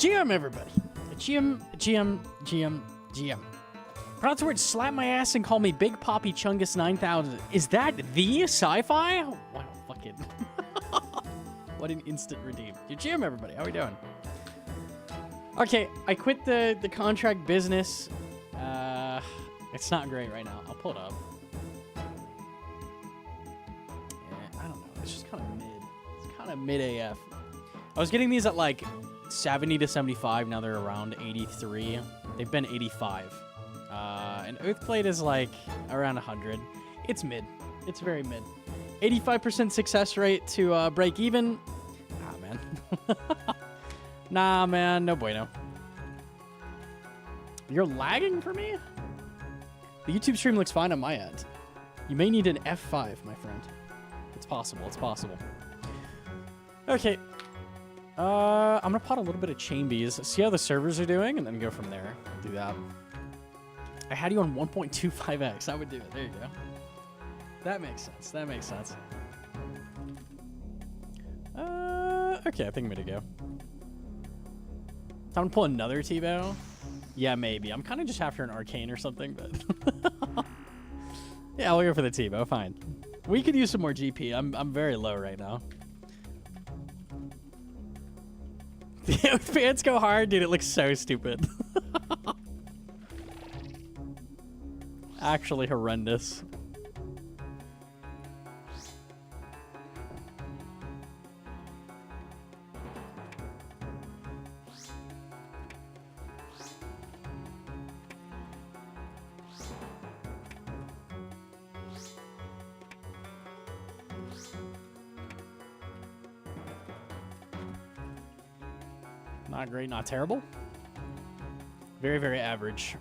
GM, everybody. GM. Pronounce the word slap my ass and call me Big Poppy Chungus 9000. Is that the sci-fi? Wow, fucking. What an instant redeem. GM, everybody. How we doing? Okay, I quit the contract business. It's not great right now. I'll pull it up. Yeah, I don't know. It's just kind of mid. It's kind of mid AF. I was getting these at like 70 to 75. Now they're around 83. They've been 85. And Oathblade is like around 100. It's mid. It's very mid. 85% success rate to break even. Nah, man. Nah, man. No bueno. You're lagging for me? The YouTube stream looks fine on my end. You may need an F5, my friend. It's possible. It's possible. Okay. I'm going to pot a little bit of Chambies, see how the servers are doing, and then go from there. Do that. I had you on 1.25x. I would do it. There you go. That makes sense. That makes sense. Okay, I think I'm going to go. Time to pull another T-bow? Yeah, maybe. I'm kind of just after an arcane or something, but... yeah, I'll go for the T-bow. Fine. We could use some more GP. I'm very low right now. If pants go hard, dude, it looks so stupid. Actually horrendous. Not great, not terrible. Very, very average.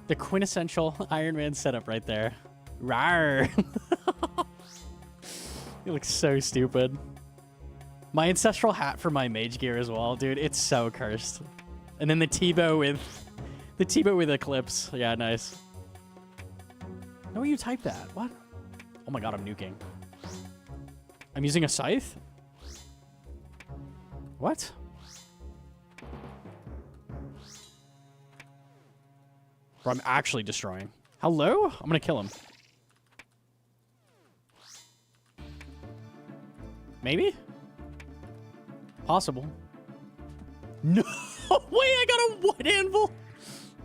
The quintessential Iron Man setup right there. Rawr. It looks so stupid. My ancestral hat for my mage gear as well, dude. It's so cursed. And then the T-bow with Eclipse. Yeah, nice. No way you type that. What? Oh my god, I'm nuking. I'm using a scythe? What? Bro, I'm actually destroying. Hello? I'm gonna kill him. Maybe? Possible. No way, I got a wood anvil!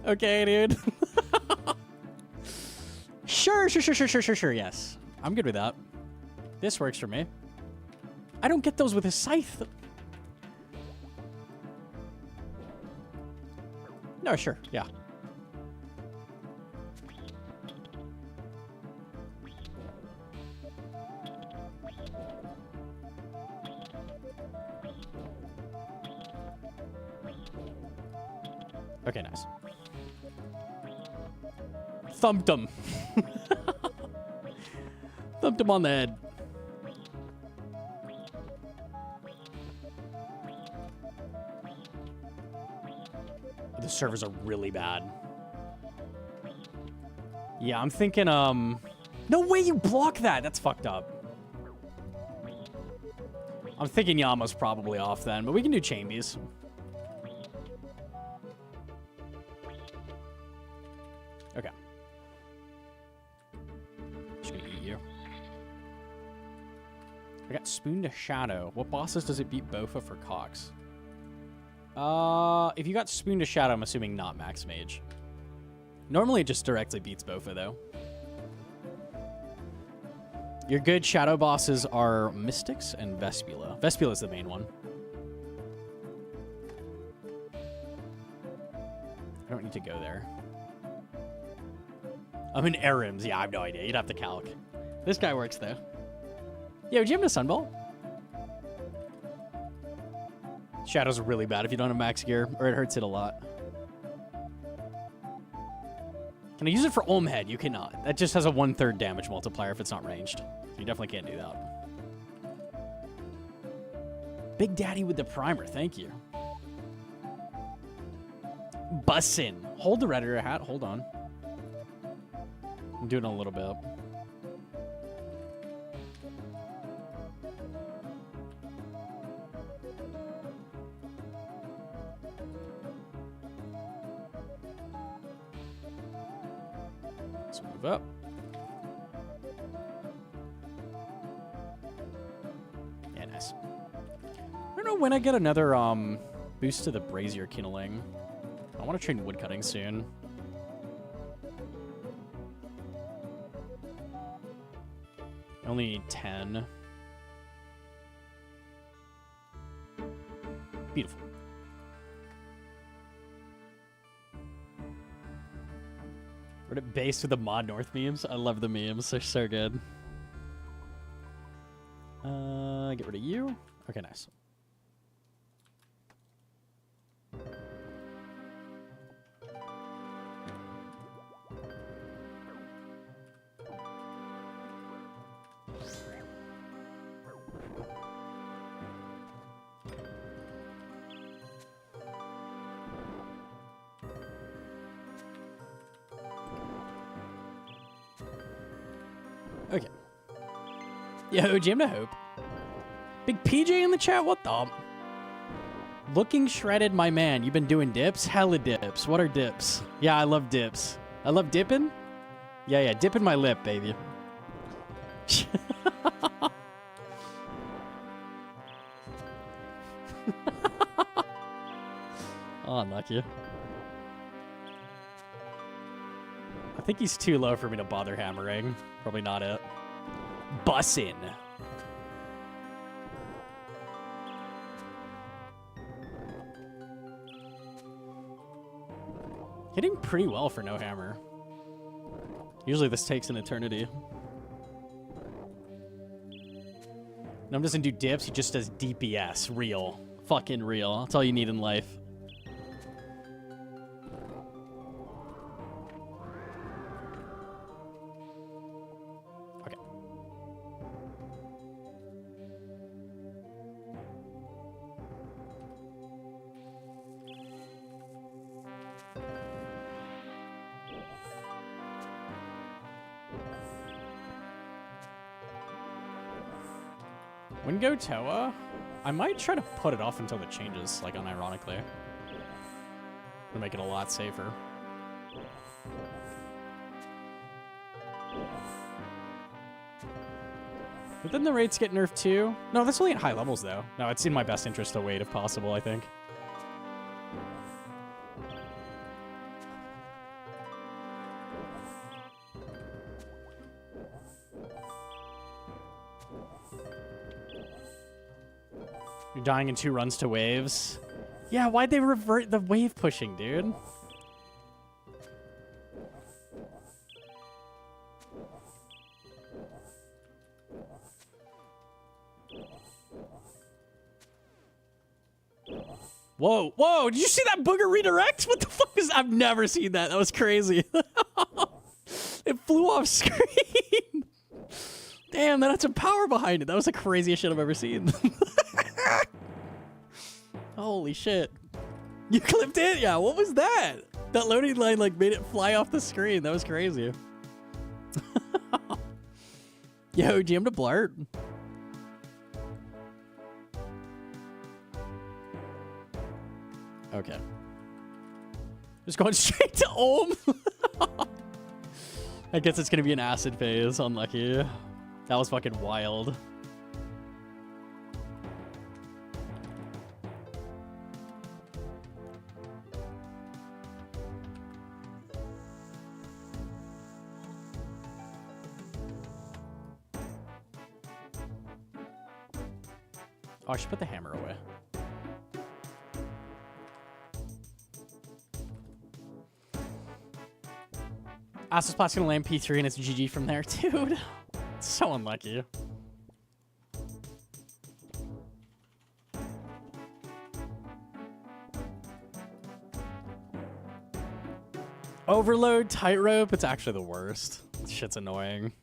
Okay, dude. Sure, yes. I'm good with that. This works for me. I don't get those with a scythe. No, sure, yeah. Okay, nice. Thumped him. Thumped him on the head. The servers are really bad. Yeah, I'm thinking, no way you block that! That's fucked up. I'm thinking Yama's probably off then, but we can do Chambies. Okay. Just gonna eat you. I got Spoon to Shadow. What bosses does it beat Bofa for Cox? If you got Spoon to Shadow, I'm assuming not Max Mage. Normally it just directly beats Bofa, though. Your good Shadow bosses are Mystics and Vespula. Vespula is the main one. I don't need to go there. I'm in Arims. Yeah, I have no idea. You'd have to calc. This guy works, though. Yeah, would you have a Sunball? Shadow's really bad if you don't have max gear, or it hurts it a lot. Can I use it for Olmhead? You cannot. That just has a 1/3 damage multiplier if it's not ranged. So you definitely can't do that. Big Daddy with the primer. Thank you. Bussin'. Hold the Redditor hat. Hold on. I'm doing a little bit. Move up. Yeah, nice. I don't know when I get another boost to the brazier kindling. I want to train woodcutting soon. I only need 10. Beautiful. We're at base with the Mod North memes. I love the memes. They're so good. Get rid of you. Okay, nice. Okay. Yo, Jim to Hope. Big PJ in the chat? What the? Looking shredded, my man. You've been doing dips? Hella dips. What are dips? Yeah, I love dips. I love dipping. Yeah, dipping my lip, baby. Oh, unlucky. I think he's too low for me to bother hammering. Probably not it. Bussin'. Hitting pretty well for no hammer. Usually this takes an eternity. Gnome doesn't do dips, he just does DPS. Real. Fucking real. That's all you need in life. Okay. Wingo Toa? I might try to put it off until it changes, like unironically. To make it a lot safer. But then the rates get nerfed too. No, that's only at high levels though. No, it's in my best interest to wait if possible, I think. You're dying in 2 runs to waves. Yeah, why'd they revert the wave pushing, dude? Whoa, whoa, did you see that booger redirect? What the fuck is, I've never seen that. That was crazy. It flew off screen. Damn, that had some power behind it. That was the craziest shit I've ever seen. Holy shit. You clipped it? Yeah, what was that? That loading line like made it fly off the screen. That was crazy. Yo, GM to Blart. Okay. Just going straight to Ohm. I guess it's gonna be an acid phase. Unlucky. That was fucking wild. Oh, I should put the hammer away. Asus Plat's gonna land P3 and it's GG from there, dude. It's so unlucky. Overload, tightrope, it's actually the worst. This shit's annoying.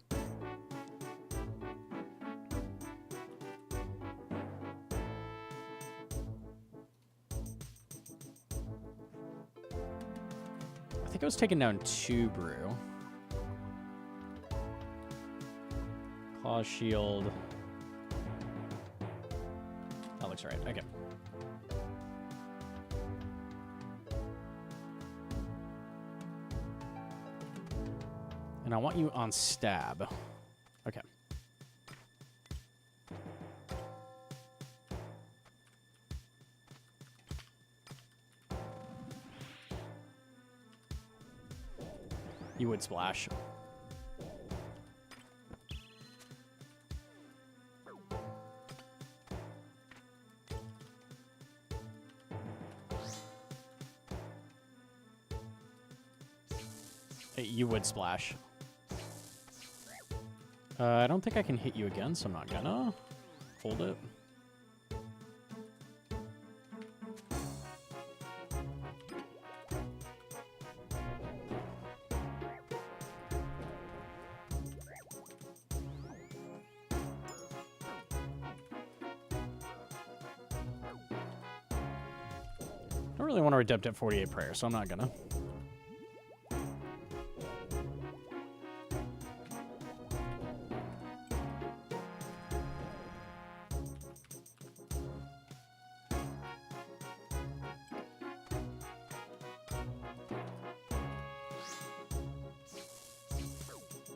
I think I was taking down 2 brew. Claw shield. That looks right. Okay. And I want you on stab. Okay. You would splash. You would splash. I don't think I can hit you again, so I'm not gonna. Hold it. I don't really want to Redept at 48 Prayer, so I'm not gonna.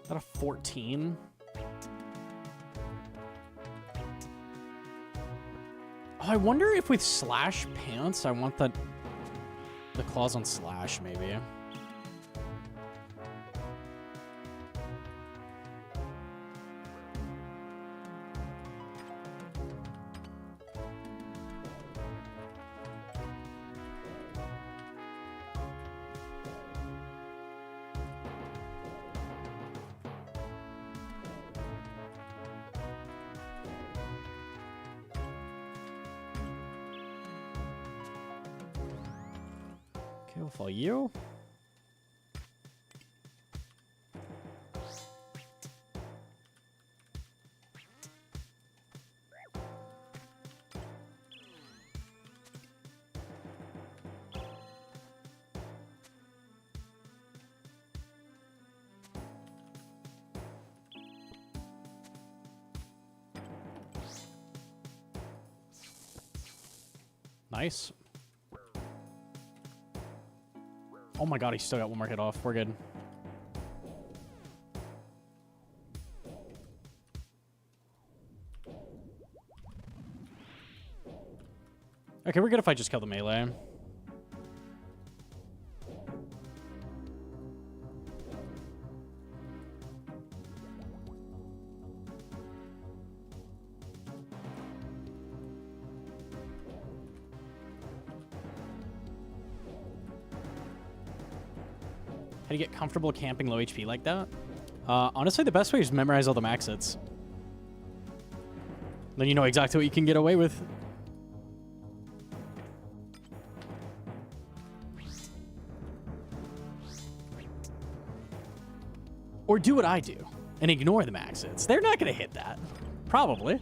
Is that a 14? Oh, I wonder if with Slash Pants, I want the claws on Slash, maybe. Okay, we'll follow you. Nice. Oh my god, he still got one more hit off. We're good. Okay, we're good if I just kill the melee. How do you get comfortable camping low HP like that? Honestly, the best way is memorize all the max hits. Then you know exactly what you can get away with. Or do what I do and ignore the max hits. They're not going to hit that. Probably.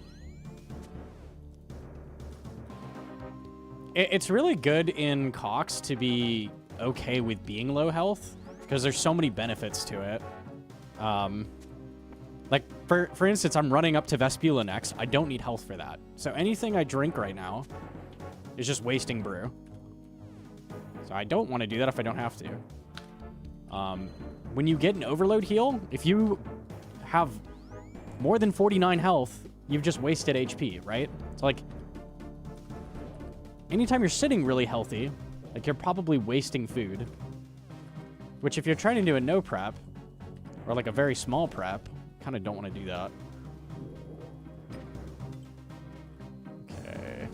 It's really good in Cox to be okay with being low health, because there's so many benefits to it. Like, for instance, I'm running up to Vespula next. I don't need health for that. So anything I drink right now is just wasting brew. So I don't want to do that if I don't have to. When you get an overload heal, if you have more than 49 health, you've just wasted HP, right? So, like, anytime you're sitting really healthy, like, you're probably wasting food. Which, if you're trying to do a no prep, or like a very small prep, kind of don't want to do that. Okay.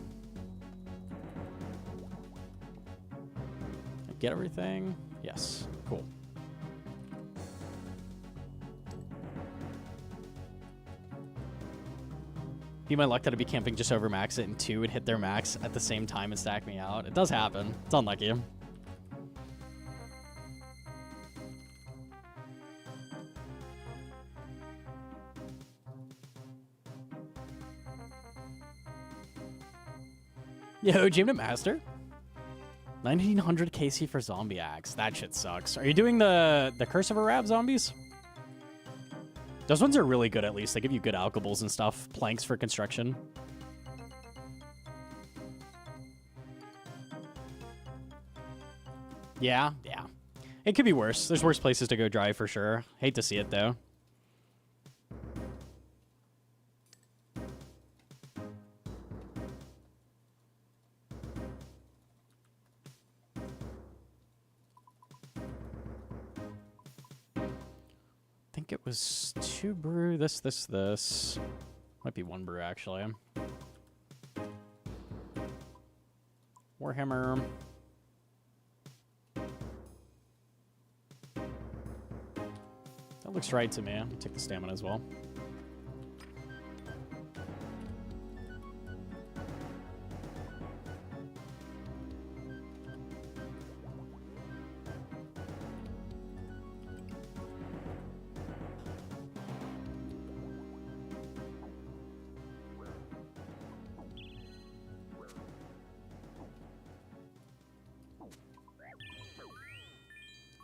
Get everything? Yes. Cool. Be my luck that I'd be camping just over max it and two would hit their max at the same time and stack me out. It does happen. It's unlucky. Yo, Gym to Master. 1900 KC for Zombie Axe. That shit sucks. Are you doing the Curse of Arab zombies? Those ones are really good, at least. They give you good alkables and stuff. Planks for construction. Yeah, yeah. It could be worse. There's worse places to go dry for sure. Hate to see it, though. I think it was 2 brew, this. Might be 1 brew, actually. Warhammer. That looks right to me. I'll take the stamina as well.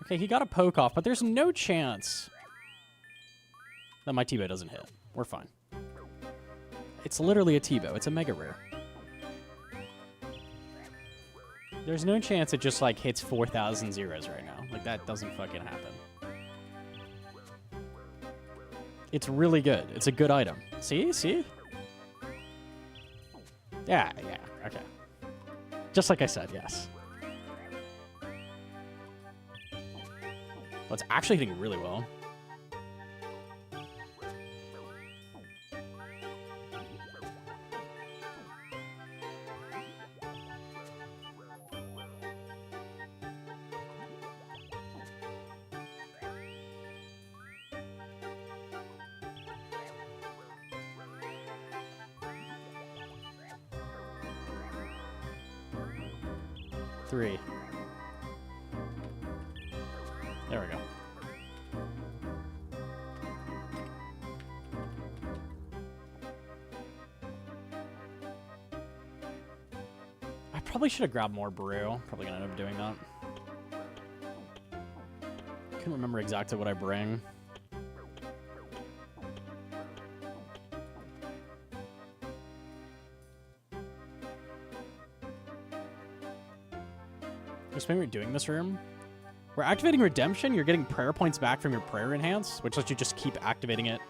Okay, he got a poke off, but there's no chance that my T-bow doesn't hit. We're fine. It's literally a T-bow. It's a mega rare. There's no chance it just, like, hits 4,000 zeros right now. Like, that doesn't fucking happen. It's really good. It's a good item. See? See? Yeah, okay. Just like I said, yes. Well, it's actually hitting really well. Three. There we go. I probably should have grabbed more brew. Probably gonna end up doing that. Couldn't remember exactly what I bring. Just when we're doing this room, we're activating Redemption. You're getting prayer points back from your prayer enhance, which lets you just keep activating it.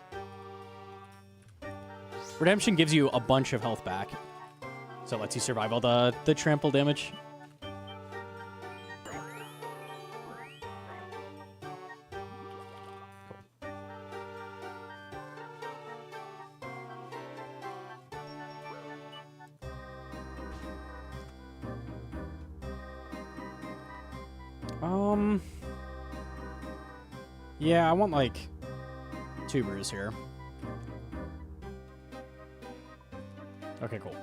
Redemption gives you a bunch of health back, so it lets you survive all the trample damage. Yeah, I want, like, 2 brews here. Okay, cool.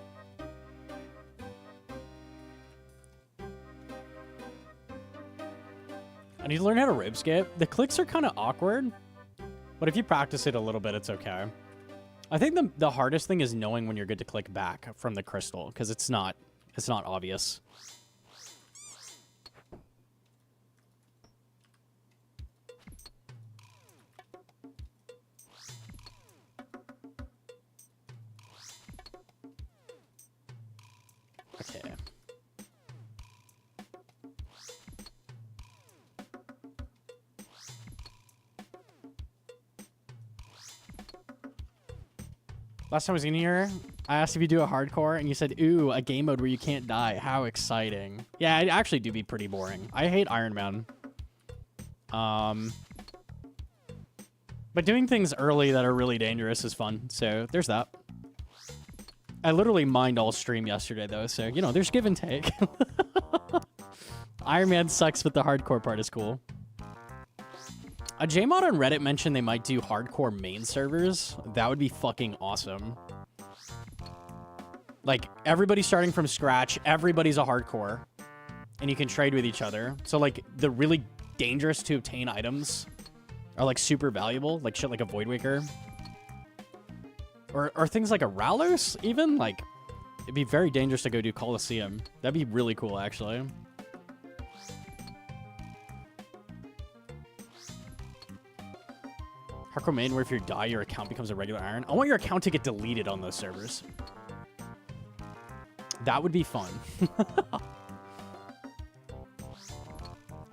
I need to learn how to rib skip. The clicks are kind of awkward, but if you practice it a little bit, it's okay. I think the hardest thing is knowing when you're good to click back from the crystal, because it's not obvious. Okay. Last time I was in here, I asked if you do a hardcore, and you said, ooh, a game mode where you can't die. How exciting. Yeah, it actually do be pretty boring. I hate Iron Man. But doing things early that are really dangerous is fun, so there's that. I literally mined all stream yesterday, though, so, you know, there's give and take. Iron Man sucks, but the hardcore part is cool. A JMod on Reddit mentioned they might do hardcore main servers. That would be fucking awesome. Like, everybody starting from scratch, everybody's a hardcore, and you can trade with each other. So, like, the really dangerous to obtain items are, like, super valuable, like shit like a Voidwaker. Or things like a Rallos, even? Like, it'd be very dangerous to go do Coliseum. That'd be really cool, actually. Hardcore main where if you die, your account becomes a regular Iron. I want your account to get deleted on those servers. That would be fun.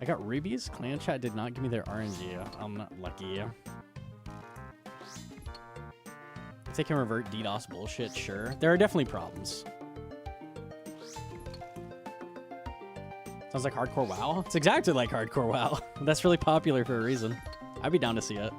I got rubies. Clan chat did not give me their RNG. I'm not lucky. If they can revert DDoS bullshit, sure. There are definitely problems. Sounds like hardcore WoW. It's exactly like hardcore WoW. That's really popular for a reason. I'd be down to see it.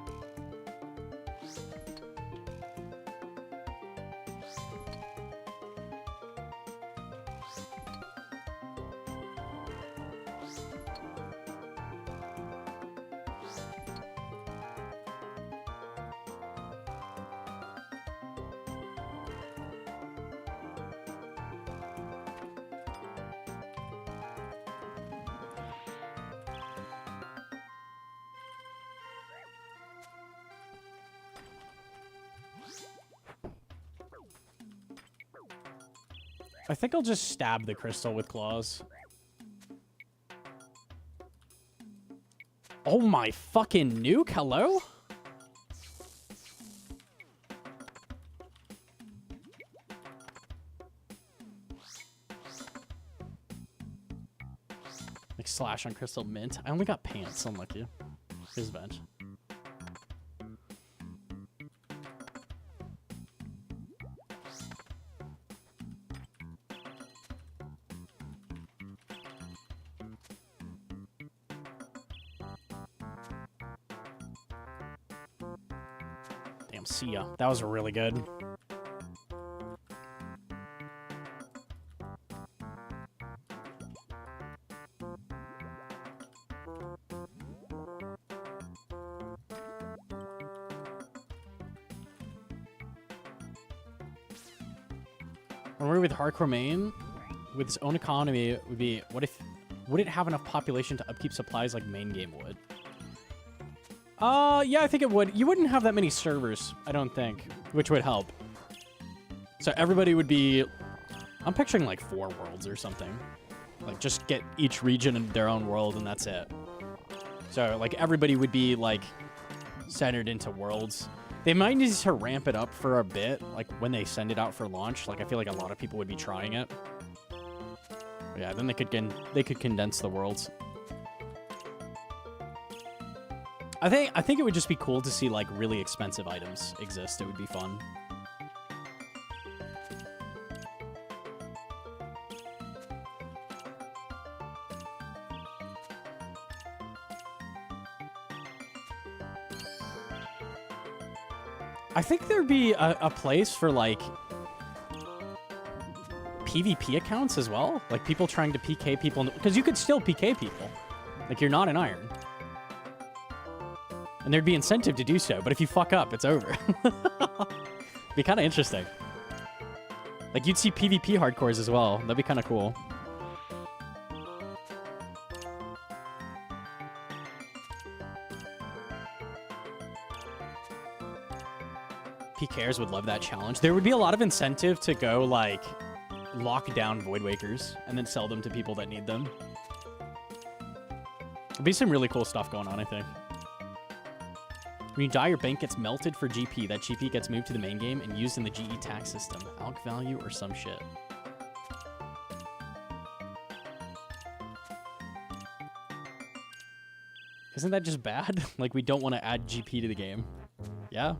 I think I'll just stab the crystal with claws. Oh my fucking nuke, hello? Like slash on crystal mint. I only got pants, unlucky. Here's bench. See ya. That was really good. When we're with hardcore main, with its own economy, it would be, would it have enough population to upkeep supplies like main game would? Yeah, I think it would. You wouldn't have that many servers, I don't think, which would help. So everybody would be... I'm picturing like 4 worlds or something. Like, just get each region in their own world and that's it. So, like, everybody would be, like, centered into worlds. They might need to ramp it up for a bit, like, when they send it out for launch. Like, I feel like a lot of people would be trying it. But yeah, then they could condense the worlds. I think it would just be cool to see, like, really expensive items exist. It would be fun. I think there'd be a place for, like, PvP accounts as well. Like, people trying to PK people. Because you could still PK people. Like, you're not an iron. And there'd be incentive to do so, but if you fuck up, it's over. Be kind of interesting. Like, you'd see PvP hardcores as well. That'd be kind of cool. PKers would love that challenge. There would be a lot of incentive to go, like, lock down Void Wakers and then sell them to people that need them. There'd be some really cool stuff going on, I think. When you die, your bank gets melted for GP. That GP gets moved to the main game and used in the GE tax system. Alc value or some shit. Isn't that just bad? Like, we don't want to add GP to the game. Yeah?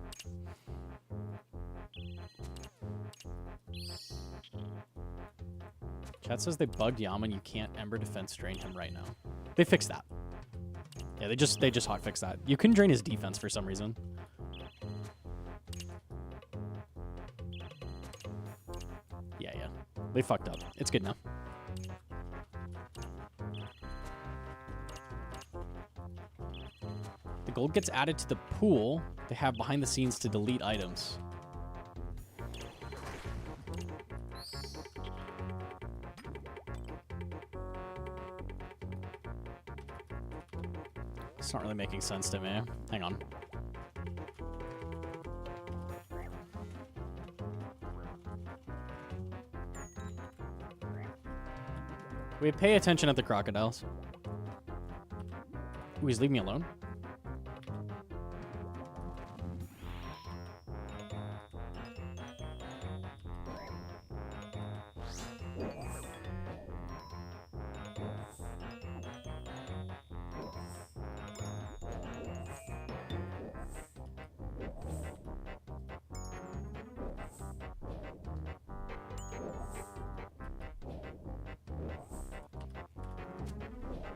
Chat says they bugged YAMA and you can't Ember Defense drain him right now. They fixed that. Yeah, they just hotfixed that. You couldn't drain his defense for some reason. Yeah. They fucked up. It's good now. The gold gets added to the pool they have behind the scenes to delete items. It's not really making sense to me. Hang on. We pay attention at the crocodiles. Ooh, he's leaving me alone.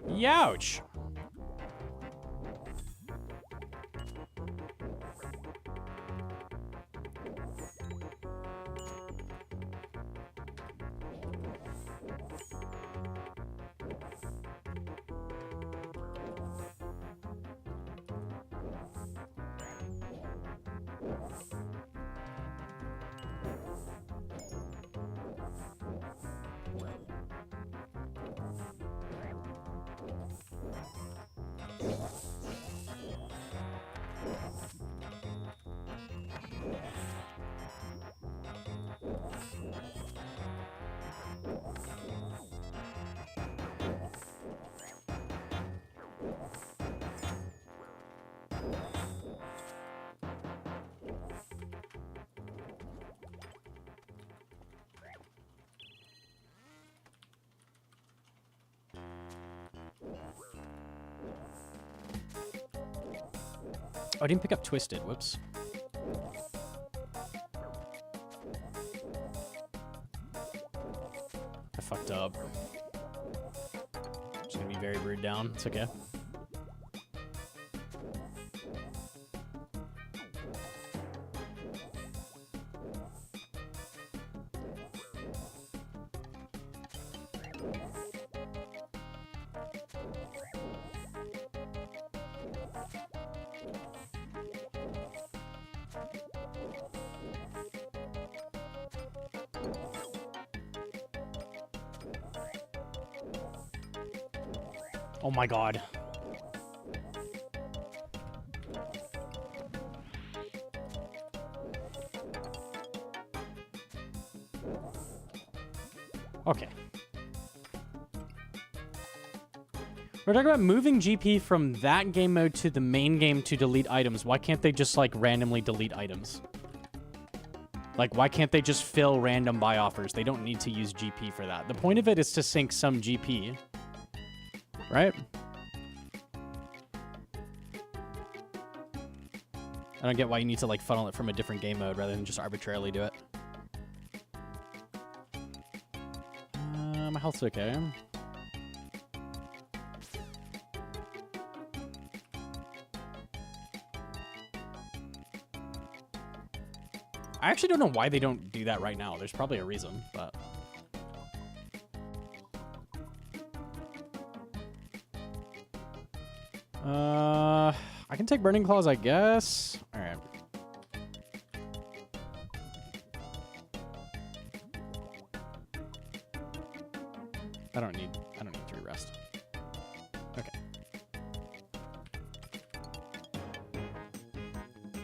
Youch. Oh, I didn't pick up Twisted. Whoops. I fucked up. Just gonna be very rude down. It's okay. Oh my god. Okay. We're talking about moving GP from that game mode to the main game to delete items. Why can't they just, like, randomly delete items? Like, why can't they just fill random buy offers? They don't need to use GP for that. The point of it is to sink some GP. Right? I don't get why you need to, like, funnel it from a different game mode rather than just arbitrarily do it. My health's okay. I actually don't know why they don't do that right now. There's probably a reason, but... I can take Burning Claws, I guess. All right. I don't need to rest. Okay.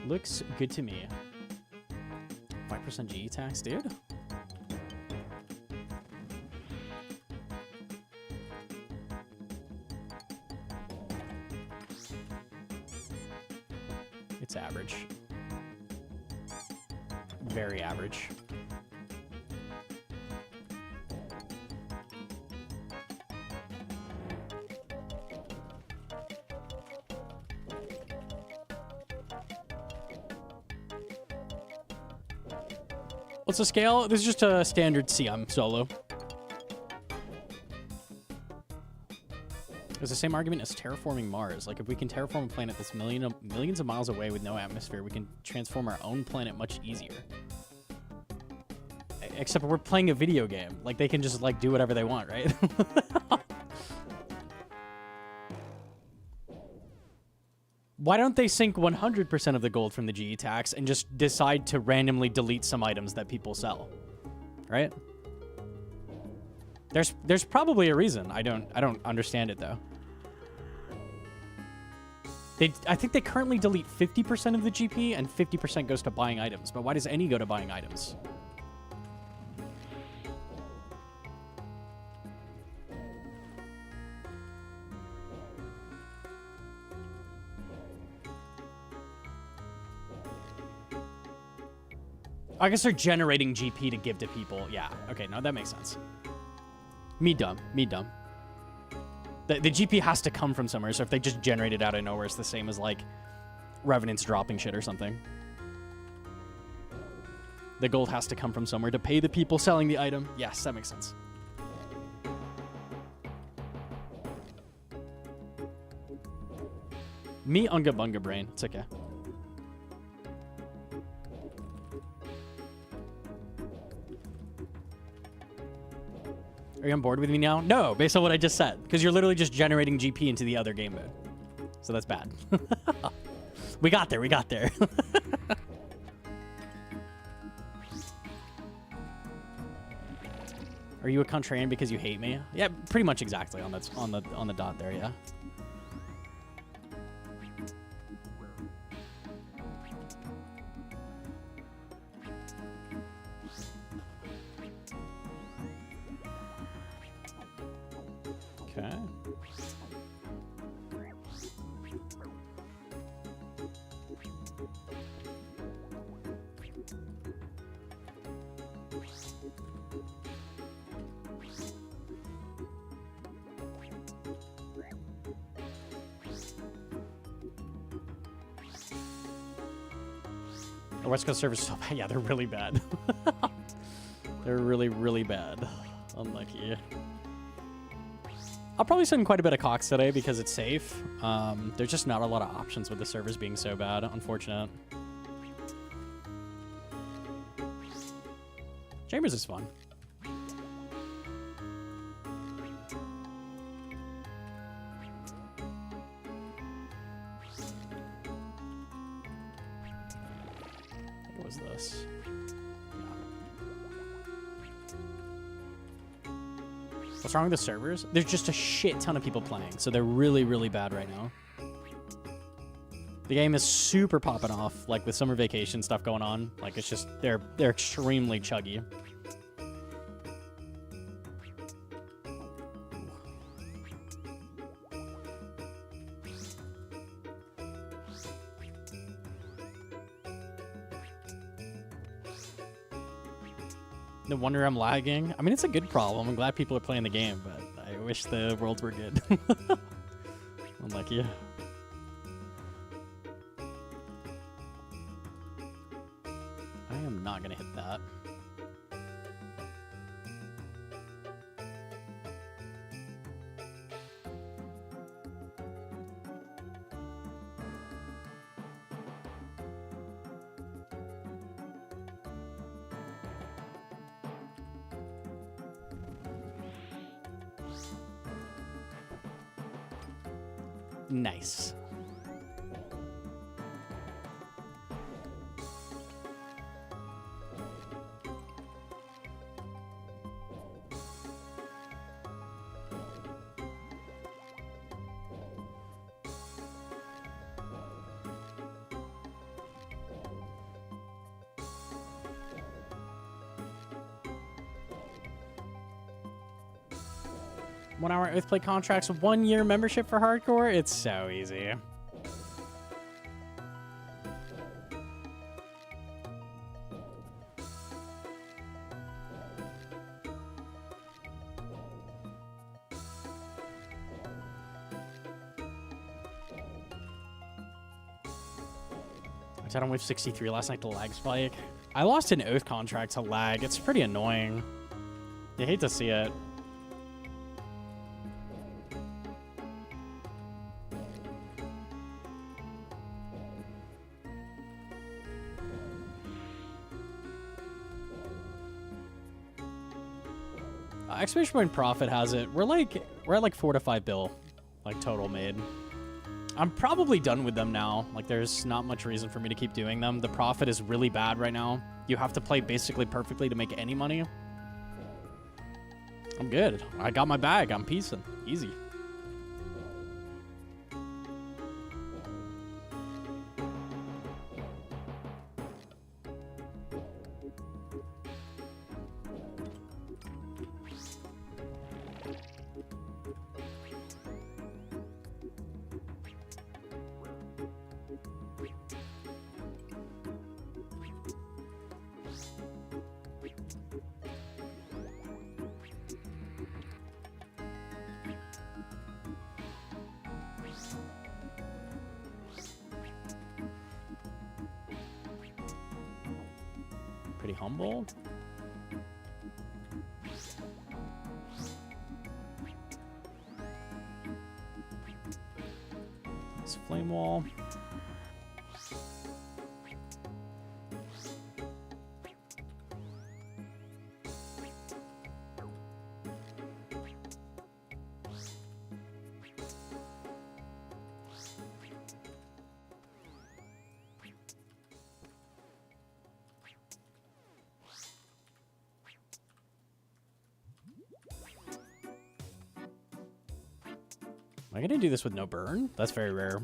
Looks good to me. 5% GE tax, dude. It's average. Very average. What's the scale? This is just a standard CM solo. It's the same argument as terraforming Mars. Like, if we can terraform a planet that's millions of miles away with no atmosphere, we can transform our own planet much easier. Except we're playing a video game. Like, they can just, like, do whatever they want, right? Why don't they sink 100% of the gold from the GE tax and just decide to randomly delete some items that people sell? Right? There's probably a reason. I don't understand it though. I think they currently delete 50% of the GP and 50% goes to buying items. But why does any go to buying items? I guess they're generating GP to give to people. Yeah. Okay. No, that makes sense. Me dumb. Me dumb. The GP has to come from somewhere, so if they just generate it out of nowhere, it's the same as, like, Revenants dropping shit or something. The gold has to come from somewhere to pay the people selling the item. Yes, that makes sense. Me unga bunga brain. It's okay. Are you on board with me now? No, based on what I just said. Because you're literally just generating GP into the other game mode. So that's bad. We got there. We got there. Are you a contrarian because you hate me? Yeah, pretty much exactly on the dot there, yeah. Okay. The West Coast servers so bad. Yeah, they're really bad. They're really, really bad. Unlucky. I'll probably send quite a bit of Cox today because it's safe. There's just not a lot of options with the servers being so bad. Unfortunate. Chambers is fun. What was this? What's wrong with the servers? There's just a shit ton of people playing, so they're really, really bad right now. The game is super popping off, like with summer vacation stuff going on. Like it's just they're extremely chuggy. No wonder I'm lagging. I mean, it's a good problem. I'm glad people are playing the game, but I wish the world were good. Unlucky. I am not going to hit that. Nice. One-hour Earthplay contracts, 1 year membership for hardcore. It's so easy. I said on Wave 63 last night, the lag spike. I lost an Oath contract to lag. It's pretty annoying. You hate to see it. Exclamation Point Profit has it. We're at like 4 to 5 bill, like total made. I'm probably done with them now. Like there's not much reason for me to keep doing them. The profit is really bad right now. You have to play basically perfectly to make any money. I'm good. I got my bag. I'm peacing. Easy. Pretty humble. It's flame wall. Am I gonna do this with no burn? That's very rare.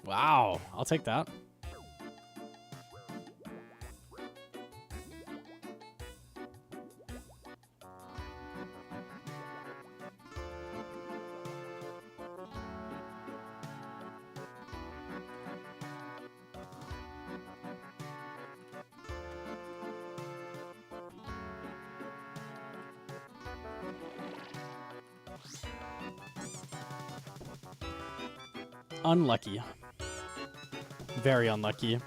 Wow, I'll take that. Unlucky. Very unlucky.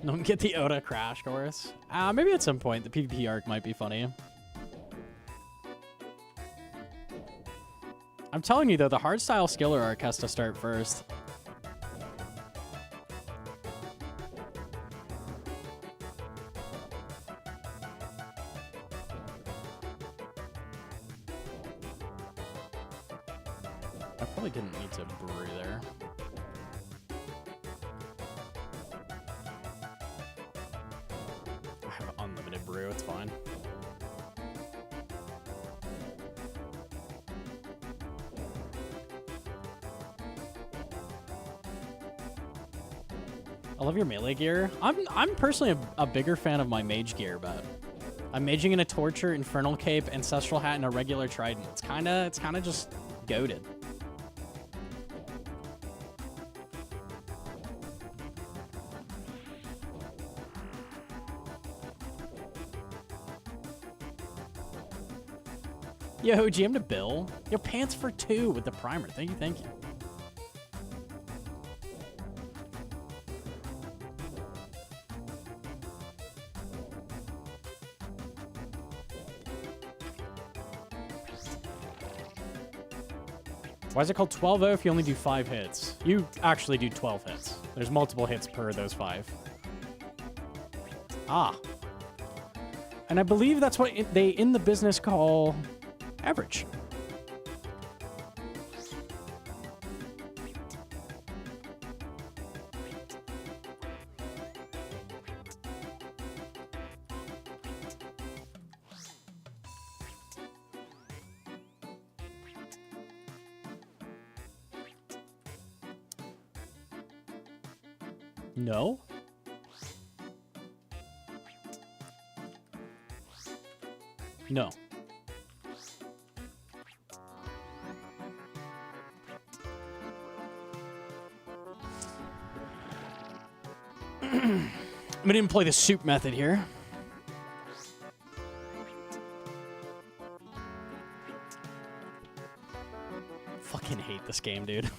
Don't get the Oda crash course. Maybe at some point the PvP arc might be funny. I'm telling you though, the hardstyle skiller arc has to start first. I probably didn't need to brew there. I have unlimited brew, it's fine. I love your melee gear. I'm personally a bigger fan of my mage gear, but I'm maging in a torture, infernal cape, ancestral hat, and a regular trident. It's kinda just goated. Yo, GM to Bill. Yo, pants for 2 with the primer. Thank you, thank you. Why is it called 12-0 if you only do 5 hits? You actually do 12 hits. There's multiple hits per those 5. Ah. And I believe that's what they in the business call average. No? No. I'm gonna employ the soup method here. Fucking hate this game, dude.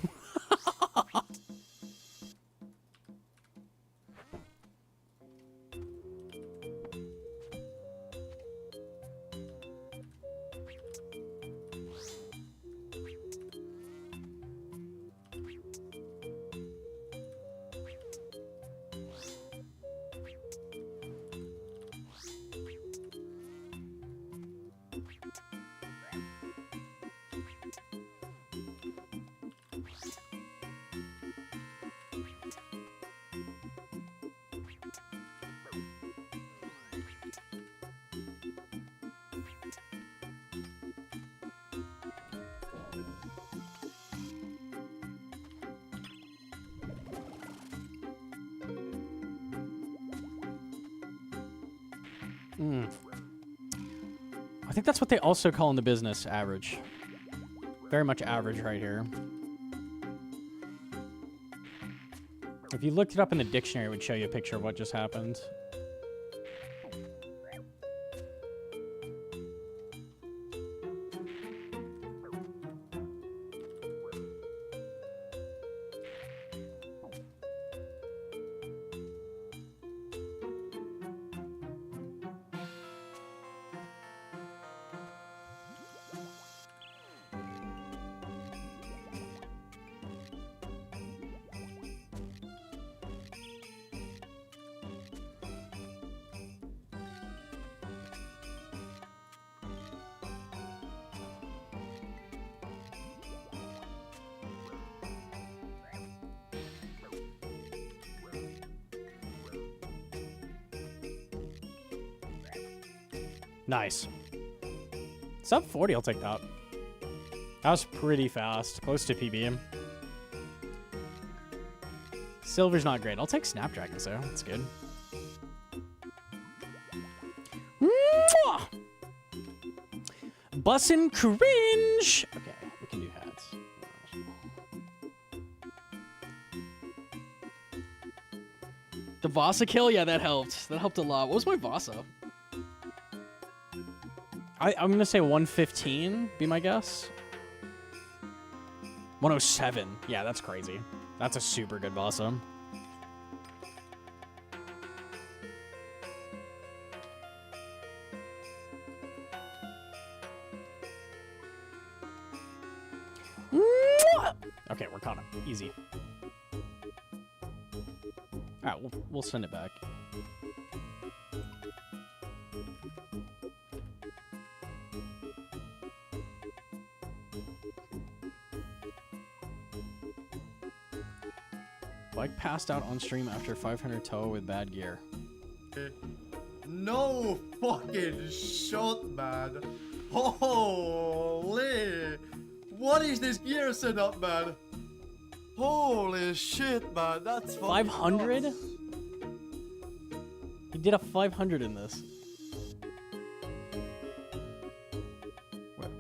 I think that's what they also call in the business average. Very much average right here. If you looked it up in the dictionary, it would show you a picture of what just happened. Nice. Sub 40, I'll take that. That was pretty fast. Close to PB. Silver's not great. I'll take Snapdragon, so that's good. Mwah! Bussin' cringe! Okay, we can do hats. The Vasa kill? Yeah, that helped. That helped a lot. What was my Vasa? I'm gonna say 115, be my guess. 107. Yeah, that's crazy. That's a super good Vasa. Okay, we're caught up. Easy. Alright, we'll send it back. Bike passed out on stream after 500 tow with bad gear. No fucking shot, man. Holy. What is this gear setup, man? Holy shit, man. That's 500? nuts. He did a 500 in this.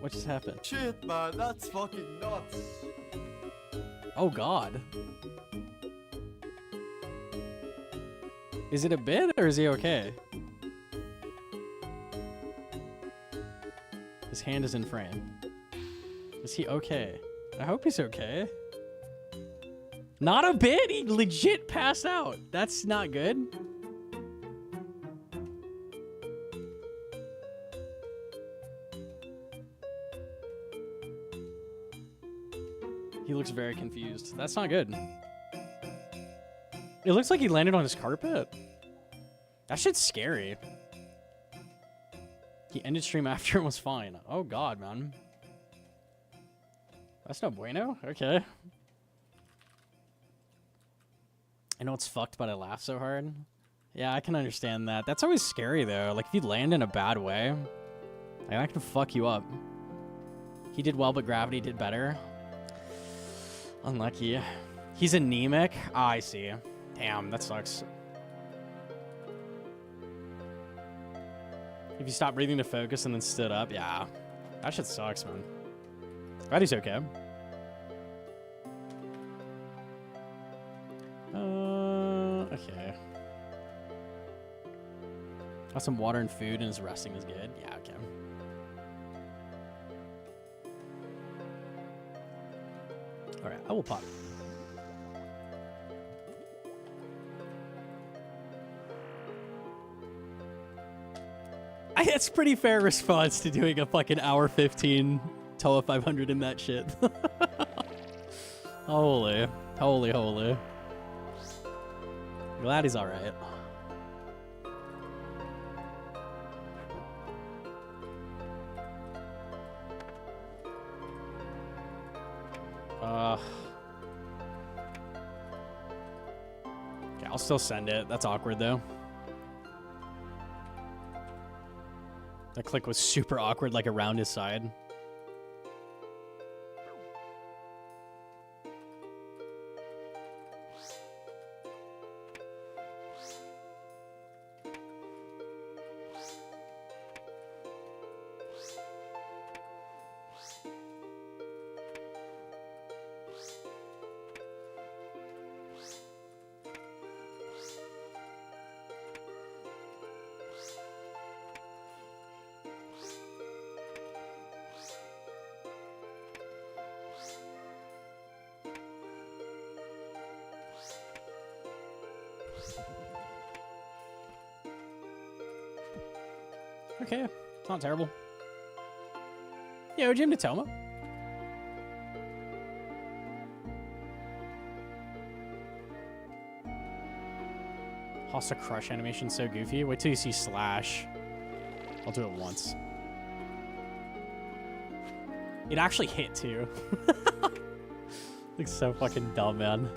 What just happened? Shit, man. That's fucking nuts. Oh, God. Is it a bit, or is he okay? His hand is in frame. Is he okay? I hope he's okay. Not a bit? He legit passed out. That's not good. He looks very confused. That's not good. It looks like he landed on his carpet. That shit's scary. He ended stream after and was fine. Oh God, man. That's no bueno. Okay. I know it's fucked, but I laugh so hard. Yeah, I can understand that. That's always scary, though. Like, if you land in a bad way, like, that can fuck you up. He did well, but gravity did better. Unlucky. He's anemic? Ah, I see. Damn, that sucks. If you stop breathing to focus and then stood up, yeah. That shit sucks, man. Glad he's okay. Okay. Got some water and food and his resting is good. Yeah, okay. Alright, I will pop. It's pretty fair response to doing a fucking hour 15 TOA 500 in that shit. Holy. Holy, holy. Glad he's alright. Okay, I'll still send it. That's awkward, though. That click was super awkward, like around his side. Okay, it's not terrible. Yo, Jim Natoma. Hosta Crush animation so goofy. Wait till you see Slash. I'll do it once. It actually hit too. Looks so fucking dumb, man.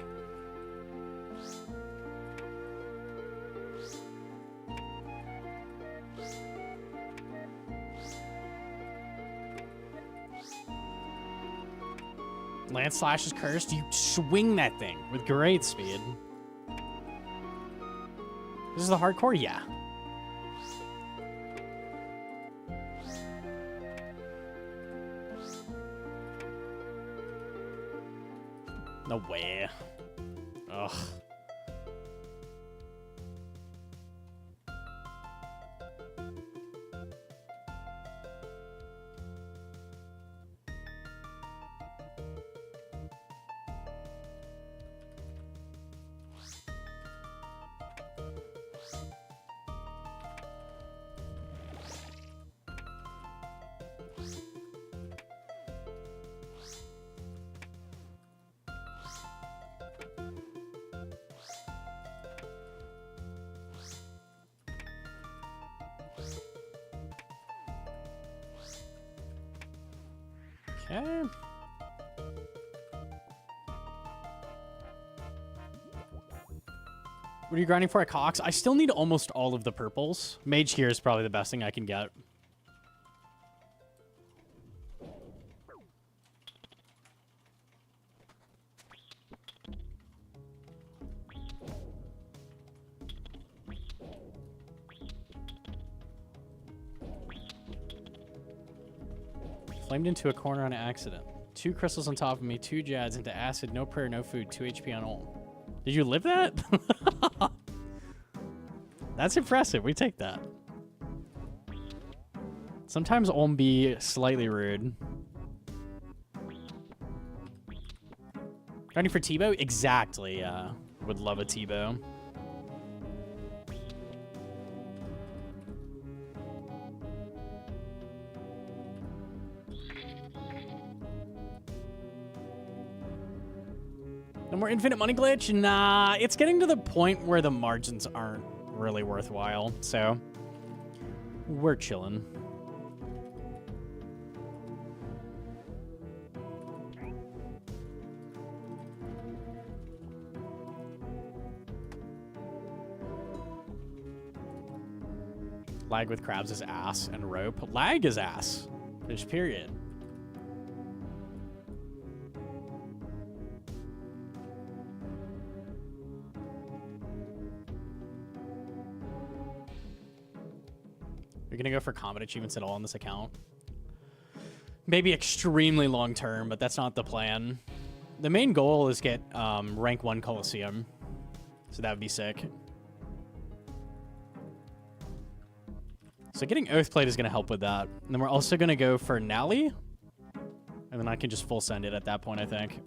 Land Slash is cursed. You swing that thing with great speed. This is the hardcore? Yeah. No way. Ugh. Okay. What are you grinding for at Cox? I still need almost all of the purples. Mage here is probably the best thing I can get. Flamed into a corner on accident. 2 crystals on top of me, 2 jads into acid, no prayer, no food, 2 HP on ult. Did you live that? That's impressive. We take that. Sometimes ult be slightly rude. Ready for Tebow? Exactly, yeah. Would love a Tebow. No more infinite money glitch? Nah, it's getting to the point where the margins aren't really worthwhile, so we're chilling. Lag with crabs is ass and rope. Lag is ass. Just period. You're gonna go for combat achievements at all on this account? Maybe extremely long term, but that's not the plan. The main goal is get rank 1 Coliseum. So that would be sick. So getting Oathplate is gonna help with that. And then we're also gonna go for Nally. And then I can just full send it at that point, I think.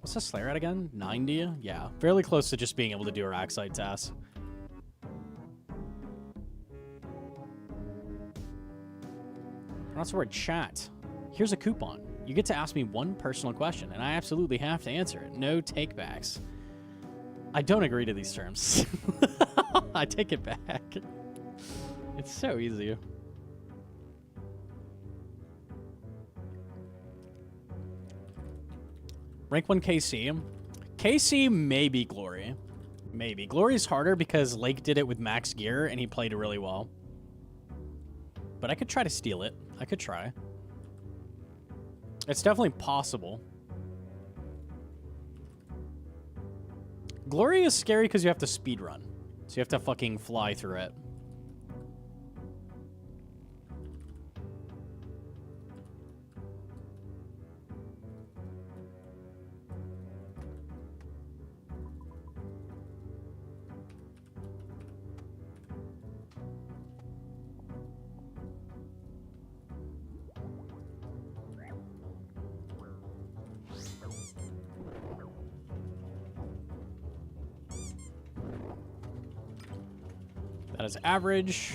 What's the Slayer at again? 90? Yeah, fairly close to just being able to do a rack side task. Pronounce the word chat. Here's a coupon. You get to ask me one personal question, and I absolutely have to answer it. No takebacks. I don't agree to these terms. I take it back. It's so easy. Rank 1 KC. KC may be Glory. Maybe. Glory's harder because Lake did it with max gear, and he played it really well. But I could try to steal it. I could try. It's definitely possible. Glory is scary because you have to speedrun. So you have to fucking fly through it. That is average.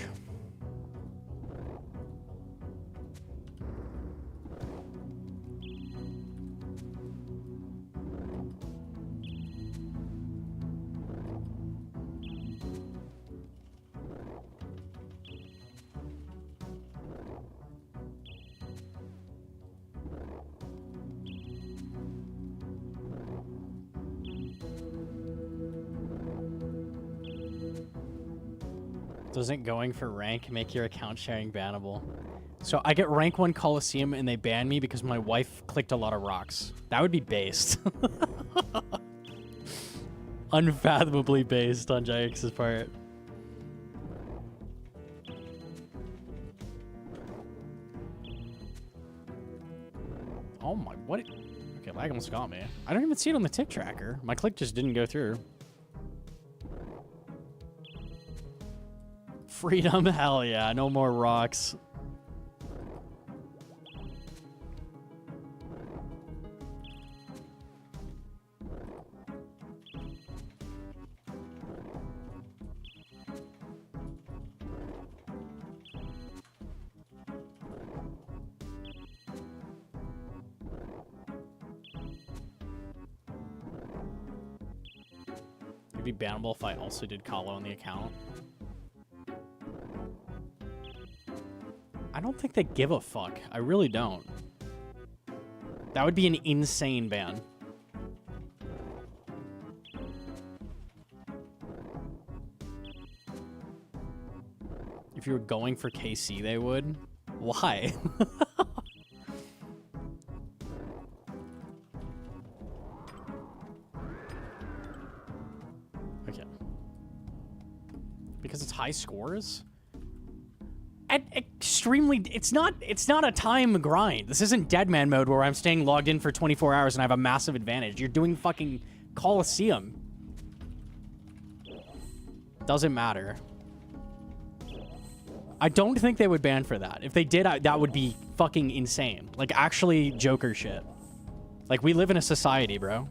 Doesn't going for rank make your account sharing bannable? So I get rank 1 Coliseum and they ban me because my wife clicked a lot of rocks. That would be based. Unfathomably based on Jax's part. Oh my, what? Okay, lag almost got me. I don't even see it on the tick tracker. My click just didn't go through. Freedom, hell yeah, no more rocks. It'd be bannable if I also did Colo on the account. I don't think they give a fuck. I really don't. That would be an insane ban. If you were going for KC, they would. Why? Okay. Because it's high scores? Extremely, it's not a time grind. This isn't Deadman mode where I'm staying logged in for 24 hours and I have a massive advantage. You're doing fucking Coliseum. Doesn't matter. I don't think they would ban for that. If they did, that would be fucking insane. Like, actually Joker shit. Like, we live in a society, bro.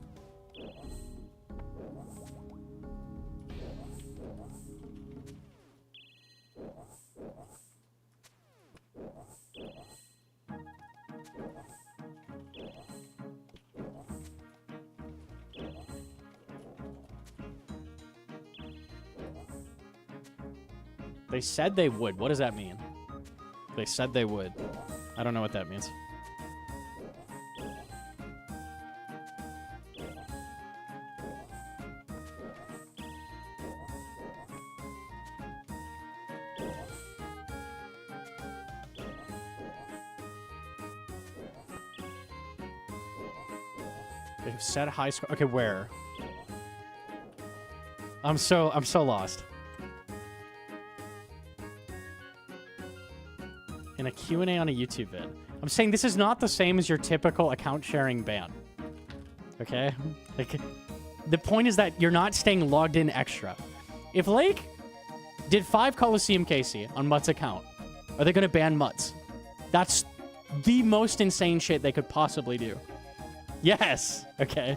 They said they would. What does that mean? They said they would. I don't know what that means. They've said high score. Okay, where? I'm so lost. In a Q&A on a YouTube vid. I'm saying this is not the same as your typical account sharing ban. Okay? Like, the point is that you're not staying logged in extra. If Lake did 5 Coliseum KC on Mutt's account, are they going to ban Mutts? That's the most insane shit they could possibly do. Yes! Okay.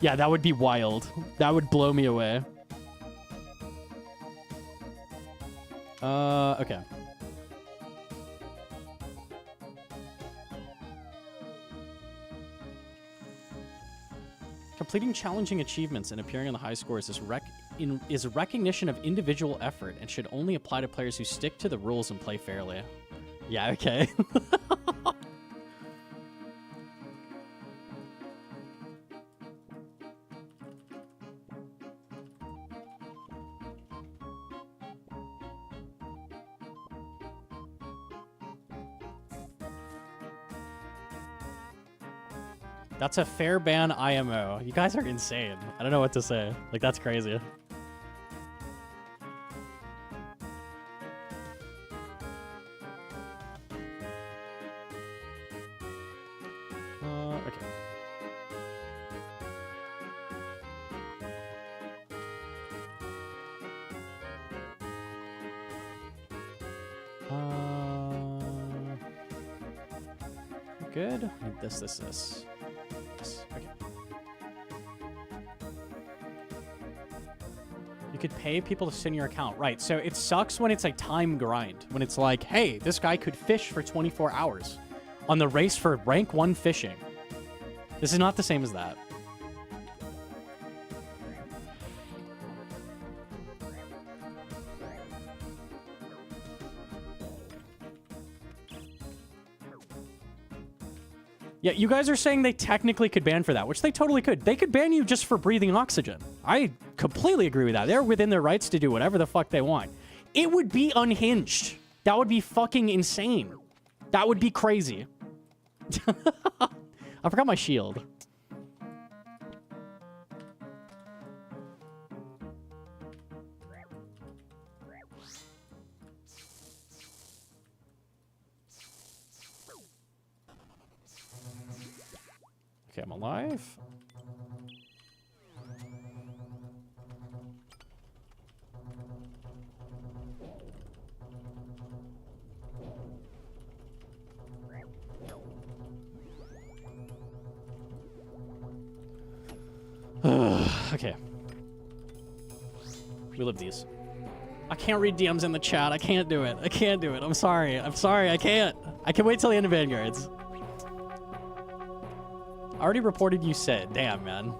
Yeah, that would be wild. That would blow me away. Okay. Completing challenging achievements and appearing on the high scores is recognition of individual effort and should only apply to players who stick to the rules and play fairly. Yeah, okay. That's a fair ban IMO. You guys are insane. I don't know what to say. Like, that's crazy. Okay. Good. This. Okay. You could pay people to sit in your account. Right, so it sucks when it's a time grind. When it's like, hey, this guy could fish for 24 hours on the race for rank 1 fishing. This is not the same as that. Yeah, you guys are saying they technically could ban for that, which they totally could. They could ban you just for breathing oxygen. I completely agree with that. They're within their rights to do whatever the fuck they want. It would be unhinged. That would be fucking insane. That would be crazy. I forgot my shield. Okay, I'm alive. Okay. We live these. I can't read DMs in the chat. I can't do it. I can't do it. I'm sorry. I'm sorry. I can't. I can wait till the end of Vanguards. I already reported you said. Damn, man.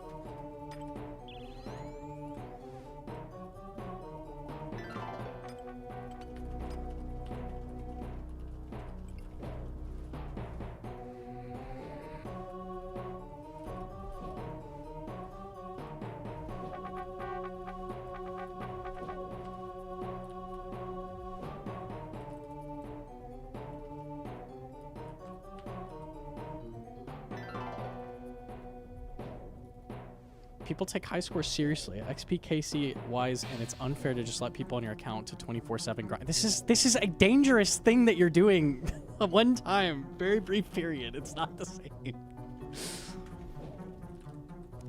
People take high scores seriously. XP KC wise, and it's unfair to just let people on your account to 24/7 grind. This is a dangerous thing that you're doing one time, very brief period. It's not the same.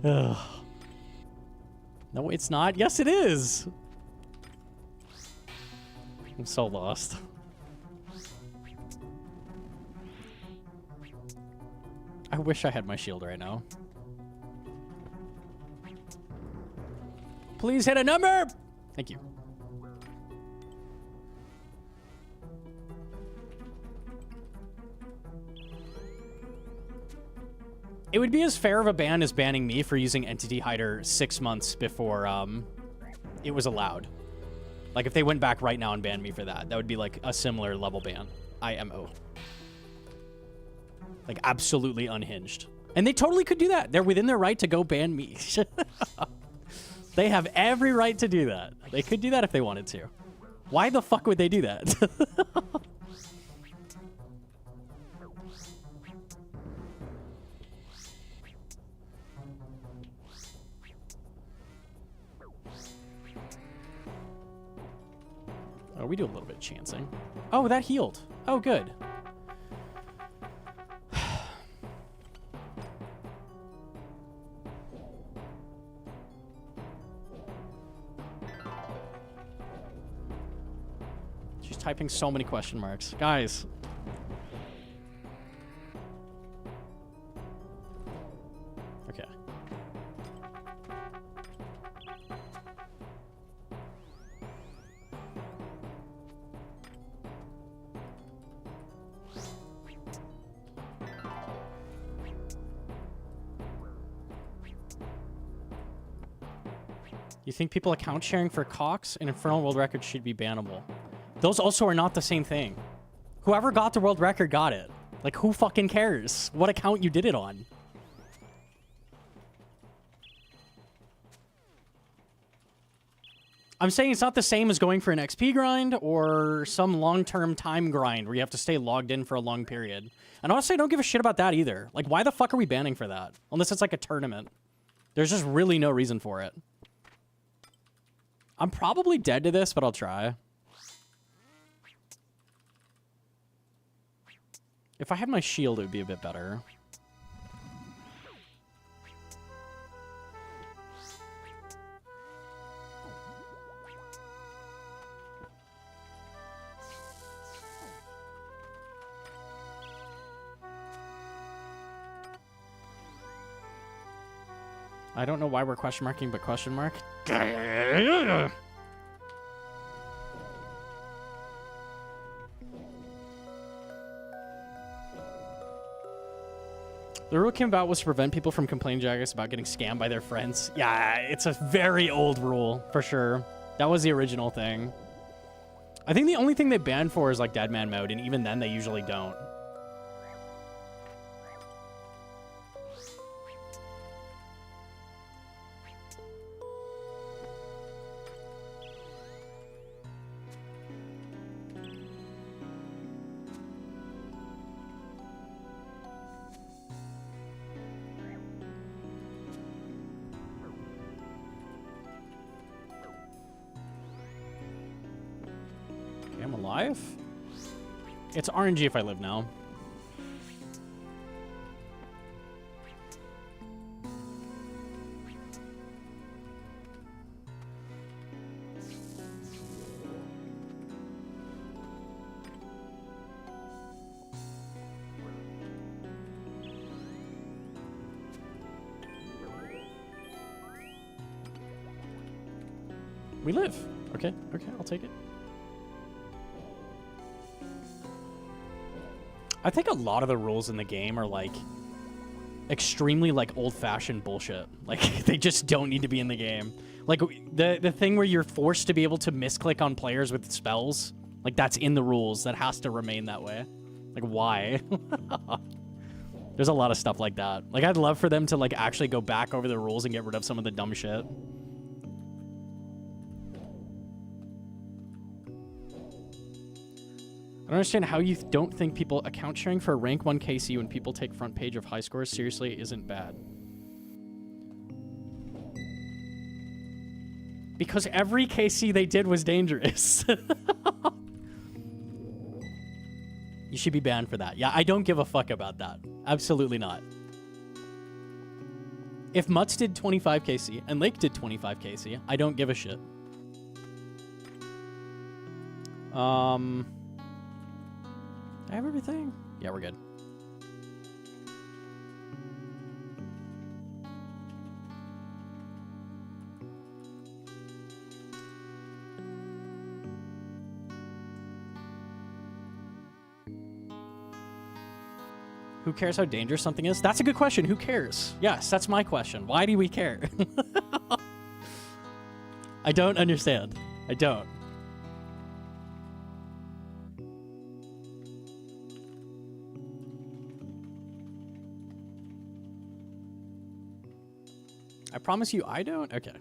Ugh. No, it's not. Yes, it is. I'm so lost. I wish I had my shield right now. Please hit a number! Thank you. It would be as fair of a ban as banning me for using Entity Hider 6 months before it was allowed. Like, if they went back right now and banned me for that, that would be like a similar level ban. IMO. Like, absolutely unhinged. And they totally could do that. They're within their right to go ban me. They have every right to do that. They could do that if they wanted to. Why the fuck would they do that? Oh, we do a little bit of chancing. Oh, that healed. Oh, good. Typing so many question marks. Guys. Okay. You think people account sharing for Cox and Infernal World Records should be bannable? Those also are not the same thing. Whoever got the world record got it. Like, who fucking cares what account you did it on? I'm saying it's not the same as going for an XP grind or some long-term time grind where you have to stay logged in for a long period. And honestly, I don't give a shit about that either. Like, why the fuck are we banning for that? Unless it's like a tournament. There's just really no reason for it. I'm probably dead to this, but I'll try. If I had my shield, it would be a bit better. I don't know why we're question marking, but question mark. The rule came about was to prevent people from complaining to Jagus about getting scammed by their friends. Yeah, it's a very old rule, for sure. That was the original thing. I think the only thing they banned for is like Dead Man mode, and even then they usually don't. I'm alive? It's RNG if I live now. We live. Okay, I'll take it. I think a lot of the rules in the game are like extremely like old-fashioned bullshit. Like they just don't need to be in the game. Like the thing where you're forced to be able to misclick on players with spells, like that's in the rules. That has to remain that way. Like why? There's a lot of stuff like that. Like I'd love for them to like actually go back over the rules and get rid of some of the dumb shit. I don't understand how you don't think people account sharing for a rank 1 KC when people take front page of high scores seriously isn't bad. Because every KC they did was dangerous. You should be banned for that. Yeah, I don't give a fuck about that. Absolutely not. If Mutz did 25 KC and Lake did 25 KC, I don't give a shit. I have everything. Yeah, we're good. Who cares how dangerous something is? That's a good question. Who cares? Yes, that's my question. Why do we care? I don't understand. I don't. I promise you I don't? Okay.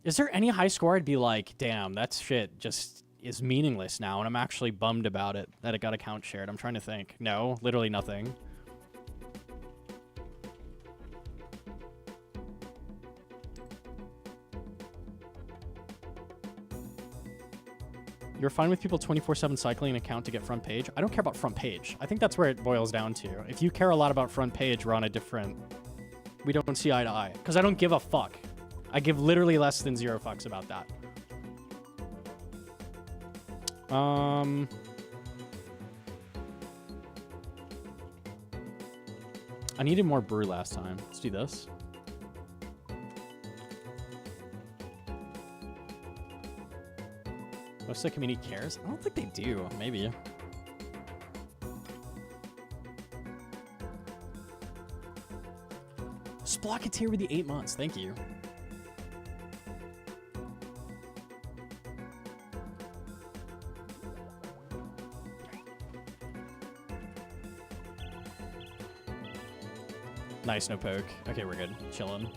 Is there any high score I'd be like, damn, that shit just is meaningless now, and I'm actually bummed about it, that it got account shared? I'm trying to think. No, literally nothing. You're fine with people 24/7 cycling an account to get front page? I don't care about front page. I think that's where it boils down to. If you care a lot about front page, we're on a different... We don't see eye to eye. Because I don't give a fuck. I give literally less than 0 fucks about that. I needed more brew last time. Let's do this. Most of the community cares? I don't think they do. Maybe. Splocketeer with the 8 months. Thank you. Nice, no poke. Okay, we're good. Chillin'.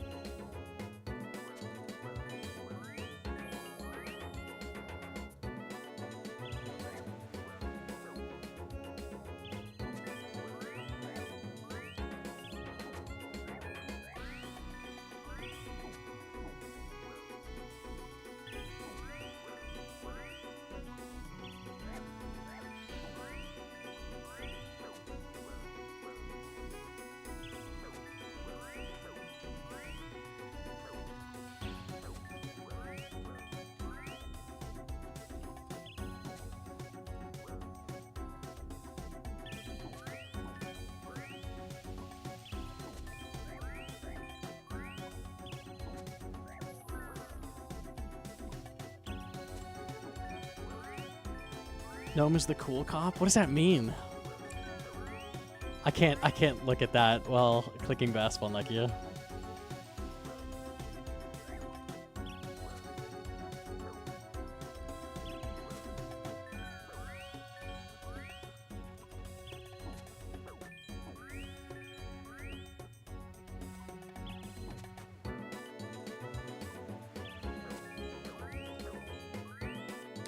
Gnome is the cool cop? What does that mean? I can't look at that while clicking basketball Nokia.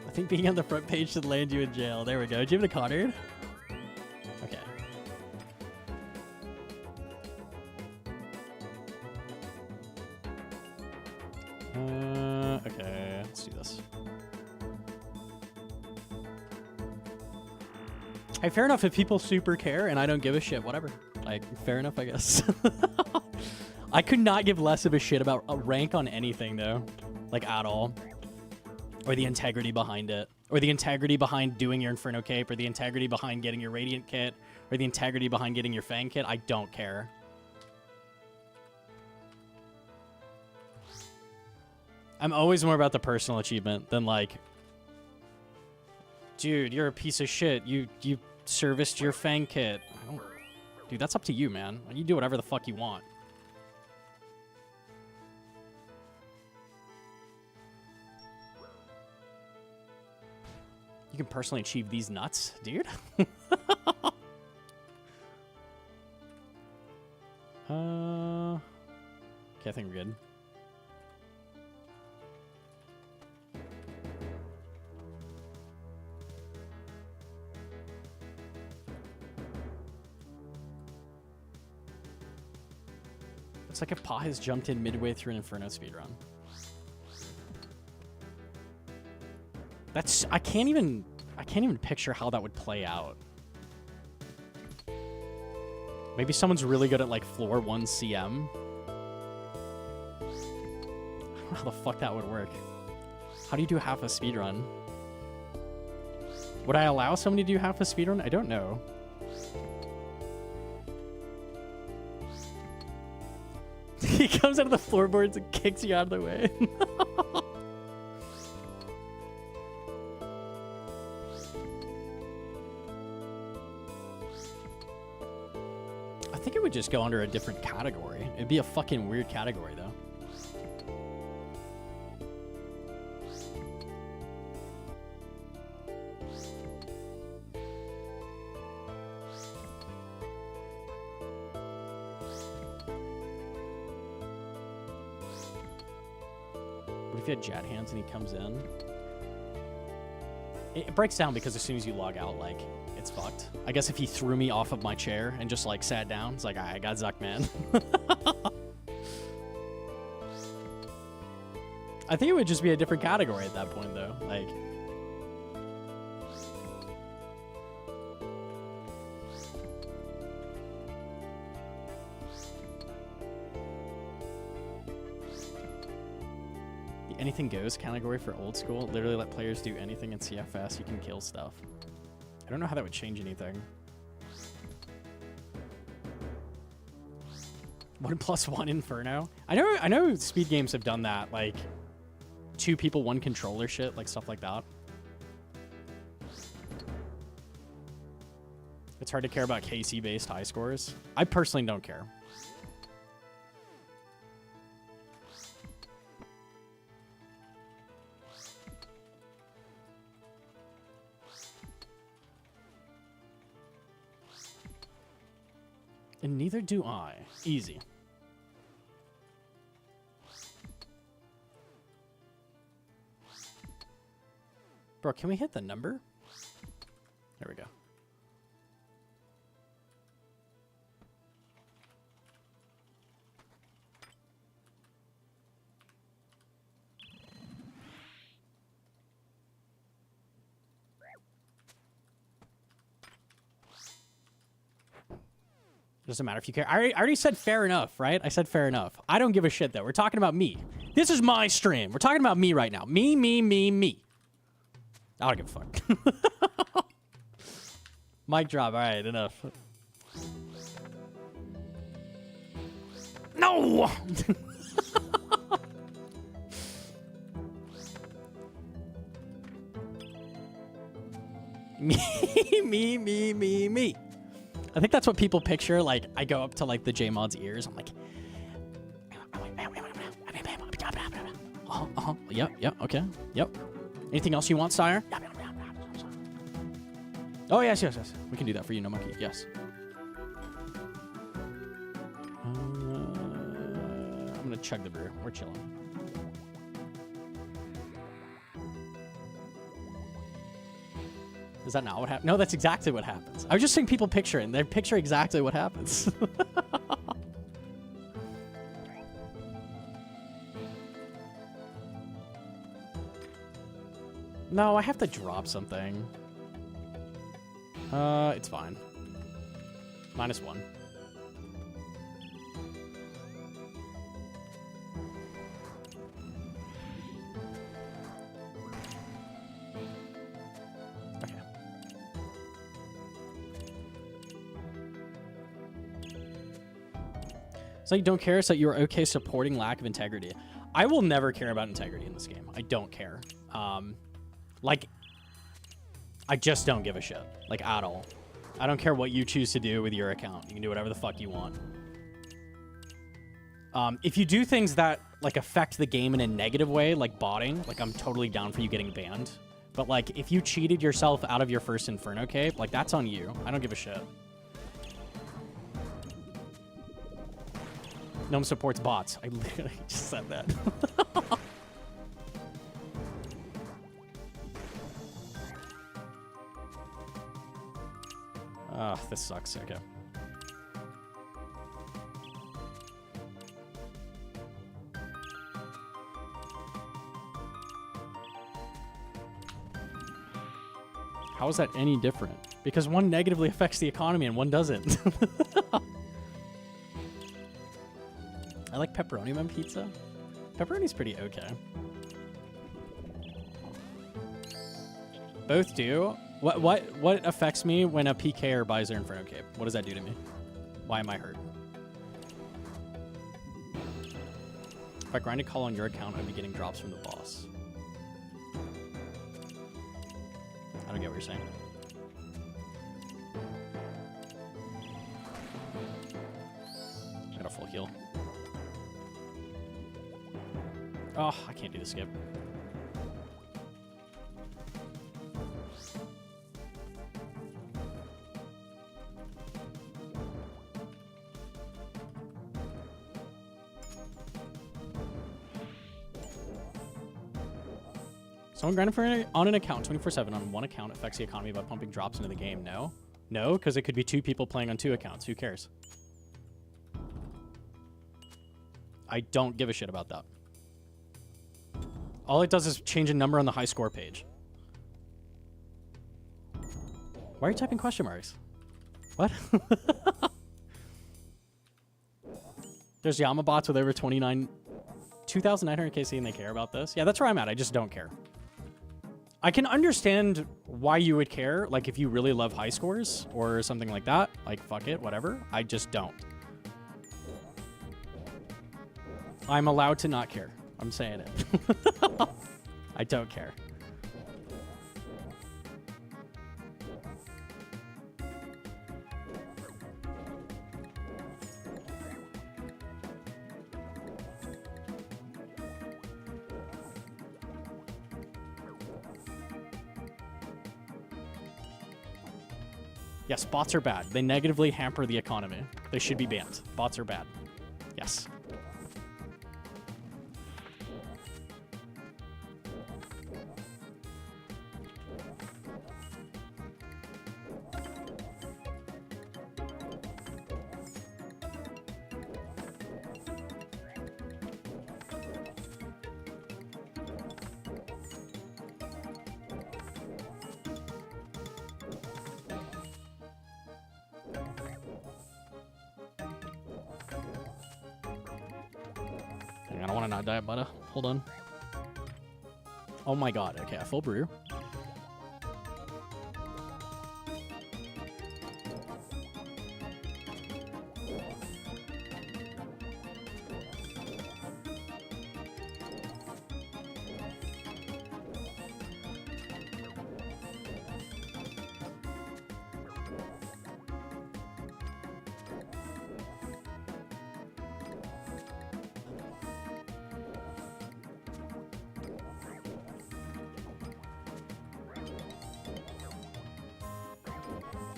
I think being on the front page should land you in jail. There we go. Did you have it a Connard? Okay. Okay. Let's do this. Hey, fair enough if people super care and I don't give a shit. Whatever. Like, fair enough, I guess. I could not give less of a shit about a rank on anything, though. Like, at all. Or the integrity behind it. Or the integrity behind doing your Inferno Cape. Or the integrity behind getting your Radiant Kit. Or the integrity behind getting your Fang Kit. I don't care. I'm always more about the personal achievement than like, dude, you're a piece of shit. You serviced your Fang Kit. Dude, that's up to you, man. You do whatever the fuck you want. You can personally achieve these nuts, dude. Okay, I think we're good. It's like if Pa has jumped in midway through an Inferno speedrun. That's I can't even picture how that would play out. Maybe someone's really good at like floor 1 CM. I don't know how the fuck that would work. How do you do half a speedrun? Would I allow somebody to do half a speedrun? I don't know. He comes out of the floorboards and kicks you out of the way. I think it would just go under a different category. It'd be a fucking weird category, though. What if you had Jet Hands and he comes in? It breaks down because as soon as you log out, like, it's fucked. I guess if he threw me off of my chair and just, like, sat down, it's like, I got Zuck, man. I think it would just be a different category at that point, though. Like... anything goes category for old school. Literally let players do anything in CFS. You can kill stuff. I don't know how that would change anything. 1+1 Inferno. I know speed games have done that, like 2 people, 1 controller shit, like stuff like that. It's hard to care about KC based high scores. I personally don't care. And neither do I. Easy. Bro, can we hit the number? There we go. Doesn't matter if you care. I already said fair enough, right? I said fair enough. I don't give a shit, though. We're talking about me. This is my stream. We're talking about me right now. Me, me, me, me. I don't give a fuck. Mic drop. All right, enough. No! Me, me. I think that's what people picture. Like, I go up to like the J-Mod's ears. I'm like, yep, okay, yep. Anything else you want, sire? Oh, yes. We can do that for you, Gnomonkey, yes. I'm gonna chug the brew. We're chilling. Is that not what happens? No, that's exactly what happens. I was just saying people picture it, and they picture exactly what happens. No, I have to drop something. It's fine. -1. Okay. So you don't care, so you're okay supporting lack of integrity. I will never care about integrity in this game. I don't care. Like, I just don't give a shit. Like, at all. I don't care what you choose to do with your account. You can do whatever the fuck you want. If you do things that, like, affect the game in a negative way, like botting, like, I'm totally down for you getting banned. But, like, if you cheated yourself out of your first Inferno cape, like, that's on you. I don't give a shit. Gnome supports bots. I literally just said that. Oh, this sucks. Okay. How is that any different? Because one negatively affects the economy and one doesn't. I like pepperoni on pizza. Pepperoni's pretty okay. Both do. What affects me when a PKer buys their Inferno cape? What does that do to me? Why am I hurt? If I grind a call on your account, I'd be getting drops from the boss. I don't get what you're saying. I got a full heal. Oh, I can't do the skip. Someone grinding on an account 24/7 on one account affects the economy by pumping drops into the game. No. No, because it could be 2 people playing on 2 accounts. Who cares? I don't give a shit about that. All it does is change a number on the high score page. Why are you typing question marks? What? There's YAMA bots with over 2,900 KC and they care about this. Yeah, that's where I'm at. I just don't care. I can understand why you would care, like if you really love high scores or something like that. Like, fuck it, whatever. I just don't. I'm allowed to not care. I'm saying it. I don't care. Yes, bots are bad. They negatively hamper the economy. They should be banned. Bots are bad. Yes. I don't want to not die, butter. Hold on. Oh my god. Okay, a full brew.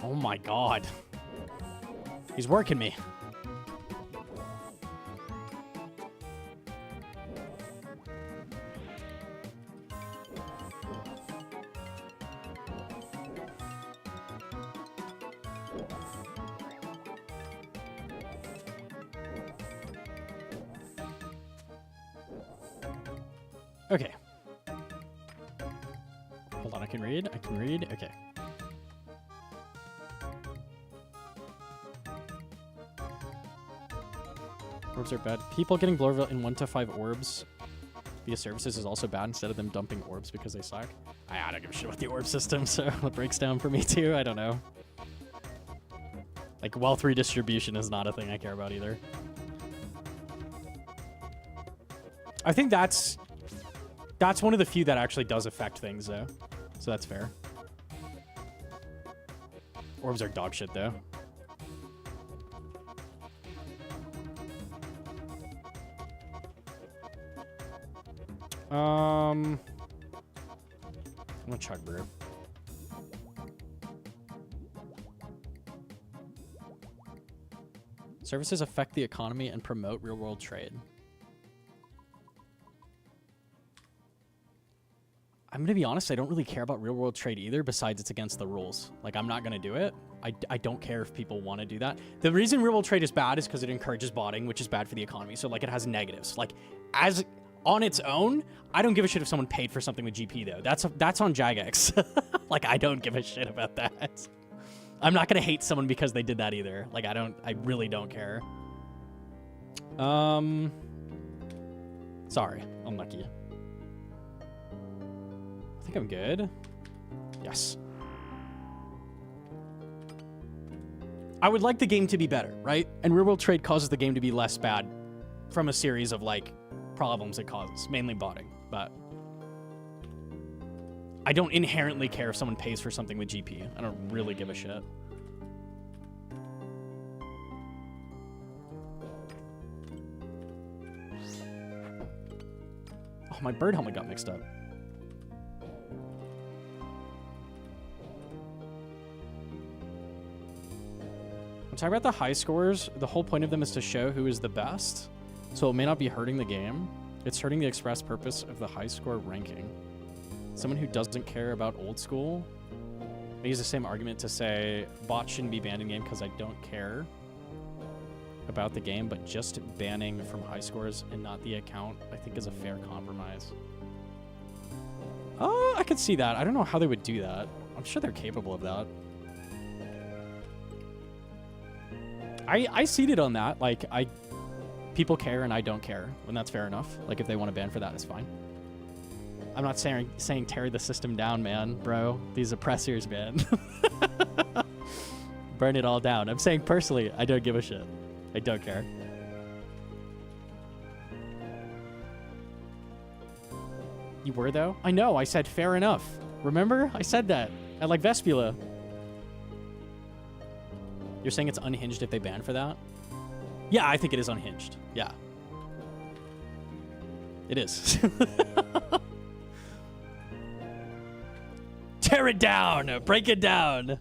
Oh my god. He's working me. Okay. Hold on, I can read. Okay. Orbs are bad. People getting Blorville in 1 to 5 orbs via services is also bad instead of them dumping orbs because they suck. I don't give a shit about the orb system, so it breaks down for me too. I don't know. Like, wealth redistribution is not a thing I care about either. I think that's one of the few that actually does affect things, though. So that's fair. Orbs are dog shit, though. I'm gonna chug brew. Services affect the economy and promote real-world trade. I'm going to be honest, I don't really care about real-world trade either, besides it's against the rules. Like, I'm not going to do it. I don't care if people want to do that. The reason real-world trade is bad is because it encourages botting, which is bad for the economy. So, like, it has negatives. Like, as on its own, I don't give a shit if someone paid for something with GP, though. That's on Jagex. Like, I don't give a shit about that. I'm not going to hate someone because they did that either. Like, I really don't care. Sorry, unlucky. I think I'm good. Yes. I would like the game to be better, right? And real-world trade causes the game to be less bad from a series of, like, problems it causes, mainly botting, but I don't inherently care if someone pays for something with GP. I don't really give a shit. Oh, my bird helmet got mixed up. I'm talking about the high scores. The whole point of them is to show who is the best. So it may not be hurting the game. It's hurting the express purpose of the high score ranking. Someone who doesn't care about old school. I use the same argument to say bots shouldn't be banned in game because I don't care about the game, but just banning from high scores and not the account, I think, is a fair compromise. Oh, I could see that. I don't know how they would do that. I'm sure they're capable of that. I ceded on that. Like, people care and I don't care, and that's fair enough. Like, if they want to ban for that, it's fine. I'm not saying tear the system down, man, bro. These oppressors, man. Burn it all down. I'm saying personally, I don't give a shit. I don't care. You were, though? I know, I said fair enough. Remember? I said that. I like Vespula. You're saying it's unhinged if they ban for that? Yeah, I think it is unhinged. Yeah. It is. Tear it down! Break it down!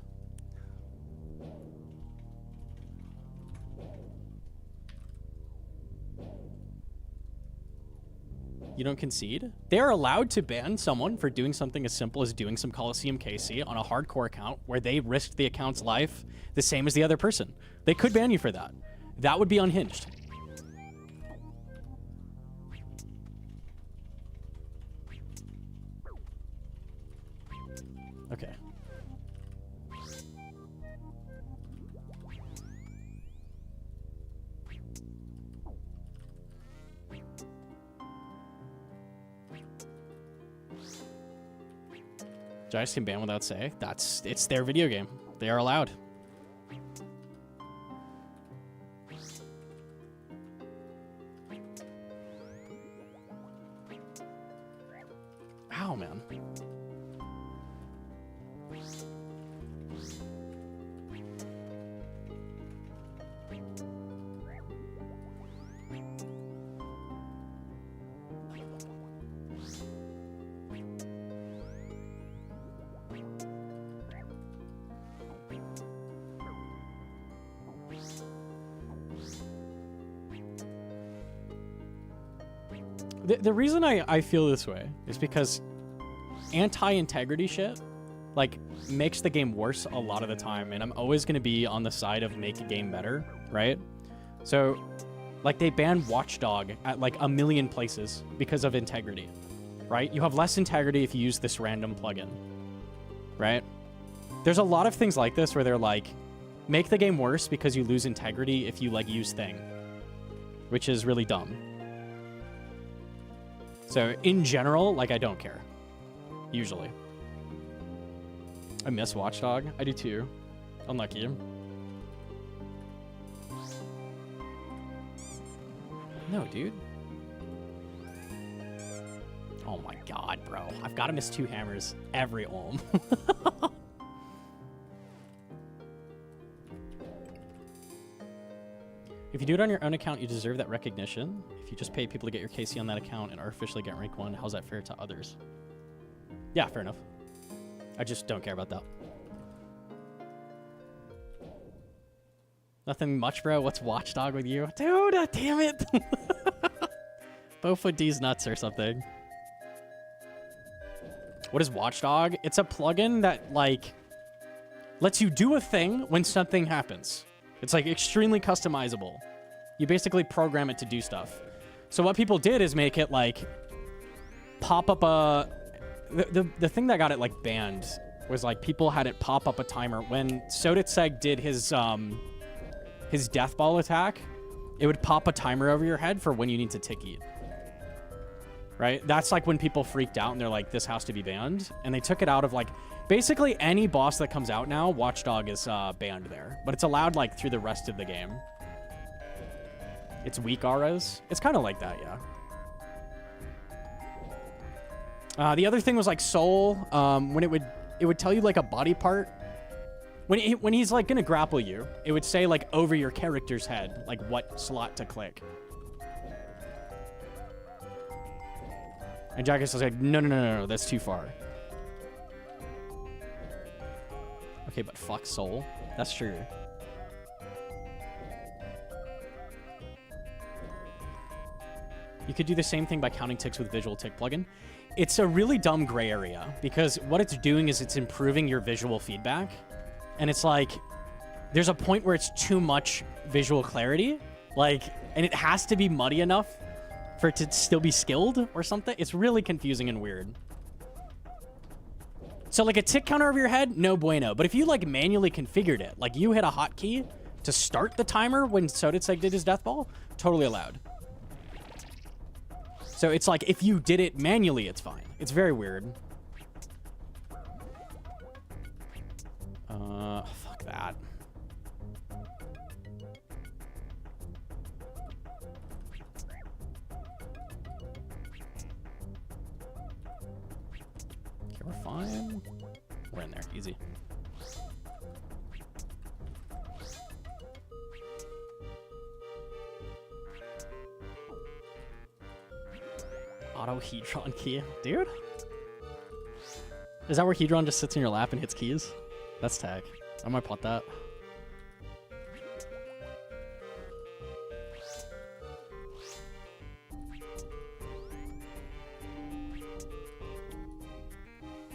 You don't concede? They're allowed to ban someone for doing something as simple as doing some Coliseum KC on a hardcore account where they risked the account's life the same as the other person. They could ban you for that. That would be unhinged. Okay. Giants can ban without say. It's their video game. They are allowed. Ow, man. The reason I feel this way is because anti-integrity shit, like, makes the game worse a lot of the time, and I'm always going to be on the side of make a game better, right? So, like, they banned Watchdog at, like, a million places because of integrity, right? You have less integrity if you use this random plugin, right? There's a lot of things like this where they're like, make the game worse because you lose integrity if you, like, use thing, which is really dumb. So, in general, like, I don't care. Usually. I miss Watchdog. I do too. Unlucky. No, dude. Oh my god, bro. I've got to miss 2 hammers every ohm. If you do it on your own account, you deserve that recognition. If you just pay people to get your KC on that account and artificially get rank 1, how's that fair to others? Yeah, fair enough. I just don't care about that. Nothing much, bro. What's Watchdog with you? Dude, damn it. Bowfoot D's nuts or something. What is Watchdog? It's a plugin that, like, lets you do a thing when something happens. It's, like, extremely customizable. You basically program it to do stuff. So what people did is make it, like, pop up a... The thing that got it, like, banned was, like, people had it pop up a timer. When Soditseg did his death ball attack, it would pop a timer over your head for when you need to tick eat. Right? That's, like, when people freaked out and they're like, this has to be banned. And they took it out of, like... Basically, any boss that comes out now, Watchdog is banned there. But it's allowed, like, through the rest of the game. It's weak auras. It's kind of like that, yeah. The other thing was, like, Soul. When it would tell you, like, a body part. When he's, like, gonna grapple you, it would say, like, over your character's head, like, what slot to click. And Jackass was like, no, that's too far. Okay, but fuck Soul. That's true. You could do the same thing by counting ticks with Visual Tick plugin. It's a really dumb gray area because what it's doing is it's improving your visual feedback. And it's like, there's a point where it's too much visual clarity. Like, and it has to be muddy enough for it to still be skilled or something. It's really confusing and weird. So, like, a tick counter over your head, no bueno. But if you, like, manually configured it, like, you hit a hotkey to start the timer when Soditseg did his death ball, totally allowed. So, it's like, if you did it manually, it's fine. It's very weird. Fuck that. Okay, we're fine. We're in there. Easy. Auto Hedron key. Dude? Is that where Hedron just sits in your lap and hits keys? That's tag. I might plot that.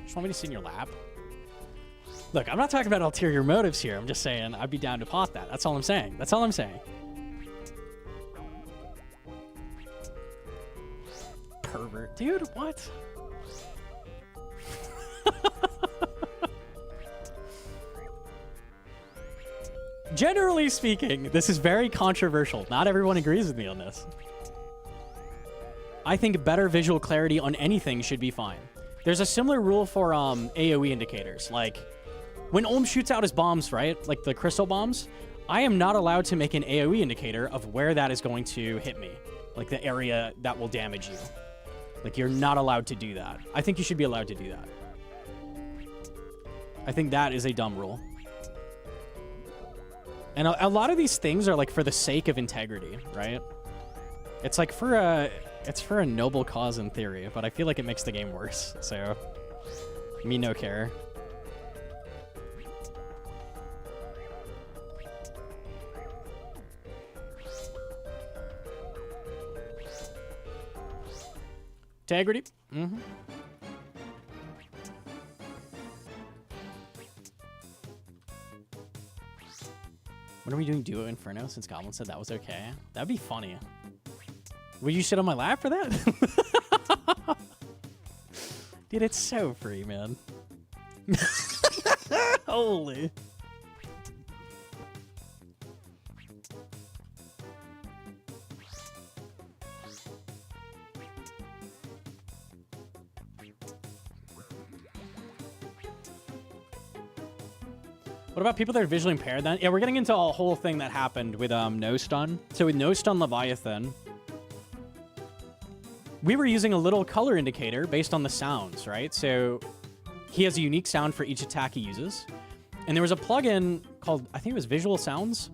Just want me to sit in your lap? Look, I'm not talking about ulterior motives here. I'm just saying I'd be down to pot that. That's all I'm saying. That's all I'm saying. Pervert. Dude, what? Generally speaking, this is very controversial. Not everyone agrees with me on this. I think better visual clarity on anything should be fine. There's a similar rule for AoE indicators. Like, when Olm shoots out his bombs, right? Like the crystal bombs, I am not allowed to make an AoE indicator of where that is going to hit me. Like the area that will damage you. Like, you're not allowed to do that. I think you should be allowed to do that. I think that is a dumb rule. And a lot of these things are like for the sake of integrity, right? It's like for a noble cause in theory, but I feel like it makes the game worse. So, me no care. Integrity. Mm-hmm. When are we doing Duo Inferno since Goblin said that was okay? That'd be funny. Would you sit on my lap for that? Dude, it's so free, man. Holy. What about people that are visually impaired then? Yeah, we're getting into a whole thing that happened with No Stun. So with No Stun Leviathan, we were using a little color indicator based on the sounds, right? So he has a unique sound for each attack he uses. And there was a plugin called, I think it was Visual Sounds.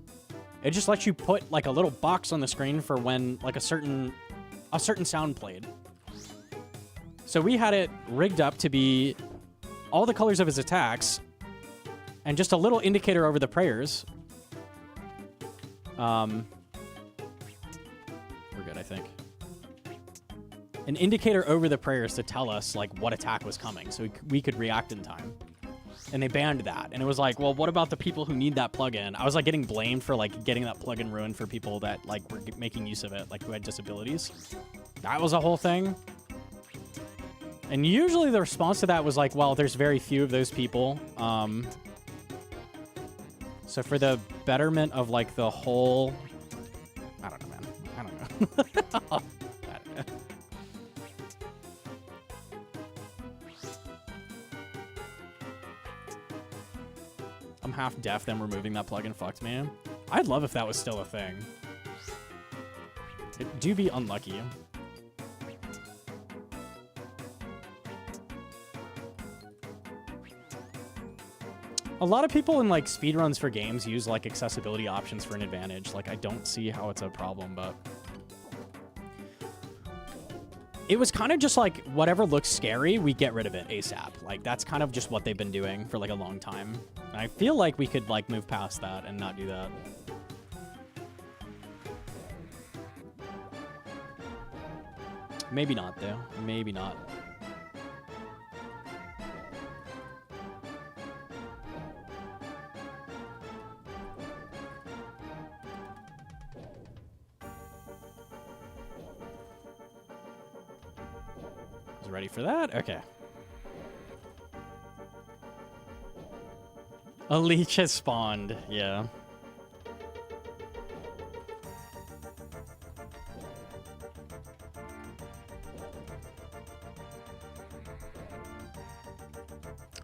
It just lets you put like a little box on the screen for when like a certain sound played. So we had it rigged up to be all the colors of his attacks and just a little indicator over the prayers. We're good, I think. An indicator over the prayers to tell us like what attack was coming, so we could react in time. And they banned that, and it was like, well, what about the people who need that plugin? I was like getting blamed for like getting that plugin ruined for people that like were making use of it, like who had disabilities. That was a whole thing. And usually the response to that was like, well, there's very few of those people. So for the betterment of like the whole, I don't know, man. I don't know. I don't know. I'm half deaf, then removing that plugin fucked me. I'd love if that was still a thing. It do be unlucky. A lot of people in like speedruns for games use like accessibility options for an advantage. Like I don't see how it's a problem, but it was kind of just like whatever looks scary, we get rid of it ASAP. Like that's kind of just what they've been doing for like a long time. And I feel like we could like move past that and not do that. Maybe not though. Maybe not. Ready for that? Okay. A leech has spawned, yeah.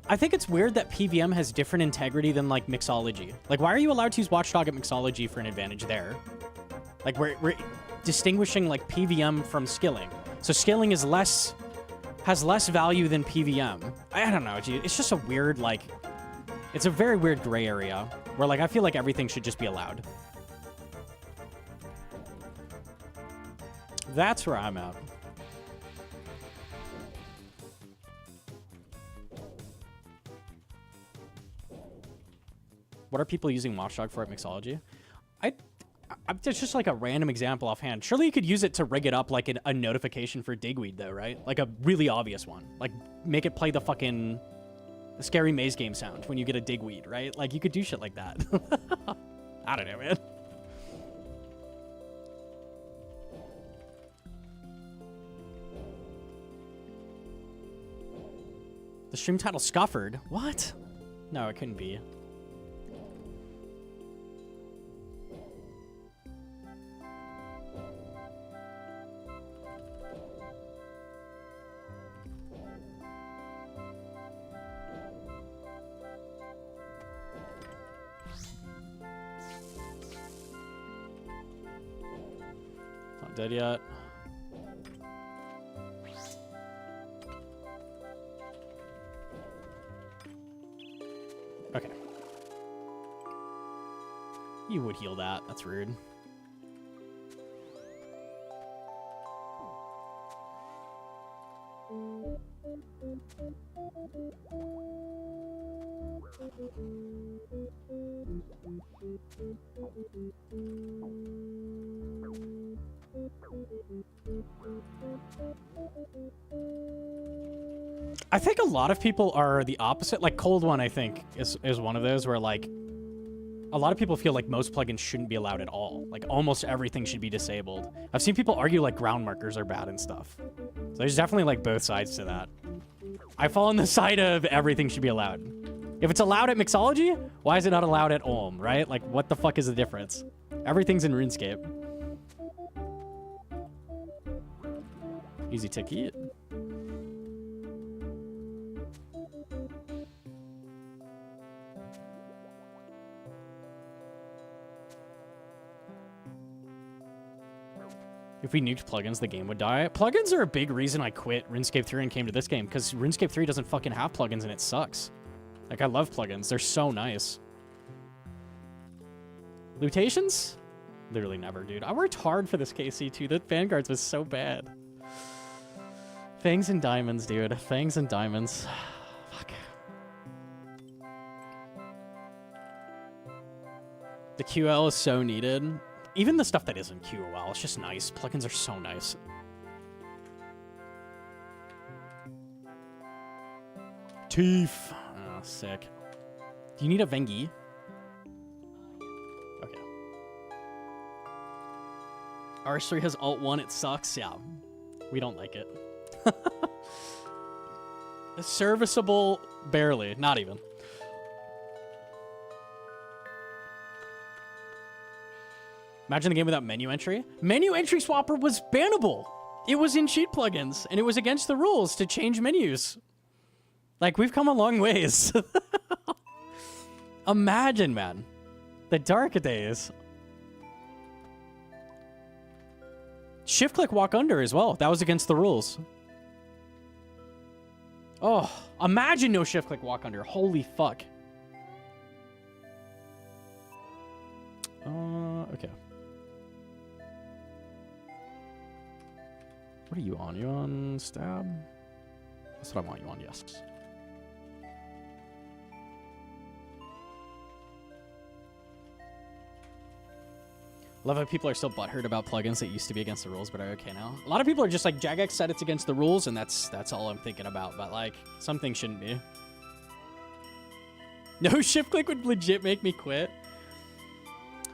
I think it's weird that PVM has different integrity than like mixology. Like, why are you allowed to use Watchdog at mixology for an advantage there? Like, we're distinguishing like PVM from skilling. So skilling is has less value than PVM. I don't know, dude. It's just a weird, like, it's a very weird gray area where, like, I feel like everything should just be allowed. That's where I'm at. What are people using Watchdog for at mixology? It's just like a random example offhand. Surely you could use it to rig it up like a notification for Digweed, though, right? Like a really obvious one. Like make it play the fucking scary maze game sound when you get a Digweed, right? Like you could do shit like that. I don't know, man. The stream title Scufford? What? No, it couldn't be. Dead yet. Okay. You would heal that. That's rude. I think a lot of people are the opposite. Like Cold One, I think, is one of those where like a lot of people feel like most plugins shouldn't be allowed at all. Like almost everything should be disabled. I've seen people argue like ground markers are bad and stuff. So there's definitely like both sides to that. I fall on the side of everything should be allowed. If it's allowed at Mixology, why is it not allowed at Ulm, right? Like what the fuck is the difference? Everything's in RuneScape. Easy ticket. If we nuked plugins, the game would die. Plugins are a big reason I quit RuneScape 3 and came to this game, because RuneScape 3 doesn't fucking have plugins and it sucks. Like, I love plugins. They're so nice. Lutations? Literally never, dude. I worked hard for this KC2. The Vanguards was so bad. Fangs and diamonds, dude. Fangs and diamonds. Fuck. The QL is so needed. Even the stuff that isn't QOL, it's just nice. Plugins are so nice. Teeth. Oh, sick. Do you need a Vengi? Okay. R3 has Alt 1, it sucks. Yeah. We don't like it. Serviceable, barely. Not even. Imagine the game without menu entry. Menu entry swapper was bannable. It was in cheat plugins, and it was against the rules to change menus. Like, we've come a long ways. Imagine, man. The dark days. Shift-click walk under as well. That was against the rules. Oh, imagine no shift-click walk under. Holy fuck. Okay. What are you on? You on stab? That's what I want you on, yes. Love how people are still butthurt about plugins that used to be against the rules but are okay now. A lot of people are just like, Jagex said it's against the rules, and that's all I'm thinking about. But like, some things shouldn't be. No shift click would legit make me quit.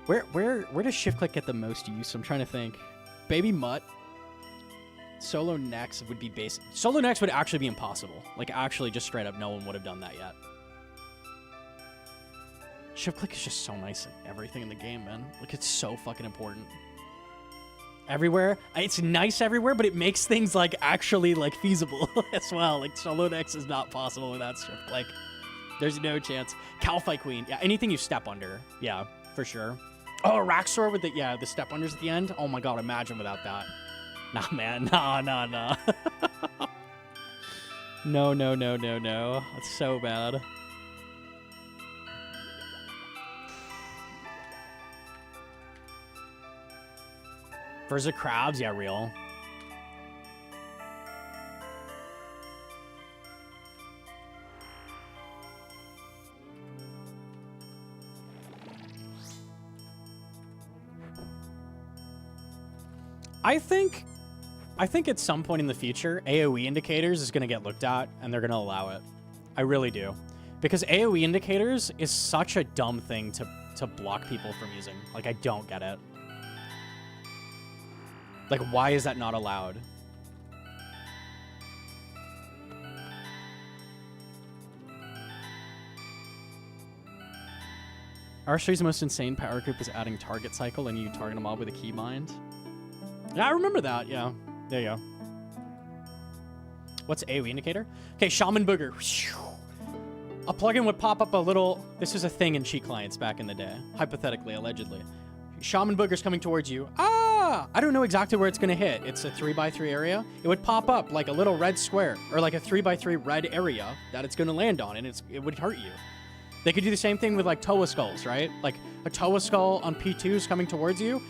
Where does shift click get the most use? I'm trying to think. Baby Mutt. Solo next would be basic. Solo next would actually be impossible. Like, actually, just straight up, no one would have done that yet. Shift click is just so nice in everything in the game, man. Like, it's so fucking important. Everywhere. It's nice everywhere, but it makes things, like, actually, like, feasible as well. Like, solo next is not possible without shift click. There's no chance. Calify Queen. Yeah, anything you step under. Yeah, for sure. Oh, Raxor with the step unders at the end. Oh my god, imagine without that. Nah, man. Nah. No. That's so bad. Versa crabs, yeah, real. I think at some point in the future, AoE indicators is going to get looked at, and they're going to allow it. I really do. Because AoE indicators is such a dumb thing to block people from using. Like, I don't get it. Like, why is that not allowed? R3's most insane power group is adding target cycle, and you target a mob with a keybind. Yeah, I remember that, yeah. There you go. What's AoE indicator? Okay, Shaman Booger. A plugin would pop up a little... This was a thing in cheat clients back in the day. Hypothetically, allegedly. Shaman Booger's coming towards you. Ah! I don't know exactly where it's going to hit. It's a 3x3 area. It would pop up like a little red square, or like a 3x3 red area that it's going to land on, and it would hurt you. They could do the same thing with like Toa Skulls, right? Like a Toa Skull on P2s coming towards you.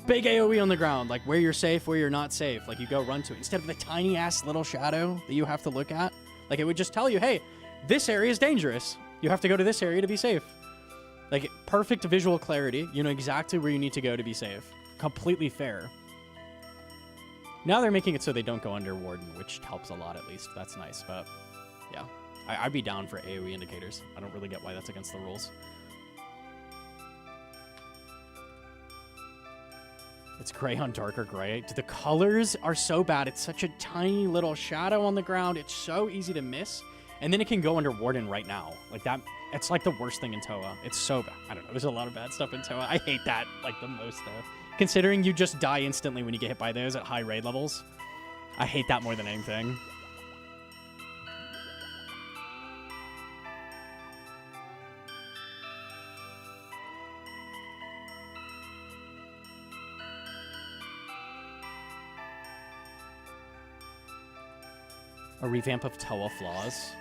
Big AoE on the ground, like where you're safe, where you're not safe. Like you go run to it. Instead of the tiny ass little shadow that you have to look at, like it would just tell you, hey, this area is dangerous. You have to go to this area to be safe. Like perfect visual clarity. You know exactly where you need to go to be safe. Completely fair. Now they're making it so they don't go under Warden, which helps a lot at least. That's nice, but Yeah. I'd be down for AoE indicators. I don't really get why that's against the rules. It's gray on darker gray. Dude, the colors are so bad. It's such a tiny little shadow on the ground. It's so easy to miss. And then it can go under Warden right now. Like that, it's like the worst thing in Toa. It's so bad. I don't know. There's a lot of bad stuff in Toa. I hate that like the most though. Considering you just die instantly when you get hit by those at high raid levels. I hate that more than anything. A revamp of Toa flaws.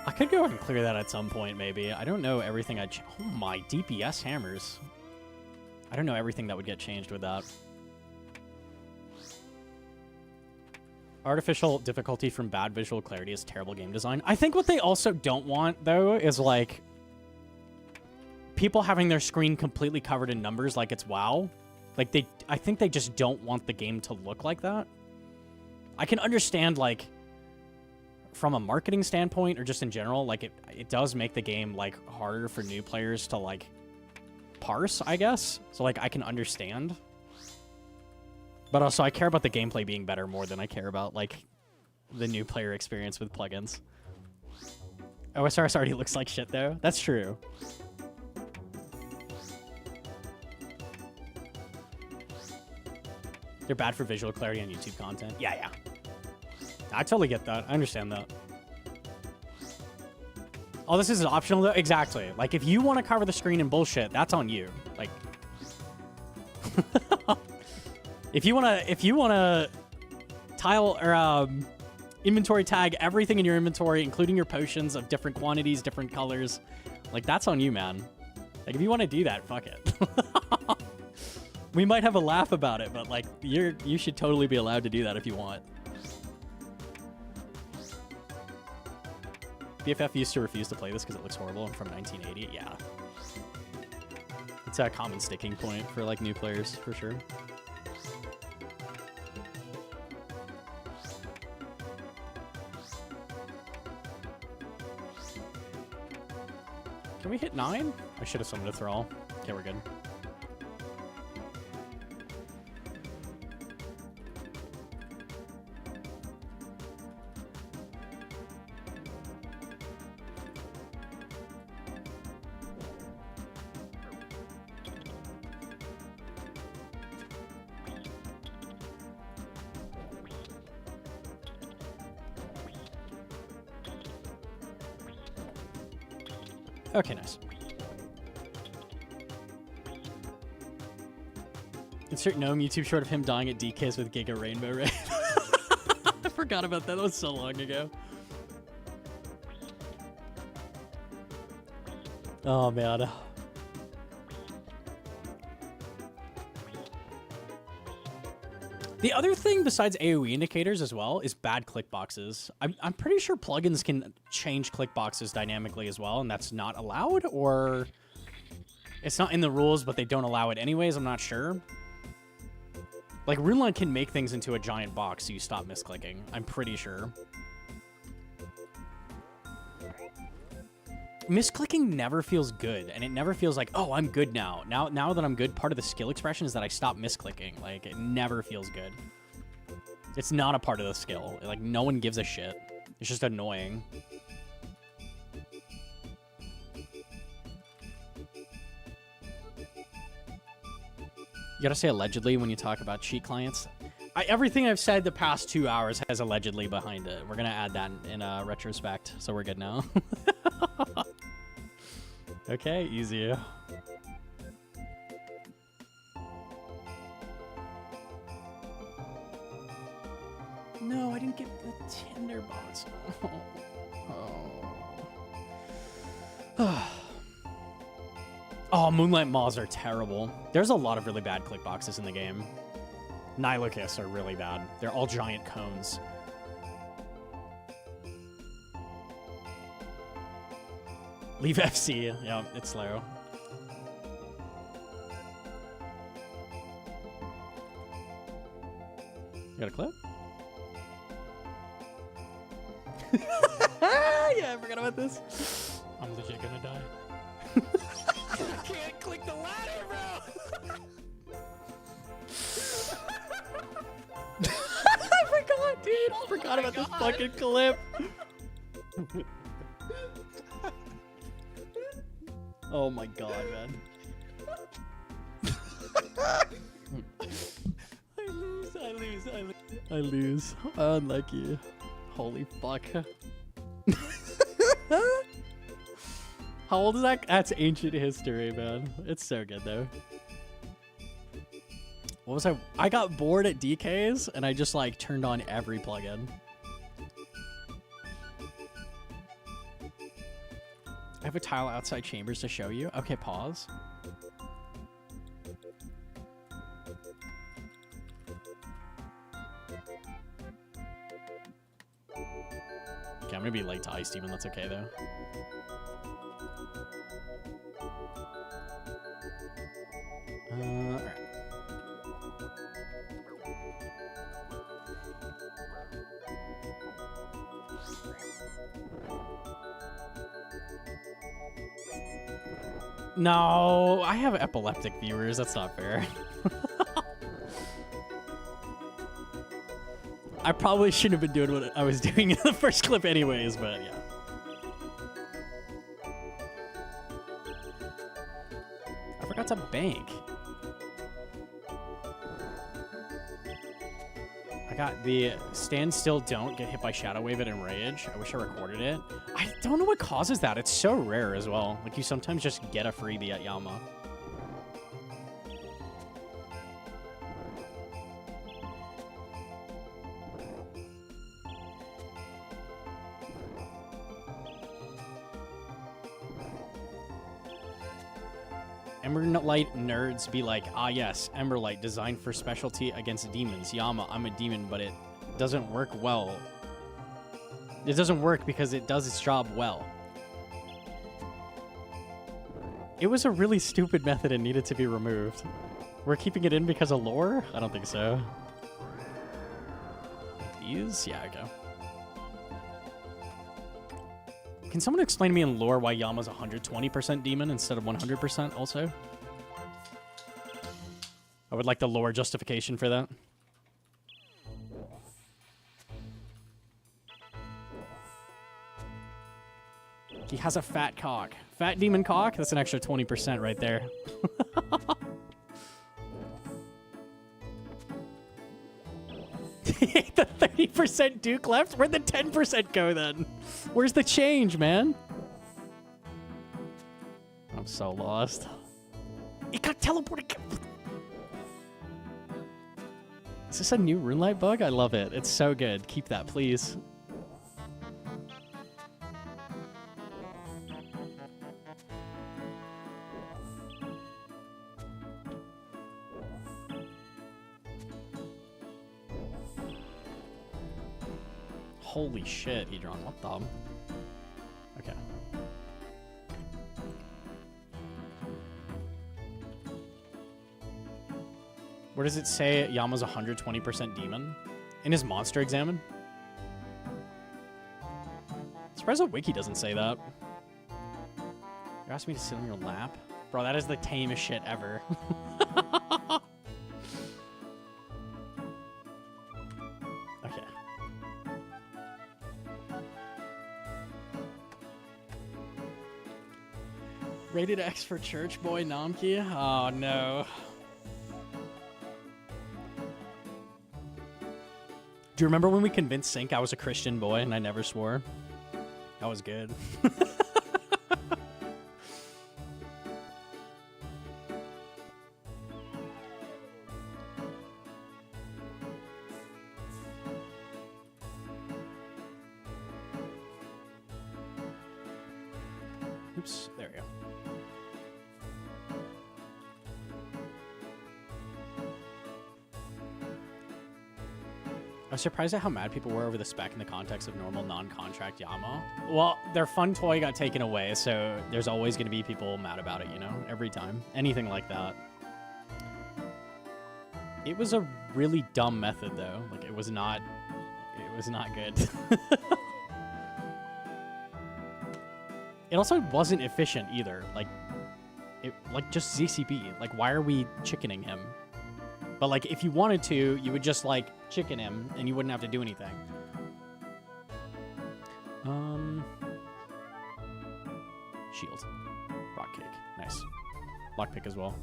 I could go and clear that at some point, maybe. I don't know everything I'd... Oh my, DPS hammers. I don't know everything that would get changed with that. Artificial difficulty from bad visual clarity is terrible game design. I think what they also don't want, though, is, like... people having their screen completely covered in numbers like it's WoW. Like, I think they just don't want the game to look like that. I can understand, like, from a marketing standpoint or just in general, like, it does make the game, like, harder for new players to, like, parse, I guess. So, like, I can understand. But also, I care about the gameplay being better more than I care about, like, the new player experience with plugins. OSRS already looks like shit, though. That's true. They're bad for visual clarity on YouTube content. Yeah, yeah. I totally get that. I understand that. Oh, this is optional though? Exactly. Like, if you want to cover the screen in bullshit, that's on you. Like... if you wanna tile or inventory tag everything in your inventory, including your potions of different quantities, different colors, like, that's on you, man. Like, if you want to do that, fuck it. We might have a laugh about it, but, like, you should totally be allowed to do that if you want. BFF used to refuse to play this because it looks horrible. I'm from 1980. Yeah. It's a common sticking point for, like, new players, for sure. Can we hit 9? I should have summoned a Thrall. Okay, we're good. Okay, nice. Insert gnome YouTube short of him dying at DKs with Giga Rainbow Raid. I forgot about that. That was so long ago. Oh, man. The other thing besides AoE indicators as well is bad click boxes. I'm pretty sure plugins can change click boxes dynamically as well, and that's not allowed, or it's not in the rules, but they don't allow it anyways. I'm not sure. Like, Runeline can make things into a giant box so you stop misclicking. I'm pretty sure. Misclicking never feels good, and it never feels like, oh, I'm good now. Now that I'm good, part of the skill expression is that I stop misclicking. Like, it never feels good. It's not a part of the skill. Like, no one gives a shit. It's just annoying. You gotta say allegedly when you talk about cheat clients. Everything I've said the past 2 hours has allegedly behind it. We're gonna add that in retrospect, so we're good now. Okay, easy. No, I didn't get the tinderbox. Oh. Oh, Moonlight Maws are terrible. There's a lot of really bad click boxes in the game. Nihilocus are really bad. They're all giant cones. Leave FC. Yeah, it's slow. You got a clip? Yeah, I forgot about this. I'm legit gonna die. I can't click the ladder, bro. I forgot, dude. I forgot about this fucking clip. Oh my god, man. I lose. Unlucky. Holy fuck. How old is that? That's ancient history, man. It's so good, though. What was I got bored at DK's, and I just, like, turned on every plugin. I have a tile outside chambers to show you. Okay, pause. Okay, I'm gonna be late to Ice Demon. That's okay, though. Alright. No, I have epileptic viewers. That's not fair. I probably shouldn't have been doing what I was doing in the first clip anyways, but yeah. I forgot to bank. I got the stand still, don't get hit by Shadow Wave it and Rage. I wish I recorded it. I don't know what causes that. It's so rare as well. Like, you sometimes just get a freebie at YAMA. Emberlight nerds be like, ah yes, Emberlight designed for specialty against demons. YAMA, I'm a demon, but it doesn't work well. It doesn't work because it does its job well. It was a really stupid method and needed to be removed. We're keeping it in because of lore? I don't think so. These? Yeah, okay. Can someone explain to me in lore why Yama's 120% demon instead of 100% also? I would like the lore justification for that. He has a fat cock. Fat demon cock? That's an extra 20% right there. The 30% Duke left? Where'd the 10% go then? Where's the change, man? I'm so lost. It got teleported. Is this a new RuneLight bug? I love it. It's so good. Keep that, please. Holy shit, Hedron. What the? Okay. Where does it say Yama's 120% demon? In his monster examine? Surprised the wiki doesn't say that. You asked me to sit on your lap? Bro, that is the tamest shit ever. Okay. Rated X for church boy Gnomonkey? Oh no. Do you remember when we convinced Sync I was a Christian boy and I never swore? That was good. Oops, there we go. I was surprised at how mad people were over the spec in the context of normal non-contract YAMA. Well, their fun toy got taken away, so there's always going to be people mad about it, you know? Every time. Anything like that. It was a really dumb method, though. Like, it was not good. it also wasn't efficient either. Like, just ZCB. Like, why are we chickening him? But, like, if you wanted to, you would just, like, chicken him, and you wouldn't have to do anything. Shield. Rock cake. Nice. Lockpick as well.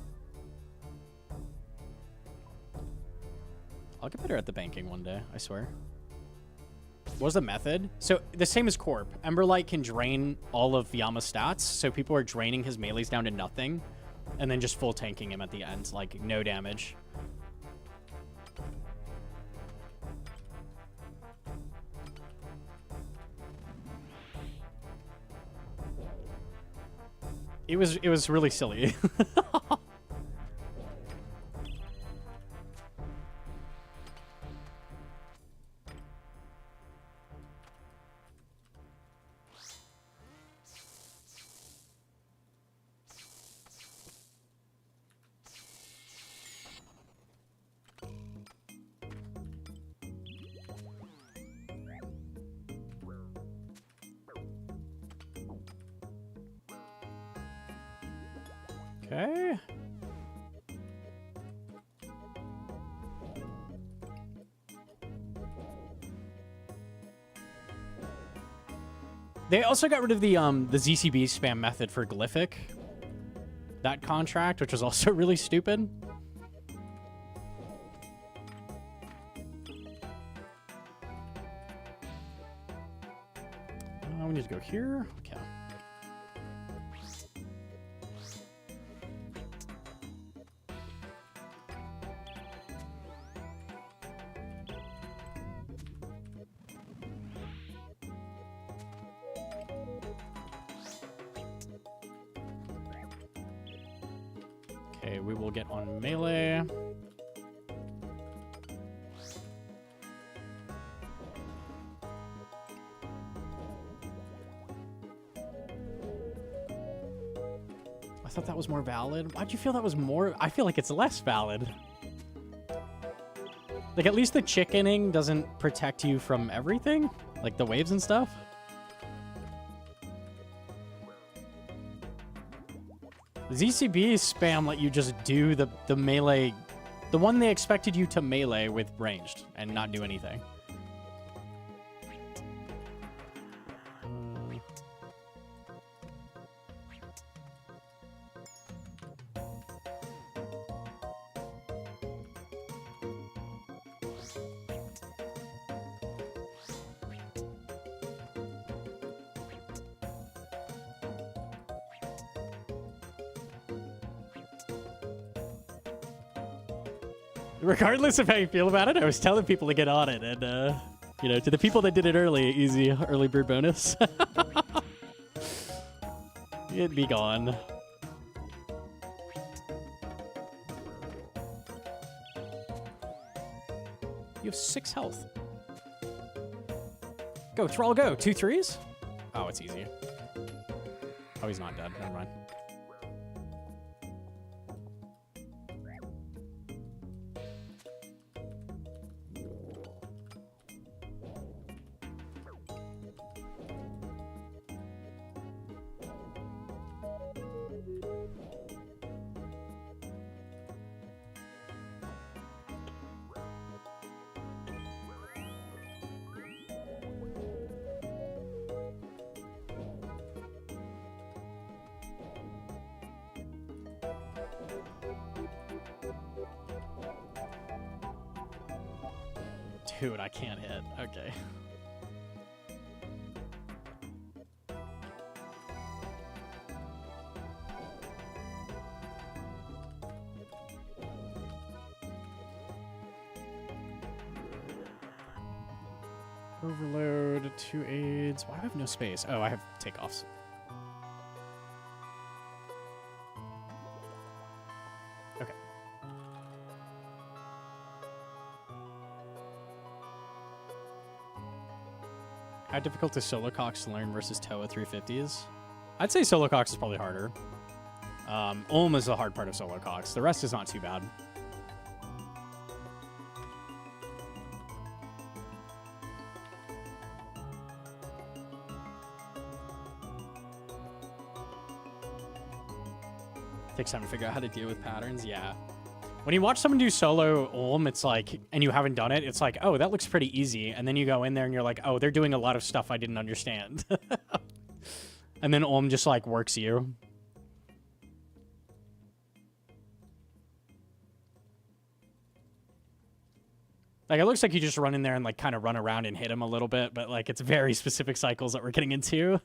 I'll get better at the banking one day, I swear. What was the method? So, the same as Corp. Emberlight can drain all of YAMA stats, so people are draining his melees down to nothing, and then just full tanking him at the end, like, no damage. It was really silly. Okay. They also got rid of the ZCB spam method for Glyphic. That contract, which was also really stupid. We need to go here. Okay. Okay, we will get on melee. I thought that was more valid. Why'd you feel that was more? I feel like it's less valid. Like, at least the chickening doesn't protect you from everything, like the waves and stuff. ZCB spam let you just do the melee, the one they expected you to melee with ranged and not do anything. Regardless of how you feel about it, I was telling people to get on it, and, you know, to the people that did it early, easy early bird bonus. It'd be gone. You have 6 health. Go, Thrall, go. 2 threes? Oh, it's easy. Oh, he's not dead. Never mind. Dude, I can't hit. Okay. Overload, 2 aids. Why do I have no space? Oh, I have takeoffs. Okay. How difficult is Solo Cox to learn versus Toa 350s? I'd say Solo Cox is probably harder. Ulm is the hard part of Solo Cox. The rest is not too bad. Takes time to figure out how to deal with patterns. Yeah. When you watch someone do solo Ulm, it's like, and you haven't done it, it's like, oh, that looks pretty easy. And then you go in there and you're like, oh, they're doing a lot of stuff I didn't understand. And then Ulm just like works you. Like, it looks like you just run in there and like kind of run around and hit him a little bit, but like it's very specific cycles that we're getting into.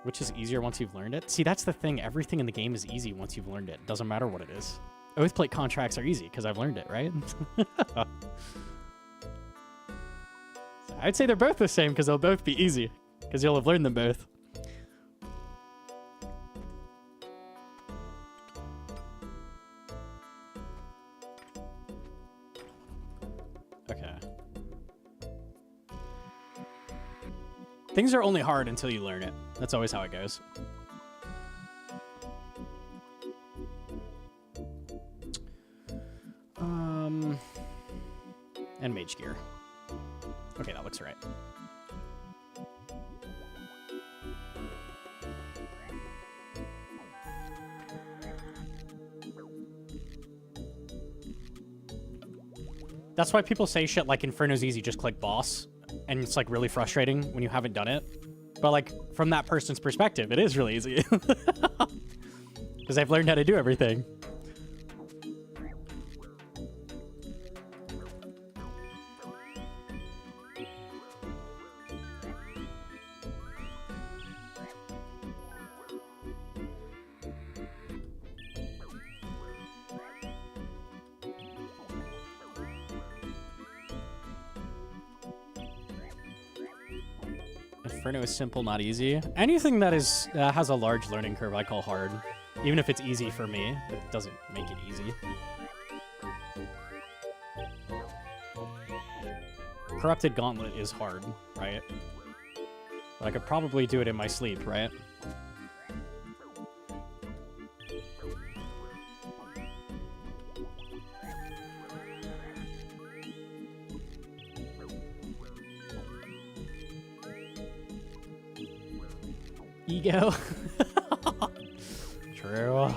Which is easier once you've learned it? See, that's the thing. Everything in the game is easy once you've learned it. Doesn't matter what it is. Oath plate contracts are easy because I've learned it, right? So I'd say they're both the same because they'll both be easy because you'll have learned them both. Okay. Things are only hard until you learn it. That's always how it goes. And mage gear. Okay, that looks right. That's why people say shit like Inferno's easy, just click boss. And it's like really frustrating when you haven't done it. But like from that person's perspective, it is really easy. Because I've learned how to do everything. Inferno is simple, not easy. Anything that is has a large learning curve, I call hard. Even if it's easy for me, it doesn't make it easy. Corrupted Gauntlet is hard, right? But I could probably do it in my sleep, right? Ego. True.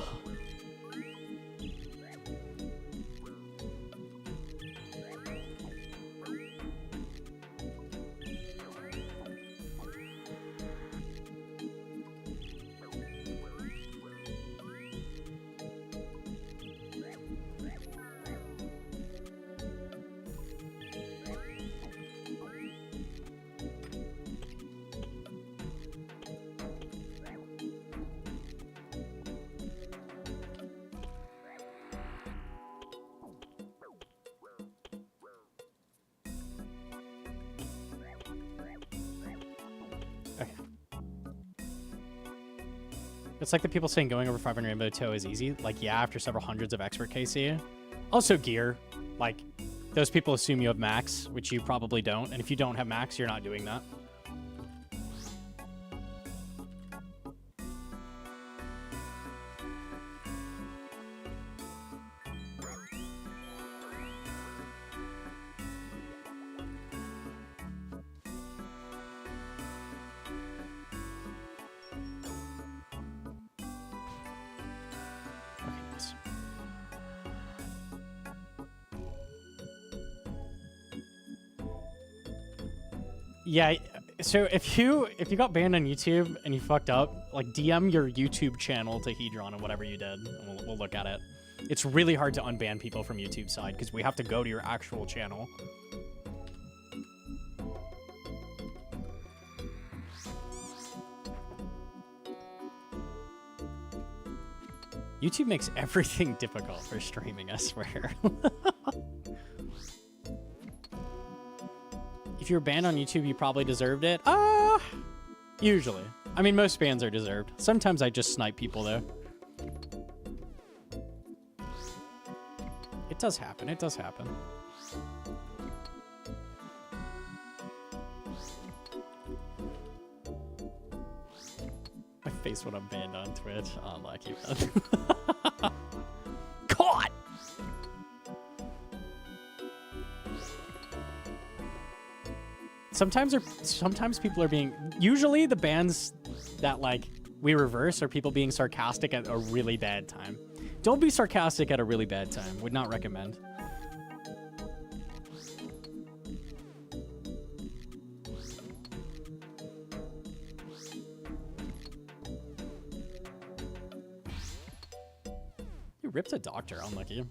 It's like the people saying going over 500 Rainbow Toe is easy. Like, yeah, after several hundreds of expert KC. Also gear. Like, those people assume you have max, which you probably don't. And if you don't have max, you're not doing that. Yeah, so if you got banned on YouTube and you fucked up, like DM your YouTube channel to Hedron and whatever you did, and we'll look at it. It's really hard to unban people from YouTube side because we have to go to your actual channel. YouTube makes everything difficult for streaming, I swear. If you were banned on YouTube, you probably deserved it. Usually. I mean, most bans are deserved. Sometimes I just snipe people, though. It does happen. It does happen. My face when I'm banned on Twitch. Unlucky, man. Caught! Sometimes people are being... Usually the bans that, like, we reverse are people being sarcastic at a really bad time. Don't be sarcastic at a really bad time. Would not recommend. You ripped a doctor. Unlucky.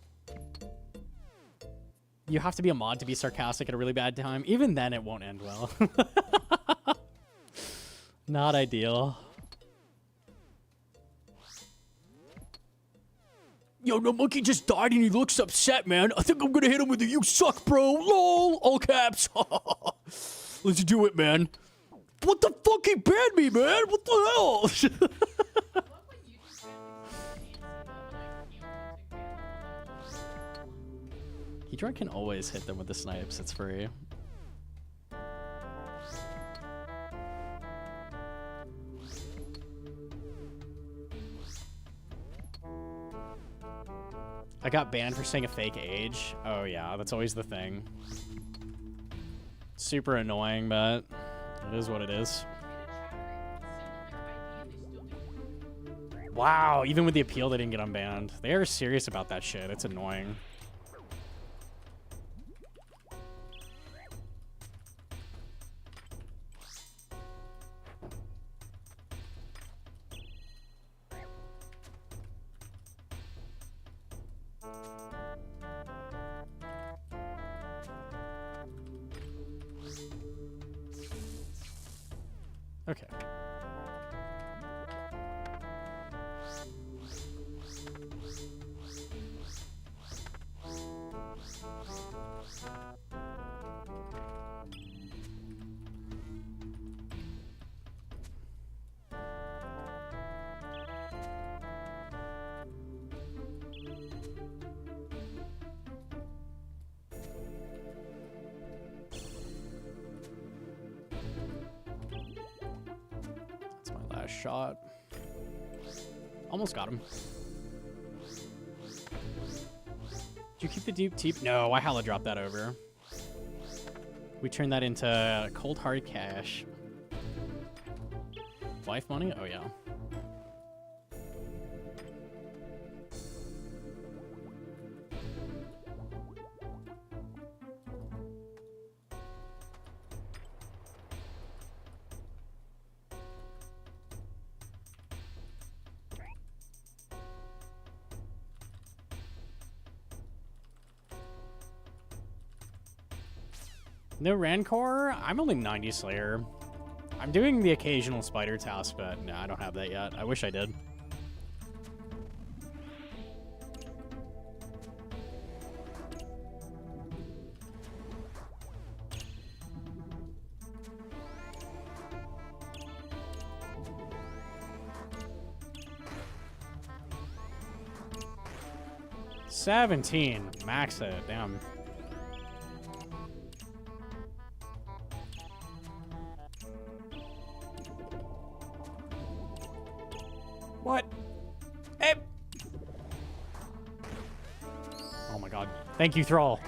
You have to be a mod to be sarcastic at a really bad time. Even then, it won't end well. Not ideal. Yo, Gnomonkey just died and he looks upset, man. I think I'm gonna hit him with a "you suck, bro." LOL. All caps. Let's do it, man. What the fuck? He banned me, man. What the hell? Hedron can always hit them with the snipes. It's free. I got banned for saying a fake age. Oh yeah, that's always the thing. Super annoying, but it is what it is. Wow, even with the appeal, they didn't get unbanned. They are serious about that shit. It's annoying. Okay. Shot. Almost got him. Did you keep the deep teep? No, I hella dropped that over. We turned that into cold hard cash. Life money? Oh yeah. No Rancor? I'm only 90 Slayer. I'm doing the occasional spider task, but no, I don't have that yet. I wish I did. $17. Max it. Damn. What? Hey! Oh my god. Thank you, Thrall.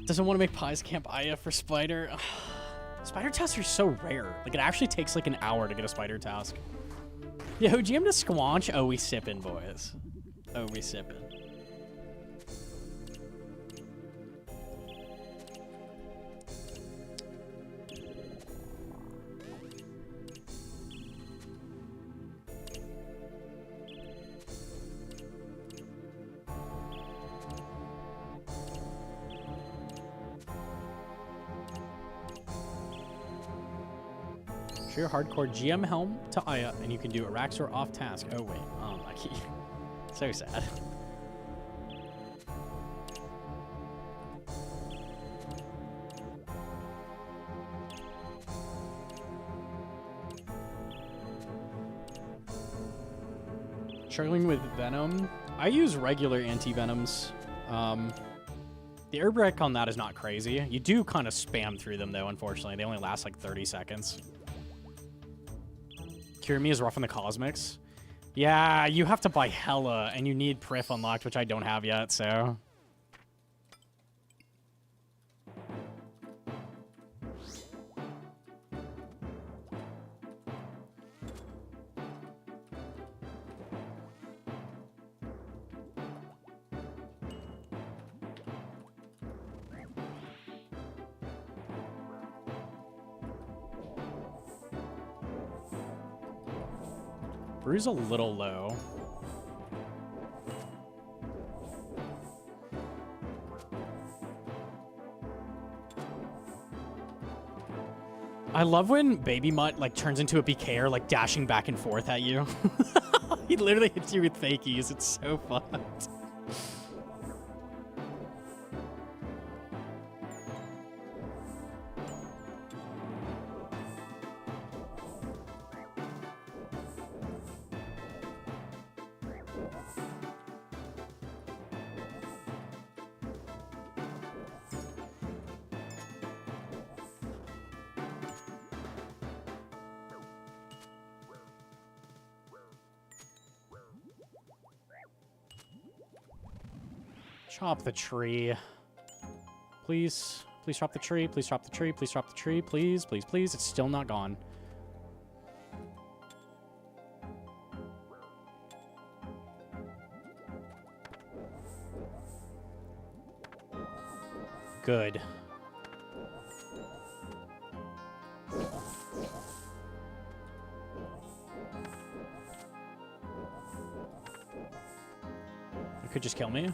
Doesn't want to make Pies Camp Aya for Spider. Spider tasks are so rare. Like, it actually takes like an hour to get a spider task. Yo, GM to Squanch. Oh, we sippin', boys. Oh, we sippin'. Share hardcore GM helm to Aya, and you can do Araxor off task. Oh wait, lucky. So sad. Struggling with Venom. I use regular anti-venoms. The herb rec on that is not crazy. You do kind of spam through them, though, unfortunately. They only last like 30 seconds. Cure Me is rough on the Cosmics. Yeah, you have to buy hella, and you need Prif unlocked, which I don't have yet, so... Brew's a little low. I love when Baby Mutt like turns into a PKer, like dashing back and forth at you. He literally hits you with fakies. It's so fun. Chop the tree. Please. Please drop the tree. Please drop the tree. Please drop the tree. Please, please, please. It's still not gone. Good. It could just kill me.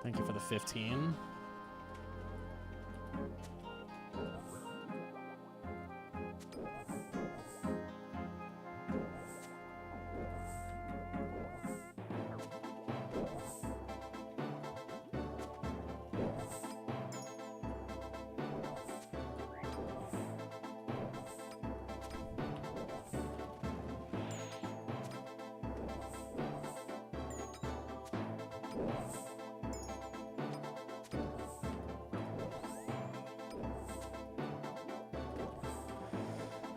Thank you for the 15.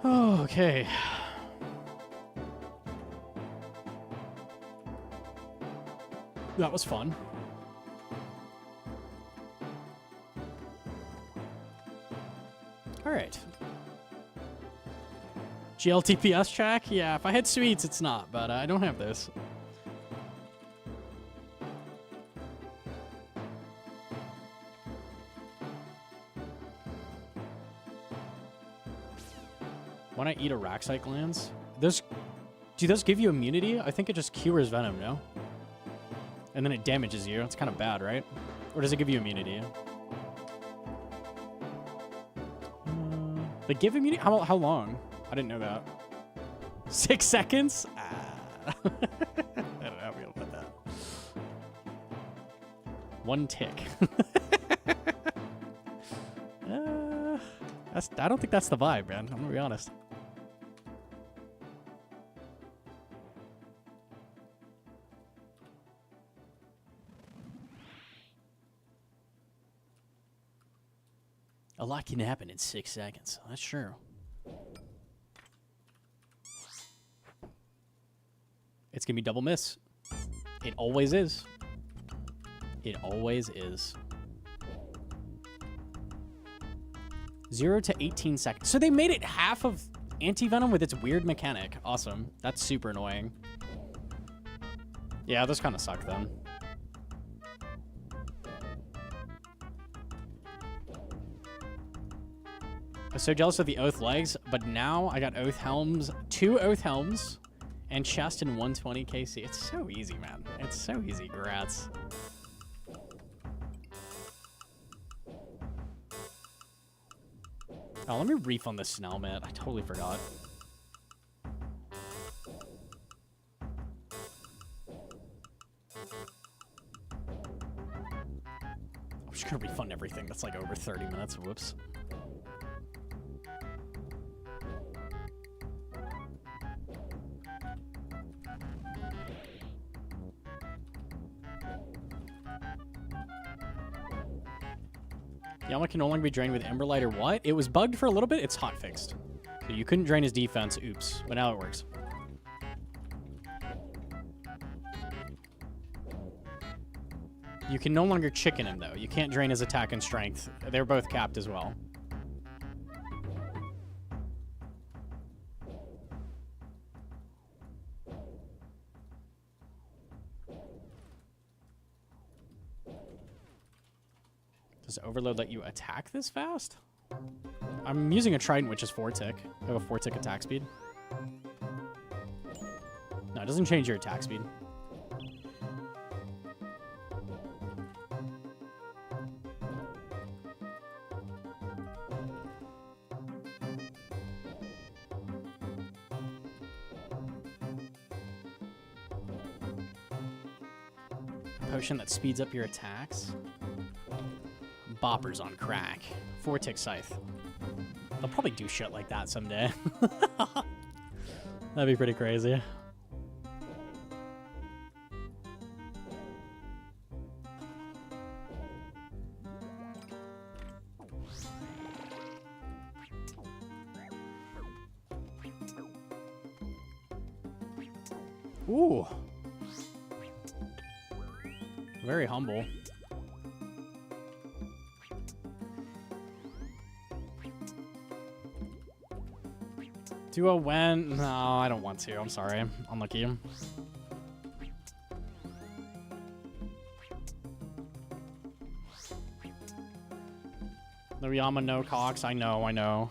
Oh, okay. That was fun. All right. GLTPS track? Yeah, if I had sweets, it's not, but I don't have this. When I eat a Raxite glands, do those give you immunity? I think it just cures venom, no? And then it damages you. It's kind of bad, right? Or does it give you immunity? They give immunity? How long? I didn't know that. 6 seconds? I don't know how we're gonna put that. 1 tick. I don't think that's the vibe, man. I'm gonna be honest. A lot can happen in 6 seconds. That's true. It's gonna be double miss. It always is. It always is. 0 to 18 seconds. So they made it half of anti-venom with its weird mechanic. Awesome. That's super annoying. Yeah, those kind of suck then. I was so jealous of the Oath legs, but now I got Oath helms, 2 Oath helms, and chest and 120 KC. It's so easy, man. It's so easy. Grats. Oh, let me refund this Snell mitt. I totally forgot. I'm just gonna refund everything that's like over 30 minutes. Whoops. Yama can no longer be drained with Emberlight or what? It was bugged for a little bit. It's hot fixed. So you couldn't drain his defense. Oops. But now it works. You can no longer chicken him, though. You can't drain his attack and strength. They're both capped as well. Does Overload let you attack this fast? I'm using a Trident, which is 4-tick. I have a 4-tick attack speed. No, it doesn't change your attack speed. Potion that speeds up your attacks. Boppers on crack. 4-tick scythe. They'll probably do shit like that someday. That'd be pretty crazy. Ooh. Very humble. Do a when? No, I don't want to. I'm sorry. Unlucky. No Yama, no Cox. I know, I know.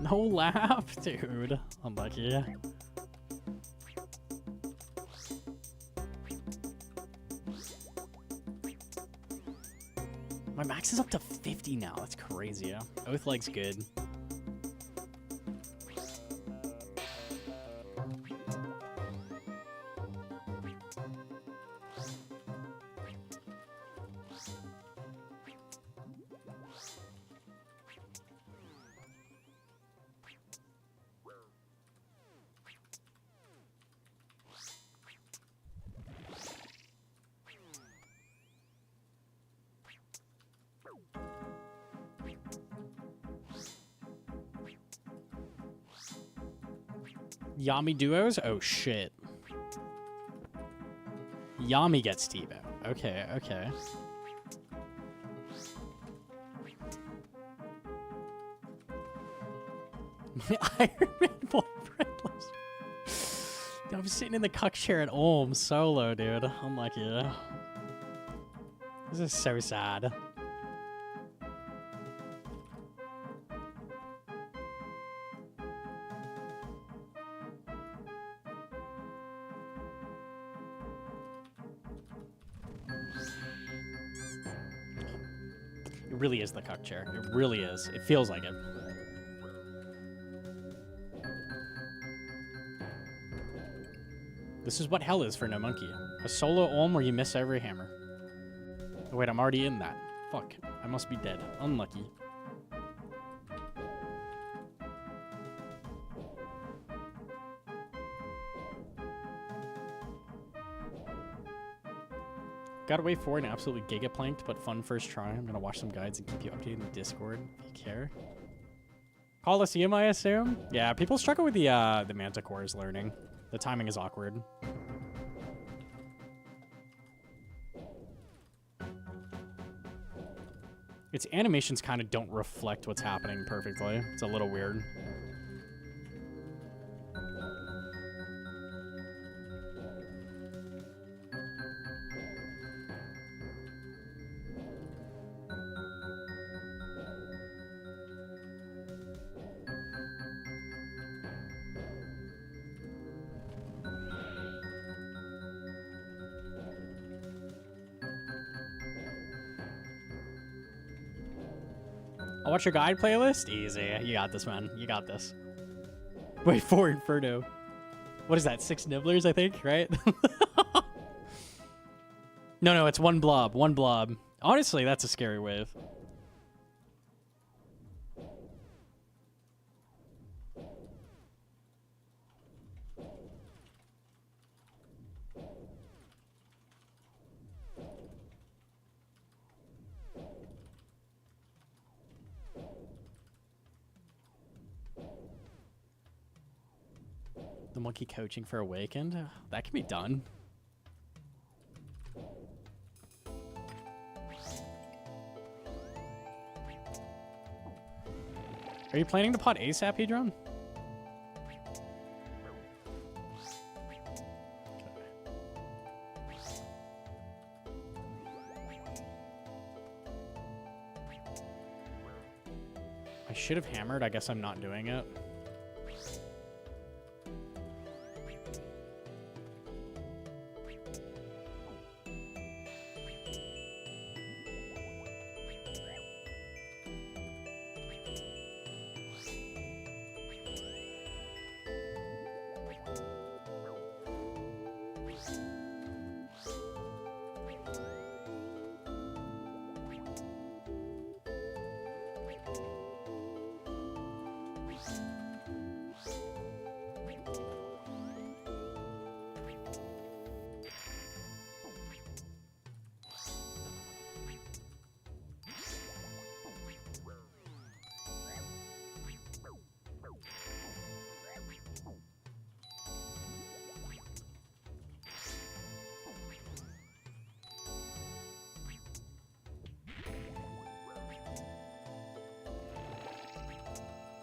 No laugh, dude. Unlucky. My max is up to 50 now. That's crazy. Oath Leg's good. Yami duos? Oh, shit. Yami gets T-Bow. Okay, okay. My Iron Man boyfriend lives. Dude, I'm sitting in the cuck chair at Ulm solo, dude. Unlucky. This is so sad. It really is the cuck chair. It really is. It feels like it. This is what hell is for Gnomonkey. A solo Ulm where you miss every hammer. Oh wait, I'm already in that. Fuck. I must be dead. Unlucky. Gotta wait for an absolutely gigaplanked but fun first try. I'm gonna watch some guides and keep you updated in the Discord if you care. Coliseum, I assume? Yeah, people struggle with the Manticores learning. The timing is awkward. Its animations kind of don't reflect what's happening perfectly. It's a little weird. I'll watch your guide playlist? Easy. You got this, man. You got this. Wait, 4 Inferno. What is that? 6 Nibblers, I think, right? No, it's 1 blob. 1 blob. Honestly, that's a scary wave. Gnomonkey coaching for Awakened? That can be done. Are you planning to pot ASAP, Hedron? I should have hammered. I guess I'm not doing it.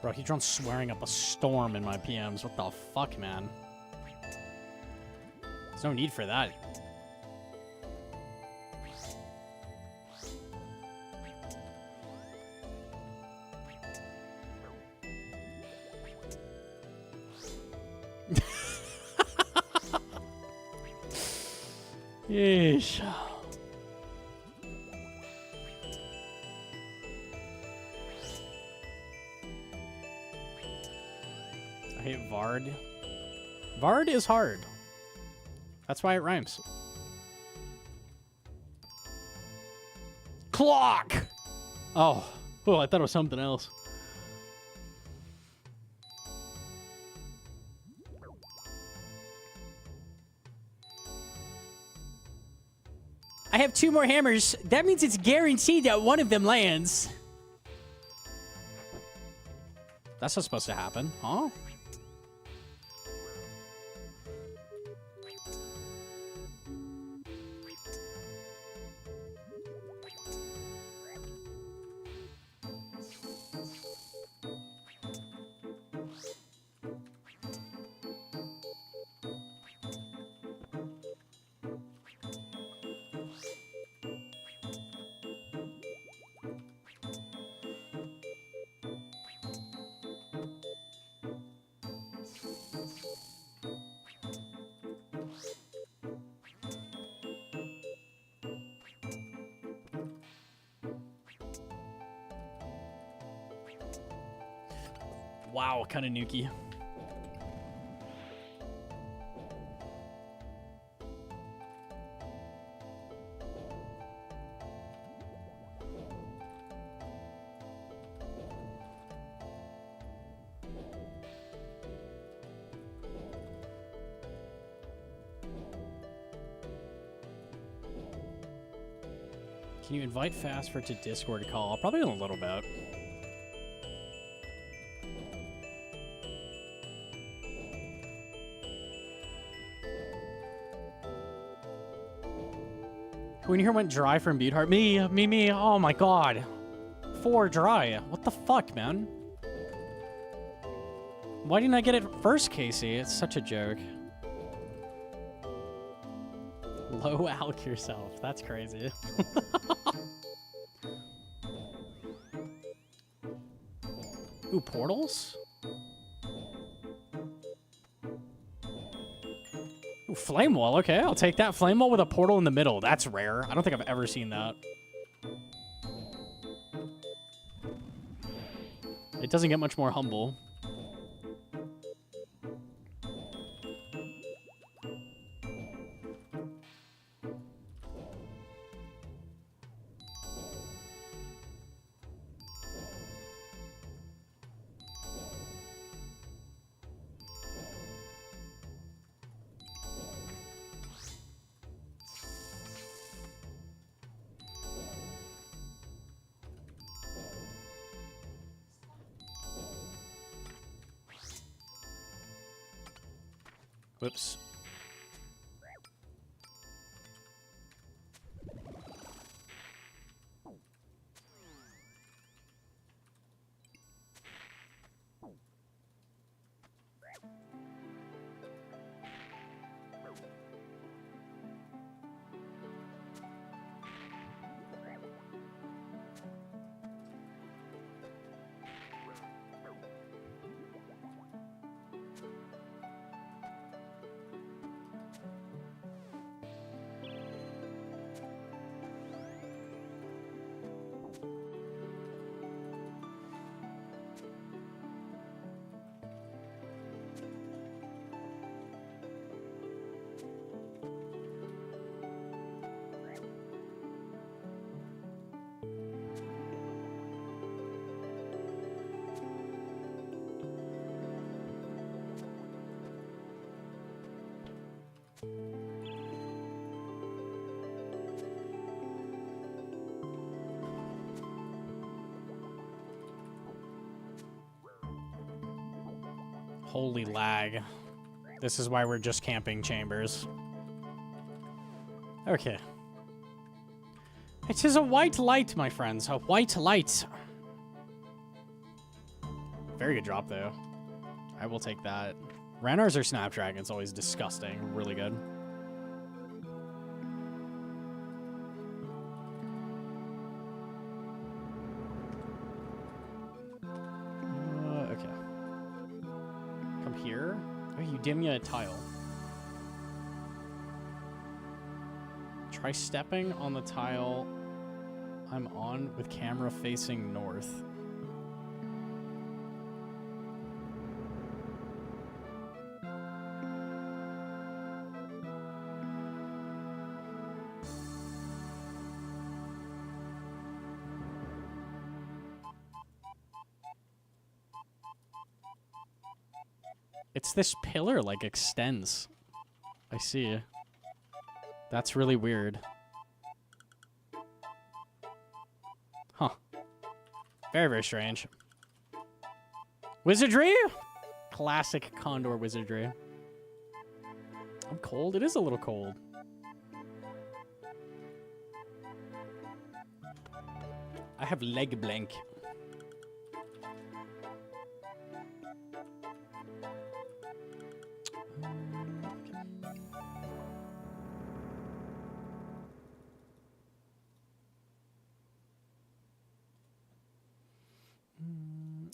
Bro, Hedron's swearing up a storm in my PMs. What the fuck, man? There's no need for that. Yeesh. I hate Vard. Vard is hard. That's why it rhymes. Clock! Oh, I thought it was something else. I have 2 more hammers. That means it's guaranteed that one of them lands. That's not supposed to happen, huh? Wow, kind of nuky. Can you invite Fastford to Discord call? Probably in a little bit. When your went dry from Beatheart, me, oh my god. 4 dry. What the fuck, man? Why didn't I get it first, Casey? It's such a joke. Low alk yourself. That's crazy. Ooh, portals? Ooh, flame wall. Okay, I'll take that. Flame wall with a portal in the middle. That's rare. I don't think I've ever seen that. It doesn't get much more humble. Whoops. Holy lag. This is why we're just camping chambers. Okay. It is a white light, my friends. A white light. Very good drop, though. I will take that. Ranars or Snapdragon's always disgusting. Really good. Okay. Come here. Oh, you dim me a tile. Try stepping on the tile I'm on with camera facing north. It's this pillar, like, extends. I see. That's really weird. Huh. Very, very strange. Wizardry? Classic Condor wizardry. I'm cold. It is a little cold. I have leg blank.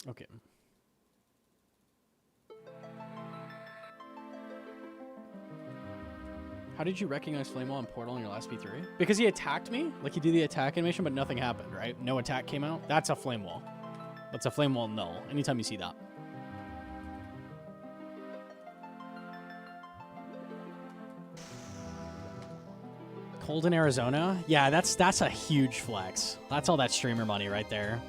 Okay. How did you recognize Flamewall and Portal in your last P3? Because he attacked me. Like, he did the attack animation, but nothing happened, right? No attack came out. That's a Flamewall. That's a Flamewall null. Anytime you see that. Cold in Arizona? Yeah, that's a huge flex. That's all that streamer money right there.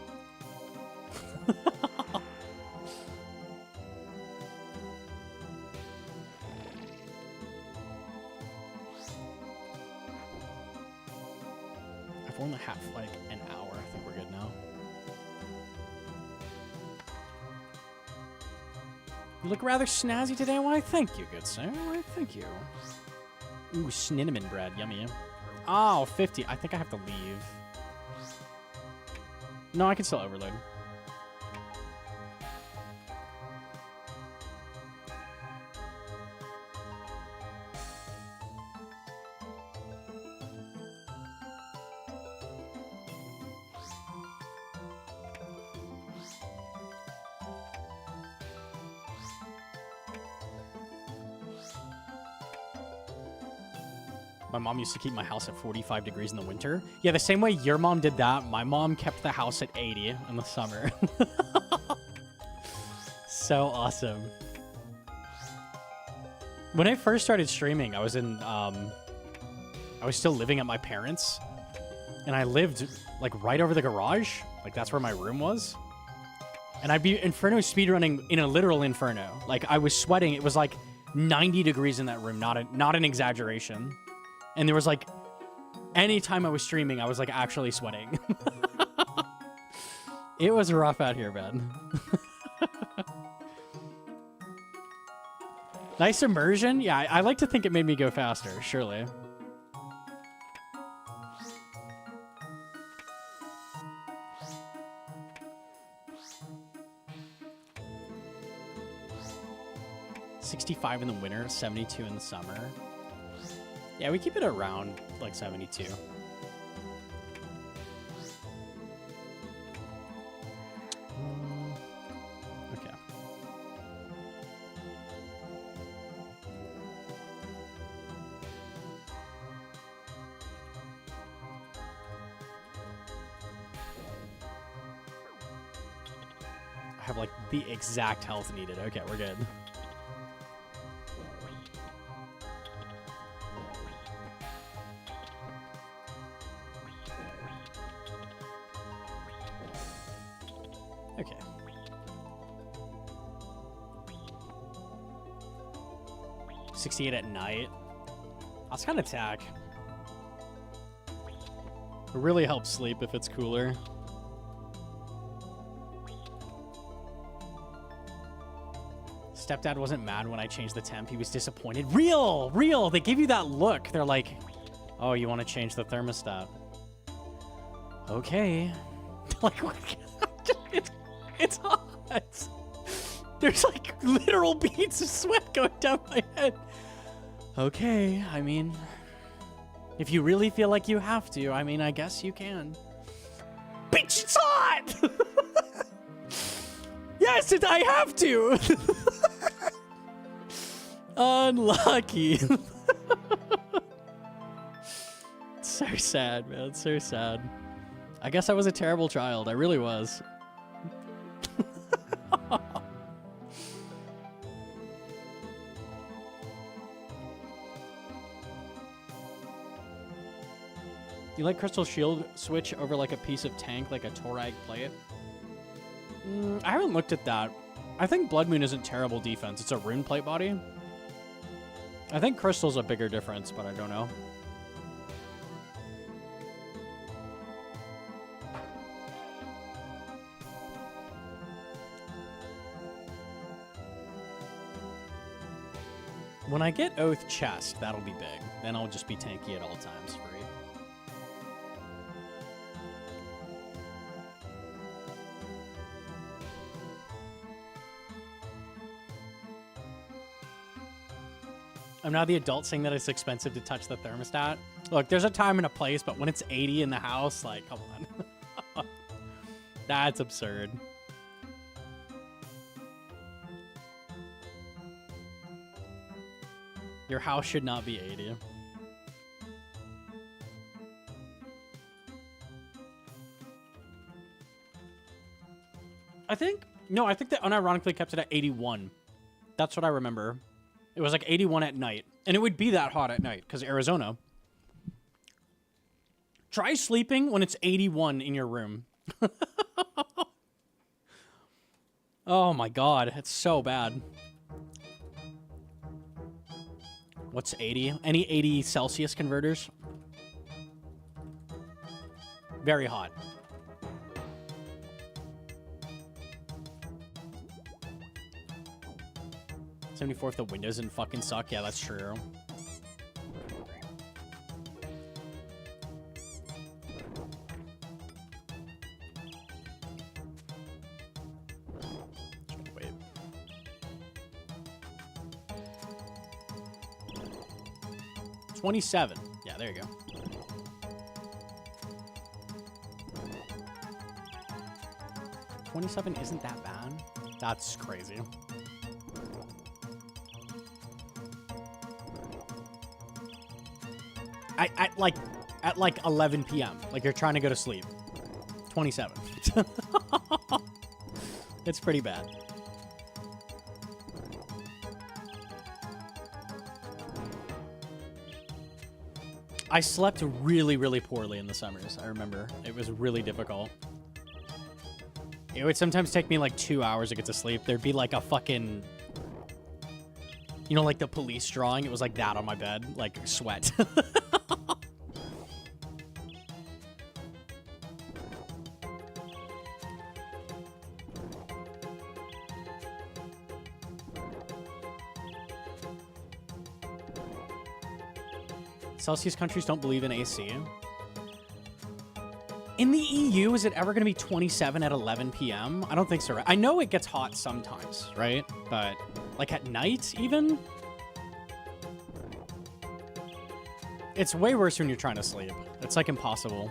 I've only had like an hour. I think we're good now. You look rather snazzy today. Why, thank you, good sir. Why, thank you. Ooh, cinnamon bread. Yummy. Oh, 50. I think I have to leave. No, I can still overload. My mom used to keep my house at 45 degrees in the winter. Yeah, the same way your mom did that, my mom kept the house at 80 in the summer. So awesome. When I first started streaming, I was still living at my parents', and I lived like right over the garage. Like, that's where my room was. And I'd be Inferno speedrunning in a literal Inferno. Like, I was sweating. It was like 90 degrees in that room, not an exaggeration. And there was like, anytime I was streaming, I was like actually sweating. It was rough out here, man. Nice immersion? Yeah, I like to think it made me go faster, surely. $65 in the winter, 72 in the summer. Yeah, we keep it around like 72. Okay. I have like the exact health needed. Okay, we're good. Okay. $68 at night. That's kind of tack. It really helps sleep if it's cooler. Stepdad wasn't mad when I changed the temp. He was disappointed. Real! Real! They give you that look. They're like, oh, you want to change the thermostat? Okay. Like, what? It's hot. There's like literal beads of sweat going down my head. Okay, I mean, if you really feel like you have to, I mean, I guess you can. Bitch, it's hot! Yes, I have to! Unlucky. So sad, man. So sad. I guess I was a terrible child. I really was. You like Crystal Shield switch over like a piece of tank, like a Torag plate? I haven't looked at that. I think Blood Moon isn't terrible defense. It's a rune plate body. I think Crystal's a bigger difference, but I don't know. When I get Oath Chest, that'll be big. Then I'll just be tanky at all times, free. I'm now the adult saying that it's expensive to touch the thermostat. Look, there's a time and a place, but when it's 80 in the house, like, come on. That's absurd. Your house should not be 80. I think that unironically kept it at 81. That's what I remember. It was like 81 at night. And it would be that hot at night, because Arizona. Try sleeping when it's 81 in your room. Oh my god, it's so bad. What's 80? Any 80 Celsius converters? Very hot. $74 if the windows didn't fucking suck. Yeah, that's true. Wait. $27. Yeah, there you go. $27 isn't that bad. That's crazy. At like 11 p.m. Like you're trying to go to sleep. 27. It's pretty bad. I slept really, really poorly in the summers. I remember it was really difficult. It would sometimes take me like 2 hours to get to sleep. There'd be like a fucking, you know, like the police drawing. It was like that on my bed, like sweat. Celsius countries don't believe in AC. In the EU, is it ever going to be 27 at 11 p.m.? I don't think so, right? I know it gets hot sometimes, right? But, like, at night, even? It's way worse when you're trying to sleep. It's, like, impossible.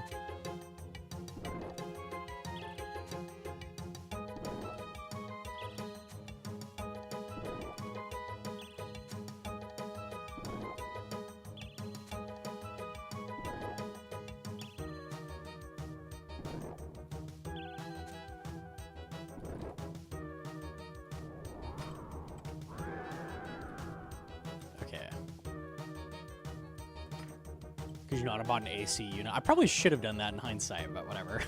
Because you know how to bought an AC unit. I probably should have done that in hindsight, but whatever.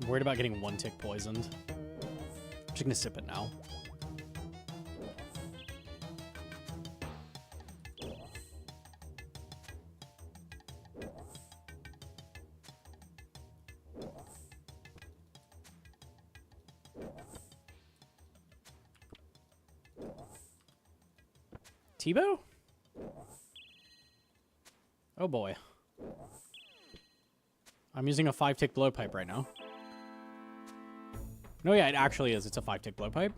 I'm worried about getting one tick poisoned. I'm just gonna sip it now. Tebow? Oh boy. I'm using a 5-tick blowpipe right now. No, yeah, it actually is. It's a 5-tick blowpipe.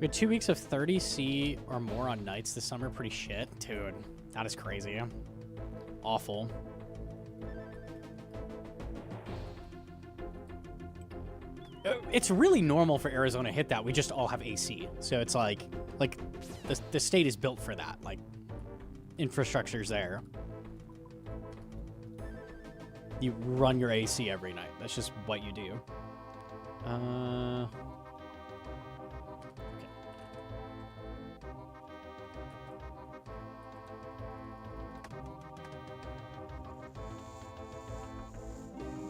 We had 2 weeks of 30C or more on nights this summer. Pretty shit. Dude, that is crazy. Awful. It's really normal for Arizona to hit that. We just all have AC. So it's like the state is built for that. Like, infrastructure's there. You run your AC every night. That's just what you do.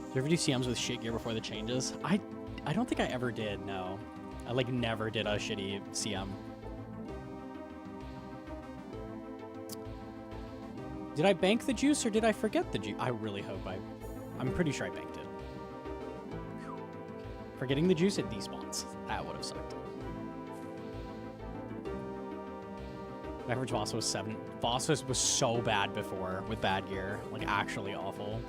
Did you ever do CMs with shit gear before the changes? I don't think I ever did, no. I, like, never did a shitty CM. Did I bank the juice or did I forget the juice? I really hope I'm pretty sure I banked it. Forgetting the juice, it despawns. That would have sucked. Average boss was 7. Boss was so bad before with bad gear. Like, actually awful.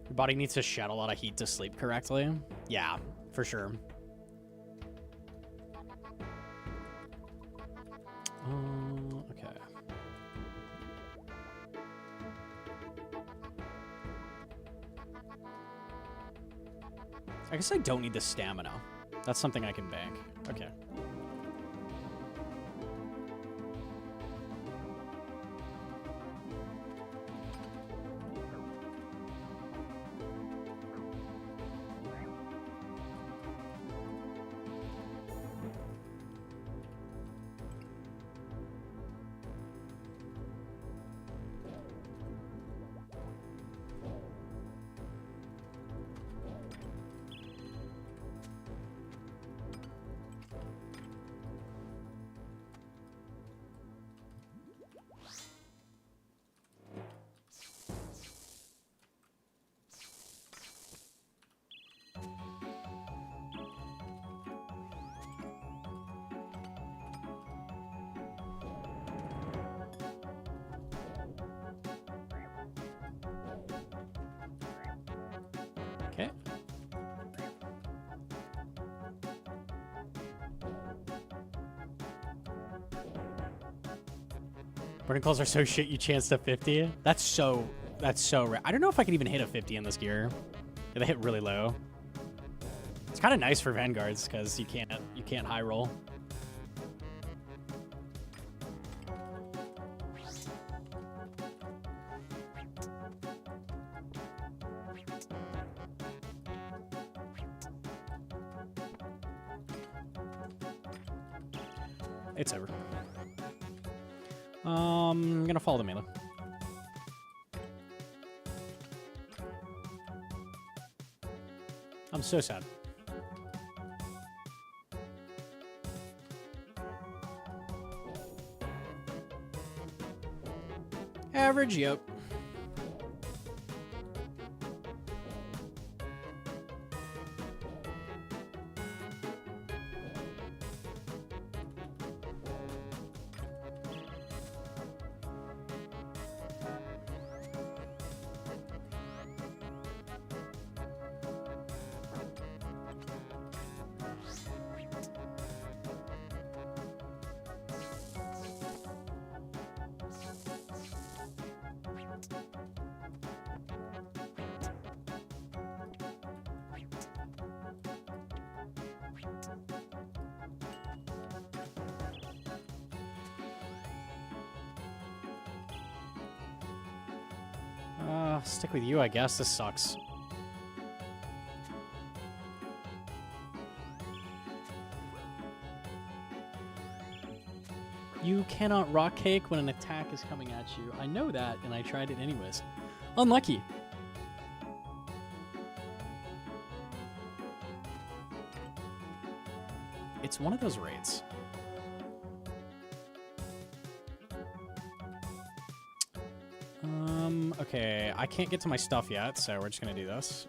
Your body needs to shed a lot of heat to sleep correctly. Yeah, for sure. Okay. I guess I don't need the stamina. That's something I can bank. Okay. Verticals are so shit you chance to 50. That's so rare. I don't know if I could even hit a 50 in this gear. They hit really low. It's kind of nice for Vanguards because you can't high roll. It's over. I'm gonna follow the melee. I'm so sad. Average, yep. Stick with you, I guess. This sucks. You cannot rock cake when an attack is coming at you. I know that, and I tried it anyways. Unlucky. It's one of those raids. Okay, I can't get to my stuff yet, so we're just gonna do this.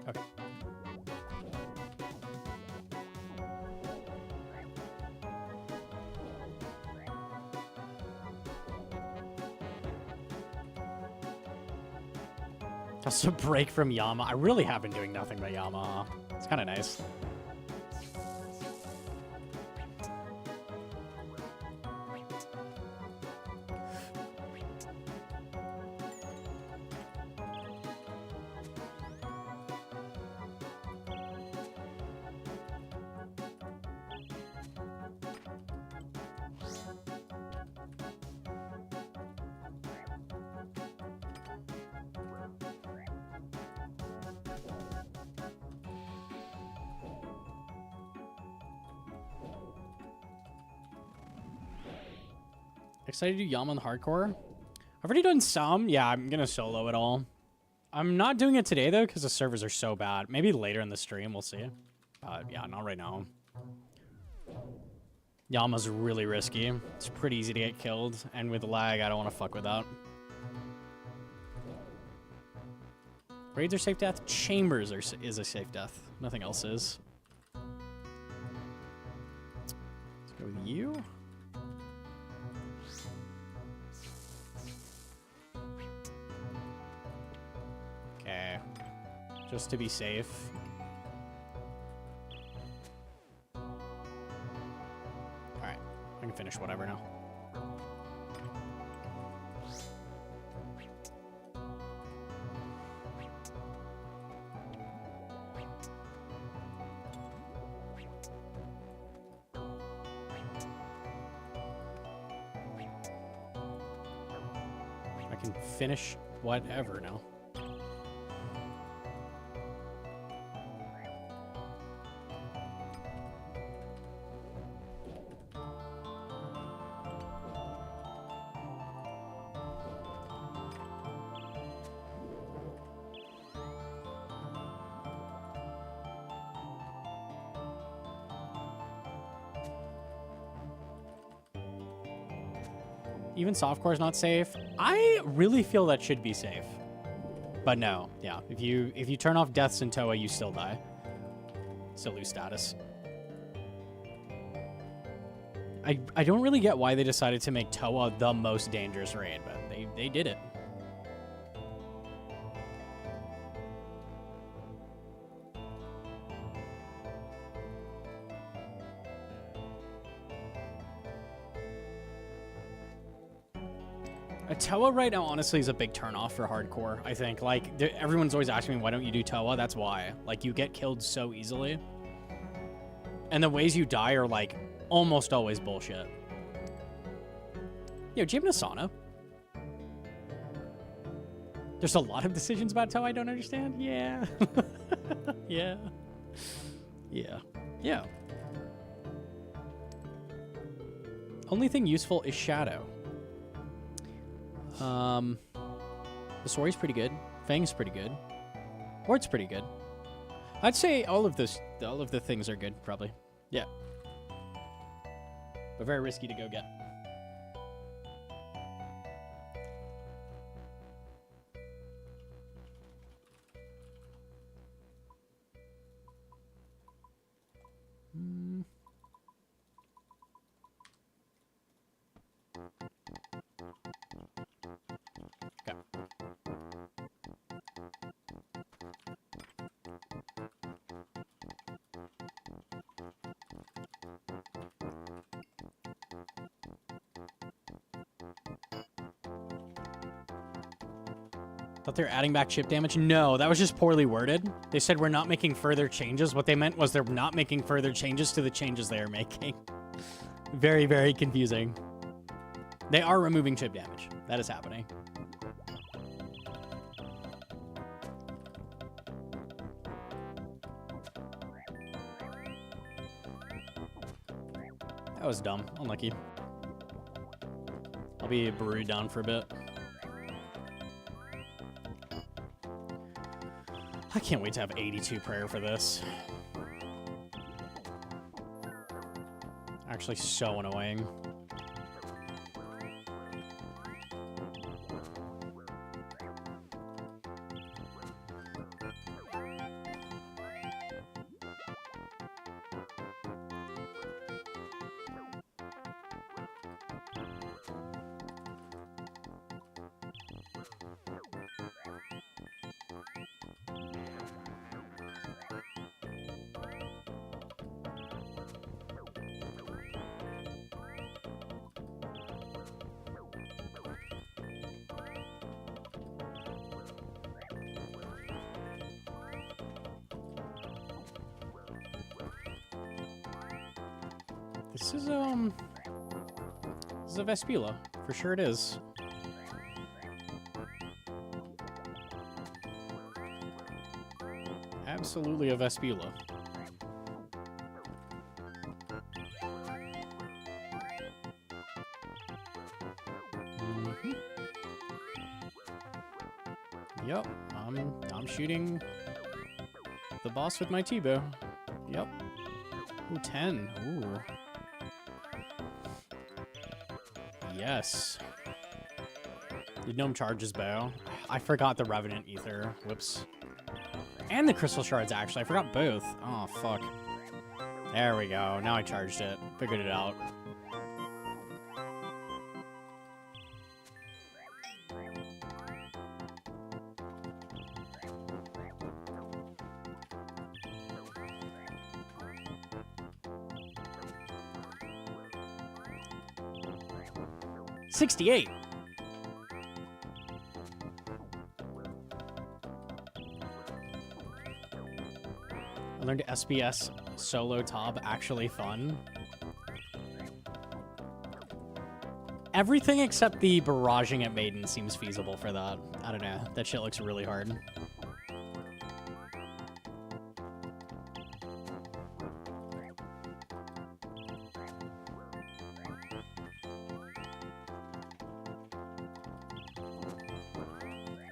Okay. Just a break from YAMA. I really have been doing nothing but YAMA, huh? It's kind of nice. Excited to do YAMA on hardcore? I've already done some. Yeah, I'm going to solo it all. I'm not doing it today, though, because the servers are so bad. Maybe later in the stream, we'll see. Yeah, not right now. YAMA's really risky. It's pretty easy to get killed. And with lag, I don't want to fuck with that. Raids are safe death. Chambers is a safe death. Nothing else is. Let's go with you. Okay. Just to be safe. Alright. I can finish whatever now. I can finish whatever now. Even softcore is not safe. I really feel that should be safe. But no, yeah. If you turn off deaths in Toa, you still die. Still lose status. I don't really get why they decided to make Toa the most dangerous raid, but they did it. A Toa right now, honestly, is a big turnoff for hardcore, I think. Like, everyone's always asking me, why don't you do Toa? That's why. Like, you get killed so easily. And the ways you die are, like, almost always bullshit. Yo, Jim Nasana. There's a lot of decisions about Toa I don't understand. Yeah. Yeah. Yeah. Yeah. Only thing useful is Shadow. The story's pretty good. Fang's pretty good. Ward's pretty good. I'd say all of the things are good, probably. Yeah. But very risky to go get. Thought they were adding back chip damage? No, that was just poorly worded. They said we're not making further changes. What they meant was they're not making further changes to the changes they are making. Very, very confusing. They are removing chip damage. That is happening. That was dumb. Unlucky. I'll be brewed down for a bit. I can't wait to have 82 prayer for this. Actually, so annoying. This is a Vespula. For sure it is. Absolutely a Vespula. Yep, I'm shooting the boss with my T-bow. Yep. Ooh, 10. Ooh. Yes. The gnome charges bow. I forgot the Revenant Ether. Whoops. And the Crystal Shards, actually. I forgot both. Oh, fuck. There we go. Now I charged it. Figured it out. $68. I learned SBS solo top actually fun. Everything except the barraging at Maiden seems feasible for that. I don't know. That shit looks really hard.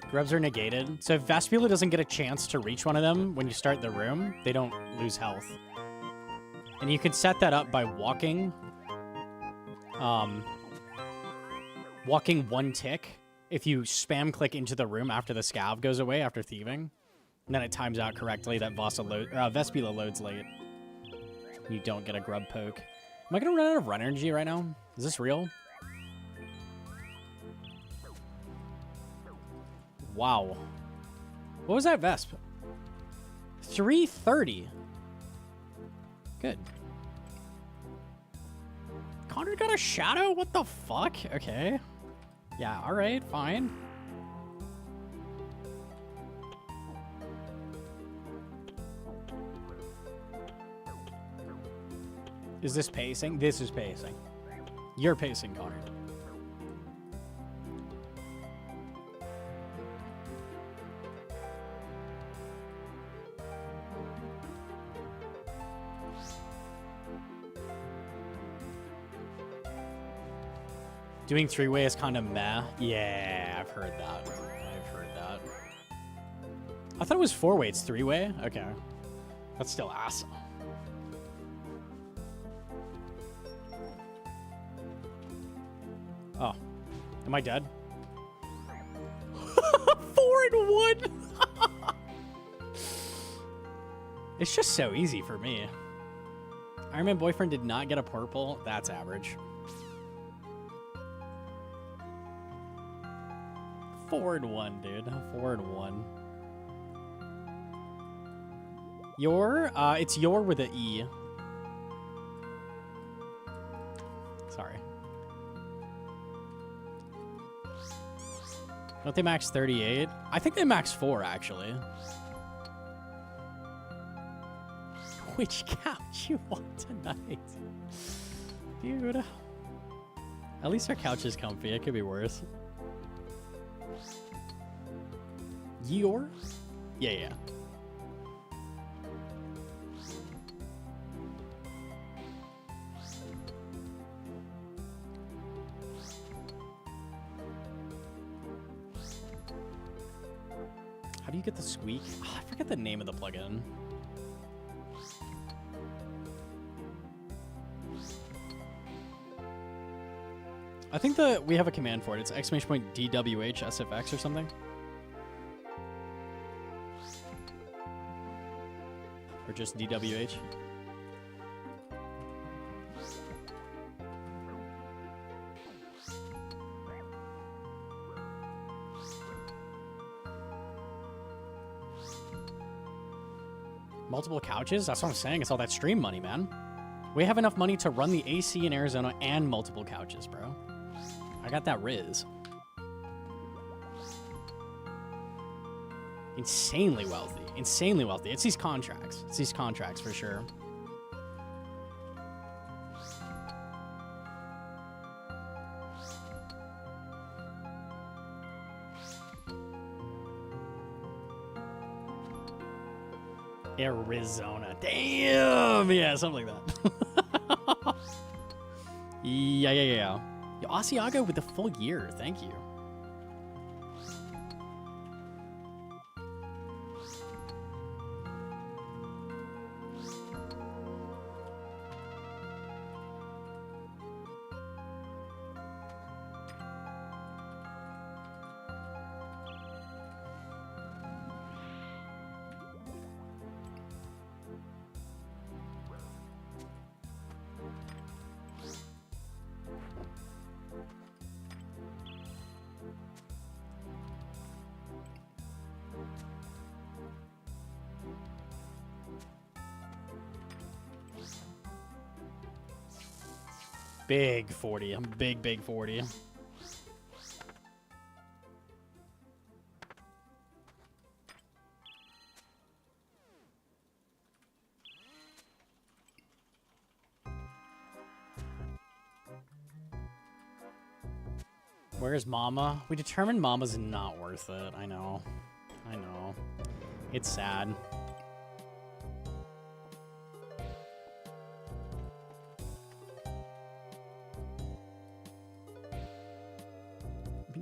Grubs are negated. So if Vespula doesn't get a chance to reach one of them when you start the room, they don't lose health. And you can set that up by walking. Walking one tick. If you spam click into the room after the scav goes away, after thieving. And then it times out correctly that Vespula loads late. You don't get a grub poke. Am I gonna run out of run energy right now? Is this real? Wow. What was that Vesp? 330. Good. Connor got a shadow? What the fuck? Okay. Yeah, alright, fine. Is this pacing? This is pacing. You're pacing, Connor. Doing three-way is kind of meh. Yeah, I've heard that. I've heard that. I thought it was four-way. It's three-way? Okay. That's still awesome. Oh. Am I dead? 4-1! It's just so easy for me. Iron Man boyfriend did not get a purple. That's average. 4-1, dude. 4-1. Your? It's your with an E. Sorry. Don't they max 38? I think they max 4, actually. Which couch you want tonight? Dude. At least our couch is comfy. It could be worse. Your? Yeah, yeah. How do you get the squeak? Oh, I forget the name of the plugin. I think we have a command for it. It's !DWH SFX or something. Or just DWH. Multiple couches? That's what I'm saying. It's all that stream money, man. We have enough money to run the AC in Arizona and multiple couches, bro. I got that Riz. Insanely wealthy. Insanely wealthy. It's these contracts. It's these contracts for sure. Arizona. Damn! Yeah, something like that. Yeah. Yo, Asiago with the full year. Thank you. Big 40. I'm big 40. Where's Mama? We determined Mama's not worth it. I know. It's sad.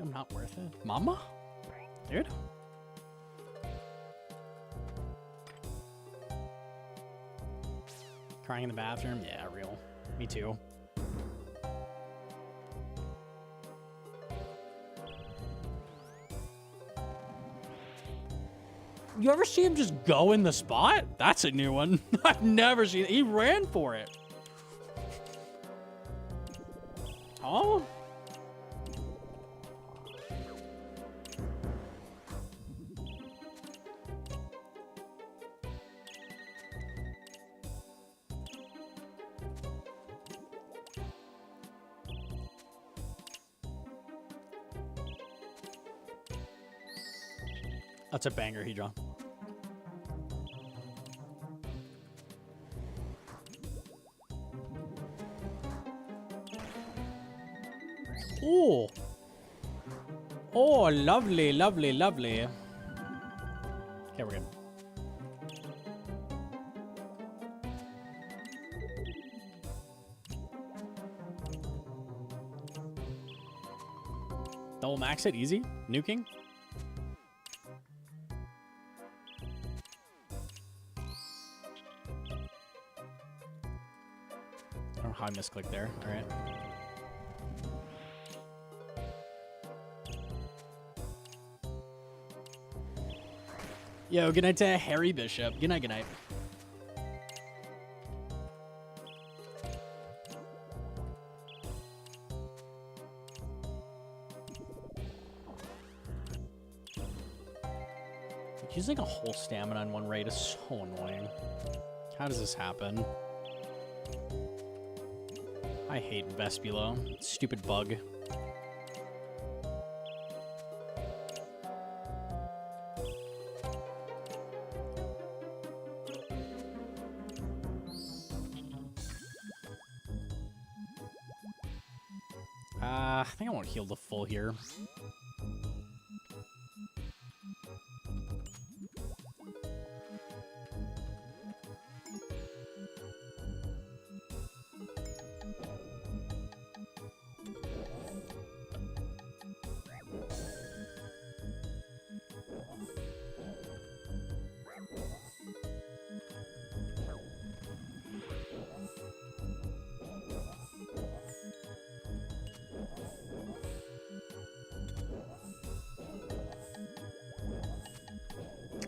I'm not worth it. Mama? Dude? Crying in the bathroom? Yeah, real. Me too. You ever see him just go in the spot? That's a new one. I've never seen it. He ran for it. Huh? That's a banger, Hedron. Oh. Oh, lovely, lovely, lovely. Okay, we're good. Double max it, easy. Nuking. Oh, high misclick there. All right. Yo, good night to Harry Bishop. Good night, good night. Using a whole stamina on one raid is so annoying. How does this happen? I hate Vespulo. Stupid bug. I think I won't heal the full here.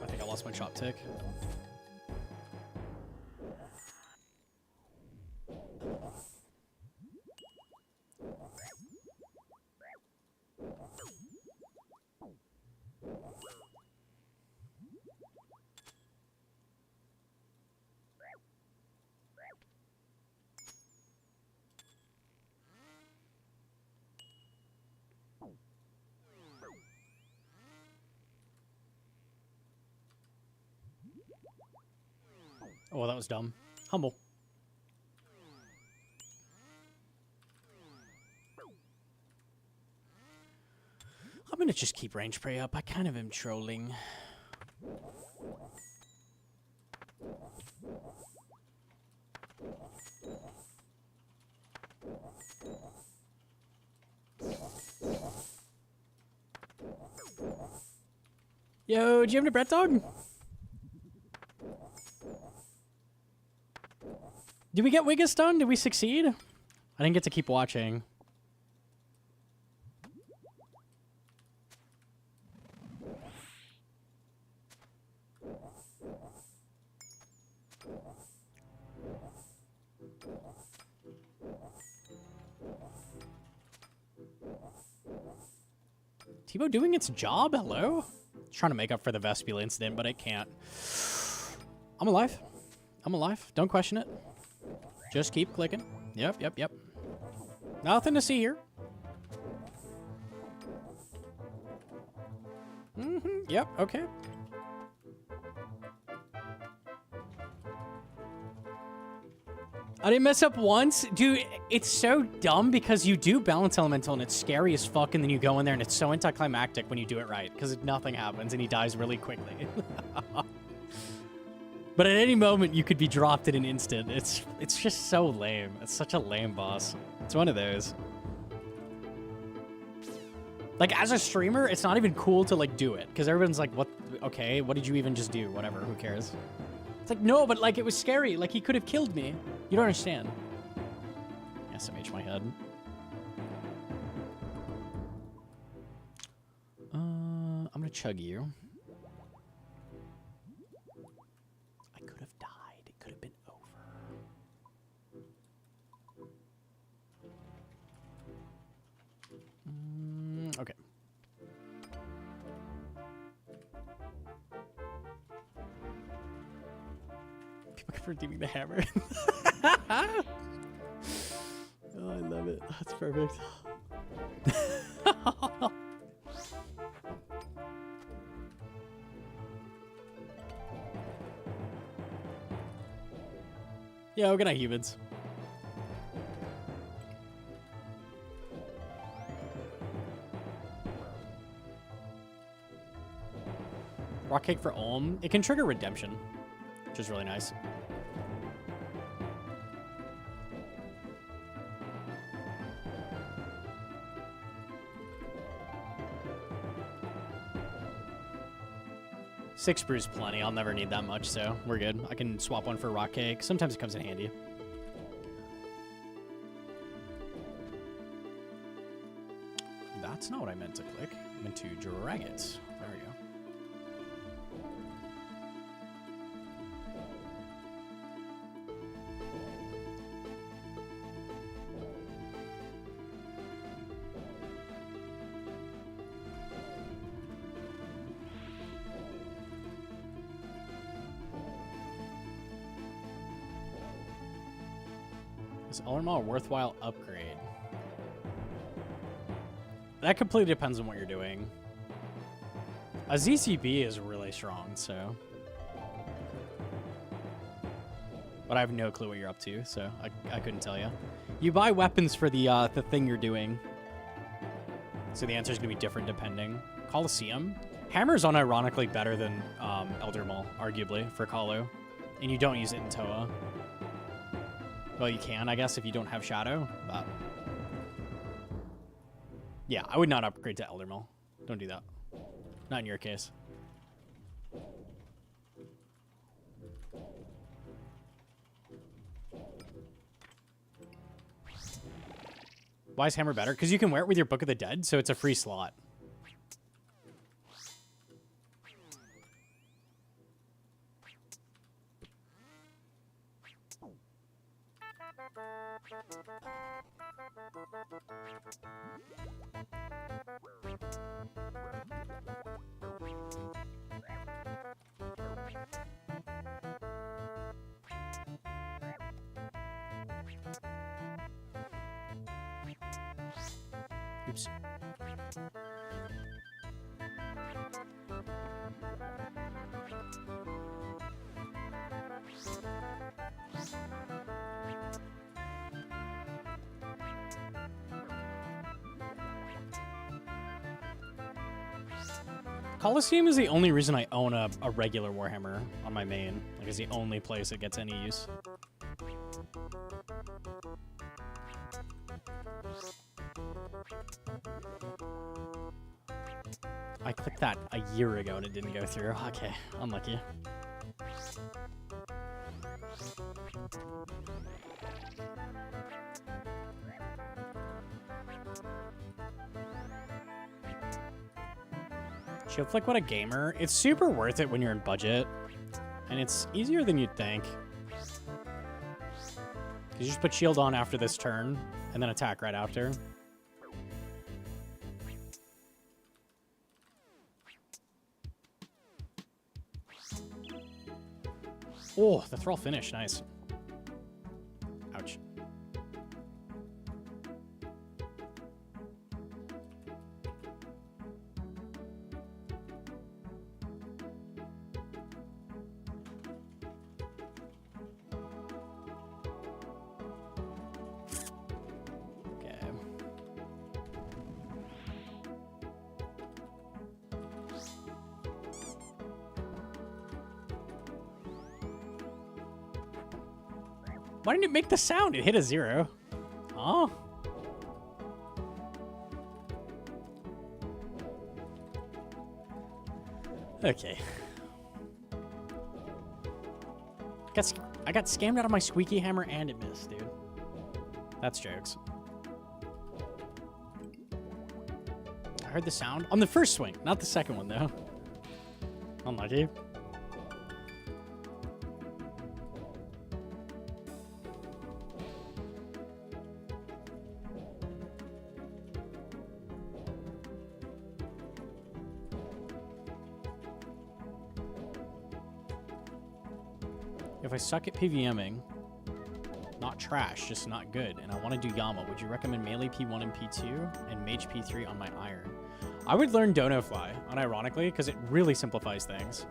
I think I lost my chop tick. Oh, that was dumb. Humble. I'm gonna just keep range prey up. I kind of am trolling. Yo, do you have any Brett Dog? Did we get Wiggus done? Did we succeed? I didn't get to keep watching. Tebow doing its job? Hello? Trying to make up for the Vespula incident, but it can't. I'm alive. I'm alive. Don't question it. Just keep clicking. Yep, yep, yep. Nothing to see here. Yep, okay. I didn't mess up once. Dude, it's so dumb because you do balance elemental and it's scary as fuck, and then you go in there and it's so anticlimactic when you do it right because nothing happens and he dies really quickly. But at any moment, you could be dropped in an instant. It's just so lame. It's such a lame boss. It's one of those. Like, as a streamer, it's not even cool to, like, do it. Because everyone's like, what? Okay, what did you even just do? Whatever, who cares? It's like, no, but, like, it was scary. Like, he could have killed me. You don't understand. SMH my head. I'm going to chug you. for redeeming the hammer. Oh, I love it. That's perfect. Yeah, we're gonna humans. Rock cake for Olm. It can trigger redemption, which is really nice. Six brews plenty. I'll never need that much, so we're good. I can swap one for rock cake. Sometimes it comes in handy. That's not what I meant to click. I meant to drag it. There we go. Is Eldermaw a worthwhile upgrade? That completely depends on what you're doing. A ZCB is really strong, so. But I have no clue what you're up to, so I couldn't tell you. You buy weapons for the thing you're doing. So the answer is going to be different depending. Coliseum? Hammer's unironically better than Eldermaw, arguably, for Colo. And you don't use it in Toa. Well, you can, I guess, if you don't have Shadow, but... Yeah, I would not upgrade to Eldermaw. Don't do that. Not in your case. Why is Hammer better? Because you can wear it with your Book of the Dead, so it's a free slot. Oops. Coliseum is the only reason I own a regular Warhammer on my main. Like, it's the only place it gets any use. I clicked that a year ago and it didn't go through. Okay, unlucky. Shield Flick, what a gamer. It's super worth it when you're in budget. And it's easier than you'd think. You just put shield on after this turn, and then attack right after. Oh, the Thrall finish, nice. Ouch. Why didn't it make the sound? It hit a 0. Oh. Okay. I got scammed out of my squeaky hammer and it missed, dude. That's jokes. I heard the sound on the first swing, not the second one, though. Unlucky. If I suck at PVMing, not trash, just not good, and I want to do YAMA, would you recommend melee P1 and P2 and mage P3 on my iron? I would learn Dono Fly, unironically, because it really simplifies things.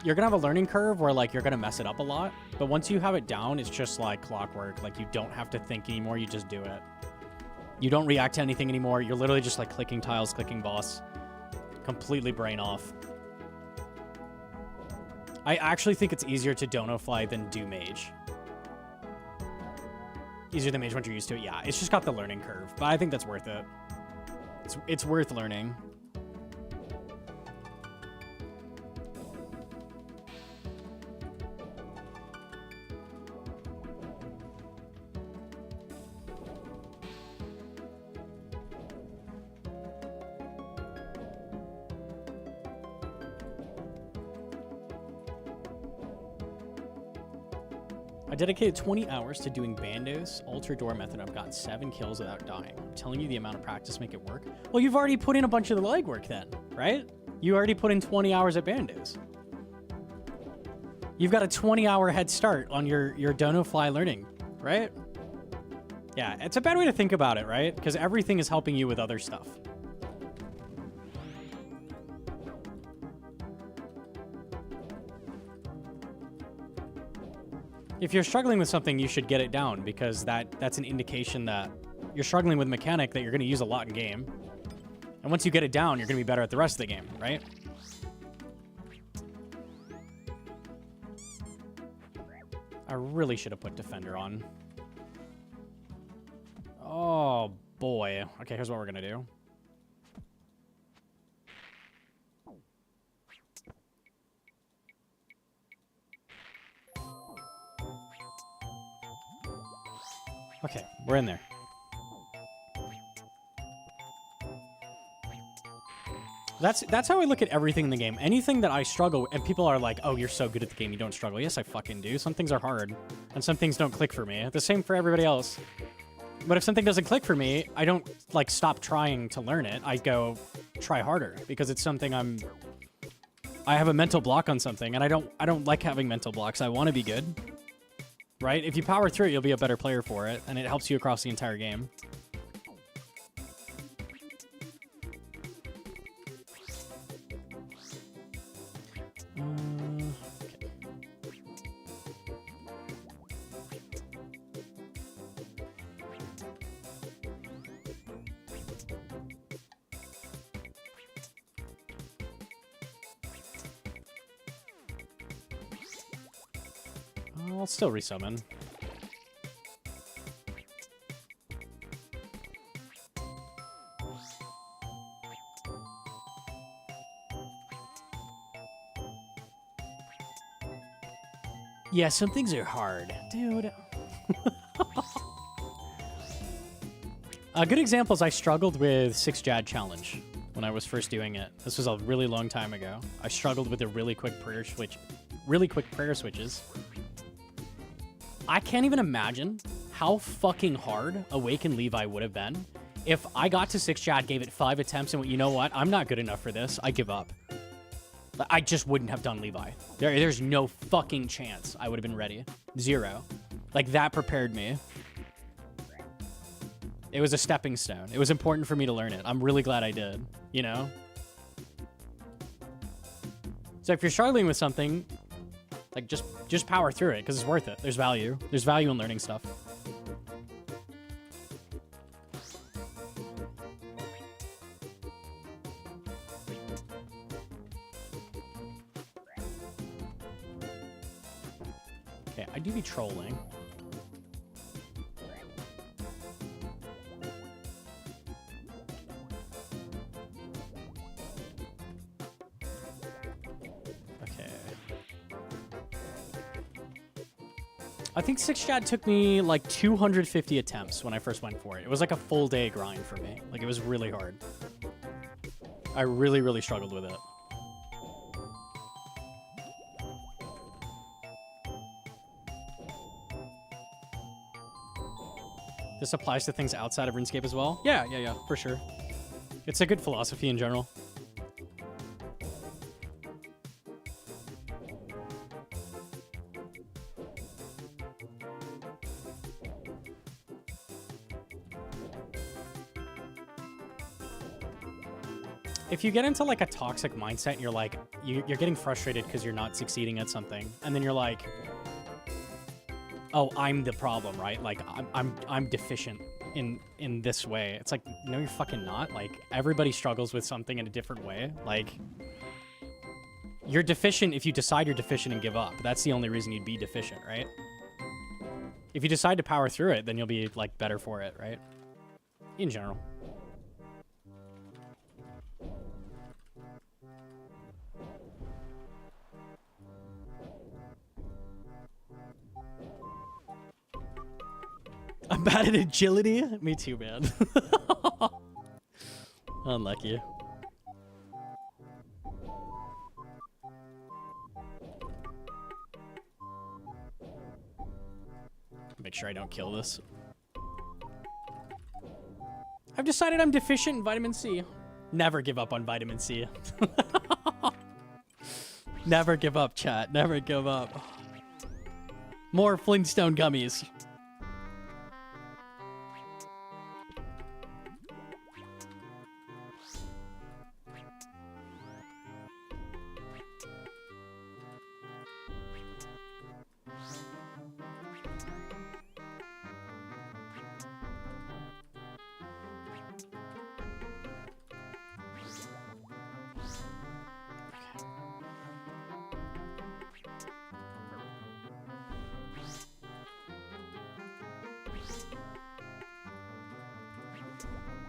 You're going to have a learning curve where, like, you're going to mess it up a lot, but once you have it down, it's just like clockwork. Like, you don't have to think anymore, you just do it. You don't react to anything anymore. You're literally just, like, clicking tiles, clicking boss. Completely brain off. I actually think it's easier to Dono Fly than do mage. Easier than mage once you're used to it. Yeah, it's just got the learning curve, but I think that's worth it. It's worth learning. I dedicated 20 hours to doing Bandos, Ultra Door Method. I've gotten 7 kills without dying. I'm telling you, the amount of practice make it work. Well, you've already put in a bunch of the legwork then, right? You already put in 20 hours at Bandos. You've got a 20-hour head start on your Dono Fly learning, right? Yeah, it's a bad way to think about it, right? Because everything is helping you with other stuff. If you're struggling with something, you should get it down, because that's an indication that you're struggling with a mechanic that you're going to use a lot in game. And once you get it down, you're going to be better at the rest of the game, right? I really should have put Defender on. Oh, boy. Okay, here's what we're going to do. Okay, we're in there. That's how I look at everything in the game. Anything that I struggle with, and people are like, oh, you're so good at the game, you don't struggle. Yes, I fucking do. Some things are hard, and some things don't click for me. The same for everybody else. But if something doesn't click for me, I don't, like, stop trying to learn it. I go try harder, because it's something I have a mental block on something, and I don't like having mental blocks. I want to be good. Right? If you power through it, you'll be a better player for it, and it helps you across the entire game. I'll still resummon. Yeah, some things are hard, dude. A good example is I struggled with 6 Jad Challenge when I was first doing it. This was a really long time ago. I struggled with the really quick prayer switches. I can't even imagine how fucking hard Awaken Levi would have been if I got to 6 Jad, gave it 5 attempts, and went, you know what? I'm not good enough for this. I give up. I just wouldn't have done Levi. There's no fucking chance I would have been ready. 0. Like, that prepared me. It was a stepping stone. It was important for me to learn it. I'm really glad I did, you know? So if you're struggling with something, like, just power through it, because it's worth it. There's value. There's value in learning stuff. Okay, I do be trolling. I think 6 Jad took me like 250 attempts when I first went for it. It was like a full day grind for me. Like, it was really hard. I really, really struggled with it. This applies to things outside of RuneScape as well? Yeah, for sure. It's a good philosophy in general. If you get into like a toxic mindset and you're like, you're getting frustrated because you're not succeeding at something, and then you're like, oh, I'm the problem, right? Like I'm deficient in this way. It's like, no, you're fucking not. Like everybody struggles with something in a different way. Like you're deficient if you decide you're deficient and give up. That's the only reason you'd be deficient, right? If you decide to power through it, then you'll be like better for it, right? In general. I'm bad at agility? Me too, man. Unlucky. Make sure I don't kill this. I've decided I'm deficient in vitamin C. Never give up on vitamin C. Never give up, chat. Never give up. More Flintstone gummies.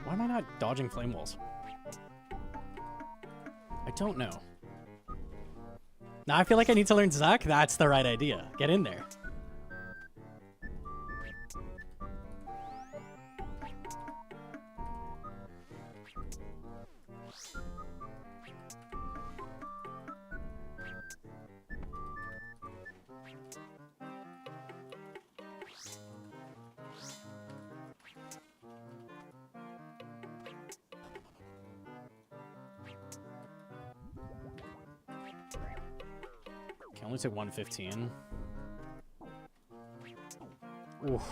Why am I not dodging flame walls? I don't know. Now I feel like I need to learn Zuck. That's the right idea. Get in there. Can only take 115. Oof.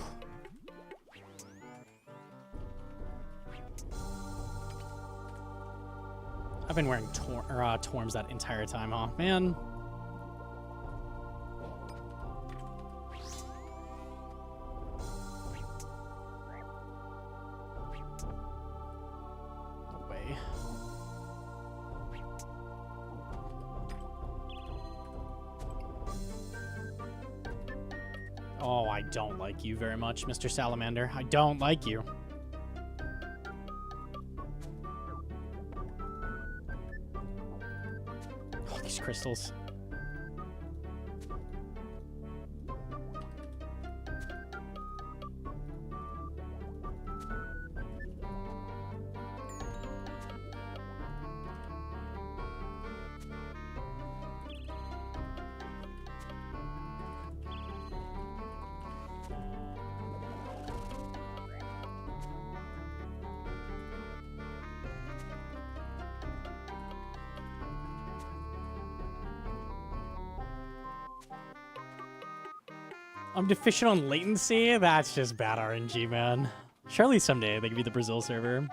I've been wearing Torms that entire time, huh? Man. No way. Oh, I don't like you very much, Mr. Salamander. I don't like you. Oh, these crystals. I'm deficient on latency? That's just bad RNG, man. Surely someday they could be the Brazil server.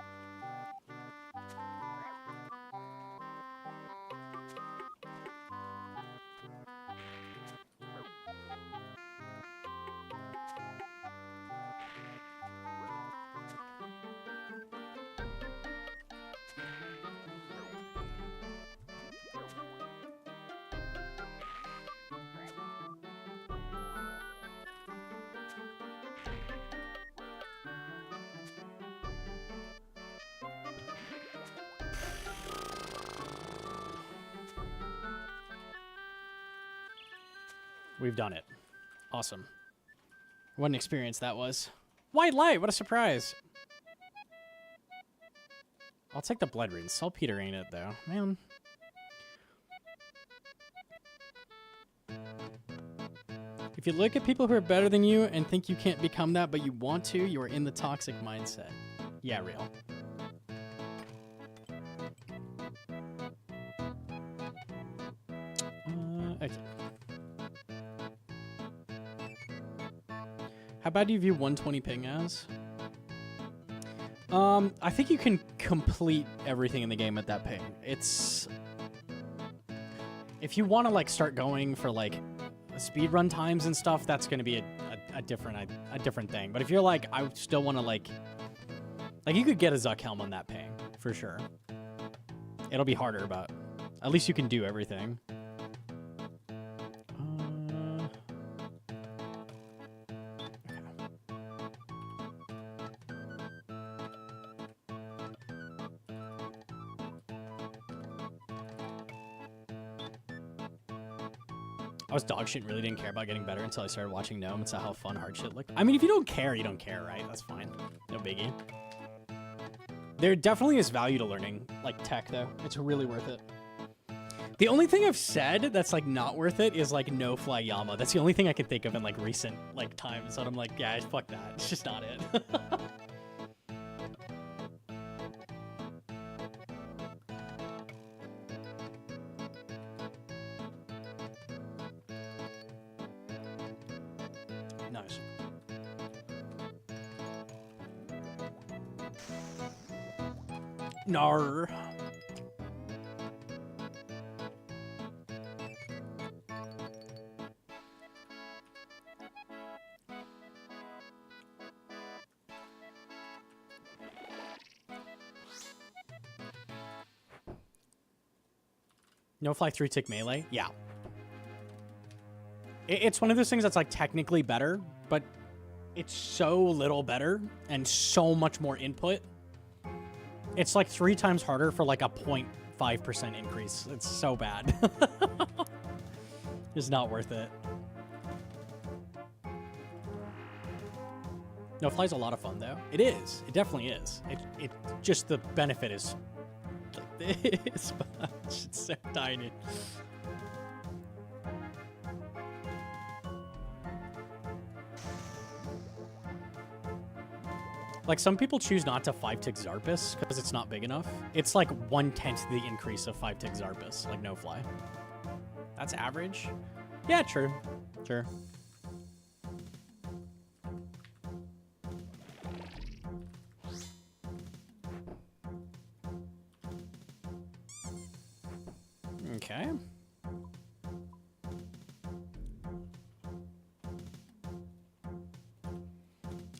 We've done it. Awesome. What an experience that was. White light, what a surprise. I'll take the blood rune. Saltpeter ain't it, though. Man. If you look at people who are better than you and think you can't become that, but you want to, you are in the toxic mindset. Yeah, real. Okay. How bad do you view 120 ping as? I think you can complete everything in the game at that ping. It's... If you want to, like, start going for, like, speed run times and stuff, that's going to be a different thing. But if you're like, I still want to, like, you could get a Zuck Helm on that ping, for sure. It'll be harder, but at least you can do everything. I was dog shit and really didn't care about getting better until I started watching Gnome and saw how fun hard shit looked. I mean, if you don't care, you don't care, right? That's fine. No biggie. There definitely is value to learning, like, tech, though. It's really worth it. The only thing I've said that's, like, not worth it is, like, no-fly YAMA. That's the only thing I can think of in, like, recent, like, times that I'm like, yeah, fuck that. It's just not it. Nice. Nar. No fly 3-tick melee? Yeah. It's one of those things that's, like, technically better, but it's so little better and so much more input. It's, like, 3 times harder for, like, a 0.5% increase. It's so bad. It's not worth it. No fly's a lot of fun, though. It is. It definitely is. It just, the benefit is like this much. It's so tiny. Like, some people choose not to 5-tick Zarpus because it's not big enough. It's like 1/10 the increase of 5-tick Zarpus, like no fly. That's average? Yeah, true. Sure. Okay.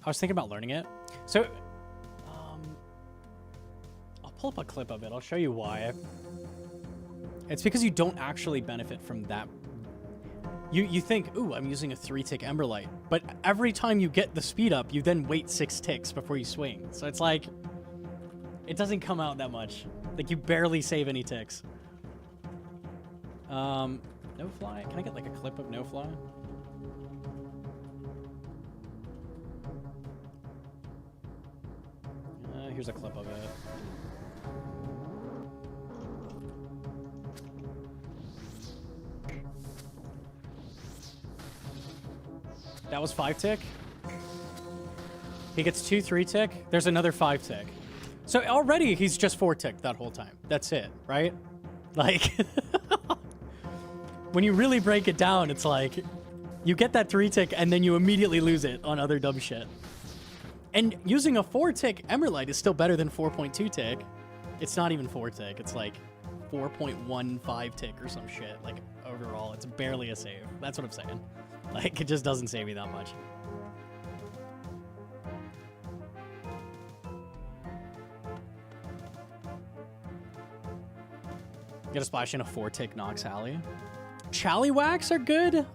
I was thinking about learning it. So, I'll pull up a clip of it. I'll show you why. It's because you don't actually benefit from that. You think, ooh, I'm using a 3-tick Emberlight. But every time you get the speed up, you then wait 6 ticks before you swing. So it's like, it doesn't come out that much. Like, you barely save any ticks. No fly? Can I get, like, a clip of no fly? Here's a clip of it. That was 5-tick. He gets 2 3-tick. There's another 5-tick. So already he's just 4-tick that whole time. That's it, right? Like, when you really break it down, it's like, you get that 3-tick and then you immediately lose it on other dumb shit. And using a 4-tick Emberlight is still better than 4.2-tick. It's not even 4-tick. It's like 4.15-tick or some shit. Like, overall, it's barely a save. That's what I'm saying. Like, it just doesn't save me that much. Get a splash in a 4-tick Nox Alley. Challywhacks are good.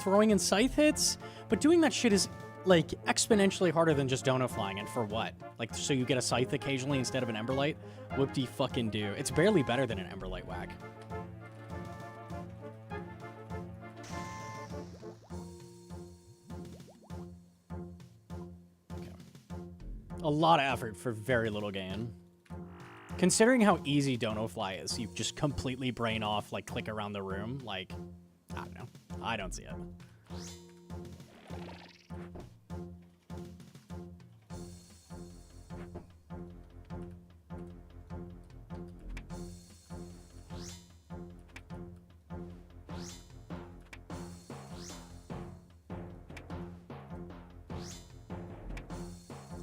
Throwing in scythe hits. But doing that shit is, like, exponentially harder than just dono flying. And for what? Like, so you get a scythe occasionally instead of an Emberlight? Whoop-de-fucking-do. It's barely better than an Emberlight whack. Okay. A lot of effort for very little gain. Considering how easy dono fly is, you just completely brain off, like, click around the room. Like, I don't know. I don't see it.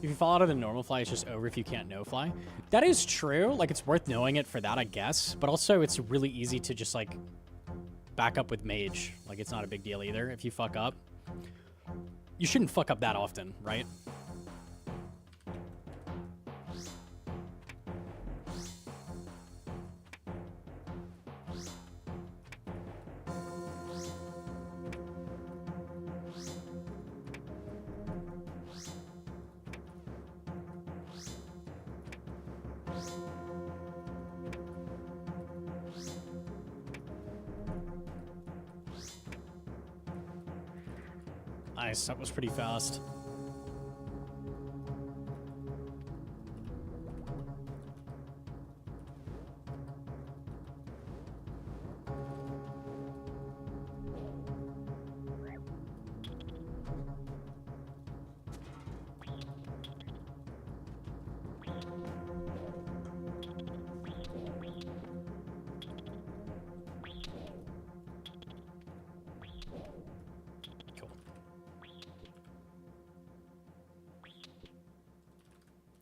If you fall out of the normal fly, it's just over if you can't no fly. That is true. Like, it's worth knowing it for that, I guess. But also, it's really easy to just, like, back up with mage. Like, it's not a big deal either if you fuck up. You shouldn't fuck up that often, right? Nice, that was pretty fast.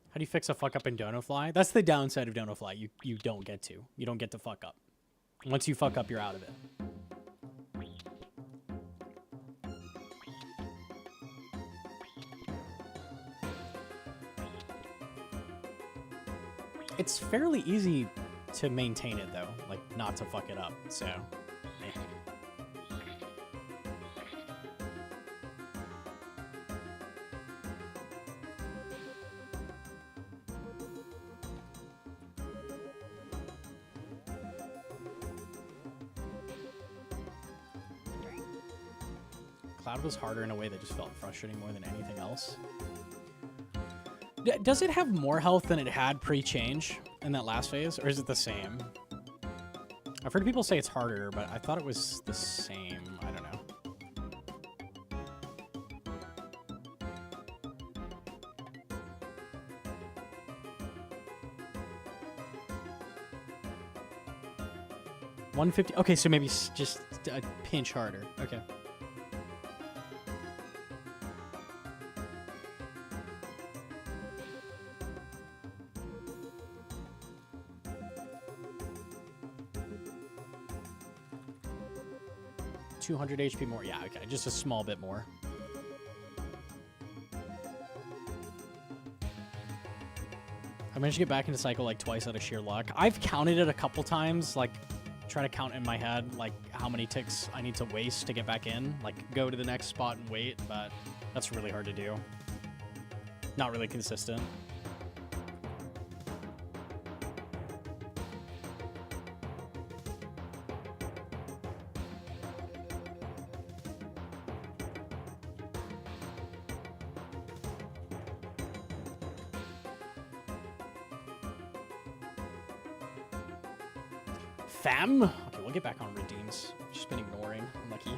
How do you fix a fuck up in Dono Fly? That's the downside of Dono Fly. You don't get to. You don't get to fuck up. Once you fuck up, you're out of it. It's fairly easy to maintain it though, like not to fuck it up. So, eh. Cloud was harder in a way that just felt frustrating more than anything else. Does it have more health than it had pre-change in that last phase, or is it the same? I've heard people say it's harder, but I thought it was the same. I don't know. $150. Okay, so maybe just a pinch harder. Okay. $200 HP more. Yeah, okay, just a small bit more. I managed to get back into cycle like twice out of sheer luck. I've counted it a couple times, like try to count in my head like how many ticks I need to waste to get back in, like go to the next spot and wait, but that's really hard to do. Not really consistent. Fam? Okay, we'll get back on redeems. Just been ignoring. Unlucky.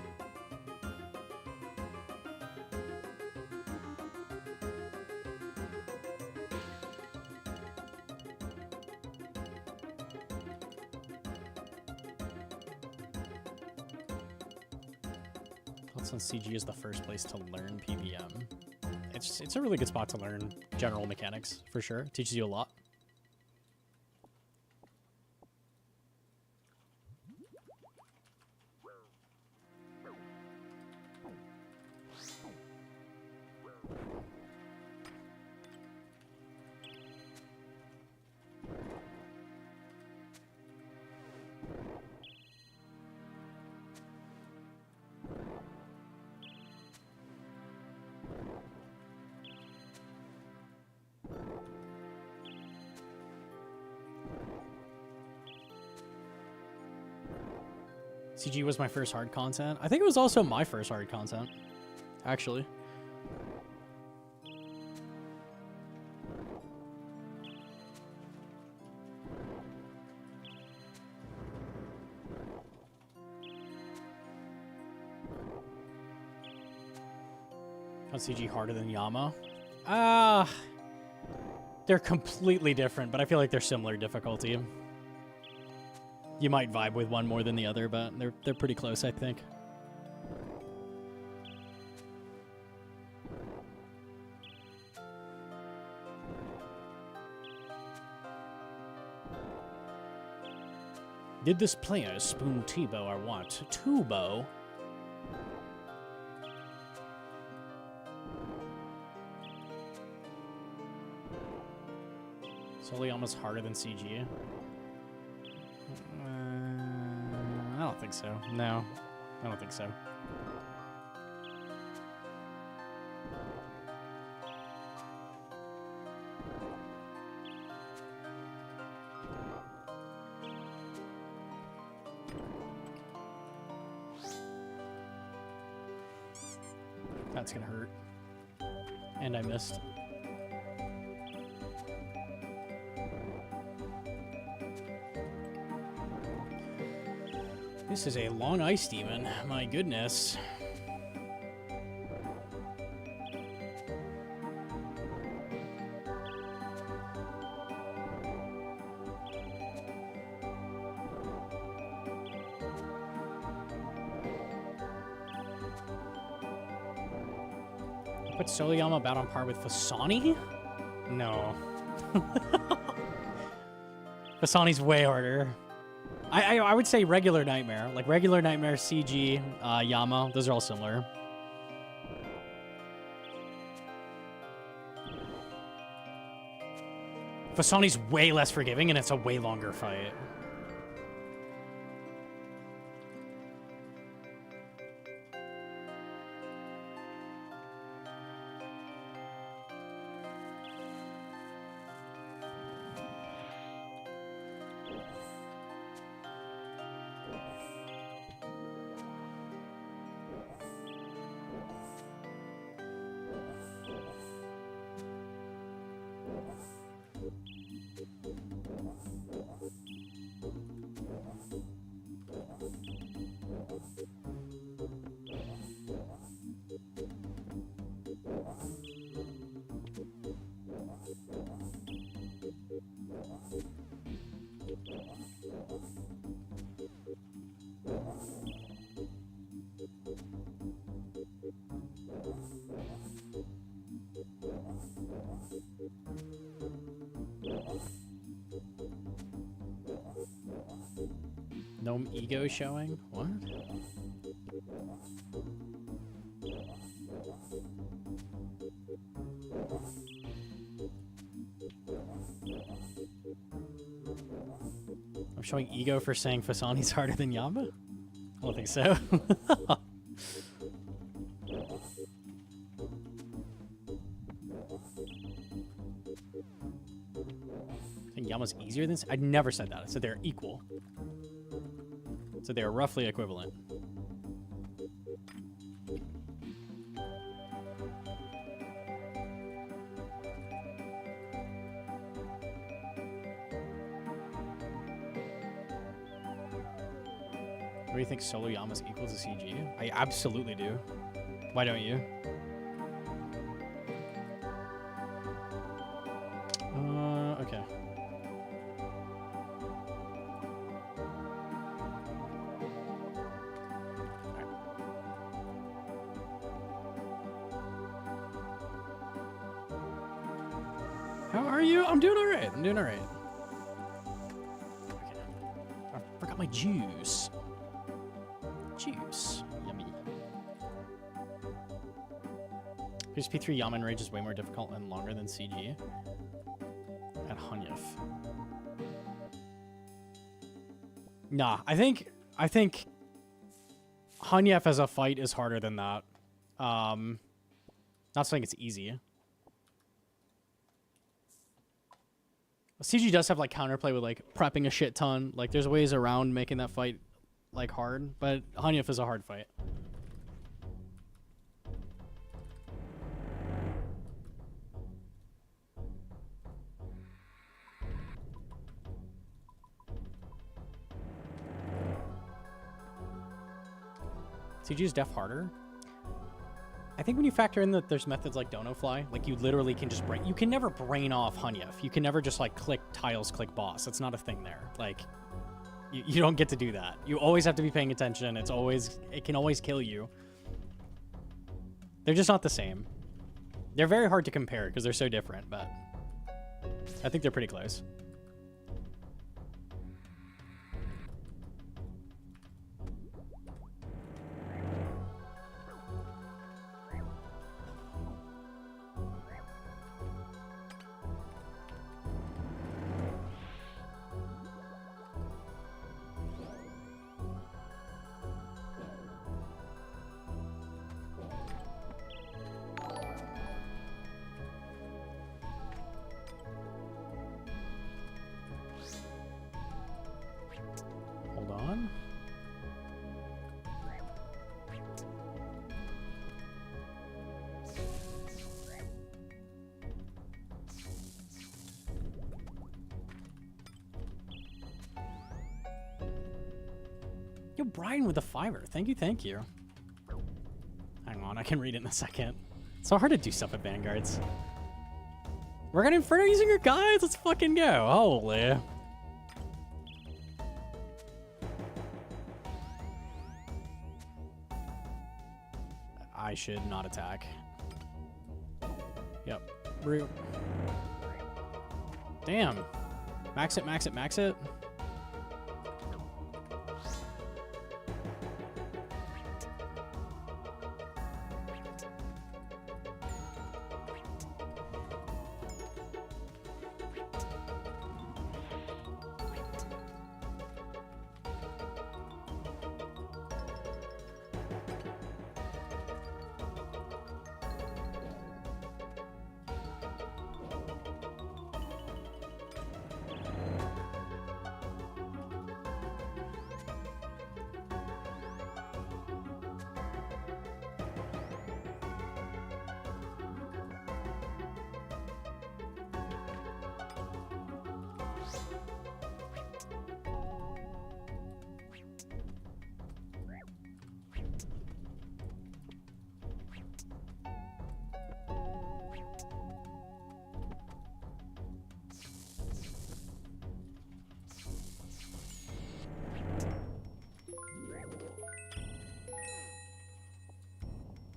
Thoughts on CG is the first place to learn PVM. It's a really good spot to learn general mechanics, for sure. It teaches you a lot. CG was my first hard content. I think it was also my first hard content, actually. Found CG harder than YAMA? They're completely different, but I feel like they're similar difficulty. You might vibe with one more than the other, but they're pretty close, I think. Did this player spoon T-bow or what? Two-bow? Solely almost harder than CG. I don't think so. No, I don't think so. That's gonna hurt. And I missed. This is a long ice demon. My goodness. Put Solyama about on par with Fasani? No. Fasani's way harder. I would say regular Nightmare. Like regular Nightmare, CG, YAMA. Those are all similar. Fasani's way less forgiving, and it's a way longer fight. Gnome ego showing? What? I'm showing ego for saying Fasani's harder than Yama? I don't think so. I think Yama's easier than... I never said that. I said they're equal. So they're roughly equivalent. Do you think Solo Yama's equal to CG? I absolutely do. Why don't you? Okay. How are you? I'm doing all right. I'm doing all right. Okay. I forgot my juice. Juice. Yummy. P3 Yaman Rage is way more difficult and longer than CG. At Hunyef. Nah, I think Hunyef as a fight is harder than that. Not saying it's easy. CG does have like counterplay with like prepping a shit ton. Like there's ways around making that fight like hard, but Hunyef is a hard fight. CG is def harder. I think when you factor in that there's methods like Dono Fly, like you literally can just brain. You can never brain off Hunyef. You can never just like click tiles, click boss. That's not a thing there. Like you don't get to do that. You always have to be paying attention. It can always kill you. They're just not the same. They're very hard to compare because they're so different, but I think they're pretty close. Yo, Brian with the fiver. Thank you, thank you. Hang on, I can read it in a second. It's so hard to do stuff at Vanguards. We're gonna Inferno using your guides? Let's fucking go. Holy. I should not attack. Yep. Root. Damn. Max it, max it, max it.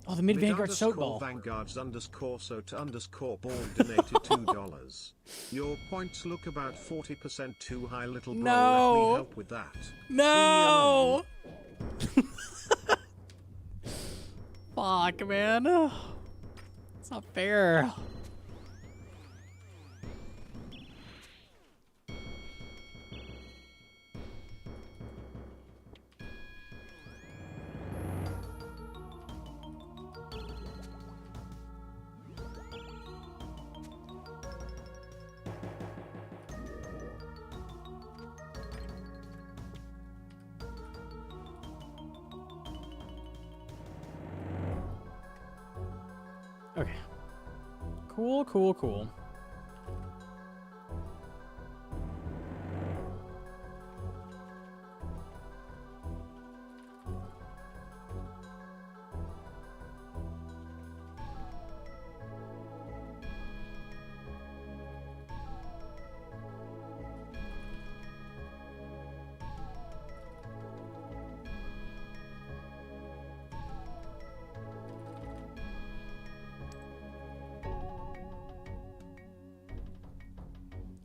Oh, the mid-Vanguard soap ball. Vanguards underscore soat underscore ball donated $2. Your points look about 40% too high, little bro. No. Let me help with that. No! Fuck, man. It's not fair. Okay. Cool, cool, cool.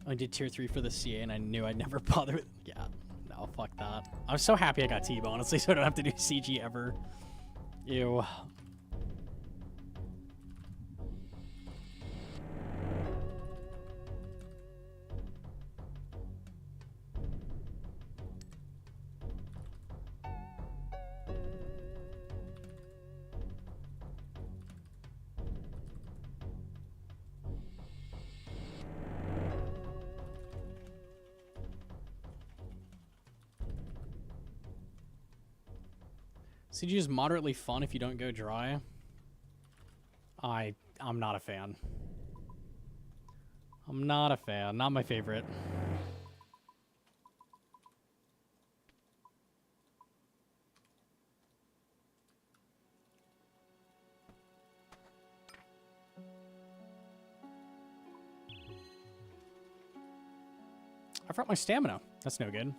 I did tier 3 for the CA and I knew I'd never bother with... Yeah, no, fuck that. I was so happy I got T-Bow, honestly, so I don't have to do CG ever. Ew. CG is moderately fun if you don't go dry. I'm not a fan. I'm not a fan. Not my favorite. I forgot my stamina. That's no good.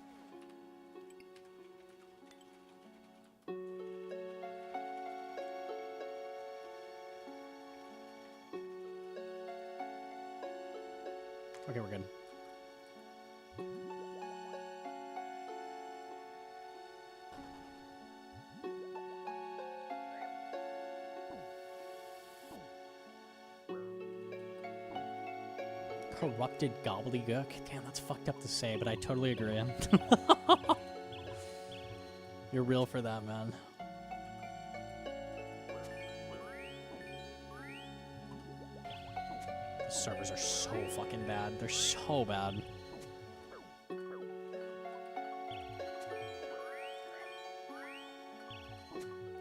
Okay, we're good. Corrupted gobbledygook. Damn, that's fucked up to say, but I totally agree. You're real for that, man. The servers are so fucking bad. They're so bad.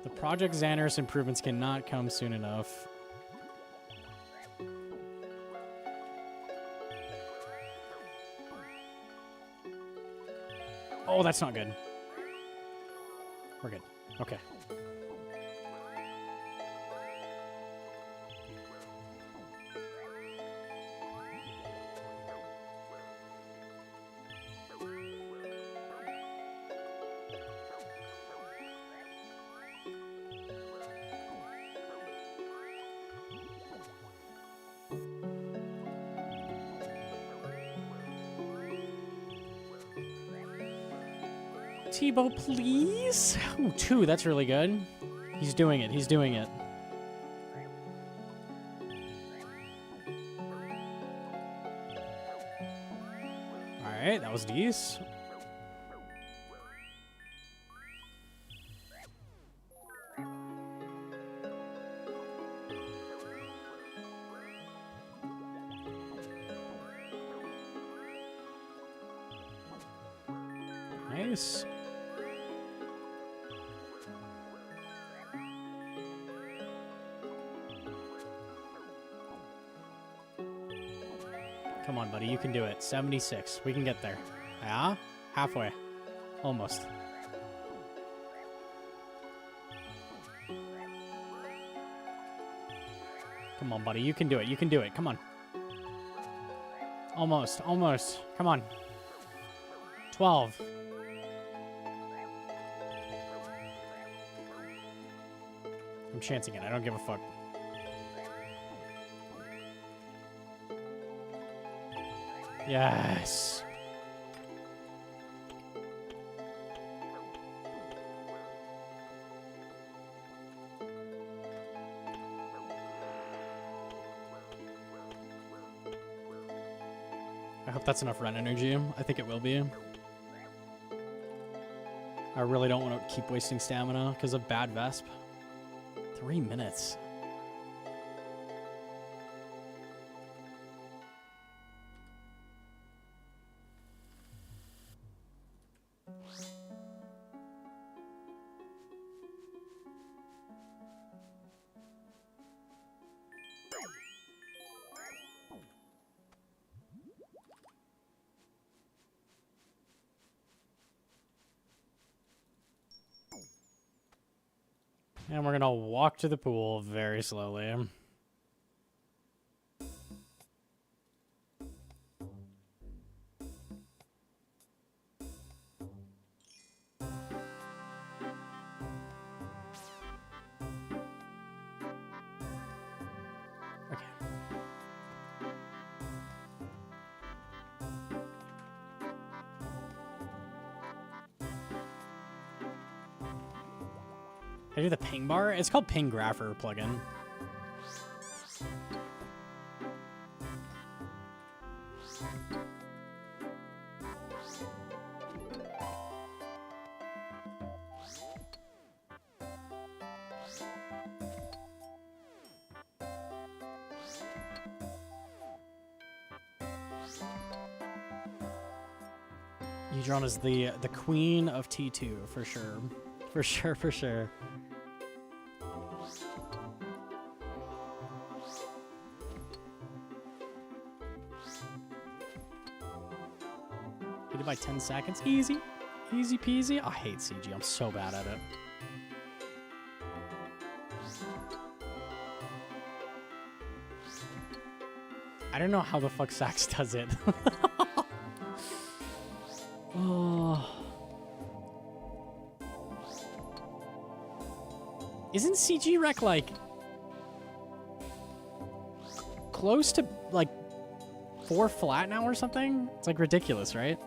The Project Xanaris improvements cannot come soon enough. Oh, that's not good. We're good. Okay. Tebow, please. Ooh, 2. That's really good. He's doing it. He's doing it. All right, that was decent. Nice. Come on, buddy. You can do it. 76. We can get there. Yeah? Halfway. Almost. Come on, buddy. You can do it. You can do it. Come on. Almost. Almost. Come on. 12. I'm chancing it. I don't give a fuck. Yes. I hope that's enough run energy. I think it will be. I really don't want to keep wasting stamina because of bad Vesp. 3 minutes. And we're gonna walk to the pool very slowly. Okay. I do the ping bar. It's called Ping Grapher plugin. Udron is the queen of T2 for sure. For sure, for sure. Hit it by 10 seconds. Easy. Easy peasy. I hate CG. I'm so bad at it. I don't know how the fuck Sax does it. Oh. Isn't CG Rec like close to like 4 flat now or something? It's like ridiculous, right?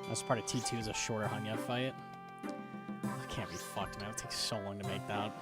That's part of T2 is a shorter Hanya fight. I can't be fucked, man. It takes so long to make that.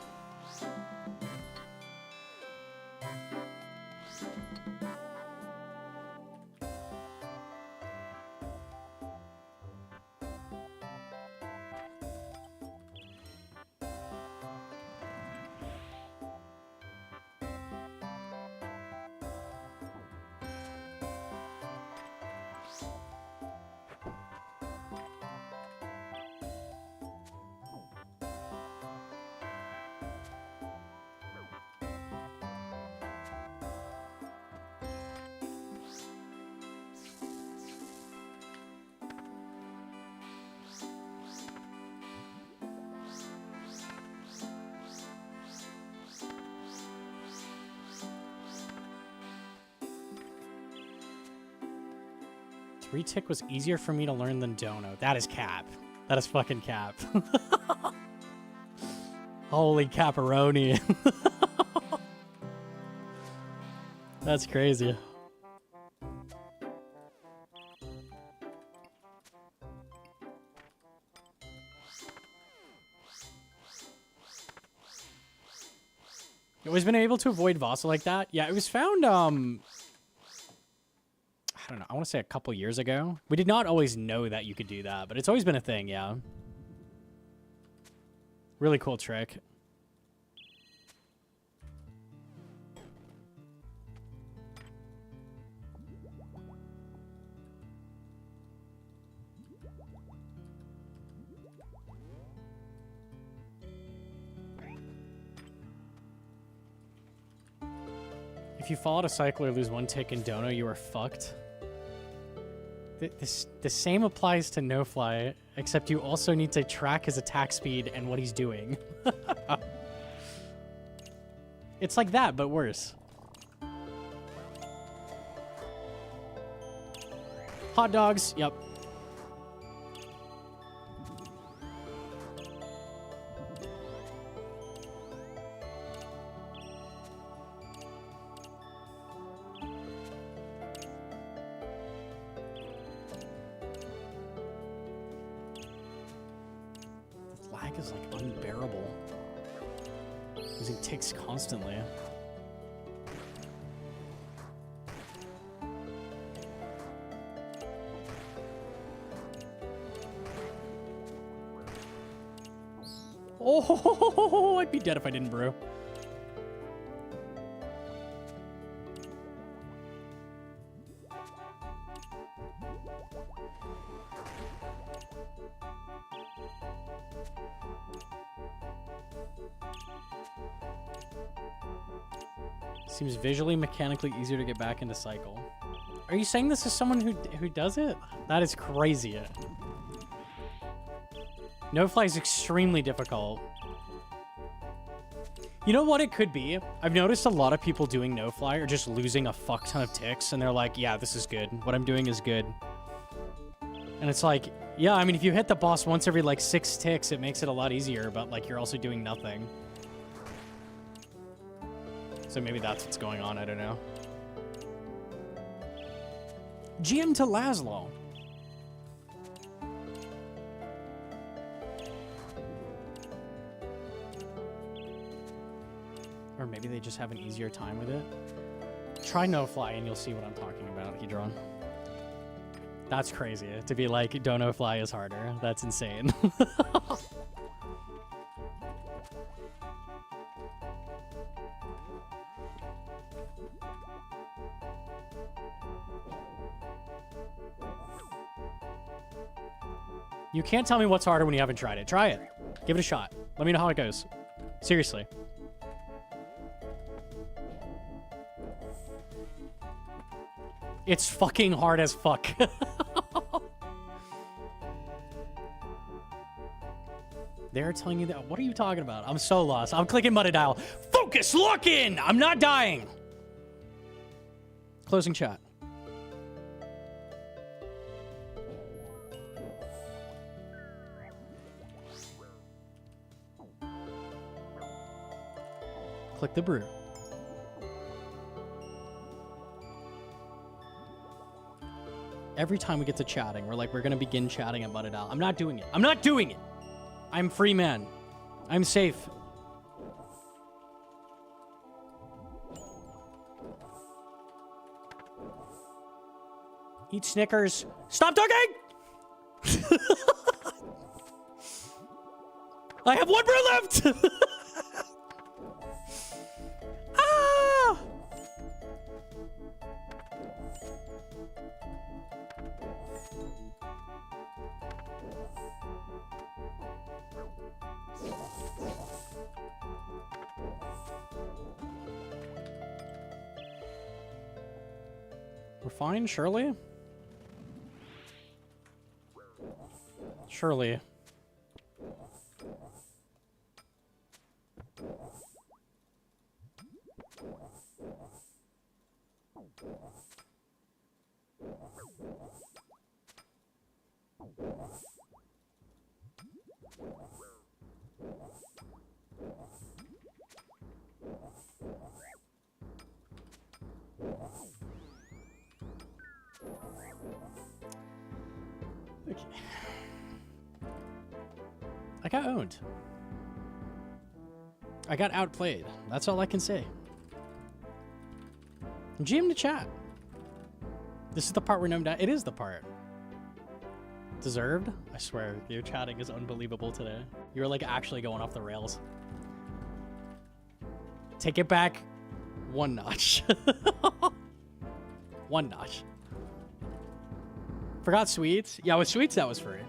3-tick was easier for me to learn than Dono. That is cap. That is fucking cap. Holy caparoni. That's crazy. You always been able to avoid Vasa like that? Yeah, it was found, I don't know, I want to say a couple years ago. We did not always know that you could do that, but it's always been a thing, yeah. Really cool trick. If you fall out a cycle or lose 1 tick in Dono, you are fucked. The same applies to No Fly, except you also need to track his attack speed and what he's doing. It's like that, but worse. Hot dogs, yep. Is like unbearable. Using ticks constantly. Oh, I'd be dead if I didn't brew. Seems visually, mechanically easier to get back into cycle. Are you saying this is someone who does it? That is crazy. No Fly is extremely difficult. You know what it could be? I've noticed a lot of people doing No Fly are just losing a fuck ton of ticks, and they're like, yeah, this is good. What I'm doing is good. And it's like, yeah, I mean, if you hit the boss once every like 6 ticks, it makes it a lot easier, but like you're also doing nothing. So maybe that's what's going on, I don't know. GM to Laszlo. Or maybe they just have an easier time with it. Try No Fly and you'll see what I'm talking about, Hedron. That's crazy. To be like, Dono Fly is harder. That's insane. You can't tell me what's harder when you haven't tried it. Try it. Give it a shot. Let me know how it goes. Seriously. It's fucking hard as fuck. They're telling you that. What are you talking about? I'm so lost. I'm clicking Muddy Dial. Focus, lock in. I'm not dying. Closing chat. Click the brew. Every time we get to chatting, we're like, we're going to begin chatting about it out. I'm not doing it. I'm not doing it. I'm free man. I'm safe. Eat Snickers. Stop talking! I have 1 brew left! Ah! We're fine, surely? Surely. Okay. I got owned. I got outplayed. That's all I can say. GM to chat. This is the part where Gnome died. It is the part. Deserved? I swear, your chatting is unbelievable today. You're like actually going off the rails. Take it back one notch. One notch. Forgot sweets? Yeah, with sweets that was free.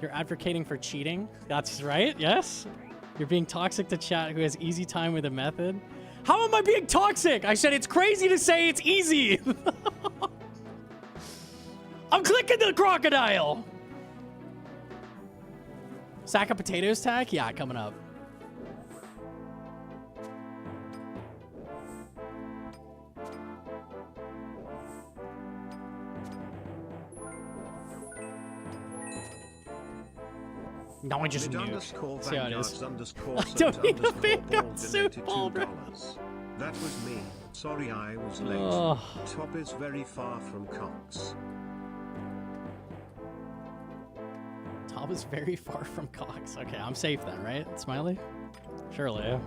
You're advocating for cheating? That's right, yes? You're being toxic to chat who has easy time with a method? How am I being toxic? I said it's crazy to say it's easy. I'm clicking the crocodile. Sack of potatoes tag? Yeah, coming up. No, I just knew. See how it is. I don't need a Vanguard suit ball, bro. That was me. Sorry I was late. Top is very far from Cox. Top is very far from Cox. Okay, I'm safe then, right? Smiley? Surely.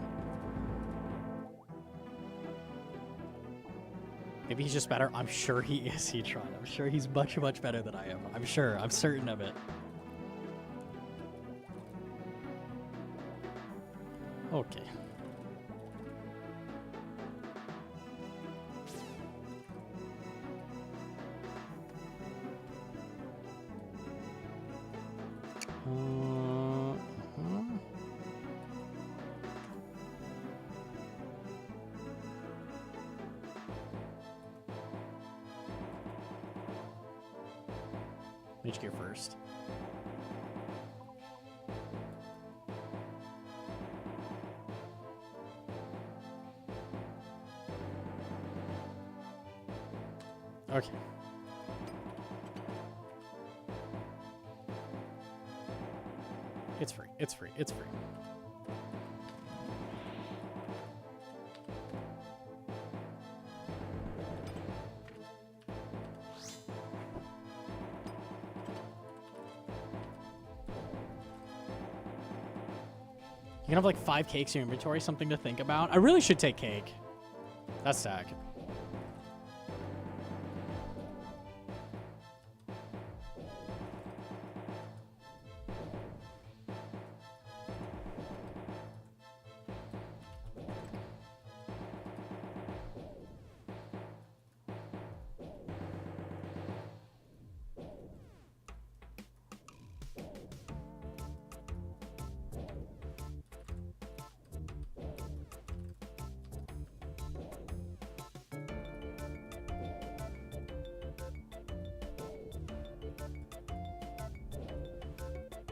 Maybe he's just better. I'm sure he is, Heatron. I'm sure he's much, much better than I am. I'm sure. I'm certain of it. Okay. Mage gear first. Okay. It's free. It's free. It's free. You can have like 5 cakes in your inventory, something to think about. I really should take cake. That's stack.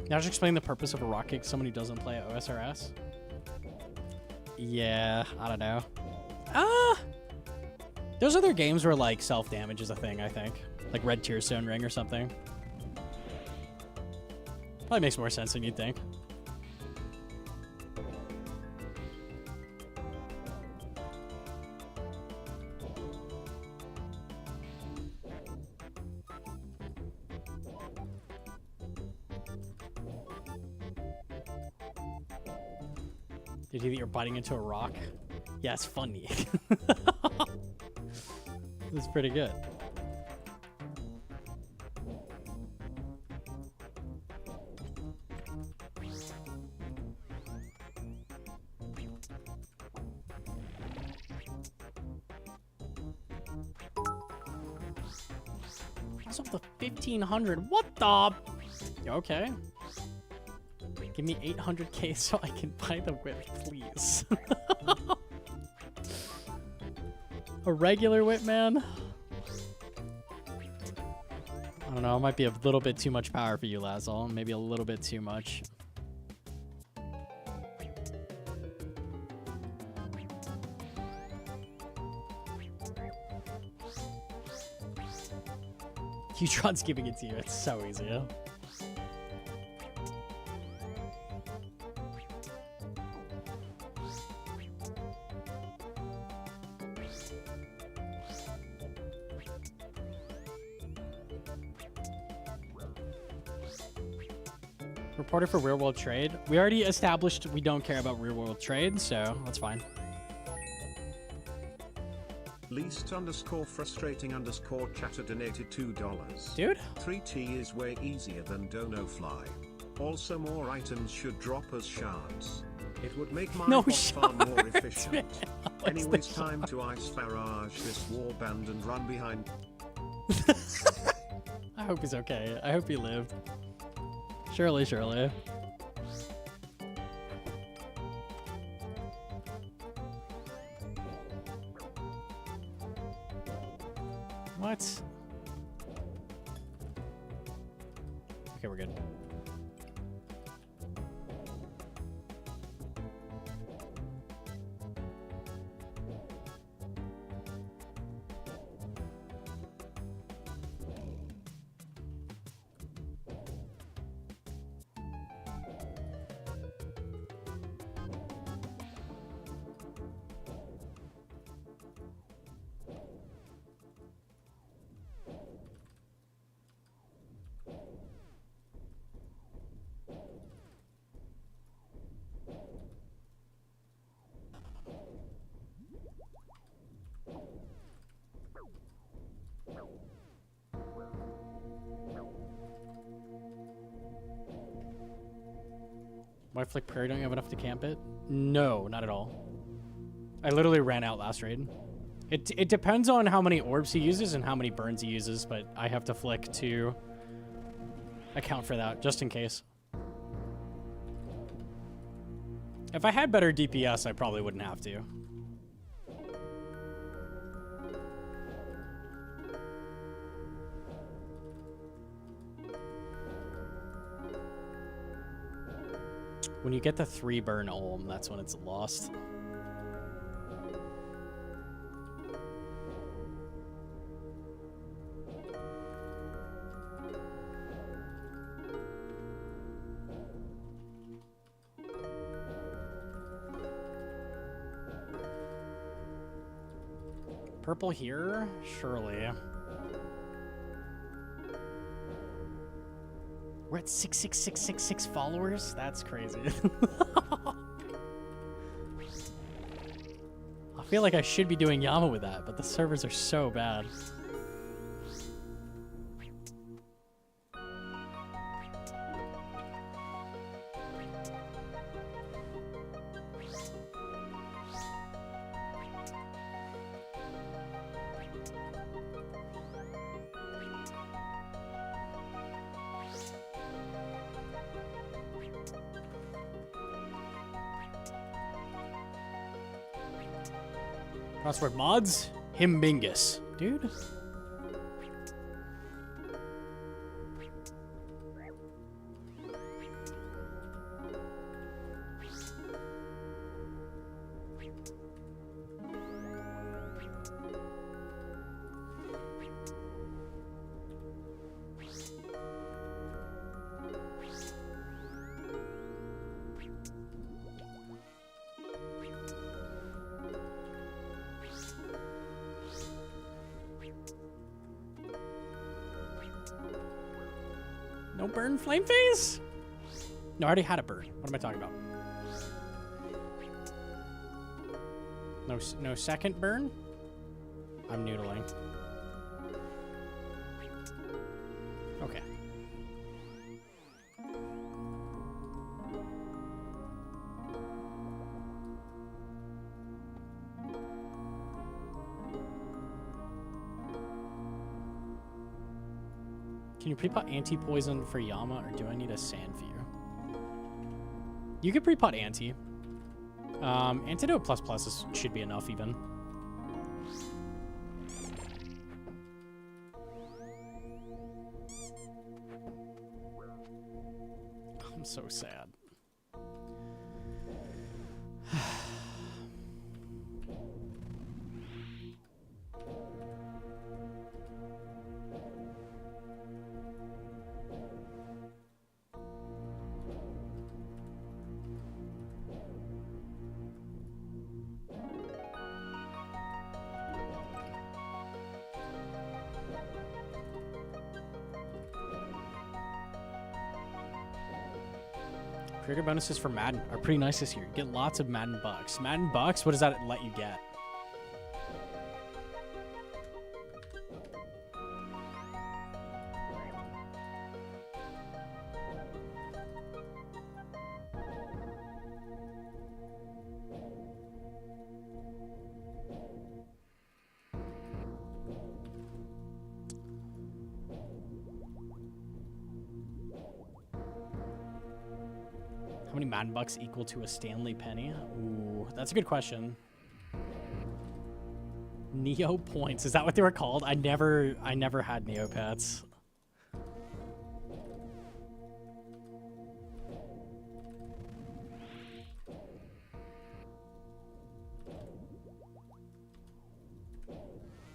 Now just explain the purpose of a rock kick someone who doesn't play OSRS. Yeah, I don't know. There's other games where like self-damage is a thing, I think. Like Red Tear Stone Ring or something. Probably makes more sense than you'd think. Did you think you're biting into a rock? Yeah, it's funny. This is pretty good. What's up the 1500? What the? Okay. Give me 800k so I can buy the whip, please. A regular whip, man? I don't know, it might be a little bit too much power for you, Lazal. Maybe a little bit too much. Qtron's giving it to you. It's so easy. Yeah? Reporter for real world trade. We already established we don't care about real world trade, so that's fine. Least_frustrating_chatter donated $2. Dude? 3T is way easier than Dono Fly. Also, more items should drop as shards. It would make my bot farm more efficient. Anyways, time to ice barrage this warband and run behind. I hope he's okay. I hope he lived. Surely, surely. What? Okay, we're good. White Flick Prairie, don't you have enough to camp it? No, not at all. I literally ran out last raid. It depends on how many orbs he uses and how many burns he uses, but I have to flick to account for that, just in case. If I had better DPS, I probably wouldn't have to. When you get the 3 burn Olm, that's when it's lost. Purple here? Surely. We're at 66666 followers? That's crazy. I feel like I should be doing YAMA with that, but the servers are so bad. Crossword mods? Himbingus. Dude. No burn flame phase? No, I already had a burn. What am I talking about? No second burn? I'm noodling. Okay. Can you pre-pot anti-poison for Yama, or do I need a sand for you? You could pre-pot anti. Antidote plus should be enough even. I'm so sad. Creator bonuses for Madden are pretty nice this year. You get lots of Madden bucks. Madden bucks, what does that let you get? How many Madden bucks equal to a Stanley penny? Ooh, that's a good question. Neo points. Is that what they were called? I never had Neopets.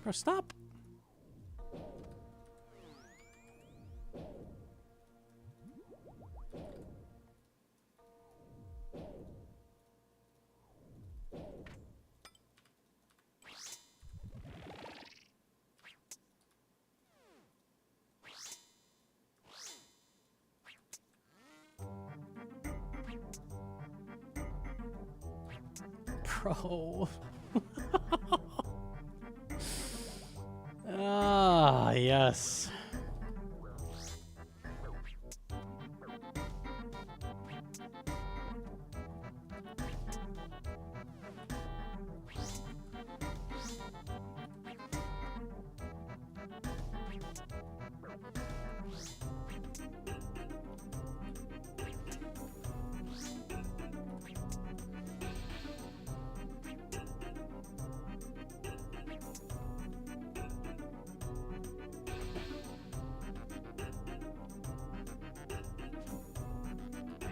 Bro, stop. Bro. Ah, yes.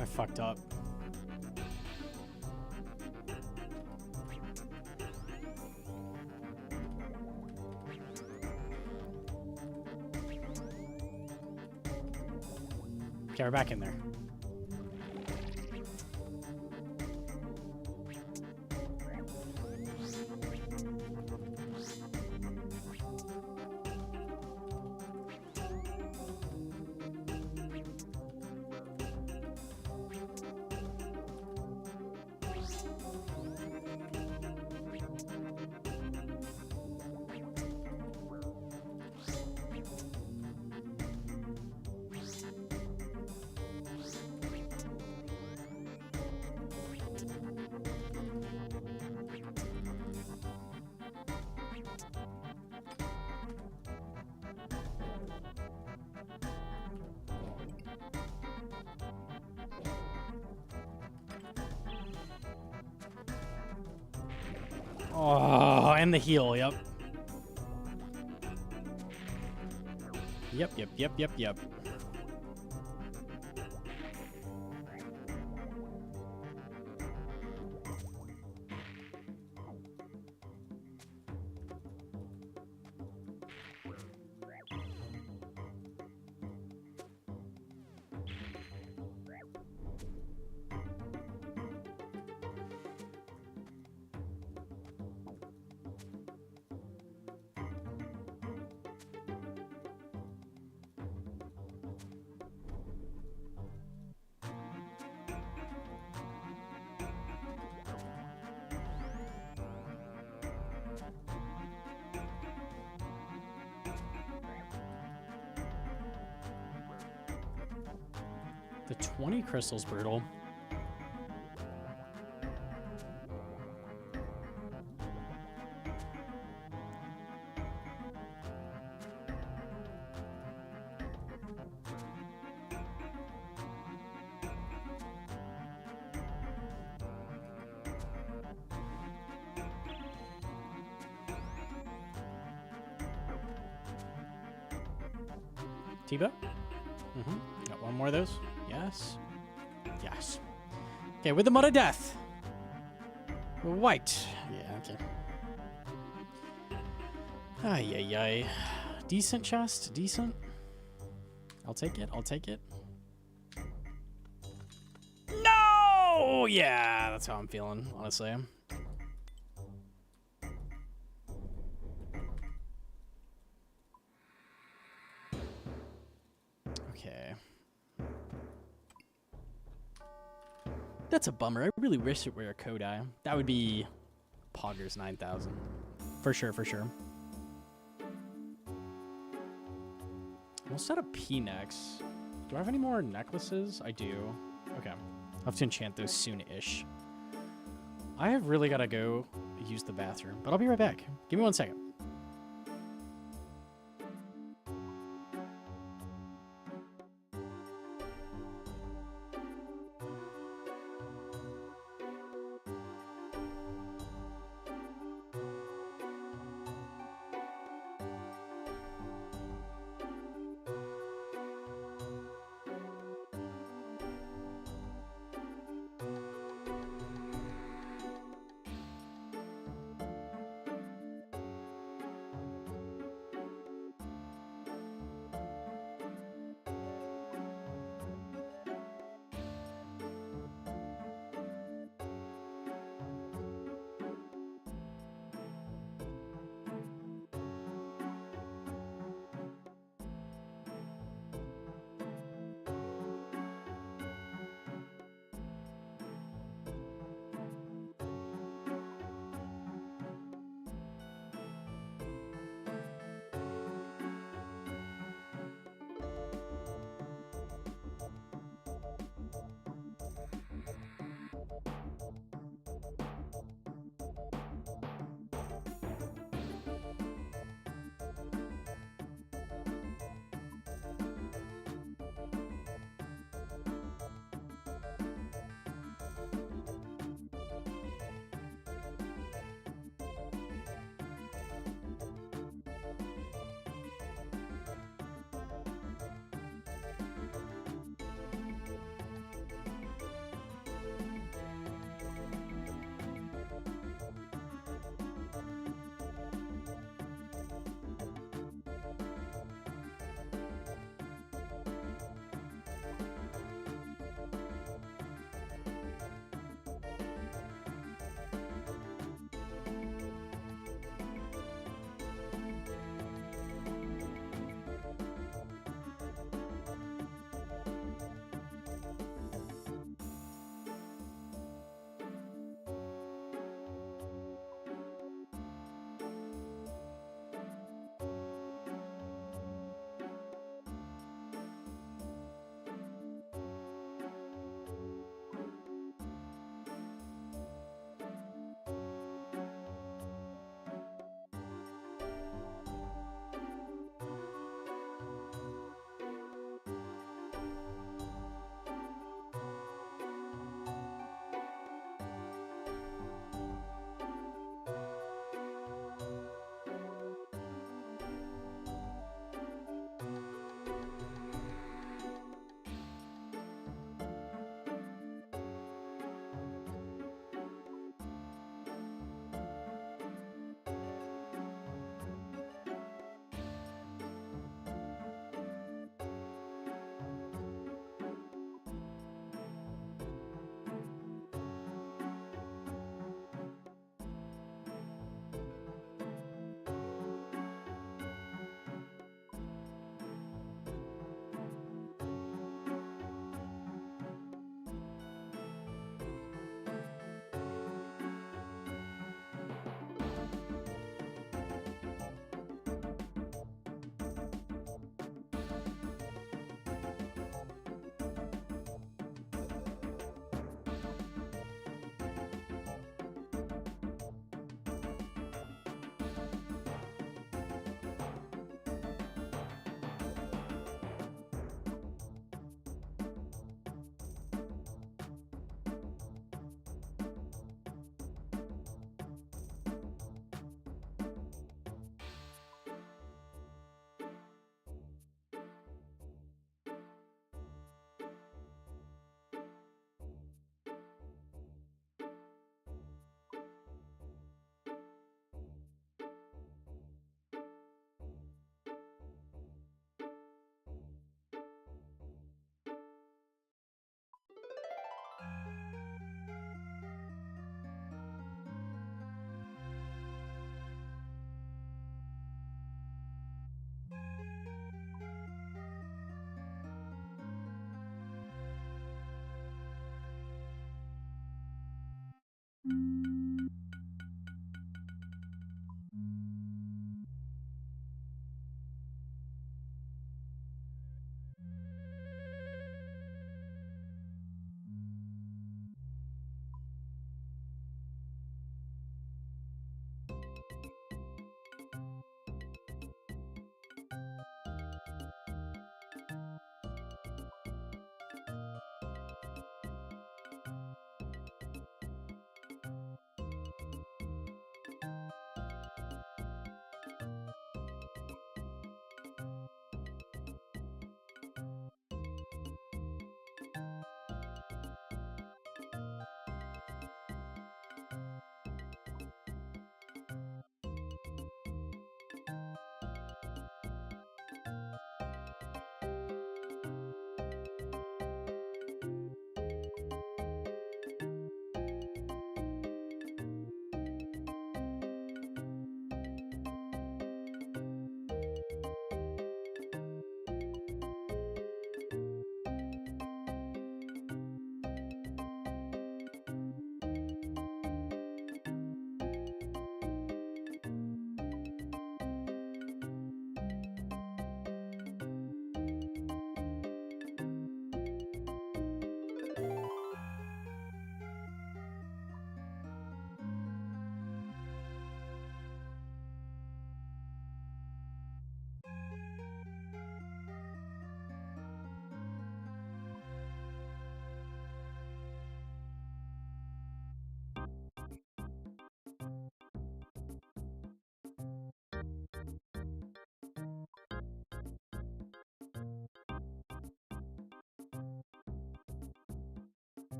I fucked up. Okay, we're back in there. Oh, and the heal, yep. Yep. The 20 crystal's brutal. T-Bow? Got one more of those. Yes. Yes. Okay, with the Mud of Death. White. Yeah, okay. Ay. Decent chest. Decent. I'll take it. No! Yeah, that's how I'm feeling, honestly. Okay. That's a bummer. I really wish it were a Kodai. That would be Poggers 9000. For sure, for sure. We'll set up P next. Do I have any more necklaces? I do. Okay. I'll have to enchant those soon-ish. I have really got to go use the bathroom, but I'll be right back. Give me 1 second.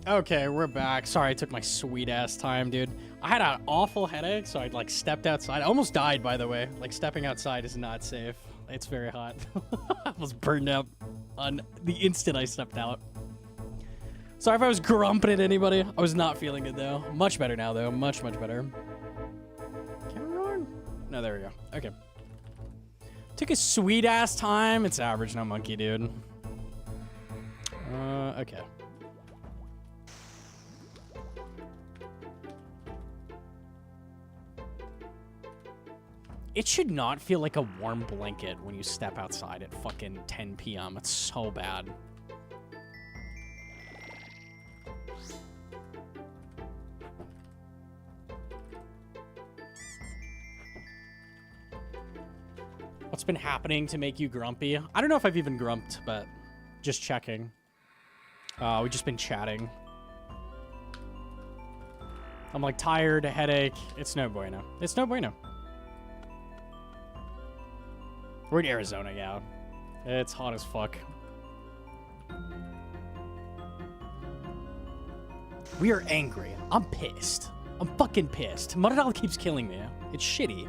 Okay, we're back. Sorry, I took my sweet ass time, dude. I had an awful headache, so I like stepped outside. I almost died, by the way. Like stepping outside is not safe. It's very hot. I was burned up on the instant I stepped out. Sorry if I was grumping at anybody. I was not feeling good though. Much better now though. Much better. Camera on? No, there we go. Okay. Took a sweet ass time. It's average, no monkey, dude. Okay. It should not feel like a warm blanket when you step outside at fucking 10 p.m. It's so bad. What's been happening to make you grumpy? I don't know if I've even grumped, but just checking. We've just been chatting. I'm like tired, a headache. It's no bueno. It's no bueno. We're in Arizona, yeah. It's hot as fuck. We are angry. I'm pissed. I'm fucking pissed. Mudadal keeps killing me. It's shitty.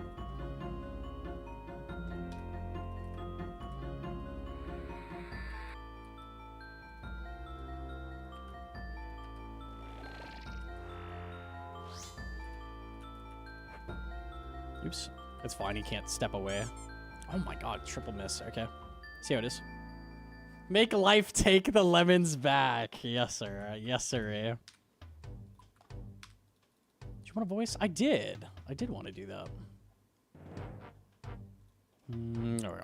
Oops. It's fine. He can't step away. Oh my god, triple miss. Okay. See how it is. Make life take the lemons back. Yes, sir. Yes, sir. Do you want a voice? I did. I did want to do that. There we go.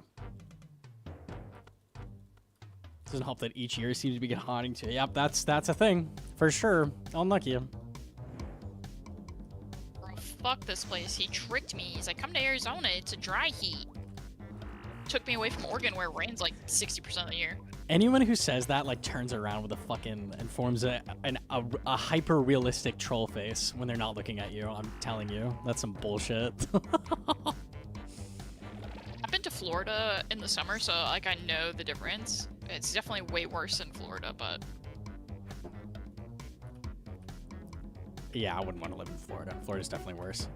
Doesn't help that each year seems to be getting haunting too. Yep, that's a thing. For sure. Unlucky. Bro, fuck this place. He tricked me. He's like, come to Arizona. It's a dry heat. Took me away from Oregon where it rains like 60% of the year. Anyone who says that like turns around with a fucking and forms a hyper realistic troll face when they're not looking at you. I'm telling you, that's some bullshit. I've been to Florida in the summer, so like I know the difference. It's definitely way worse in Florida, but yeah, I wouldn't want to live in Florida. Florida's definitely worse.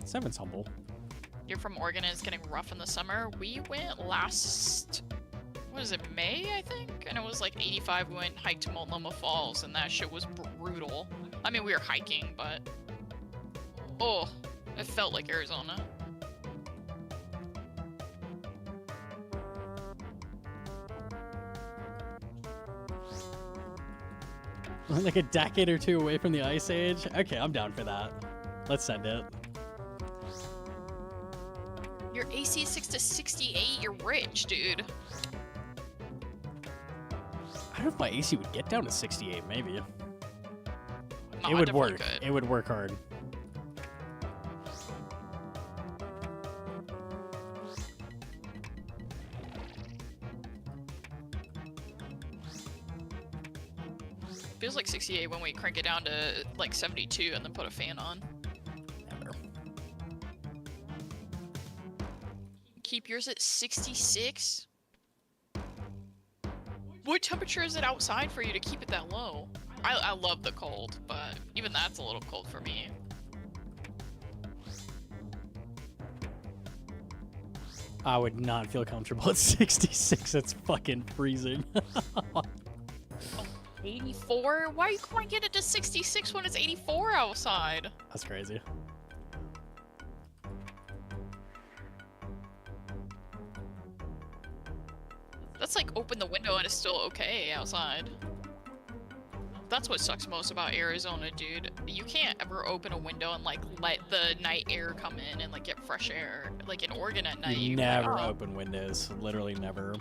Seven's humble. You're from Oregon and it's getting rough in the summer. We went last, what is it, May, I think? And it was like 85. We went and hiked to Multnomah Falls, and that shit was brutal. I mean, we were hiking, but oh, it felt like Arizona. Like a decade or two away from the Ice Age? Okay, I'm down for that. Let's send it. Your AC is 6 to 68, you're rich, dude. I don't know if my AC would get down to 68, maybe. No, It would work. could. It would work hard. Feels like 68 when we crank it down to like 72 and then put a fan on. Never. Keep yours at 66? What temperature is it outside for you to keep it that low? I love the cold, but even that's a little cold for me. I would not feel comfortable at 66. It's fucking freezing. 84? Why you can't get it to 66 when it's 84 outside? That's crazy. That's like open the window and it's still okay outside. That's what sucks most about Arizona, dude. You can't ever open a window and like let the night air come in and like get fresh air. Like in Oregon at night, You you never like, oh. open windows. Literally never.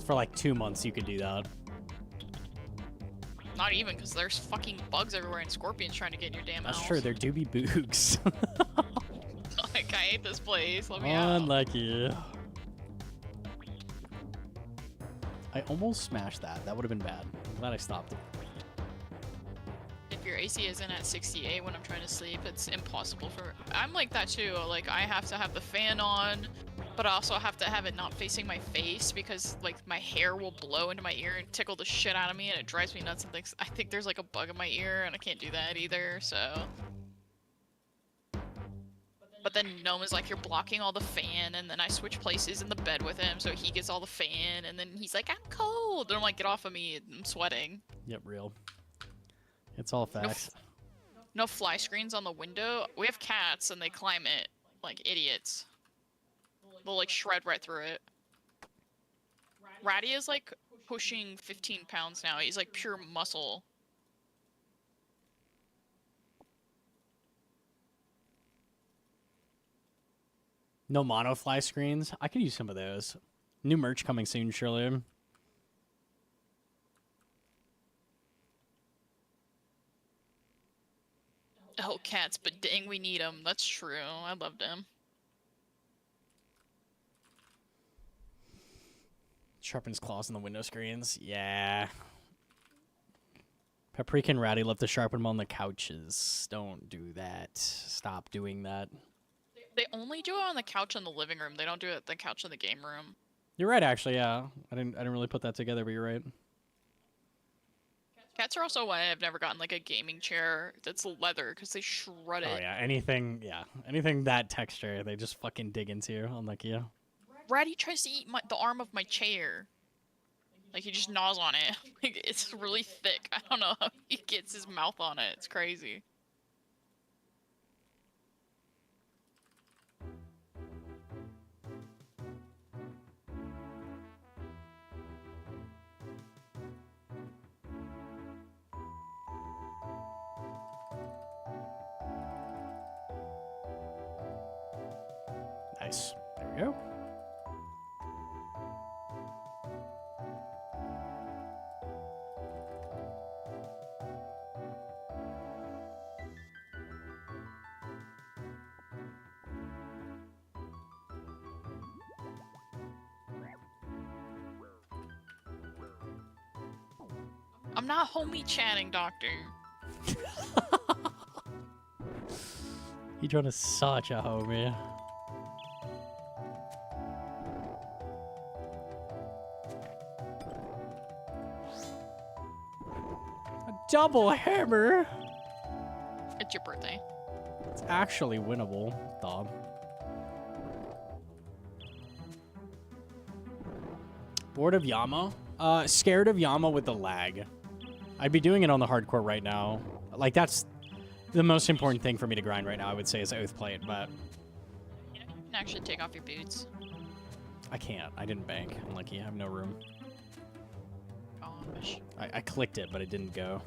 For like 2 months you could do that. Not even, because there's fucking bugs everywhere and scorpions trying to get in your damn house. That's true. There do be boogs. Like, I hate this place. Let me out. Unlucky. I almost smashed that. That would have been bad. I'm glad I stopped it. if your AC isn't at 68 when I'm trying to sleep, it's impossible for... I'm like that too. Like, I have to have the fan on, but I also have to have it not facing my face because, like, my hair will blow into my ear and tickle the shit out of me, and it drives me nuts and thinks I think there's, like, a bug in my ear, and I can't do that either, so... But then Gnome is like, you're blocking all the fan, and then I switch places in the bed with him, so he gets all the fan, and then he's like, I'm cold! And I'm like, get off of me, I'm sweating. Yep, real. It's all facts. No fly screens on the window. We have cats, and they climb it like idiots. They'll, like, shred right through it. Ratty is, like, pushing 15 pounds now. He's, like, pure muscle. No mono fly screens. I could use some of those. New merch coming soon, surely. Oh, cats, but dang, we need him. That's true. I loved him. Sharpens claws on the window screens. Yeah. Paprika and Ratty love to sharpen them on the couches. Don't do that. Stop doing that. They only do it on the couch in the living room. They don't do it at the couch in the game room. You're right, actually. Yeah, I didn't really put that together, but you're right. Cats are also why I've never gotten like a gaming chair that's leather because they shred it. Oh yeah, anything that texture, they just fucking dig into. Unlike you. Ratty tries to eat the arm of my chair. Like he just gnaws on it. Like, it's really thick. I don't know how he gets his mouth on it. It's crazy. Nice. There we go. I'm not homie chatting, doctor. You trying to such a homie. A double hammer. It's your birthday. It's actually winnable, Dom. Bored of YAMA? Scared of YAMA with the lag. I'd be doing it on the hardcore right now. Like, that's the most important thing for me to grind right now, I would say, is Oath Plate, but... You can actually take off your boots. I can't. I didn't bank. I'm lucky. I have no room. Gosh. I clicked it, but it didn't go.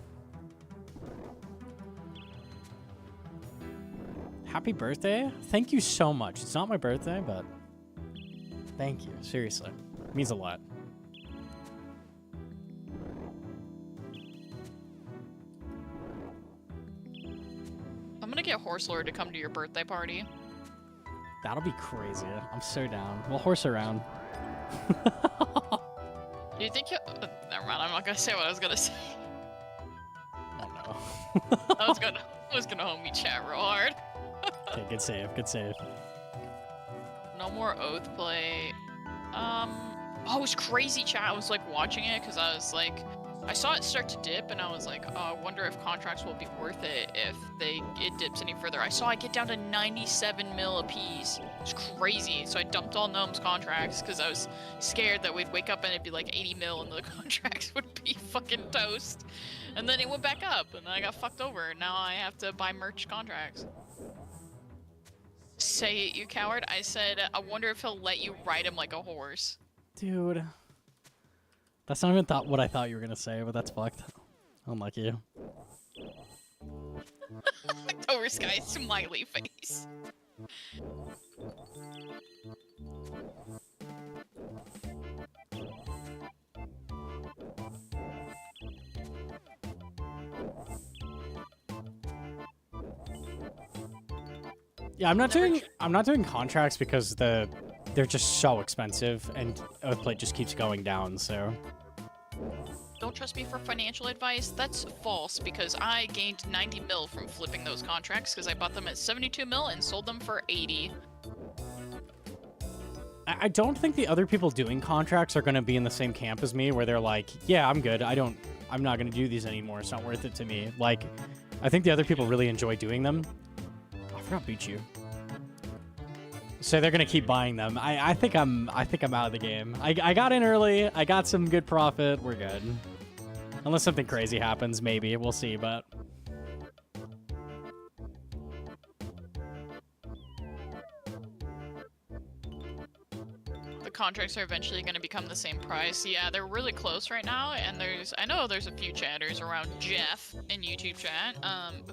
Happy birthday? Thank you so much. It's not my birthday, but... Thank you. Seriously. It means a lot. I'm gonna get Horse Lord to come to your birthday party. That'll be crazy. I'm so down. We'll horse around. Do you think you... never mind, I'm not gonna say what I was gonna say. Oh no. I was gonna homie chat real hard. Okay, good save. Good save. No more Oath Play. Oh, it was crazy chat. I was like watching it because I was like, I saw it start to dip and I was like, oh, I wonder if contracts will be worth it if it dips any further. I saw it get down to 97 mil a piece. It's crazy. So I dumped all Gnome's contracts because I was scared that we'd wake up and it'd be like 80 mil and the contracts would be fucking toast. And then it went back up and I got fucked over. And now I have to buy merch contracts. Say it, you coward. I said, I wonder if he'll let you ride him like a horse. Dude. That's not even what I thought you were going to say, but that's fucked. Unlucky. Over Sky smiley face. Yeah, I'm not doing contracts because they're just so expensive and Oathplate just keeps going down, so don't trust me for financial advice. That's false because I gained 90 mil from flipping those contracts because I bought them at 72 mil and sold them for 80. I don't think the other people doing contracts are going to be in the same camp as me where they're like, yeah, I'm good. I'm not going to do these anymore. It's not worth it to me. Like, I think the other people really enjoy doing them. I forgot beat you. So they're gonna keep buying them. I think I'm out of the game. I got in early. I got some good profit. We're good. Unless something crazy happens, maybe we'll see. But the contracts are eventually going to become the same price. Yeah, they're really close right now, and I know there's a few chatters around Jeff in YouTube chat,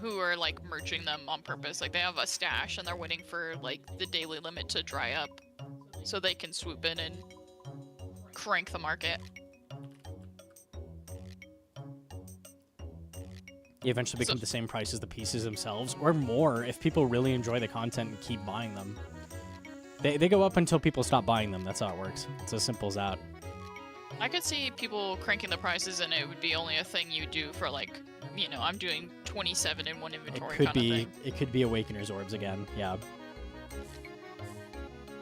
who are like merging them on purpose. Like they have a stash and they're waiting for like the daily limit to dry up, so they can swoop in and crank the market. they eventually become the same price as the pieces themselves, or more if people really enjoy the content and keep buying them. They go up until people stop buying them. That's how it works. It's as simple as that. I could see people cranking the prices, and it would be only a thing you do for like, you know, I'm doing 27 in one inventory kind of thing. It could be Awakener's orbs again. Yeah.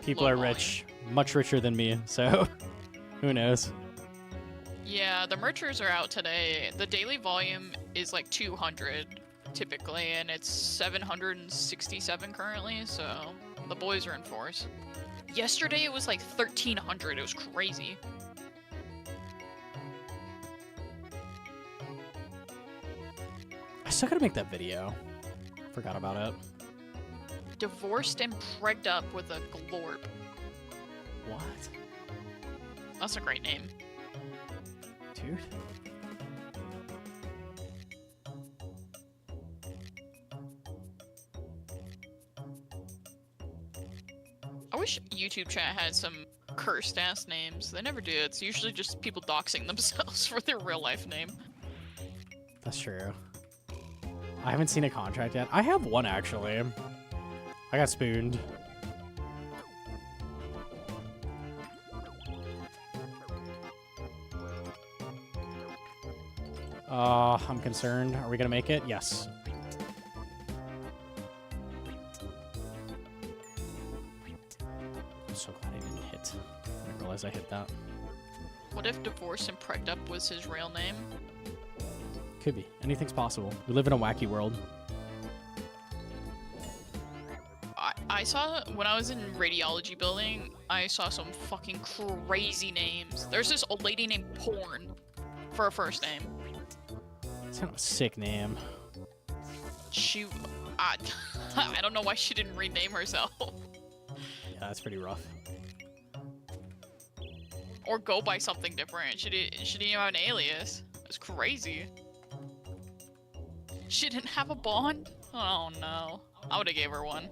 People are rich, much richer than me, so who knows? Yeah, the merchers are out today. The daily volume is like 200 typically, and it's 767 currently, so the boys are in force. Yesterday it was like 1,300. It was crazy. I still gotta make that video. Forgot about it. Divorced and pregged up with a glorp. What? That's a great name. Dude? I wish YouTube chat had some cursed ass names. They never do. It's usually just people doxing themselves for their real life name. That's true. I haven't seen a contract yet. I have one, actually. I got spooned. I'm concerned. Are we gonna make it? Yes. I'm so glad I didn't hit. I didn't realize I hit that. What if divorced and pregged up was his real name? Could be. Anything's possible. We live in a wacky world. I saw, when I was in radiology building, I saw some fucking crazy names. There's this old lady named Porn for her first name. It's kind of a sick name. She, I don't know why she didn't rename herself. Yeah, that's pretty rough. Or go by something different. She didn't even have an alias. It's crazy. She didn't have a bond? Oh no. I would've gave her one.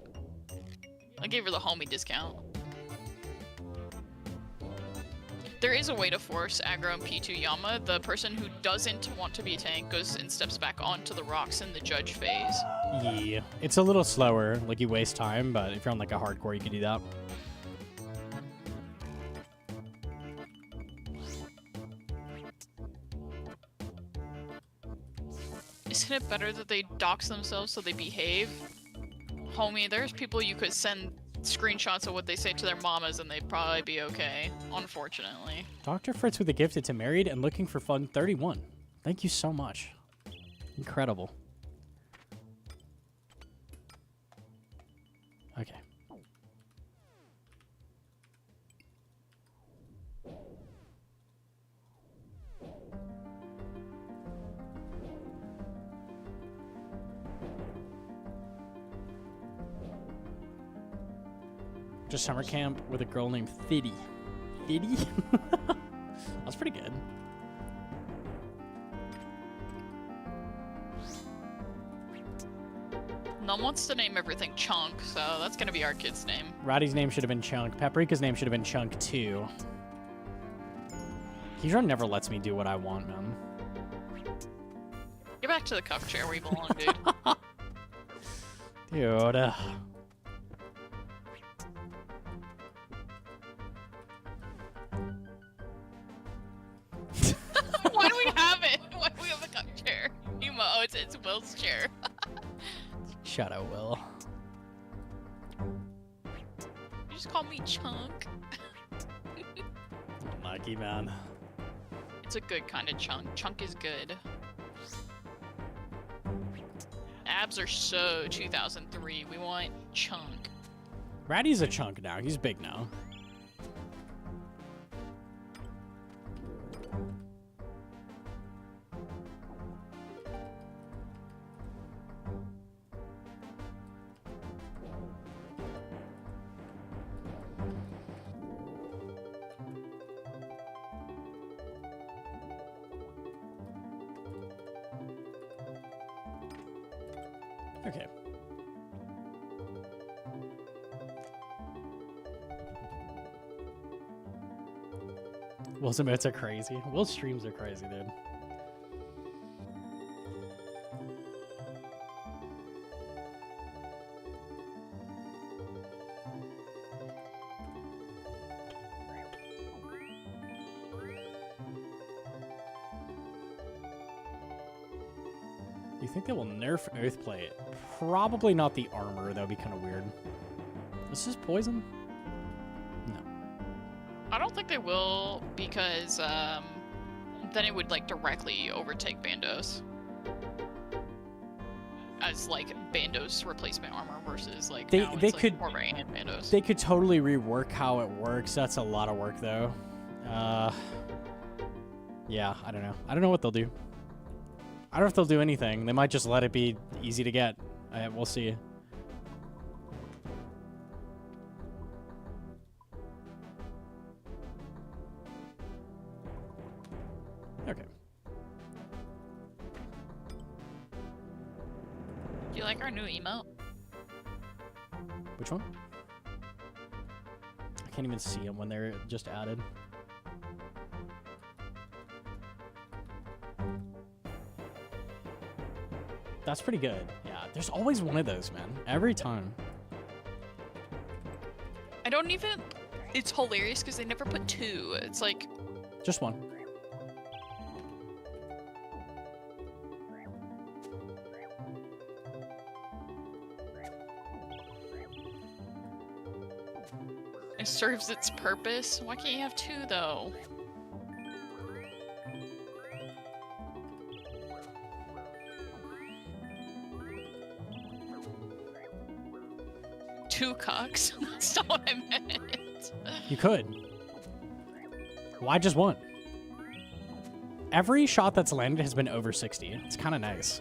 I gave her the homie discount. There is a way to force aggro and P2 Yama. The person who doesn't want to be a tank goes and steps back onto the rocks in the judge phase. Yeah. It's a little slower, like you waste time, but if you're on like a hardcore, you can do that. Isn't it better that they dox themselves so they behave? Homie, there's people you could send screenshots of what they say to their mamas and they'd probably be okay, unfortunately. Dr. Fritz with the gift to married and looking for fun 31. Thank you so much. Incredible. Okay. Just summer camp with a girl named Thiddy. Thiddy? That's pretty good. Num wants to name everything Chunk, so that's gonna be our kid's name. Roddy's name should have been Chunk. Paprika's name should have been Chunk too. Keyron never lets me do what I want, man. Get back to the cuff chair where you belong, dude. Dude. Why do we have Will's chair. Shut out, Will. You just call me Chunk. Lucky man. It's a good kind of chunk. Chunk is good. Abs are so 2003. We want chunk. Ratty's a chunk now. He's big now. Okay. Will's emotes are crazy. Will's streams are crazy, dude. You think they will nerf Oathplate? Probably not the armor. That would be kind of weird. This is poison? No. I don't think they will because then it would like directly overtake Bandos. As like Bandos replacement armor versus like They now it's, could like, Corvette and Bandos. They could totally rework how it works. That's a lot of work though. Yeah, I don't know. I don't know what they'll do. I don't know if they'll do anything. They might just let it be easy to get. We'll see. Okay. Do you like our new emote? Which one? I can't even see them when they're just added. That's pretty good. Yeah, there's always one of those, man. Every time. I don't even... It's hilarious because they never put two. It's like... Just one. It serves its purpose. Why can't you have two, though? Two cocks? That's not what I meant. You could. Why just one? Every shot that's landed has been over 60. It's kind of nice.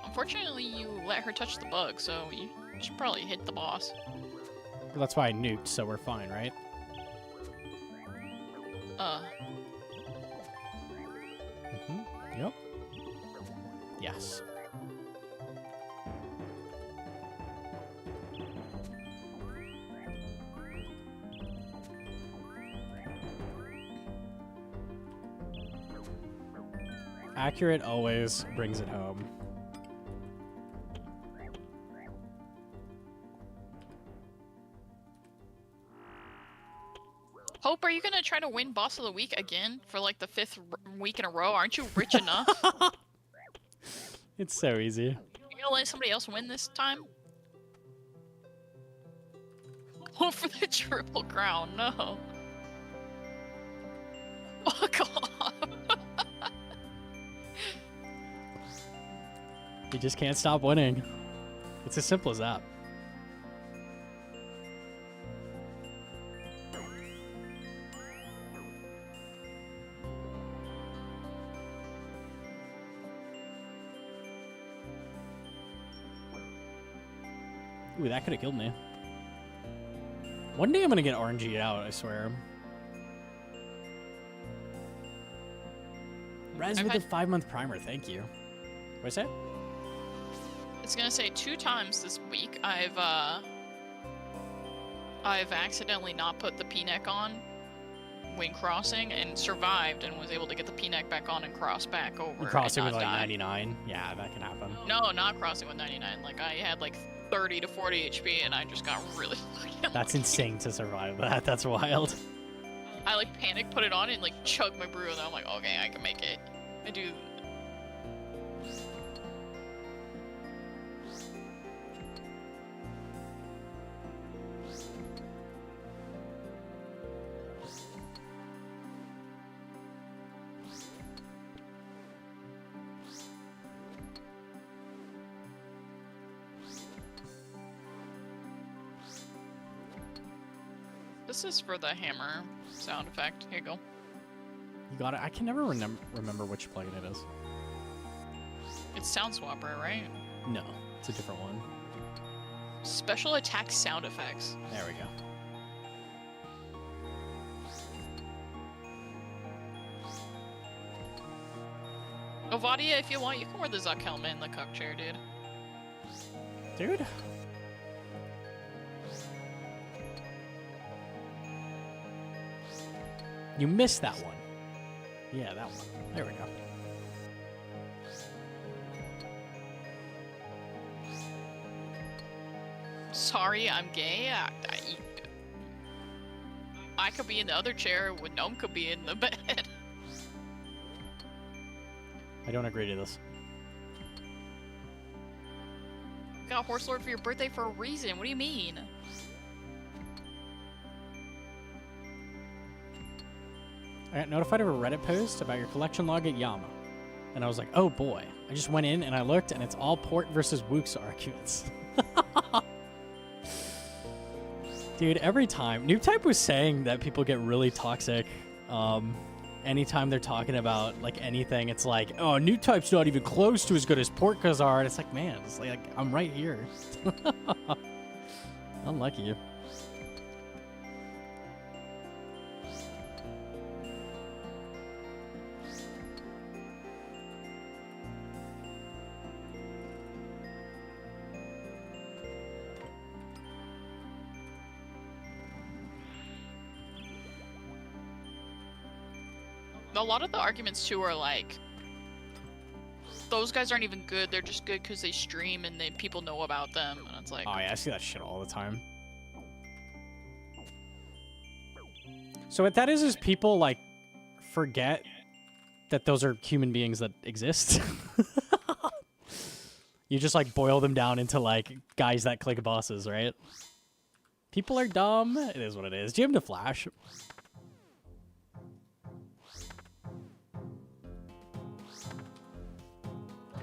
Unfortunately, you let her touch the bug, so you should probably hit the boss. That's why I nuked, so we're fine, right? Yep. Yes. Accurate always brings it home. Hope, are you gonna try to win Boss of the Week again for like the 5th week in a row? Aren't you rich enough? It's so easy. You gonna let somebody else win this time? Hope for the Triple Crown, no. Oh god. You just can't stop winning. It's as simple as that. Ooh, that could have killed me. One day I'm gonna get RNG'd out, I swear. Res with the 5-month primer, thank you. What'd I say? It's gonna say 2 times this week I've accidentally not put the P-neck on when crossing and survived and was able to get the P-neck back on and cross back over. You're crossing and with not like die. 99? Yeah, that can happen. No, not crossing with 99. Like I had like 30 to 40 HP, and I just got really fucking That's lucky. insane to survive that. That's wild. I like panic, put it on, and like chug my brew, and then I'm like, okay, I can make it. I do. This is for the hammer sound effect. Here you go. You got it. I can never remember which plugin it is. It's Sound Swapper, right? No, it's a different one. Special attack sound effects. There we go. Ovadia, if you want, you can wear the Zuck helmet in the cuck chair, dude. Dude. You missed that one. Yeah, that one. There we go. Sorry, I'm gay. I could be in the other chair when Gnome could be in the bed. I don't agree to this. Got Horse Lord for your birthday for a reason. What do you mean? I got notified of a Reddit post about your collection log at YAMA. And I was like, oh boy. I just went in and I looked and it's all Port versus Wooks arguments. Dude, every time. Noobtype was saying that people get really toxic anytime they're talking about like anything. It's like, oh, Noobtype's not even close to as good as Portkaz are. And it's like, man, it's like I'm right here. Unlucky you. A lot of the arguments too are like, those guys aren't even good. They're just good because they stream and then people know about them. And it's like, Oh yeah, I see that shit all the time. So what that is people like forget that those are human beings that exist. You just like boil them down into like guys that click bosses, right? People are dumb. It is what it is. Do you have to flash?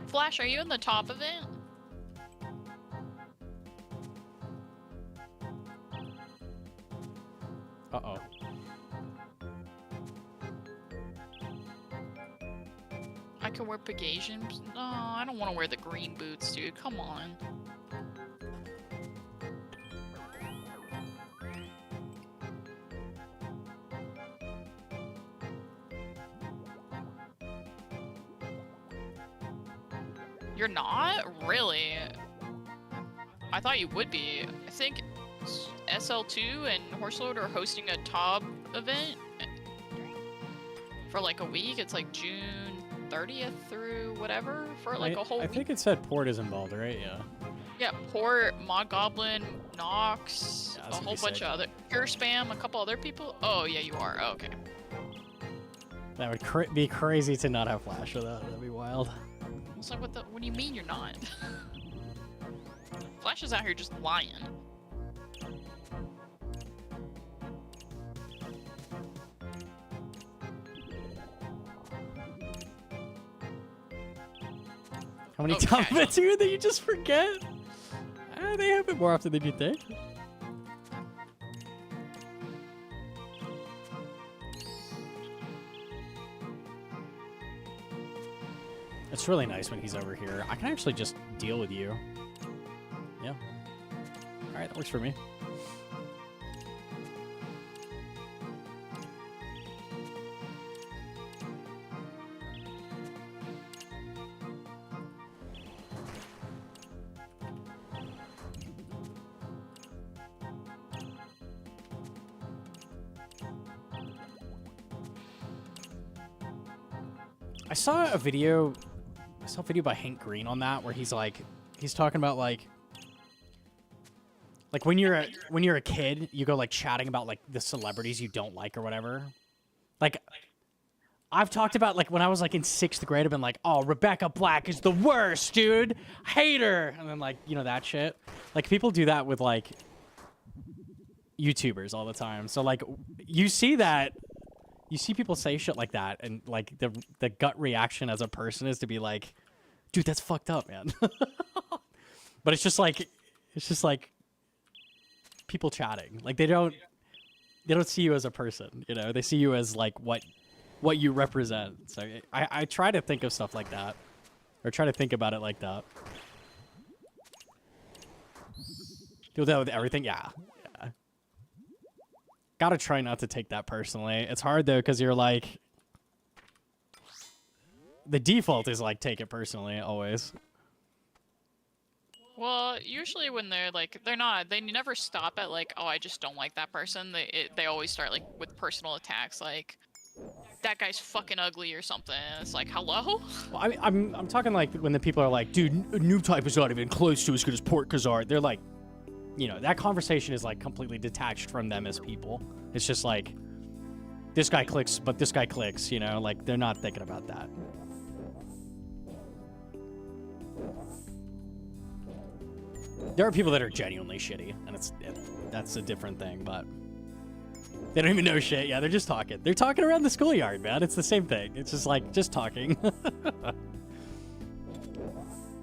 Flash, are you in the top of it? Uh-oh. I can wear Pegasians. No, I don't want to wear the green boots, dude. Come on. You're not? Really? I thought you would be. I think SL2 and Horselord are hosting a TOB event for like a week. It's like June 30th through whatever for like a whole I week. think it said Port is involved, right? Yeah. Yeah, Port, Mod Goblin, Nox, Yeah, a that's gonna whole be bunch sick. of other Pure Spam, a couple other people. Oh yeah, you are. Oh, okay. That would be crazy to not have Flash for that. That'd be wild. I was like, what do you mean you're not? Flash is out here just lying. How many Okay. top events are that you just forget? They happen more often than you think. It's really nice when he's over here. I can actually just deal with you. Yeah. Alright, that works for me. I saw a video by Hank Green on that where he's talking about like Like when you're a kid, you go like chatting about like the celebrities you don't like or whatever. Like I've talked about like when I was like in 6th grade, I've been like, oh, Rebecca Black is the worst, dude. Hate her. And then like, you know, that shit. Like people do that with like YouTubers all the time. So like you see that, you see people say shit like that, and like the gut reaction as a person is to be like, dude, that's fucked up, man. But it's just like people chatting. Like they don't see you as a person, you know. They see you as like what you represent. So I try to think of stuff like that, or try to think about it like that. Do that with everything, yeah. Gotta try not to take that personally. It's hard though, because you're like, the default is like take it personally always. Well, usually when they're like, they never stop at like, oh, I just don't like that person. They always start like with personal attacks, like that guy's fucking ugly or something. It's like, hello? Well, I'm talking like when the people are like, dude, Noob Type is not even close to as good as Port Kazar. They're like, you know, that conversation is like completely detached from them as people. It's just like, this guy clicks, but this guy clicks, you know, like they're not thinking about that. There are people that are genuinely shitty, and that's a different thing, but they don't even know shit. Yeah, they're just talking. They're talking around the schoolyard, man. It's the same thing. It's just like, just talking.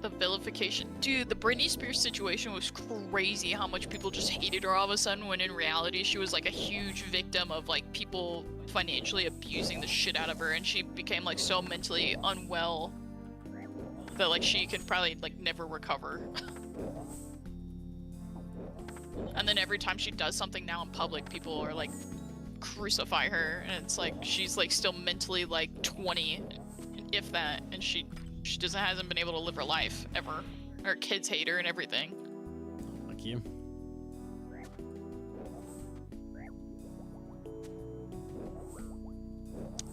The vilification. Dude, the Britney Spears situation was crazy how much people just hated her all of a sudden, when in reality she was like a huge victim of like people financially abusing the shit out of her, and she became like so mentally unwell that like she can probably like never recover. And then every time she does something now in public, people are like crucify her, and it's like she's like still mentally like 20, if that, and she hasn't been able to live her life ever. Her kids hate her and everything. Thank you.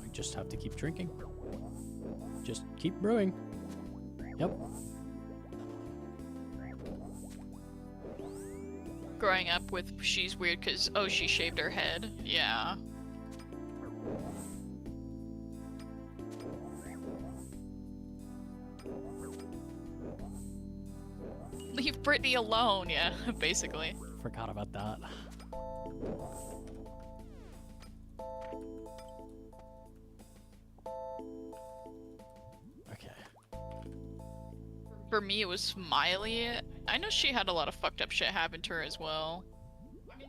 I just have to keep drinking. Just keep brewing. Yep. Growing up with she's weird because, oh, she shaved her head. Yeah. Leave Britney alone, yeah, basically. Forgot about that. Okay. For me, it was Smiley. I know she had a lot of fucked up shit happen to her as well.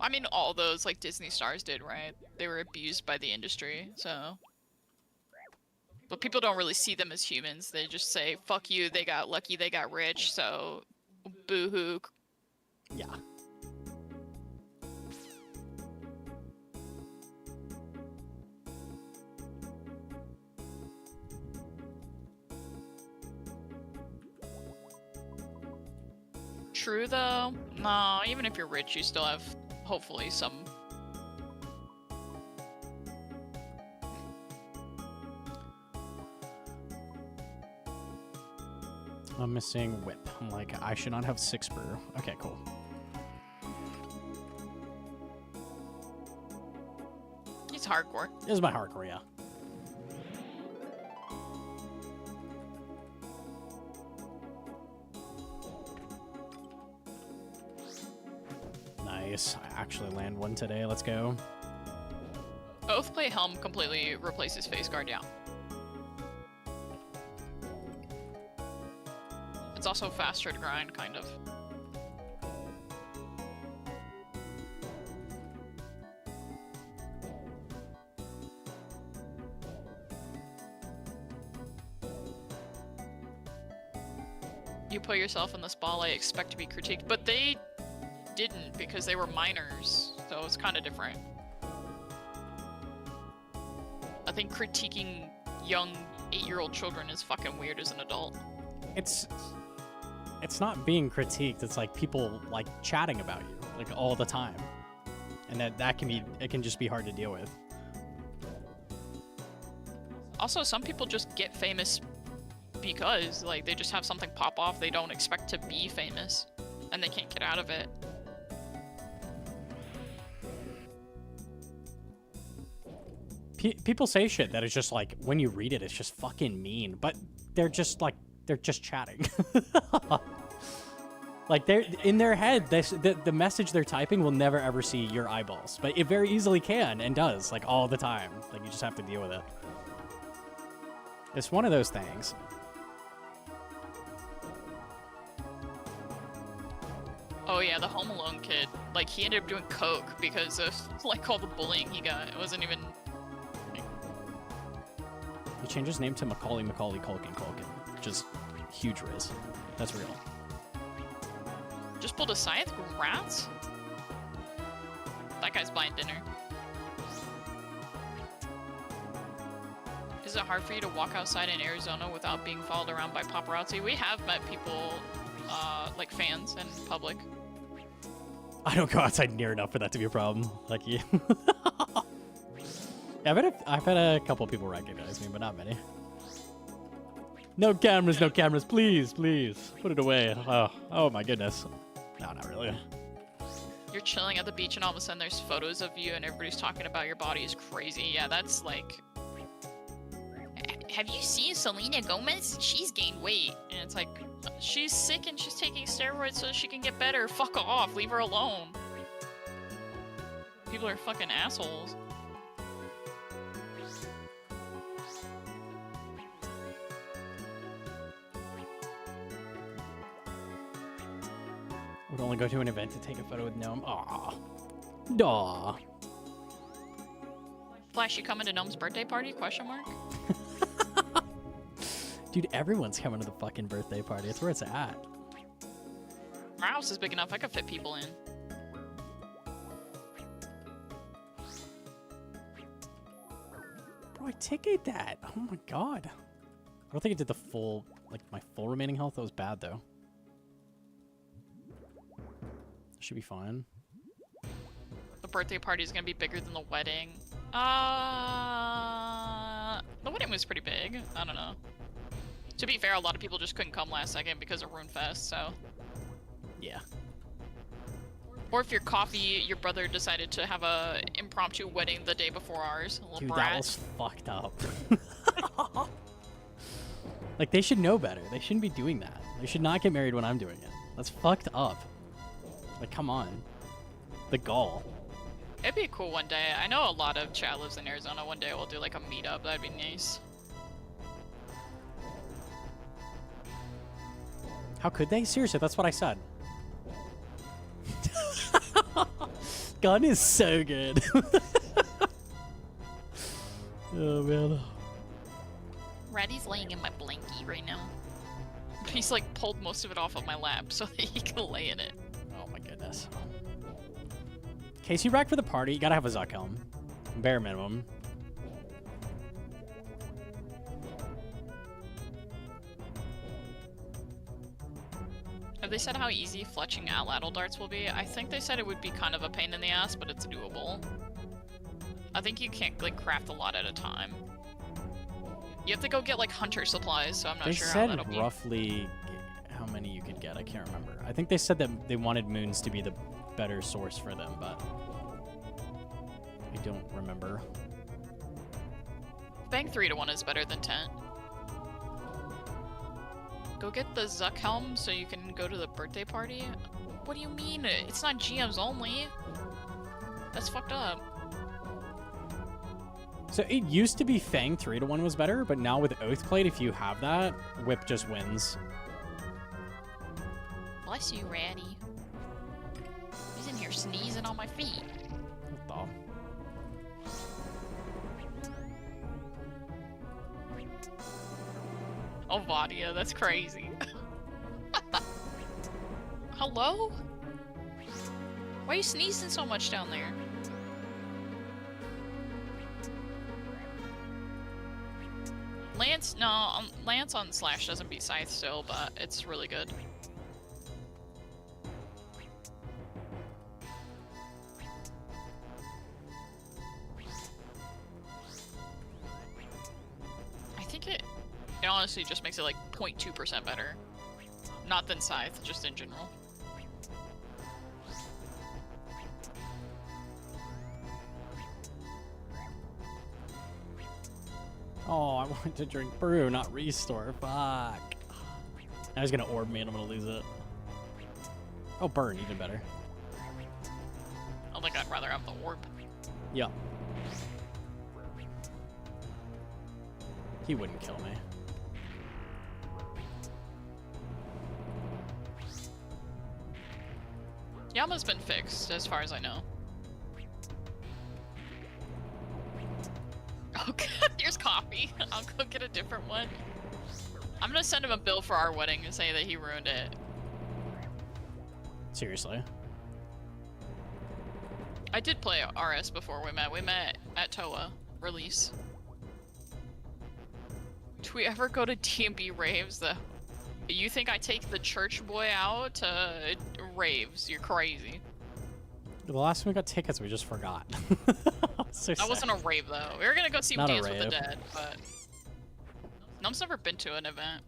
I mean, all those, like, Disney stars did, right? They were abused by the industry, so... But people don't really see them as humans. They just say, fuck you, they got lucky, they got rich, so... boo-hoo. Yeah. True, though. No, even if you're rich, you still have, hopefully, some... I'm missing whip. I'm like, I should not have 6 brew. Okay, cool. It's hardcore. This is my hardcore, yeah. Nice. I actually land one today. Let's go. Both play Helm completely replaces face guard, yeah. It's also faster to grind, kind of. You put yourself in the spotlight, expect to be critiqued, but they didn't because they were minors, so it's kind of different. I think critiquing young 8-year-old children is fucking weird as an adult. It's not being critiqued. It's like people like chatting about you like all the time, and that can be, it can just be hard to deal with. Also, some people just get famous because like they just have something pop off they don't expect to be famous, and they can't get out of it. People say shit that is just like, when you read it, it's just fucking mean. But they're just chatting. Like, they're in their head, the message they're typing will never ever see your eyeballs. But it very easily can and does, like, all the time. Like, you just have to deal with it. It's one of those things. Oh yeah, the Home Alone kid. Like, he ended up doing coke because of, like, all the bullying he got. It wasn't even... He changed his name to Macaulay Culkin, which is huge riz. That's real. Just pulled a scythe? Rats? That guy's buying dinner. Is it hard for you to walk outside in Arizona without being followed around by paparazzi? We have met people, like fans in public. I don't go outside near enough for that to be a problem. Like you. Yeah, I've had a couple people recognize me, but not many. No cameras, please, please. Put it away. Oh my goodness. No, not really. You're chilling at the beach and all of a sudden there's photos of you and everybody's talking about your body is crazy. Yeah, that's like... Have you seen Selena Gomez? She's gained weight. And it's like, she's sick and she's taking steroids so she can get better. Fuck off. Leave her alone. People are fucking assholes. Would only go to an event to take a photo with Gnome. Aw. Daw. Flash, you coming to Gnome's birthday party? Question mark? Dude, everyone's coming to the fucking birthday party. That's where it's at. My house is big enough. I could fit people in. Bro, I ticket that. Oh my god. I don't think it did the full, like, my full remaining health. That was bad, though. Should be fine. The birthday party is gonna be bigger than the wedding. The wedding was pretty big. I don't know. To be fair, a lot of people just couldn't come last second because of RuneFest, so. Yeah. Or if your brother decided to have a impromptu wedding the day before ours. A little Dude, brat. that was fucked up. Like, they should know better. They shouldn't be doing that. They should not get married when I'm doing it. That's fucked up. Like, come on. The gall. It'd be cool one day. I know a lot of chat lives in Arizona. One day we'll do like a meetup. That'd be nice. How could they? Seriously, that's what I said. Gun is so good. Oh, man. Ratty's laying in my blankie right now. He's like pulled most of it off of my lap so that he can lay in it. Oh my goodness. Case you rack for the party, you gotta have a Zuck helm. Bare minimum. Have they said how easy fletching Atlatl darts will be? I think they said it would be kind of a pain in the ass, but it's doable. I think you can't like craft a lot at a time. You have to go get like hunter supplies, so I'm not sure how that'll be. They said roughly how many you could get, I can't remember. I think they said that they wanted moons to be the better source for them, but I don't remember. Bang 3-to-1 is better than tent. Go get the Zuck helm so you can go to the birthday party? What do you mean? It's not GMs only. That's fucked up. So it used to be Fang 3-to-1 was better, but now with Oathplate, if you have that, Whip just wins. Bless you, Ratty. He's in here sneezing on my feet. What the? Oh, Vadia, that's crazy. Hello? Why are you sneezing so much down there? Lance, no, Lance on Slash doesn't beat Scythe still, but it's really good. I think it honestly just makes it like 0.2% better. Not than Scythe, just in general. Oh, I wanted to drink brew, not restore. Fuck. I was gonna orb me and I'm gonna lose it. Oh, burn, even better. I think I'd rather have the orb. Yeah. He wouldn't kill me. Yama's been fixed, as far as I know. Oh god, here's coffee. I'll go get a different one. I'm gonna send him a bill for our wedding and say that he ruined it. Seriously. I did play RS before we met. We met at TOA release. Do we ever go to DMB raves? You think I take the church boy out to raves? You're crazy. The last time we got tickets, we just forgot. So That wasn't a rave though. We were gonna go see Not a Dance with the rave. Dead, but Num's never been to an event.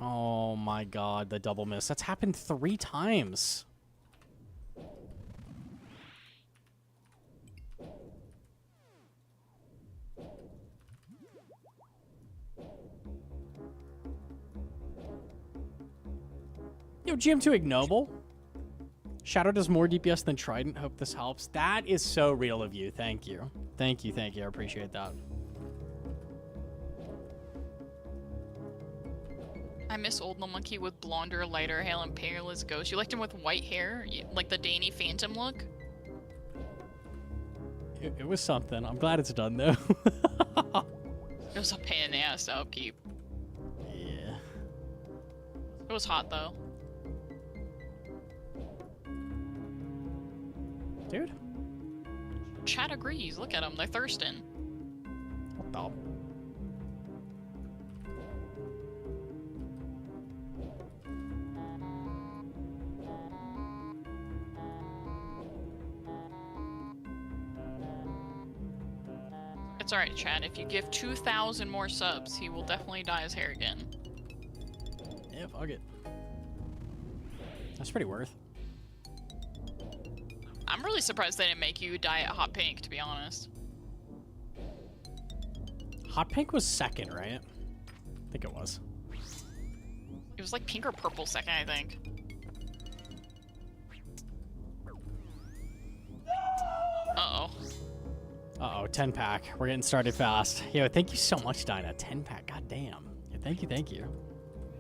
Oh my god, the double miss. That's happened 3 times. Yo, GM2 ignoble. Shadow does more DPS than Trident. Hope this helps. That is so real of you. Thank you. Thank you, thank you. I appreciate that. I miss old Gnomonkey with blonder, lighter hair and pale as ghost. You liked him with white hair? Like the Danny Phantom look? It was something. I'm glad it's done, though. It was a pain in the ass to upkeep. Yeah. It was hot though. Dude? Chat agrees. Look at them. They're thirsting. What the? It's alright, Chad. If you give 2,000 more subs, he will definitely dye his hair again. Yeah, fuck it. That's pretty worth. I'm really surprised they didn't make you dye it hot pink, to be honest. Hot pink was second, right? I think it was. It was like pink or purple second, I think. Uh-oh. Uh-oh, 10-pack. We're getting started fast. Yo, thank you so much, Dinah. 10-pack, goddamn. Yeah, thank you, thank you.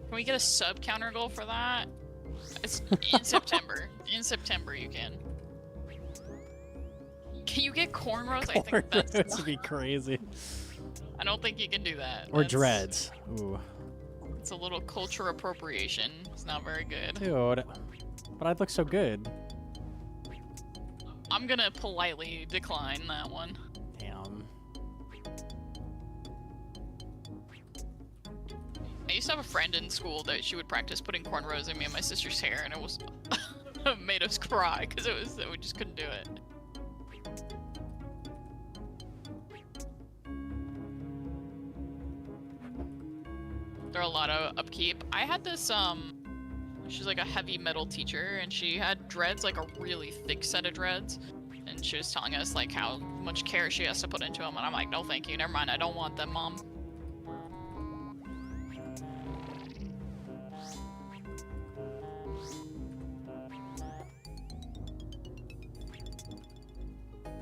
Can we get a sub counter goal for that? It's in September. In September you can. Can you get cornrows? I think that's This would be crazy. I don't think you can do that. Or dreads. Ooh. It's a little culture appropriation. It's not very good. Dude. But I'd look so good. I'm gonna politely decline that one. Damn. I used to have a friend in school that she would practice putting cornrows in me and my sister's hair, and it was made us cry because we just couldn't do it. There are a lot of upkeep. I had this she's like a heavy metal teacher, and she had dreads, like a really thick set of dreads, and she was telling us like how much care she has to put into them, and I'm like, no thank you, never mind, I don't want them, Mom.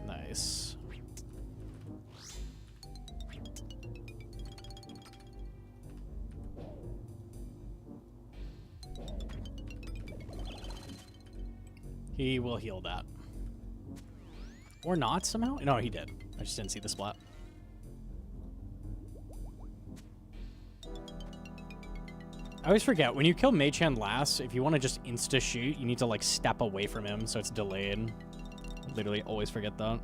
Nice. He will heal that. Or not somehow? No, he did. I just didn't see the splat. I always forget, when you kill Mage-Hand last, if you want to just insta-shoot, you need to like step away from him so it's delayed. Literally always forget that.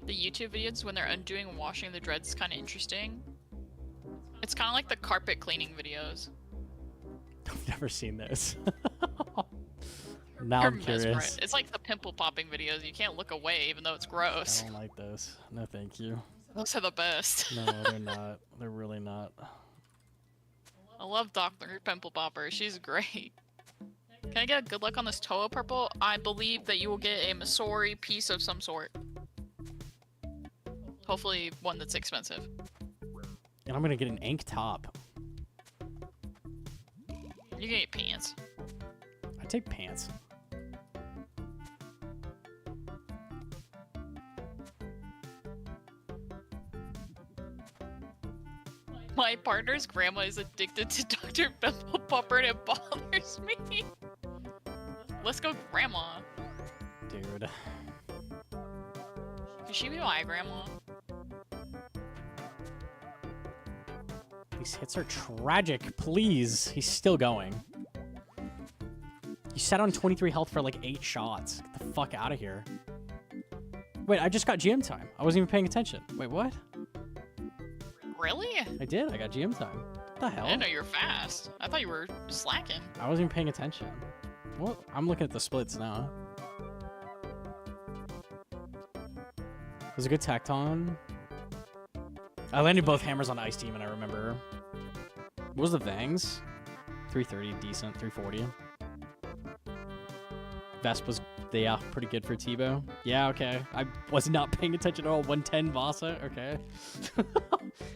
The YouTube videos when they're undoing and washing the dreads is kind of interesting. It's kind of like the carpet cleaning videos. I've never seen this. Now You're I'm curious. mesmerized. It's like the pimple popping videos. You can't look away even though it's gross. I don't like this. No, thank you. Those are the best. No, they're not. They're really not. I love Dr. Pimple Popper. She's great. Can I get a good luck on this Toa purple? I believe that you will get a Masori piece of some sort. Hopefully one that's expensive. And I'm gonna get an ink top. You can get pants. I take pants. My partner's grandma is addicted to Dr. Pimple Popper and it bothers me. Let's go, grandma. Dude. Could she be my grandma? These hits are tragic. Please. He's still going. He sat on 23 health for like 8 shots. Get the fuck out of here. Wait, I just got GM time. I wasn't even paying attention. Wait, what? Really? I did. I got GM time. What the hell? I didn't know you were fast. I thought you were slacking. I wasn't even paying attention. Well, I'm looking at the splits now. It was a good tacton. I landed both hammers on Ice Team, and I remember. What was the Vangs? 330, decent. 340. Vesp was, yeah, pretty good for Tebow. Yeah, okay. I was not paying attention at all. 110 Vasa, okay.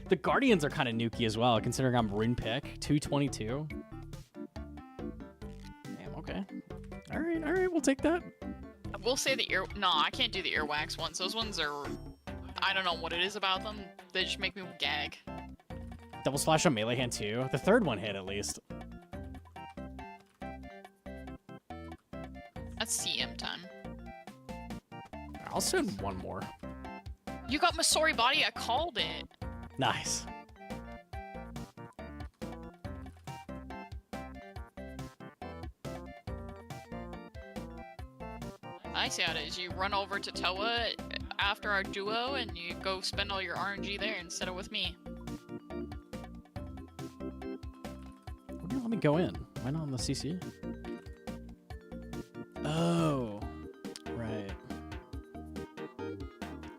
The Guardians are kind of nukey as well, considering I'm Rune Pick. 222. Damn, okay. Alright, we'll take that. I will say the ear... No, I can't do the earwax ones. Those ones are... I don't know what it is about them. They just make me gag. Double splash on melee hand too. The third one hit at least. That's CM time. I'll send one more. You got Masori body, I called it. Nice. I see how it is. You run over to Toa after our duo and you go spend all your RNG there instead of with me. Why do you let me go in? Why not on the CC? Oh. Right.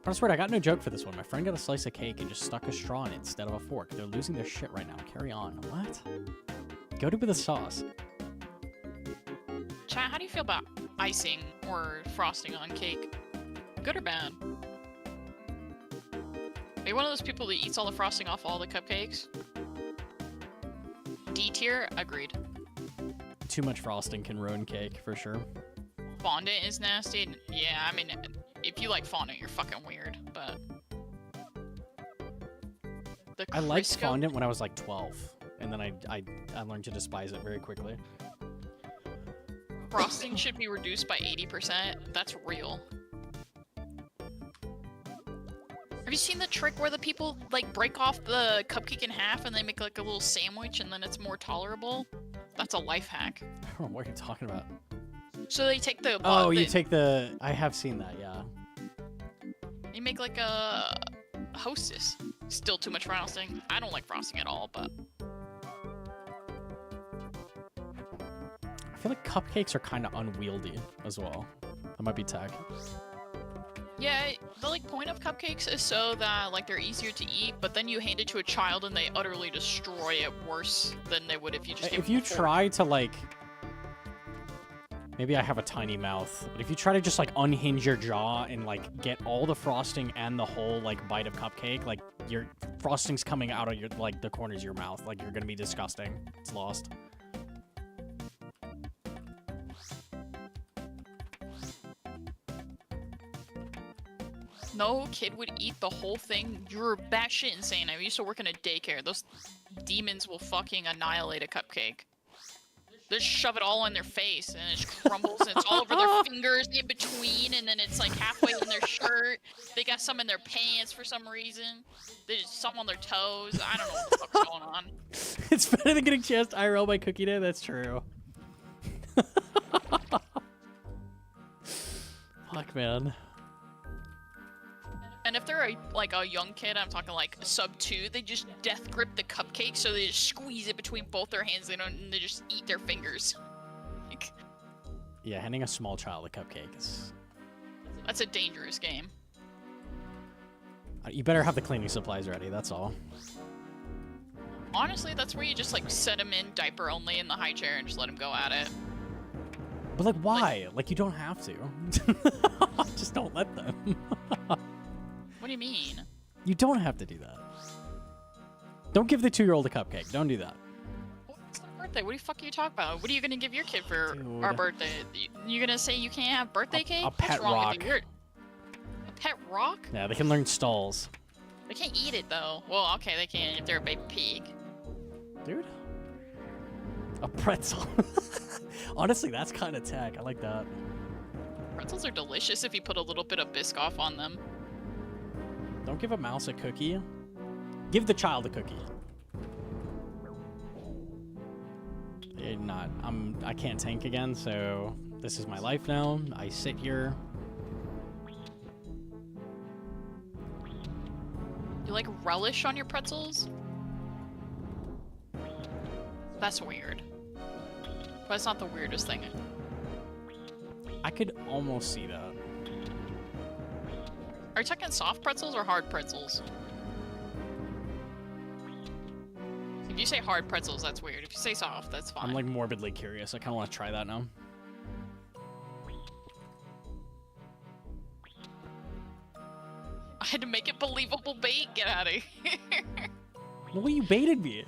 But I swear, I got no joke for this one. My friend got a slice of cake and just stuck a straw in it instead of a fork. They're losing their shit right now. Carry on. What? Go to with the sauce. Chat, how do you feel about icing or frosting on cake? Good or bad? Are you one of those people that eats all the frosting off all the cupcakes? D tier? Agreed. Too much frosting can ruin cake, for sure. Fondant is nasty. Yeah, I mean, if you like fondant, you're fucking weird, but... I liked fondant when I was like 12, and then I learned to despise it very quickly. Frosting should be reduced by 80%. That's real. Have you seen the trick where the people like break off the cupcake in half and they make like a little sandwich and then it's more tolerable? That's a life hack. I don't know what you're talking about. So they take the you take the... I have seen that, yeah. You make like a Hostess. Still too much frosting. I don't like frosting at all, but... I feel like cupcakes are kind of unwieldy as well. That might be tech. Yeah, the like point of cupcakes is so that like they're easier to eat, but then you hand it to a child and they utterly destroy it worse than they would if you just If you try to like... Maybe I have a tiny mouth, but if you try to just like unhinge your jaw and like get all the frosting and the whole like bite of cupcake, like your frosting's coming out of your like the corners of your mouth, like you're gonna be disgusting. It's lost. No kid would eat the whole thing. You're batshit insane. I used to work in a daycare. Those demons will fucking annihilate a cupcake. They just shove it all in their face and it just crumbles and it's all over their fingers in between and then it's like halfway in their shirt. They got some in their pants for some reason. They just some on their toes. I don't know what the fuck's going on. It's better than getting chest IRL by Cookie Day. That's true. Fuck, man. And if they're like a young kid, I'm talking like sub 2, they just death grip the cupcake, so they just squeeze it between both their hands. They just eat their fingers. Like, yeah, handing a small child a cupcake is... That's a dangerous game. You better have the cleaning supplies ready, that's all. Honestly, that's where you just like set him in diaper only in the high chair and just let him go at it. But like, why? Like, you don't have to. Just don't let them. What do you mean? You don't have to do that. Don't give the 2-year-old a cupcake. Don't do that. It's their birthday. What the fuck are you talking about? What are you gonna give your kid for Dude. our birthday? You gonna say you can't have birthday cake? A pet What's wrong rock. with you? A pet rock? Yeah, they can learn stalls. They can't eat it though. Well, okay, they can if they're a baby pig. Dude. A pretzel. Honestly, that's kind of tech. I like that. Pretzels are delicious if you put a little bit of Biscoff on them. Don't give a mouse a cookie. Give the child a cookie. I can't tank again, so this is my life now. I sit here. You like relish on your pretzels? That's weird. But it's not the weirdest thing. I could almost see that. Are you talking soft pretzels or hard pretzels? If you say hard pretzels, that's weird. If you say soft, that's fine. I'm like morbidly curious. I kind of want to try that now. I had to make it believable bait. Get out of here. Well, you baited me.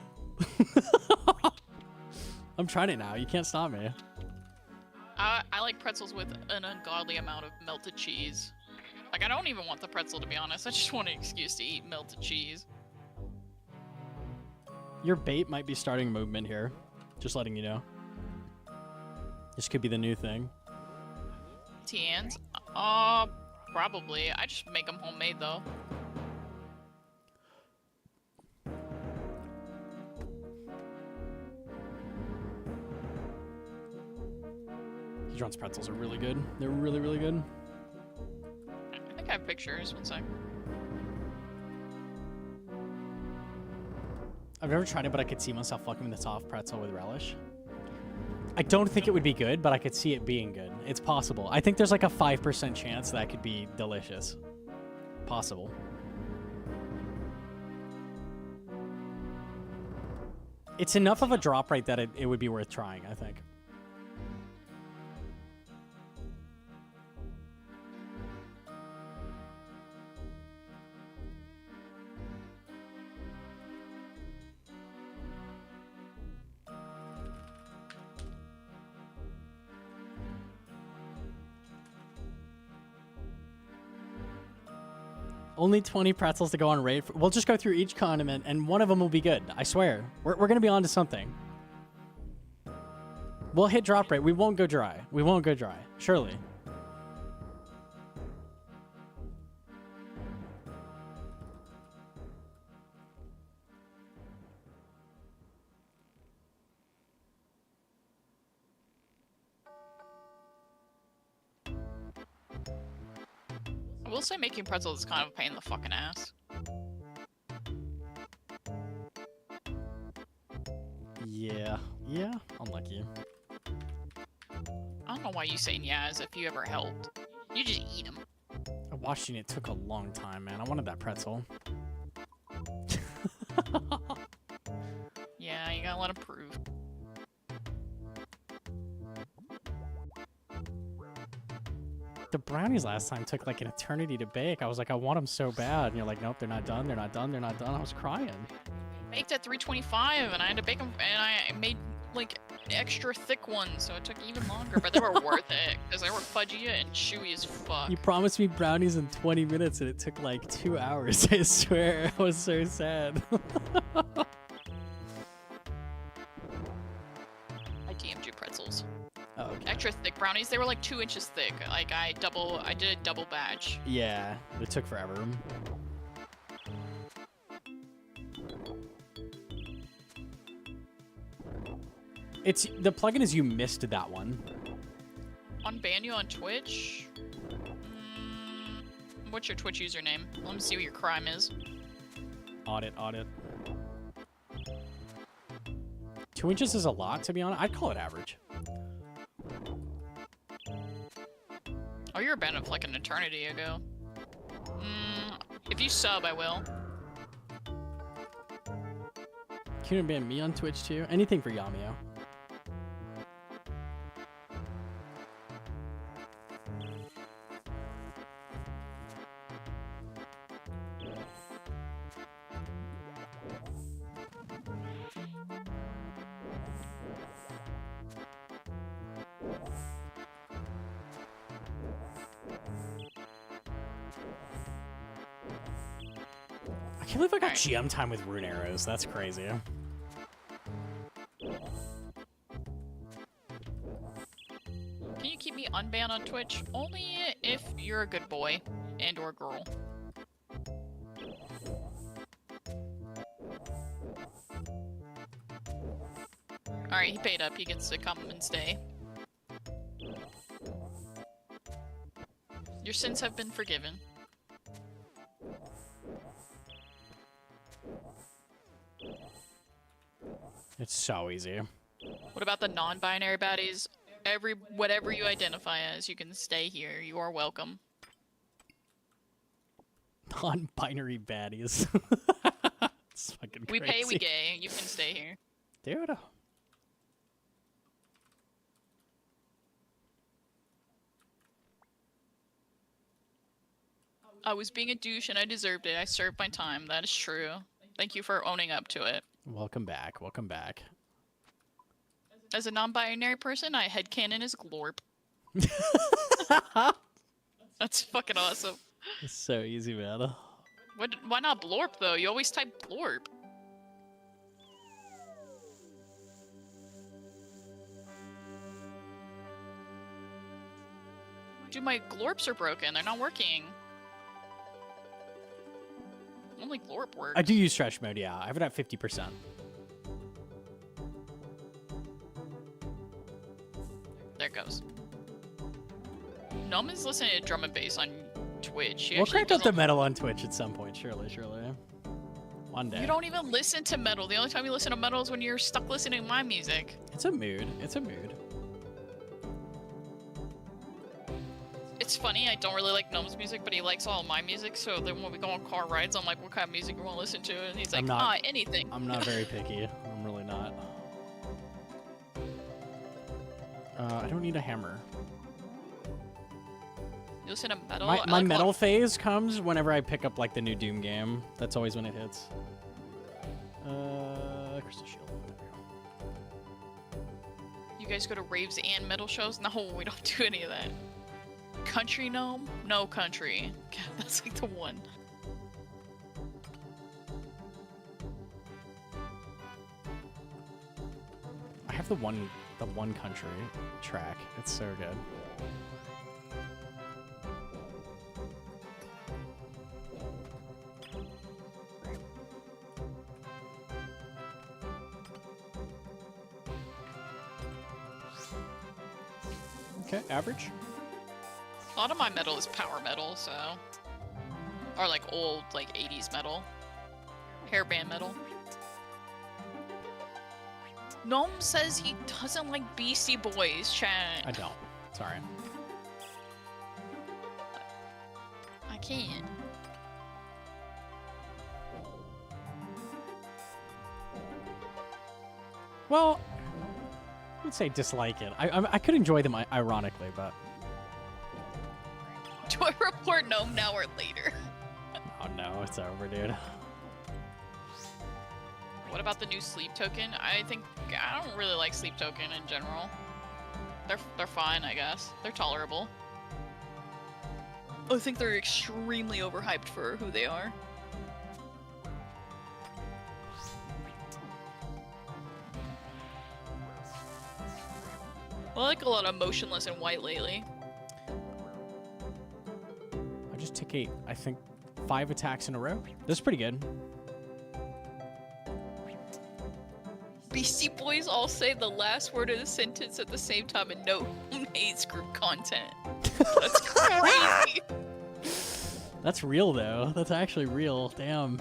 I'm trying it now. You can't stop me. I like pretzels with an ungodly amount of melted cheese. Like, I don't even want the pretzel, to be honest. I just want an excuse to eat melted cheese. Your bait might be starting a movement here. Just letting you know. This could be the new thing. Tians? Probably. I just make them homemade, though. John's pretzels are really good. They're really, really good. I think I have pictures. One sec. I've never tried it, but I could see myself fucking the soft pretzel with relish. I don't think it would be good, but I could see it being good. It's possible. I think there's like a 5% chance that could be delicious. Possible. It's enough of a drop rate that it would be worth trying, I think. Only 20 pretzels to go on raid. We'll just go through each condiment, and one of them will be good. I swear. We're going to be on to something. We'll hit drop rate. We won't go dry. We won't go dry. Surely. I will say making pretzels is kind of a pain in the fucking ass. Yeah. Yeah. Unlucky. I don't know why you saying yeah as if you ever helped. You just eat them. I watched it. It took a long time, man. I wanted that pretzel. Yeah, you gotta let them prove. The brownies last time took like an eternity to bake. I was like, I want them so bad. And you're like, nope, they're not done. They're not done. They're not done. I was crying. Baked at 325, and I had to bake them, and I made like extra thick ones, so it took even longer. But they were worth it because they were fudgy and chewy as fuck. You promised me brownies in 20 minutes and it took like 2 hours. I swear. I was so sad. I DM'd you pretzels. Oh, okay. Extra thick brownies. They were like 2 inches thick. Like I did a double batch. Yeah, it took forever. The plugin is you missed that one. Unban you on Twitch? What's your Twitch username? Let me see what your crime is. Audit. 2 inches is a lot, to be honest. I'd call it average. Oh, you're banned of like an eternity ago. If you sub, I will. Can you ban me on Twitch too? Anything for Yamio. can't believe I got Alright. GM time with rune arrows. That's crazy. Can you keep me unbanned on Twitch? Only if you're a good boy and or girl. Alright, he paid up. He gets to come and stay. Your sins have been forgiven. It's so easy. What about the non-binary baddies? Whatever you identify as, you can stay here. You are welcome. Non-binary baddies. It's fucking We crazy. pay, we gay. You can stay here. Dude. I was being a douche and I deserved it. I served my time. That is true. Thank you for owning up to it. Welcome back. Welcome back. As a non-binary person, I headcanon as glorp. That's fucking awesome. It's so easy, man. Why not blorp, though? You always type blorp. Dude, my glorps are broken. They're not working. Only glorp works. I do use stretch mode, yeah. I have it at 50%. There it goes. Num is listening to drum and bass on Twitch. She We'll actually crank up the doesn't- metal on Twitch at some point, surely. One day. You don't even listen to metal. The only time you listen to metal is when you're stuck listening to my music. It's a mood. It's a mood. It's funny, I don't really like Num's music, but he likes all my music, so then when we go on car rides, I'm like, what kind of music you want to listen to? And he's like, I'm not- anything. I'm not very picky. I'm really not. I don't need a hammer. You listen to metal? My I like a metal lot- phase comes whenever I pick up like the new Doom game. That's always when it hits. Crystal Shield. There we go. You guys go to raves and metal shows? No, we don't do any of that. Country Gnome? No country. God, that's like the one. I have the one country track. It's so good. Okay, average. A lot of my metal is power metal, so... Or like old, like 80s metal. Hairband metal. Gnome says he doesn't like Beastie Boys, chat. I don't. Sorry. I can't. Well, I would say dislike it. I could enjoy them ironically, but Do I report Gnome now or later? oh no, it's over, dude. What about the new sleep token? I don't really like sleep token in general. They're fine, I guess. They're tolerable. I think they're extremely overhyped for who they are. I like a lot of motionless and white lately. I just took I think 5 attacks in a row. This is pretty good. Beastie Boys all say the last word of the sentence at the same time and no AIDS group content. That's crazy. That's real though. That's actually real. Damn.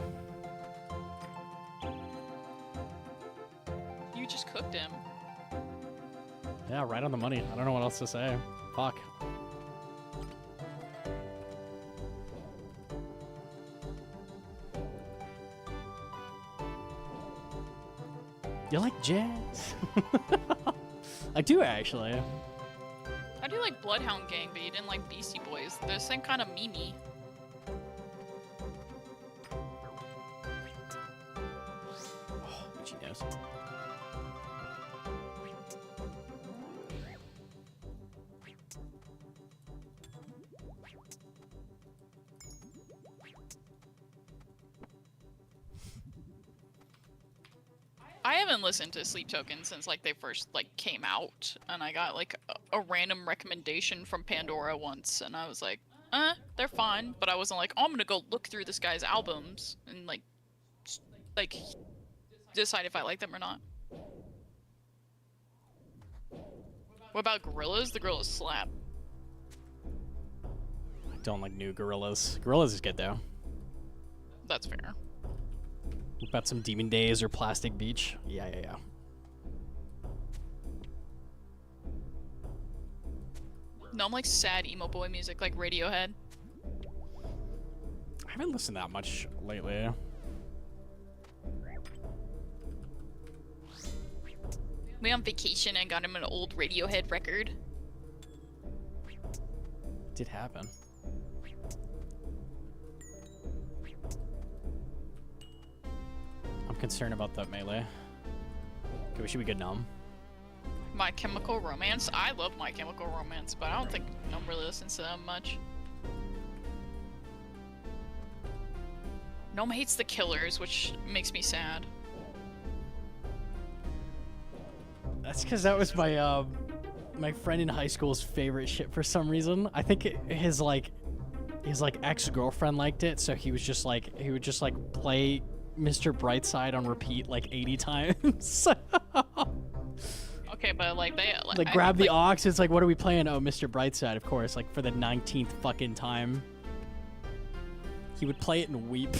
You just cooked him. Yeah, right on the money. I don't know what else to say. Fuck. You like jazz? I do actually. I do like Bloodhound Gang, but you didn't like Beastie Boys. They're the same kind of meme. Oh, she knows. I haven't listened to Sleep Token since like they first like came out, and I got like a random recommendation from Pandora once, and I was like, they're fine, but I wasn't like, oh, I'm gonna go look through this guy's albums and like decide if I like them or not. What about Gorillaz? The Gorillaz slap. I don't like new Gorillaz. Gorillaz is good though. That's fair. What about some Demon Days or Plastic Beach? Yeah. No, I'm like sad emo boy music, like Radiohead. I haven't listened that much lately. We on vacation and got him an old Radiohead record. Did happen. I'm concerned about that melee. Okay, we should be good now. My Chemical Romance. I love My Chemical Romance, but I don't think no one really listens to them much. Gnome hates the Killers, which makes me sad. That's because that was my my friend in high school's favorite shit for some reason. I think his ex-girlfriend liked it, so he would just like play Mr. Brightside on repeat like 80 times. Okay, but like they like grab the aux. It's like, what are we playing? Oh, Mr. Brightside, of course. Like for the 19th fucking time. He would play it and weep.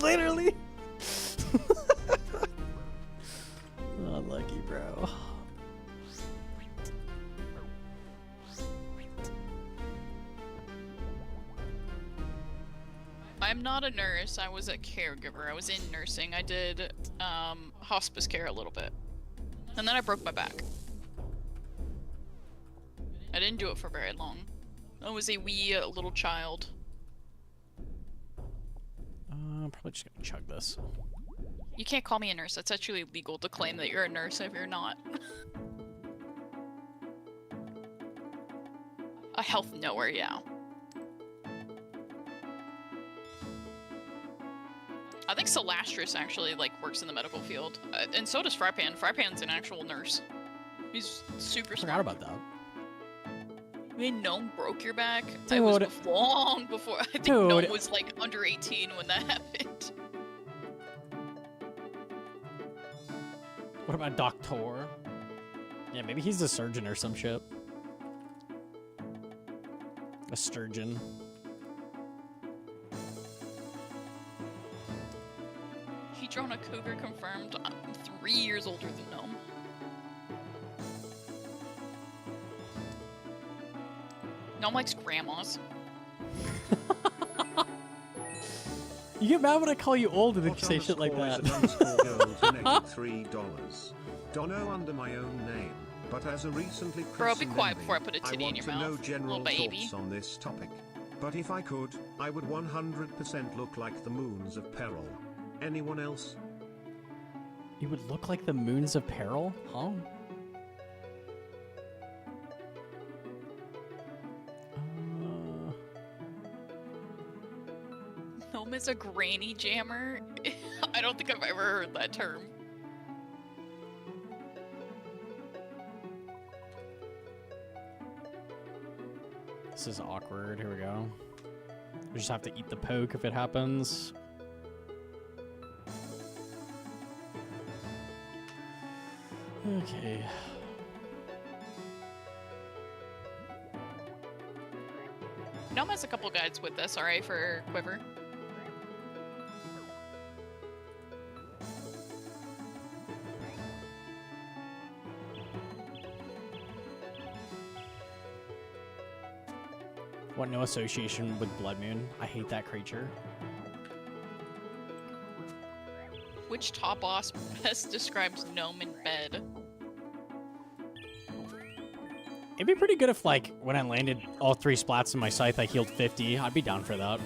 Literally. Unlucky, bro. I'm not a nurse. I was a caregiver. I was in nursing. I did hospice care a little bit. And then I broke my back. I didn't do it for very long. I was a wee little child. I'm probably just gonna chug this. You can't call me a nurse. That's actually illegal to claim that you're a nurse if you're not. A health knower, yeah. I think Celastris actually like works in the medical field, and so does Frypan. Frypan's an actual nurse. He's super smart. Forgot about that. I mean, Gnome broke your back. Dude. It was long before. I think Dude. Gnome was like under 18 when that happened. What about Doctor? Yeah, maybe he's a surgeon or some shit. A sturgeon. He drawn a cougar confirmed. I'm 3 years older than Gnome. Gnome likes grandmas. You get mad when I call you old and then you Hot say shit like that. $3. Dono under my own name, but as a recently Bro, be pressing quiet envy, before I put a titty in want your to know mouth, general little baby. thoughts on this topic. But if I could, I would 100% look like the moons of peril. Anyone else? You would look like the moons of peril? Huh? Gnome is a granny jammer. I don't think I've ever heard that term. This is awkward. Here we go. We just have to eat the poke if it happens. Okay. Gnome has a couple guides with SRA for Quiver. What, no association with Blood Moon? I hate that creature. Which top boss best describes Gnome in bed? It'd be pretty good if, like, when I landed all 3 splats in my scythe, I healed 50. I'd be down for that.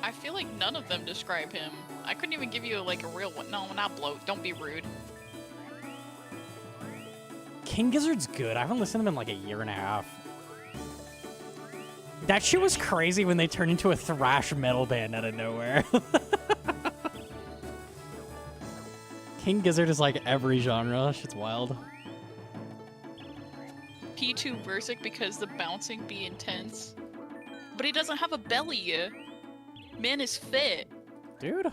I feel like none of them describe him. I couldn't even give you, like, a real one. No, not bloat. Don't be rude. King Gizzard's good. I haven't listened to him in, like, a year and a half. That shit was crazy when they turned into a thrash metal band out of nowhere. King Gizzard is like every genre. Shit's wild. P2 Versic because the bouncing be intense. But he doesn't have a belly. Man is fit. Dude.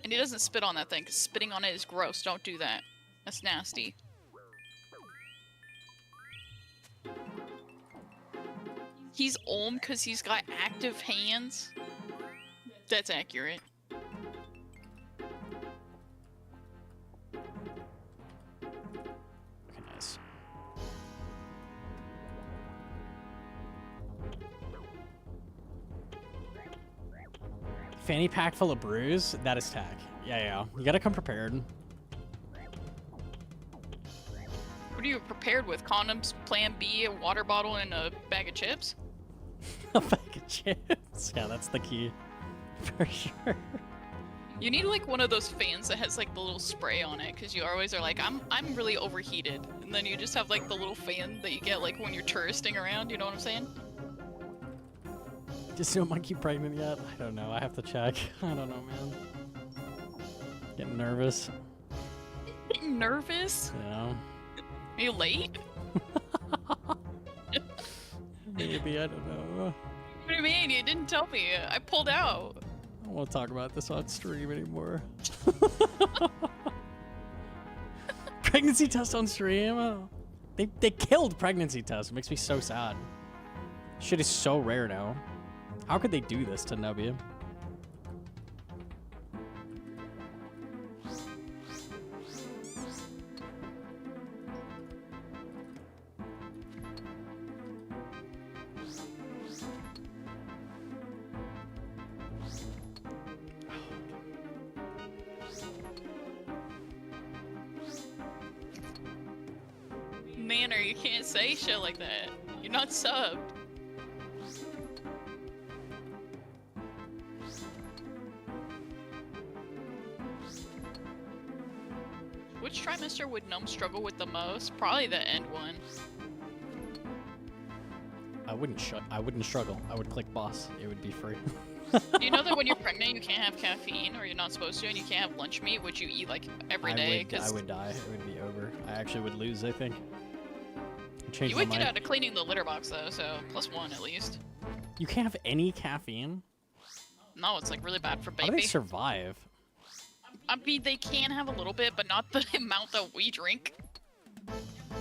And he doesn't spit on that thing, because spitting on it is gross. Don't do that. That's nasty. He's Olm because he's got active hands. That's accurate. Okay, nice. Fanny pack full of brews? That is tack. Yeah. You gotta come prepared. What are you prepared with? Condoms, Plan B, a water bottle, and a bag of chips? A bag of chips. Yeah, that's the key. For sure. You need like one of those fans that has like the little spray on it, because you always are like, I'm really overheated. And then you just have like the little fan that you get like when you're touristing around, you know what I'm saying? Just no monkey pregnant yet? I don't know. I have to check. I don't know, man. Getting nervous. Getting nervous? Yeah. Are you late? Maybe, I don't know. What do you mean? You didn't tell me. I pulled out. I don't want to talk about this on stream anymore. Pregnancy test on stream? Oh. They killed pregnancy test. It makes me so sad. Shit is so rare now. How could they do this to Nubby? Manner, you can't say shit like that. You're not subbed. Which trimester would Gnome struggle with the most? Probably the end one. I wouldn't struggle. I would click boss. It would be free. Do you know that when you're pregnant you can't have caffeine, or you're not supposed to, and you can't have lunch meat, which you eat like every day? I would die. It would be over. I actually would lose, I think. You would get out of cleaning the litter box though, so +1 at least. You can't have any caffeine? No, it's like really bad for How do they baby. survive? I mean, they can have a little bit, but not the amount that we drink.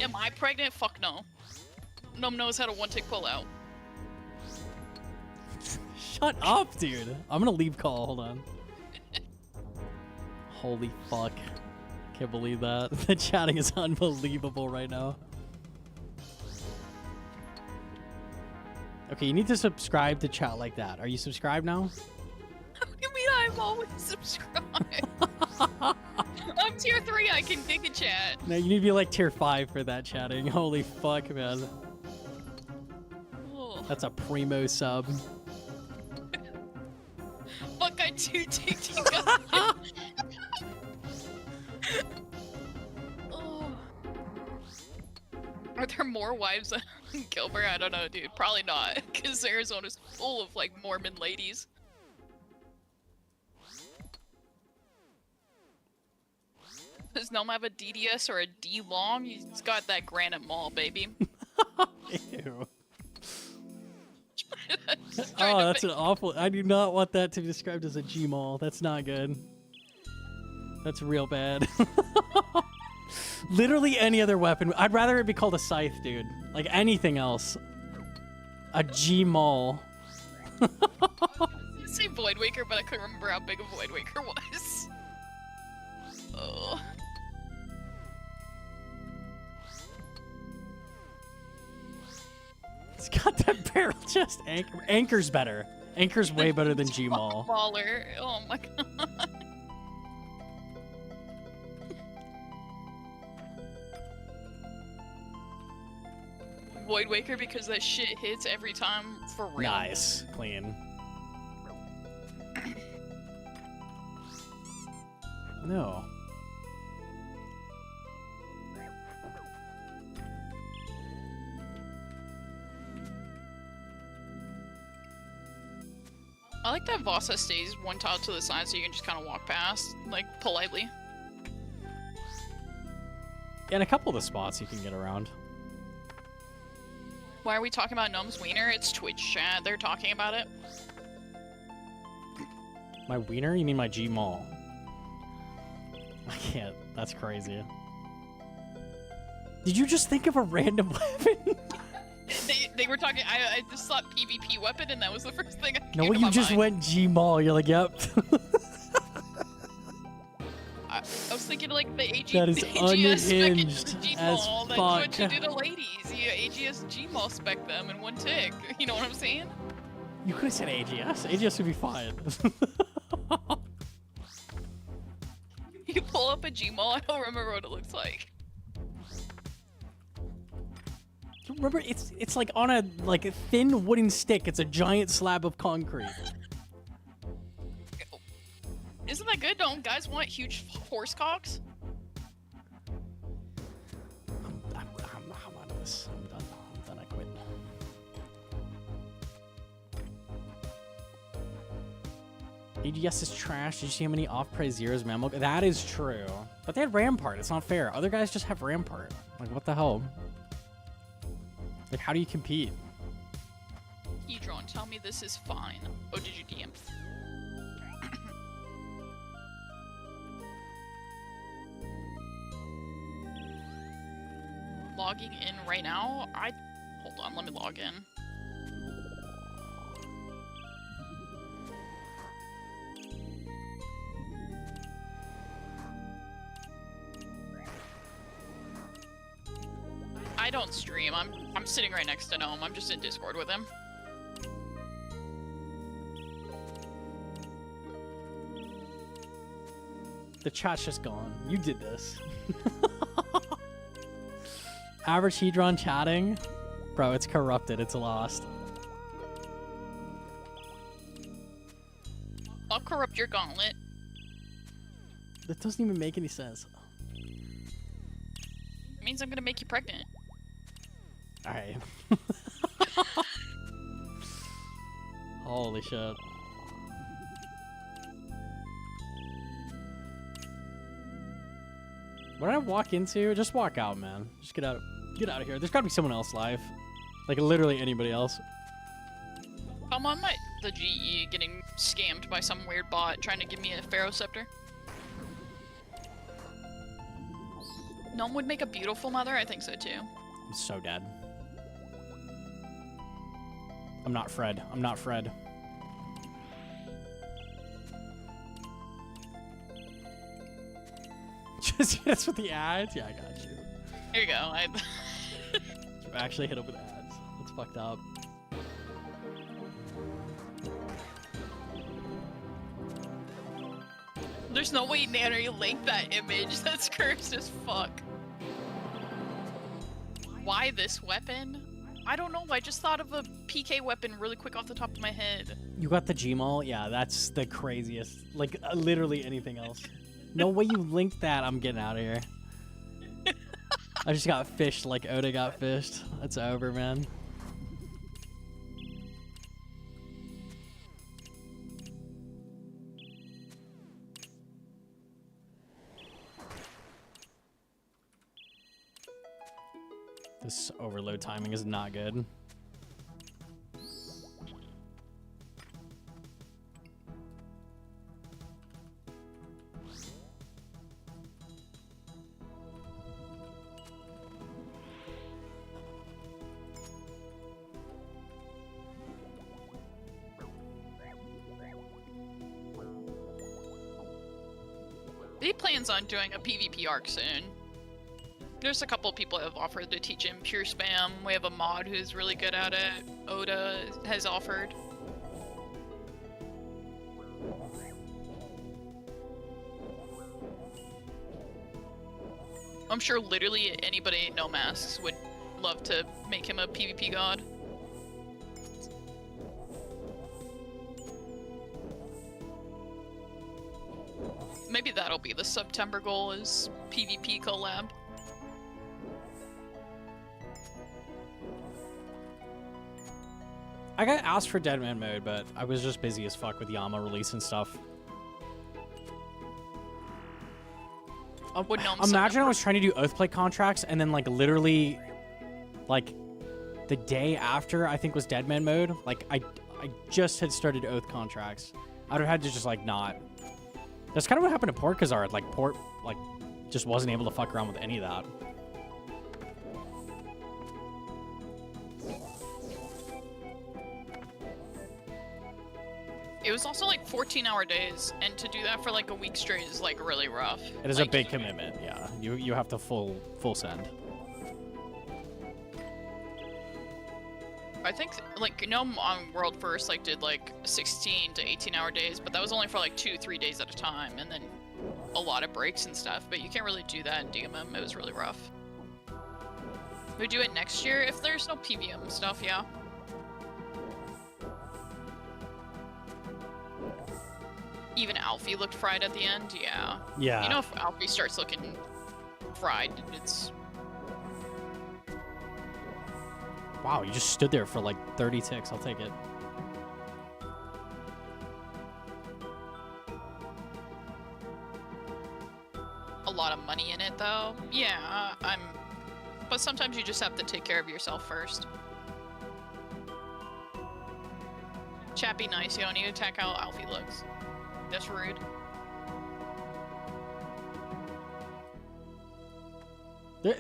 Am I pregnant? Fuck no. Gnome knows how to one-tick pull out. Shut up, dude. I'm gonna leave call. Hold on. Holy fuck. Can't believe that. The chatting is unbelievable right now. Okay, you need to subscribe to chat like that. Are you subscribed now? What do you mean I'm always subscribed? I'm tier 3, I can dig a chat. No, you need to be like tier 5 for that chatting. Holy fuck, man. Oh. That's a primo sub. Fuck, I too ticked you. Oh. Are there more wives than Gilbert? I don't know, dude. Probably not, because Arizona's full of like Mormon ladies. Does Gnome have a DDS or a D long? He's got that Granite Mall, baby. Ew. Just Oh, trying to that's an awful... I do not want that to be described as a G-mall. That's not good. That's real bad. Literally any other weapon. I'd rather it be called a scythe, dude. Like anything else. A G-mall. I say Void Waker, but I couldn't remember how big a Void Waker was. Oh. It's got that barrel chest anchor. Anchor's better. Anchor's way better than G-mall. Smaller. Oh my god. Void Waker because that shit hits every time for real. Nice. Clean. No. I like that Vasa stays one tile to the side so you can just kind of walk past, like, politely. In a couple of the spots you can get around. Why are we talking about Gnome's wiener? It's Twitch chat. They're talking about it. My wiener? You mean my G-Mall? I can't. That's crazy. Did you just think of a random weapon? They were talking. I just thought PvP weapon, and that was the first thing. No, you just went G-Mall. You're like, yep. I was thinking like the AG. That is AGS unhinged as G-Mall. That's fuck. what you do to ladies. You AGS G-Mall spec them in one tick. You know what I'm saying? You could have said AGS. AGS would be fine. You pull up a G-Mall. I don't remember what it looks like. Remember, it's like on a thin wooden stick. It's a giant slab of concrete. Isn't that good? Don't guys want huge horse cocks? I'm out of this. I'm done. I quit. AGS is trash. Did you see how many off-price zeros Mammo? That is true. But they had Rampart. It's not fair. Other guys just have Rampart. Like, what the hell? Like, how do you compete? Hedron, tell me this is fine. Oh, did you DM? Logging in right now? Hold on, let me log in. I don't stream. I'm sitting right next to Gnome. I'm just in Discord with him. The chat's just gone. You did this. Average Hedron chatting? Bro, it's corrupted. It's lost. I'll corrupt your gauntlet. That doesn't even make any sense. It means I'm gonna make you pregnant. Alright. Holy shit. What did I walk into? Just walk out, man. Just get out of here. There's gotta be someone else live. Like literally anybody else. I'm on the GE getting scammed by some weird bot trying to give me a Pharaoh Scepter. Gnome would make a beautiful mother? I think so too. I'm so dead. I'm not Fred. I'm not Fred. Just hit us with the ads? Yeah, I got you. Here you go. You actually hit up with ads. That's fucked up. There's no way Nanny linked that image. That's cursed as fuck. Why this weapon? I don't know. I just thought of a PK weapon really quick off the top of my head. You got the Gmaul? Yeah, that's the craziest. Like, literally anything else. No way you linked that. I'm getting out of here. I just got fished like Oda got fished. It's over, man. This overload timing is not good. He plans on doing a PvP arc soon. There's a couple of people that have offered to teach him pure spam. We have a mod who's really good at it. Oda has offered. I'm sure literally anybody no masks would love to make him a PvP god. Maybe that'll be the September goal, is PvP collab. I got asked for Deadman mode, but I was just busy as fuck with YAMA release and stuff. Imagine I was trying to do Oathplate contracts and then like literally like the day after I think was Deadman mode, like I just had started Oath contracts. I'd have had to just like not. That's kind of what happened to Portkazar. Like Port like just wasn't able to fuck around with any of that. It was also like 14-hour days, and to do that for like a week straight is like really rough. It is like, a big commitment, yeah. You have to full send. I think like Gnome on World First like did like 16 to 18-hour days, but that was only for like 2-3 days at a time, and then a lot of breaks and stuff. But you can't really do that in DMM. It was really rough. We do it next year if there's no PVM stuff, yeah. Even Alfie looked fried at the end, yeah. Yeah. You know, if Alfie starts looking fried, it's... Wow, you just stood there for like 30 ticks. I'll take it. A lot of money in it, though. Yeah, But sometimes you just have to take care of yourself first. Chat, be nice. You don't need to attack how Alfie looks. That's rude.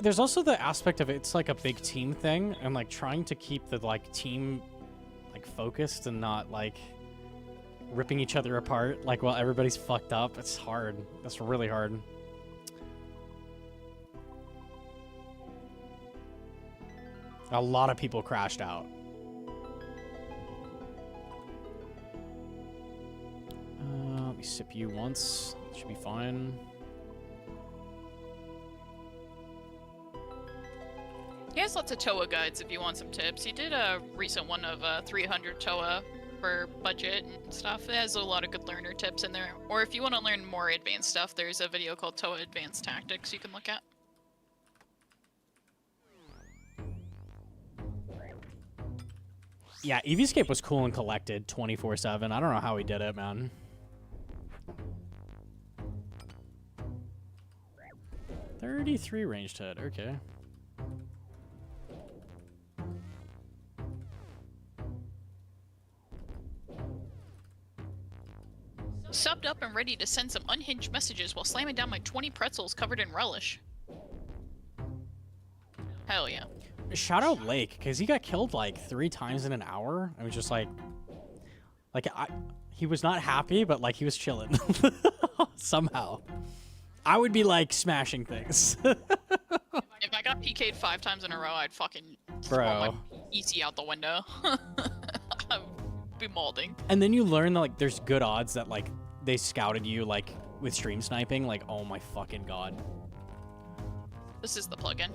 There's also the aspect of it's like a big team thing, and like trying to keep the like team like focused and not like ripping each other apart like while everybody's fucked up. It's hard. That's really hard. A lot of people crashed out. Let me sip you once. Should be fine. He has lots of TOA guides if you want some tips. He did a recent one of 300 TOA for budget and stuff. It has a lot of good learner tips in there. Or if you want to learn more advanced stuff, there's a video called TOA Advanced Tactics you can look at. Yeah, Eevescape was cool and collected 24/7. I don't know how he did it, man. .33 ranged hit, okay. Subbed up and ready to send some unhinged messages while slamming down my 20 pretzels covered in relish. Hell yeah. Shout out Lake, because he got killed like 3 times in an hour. I was just like he was not happy, but like he was chilling somehow. I would be like smashing things. If I got PK'd 5 times in a row, I'd fucking throw my EC out the window. I'd be molding. And then you learn that like there's good odds that like they scouted you like with stream sniping. Like, oh my fucking god. This is the plugin.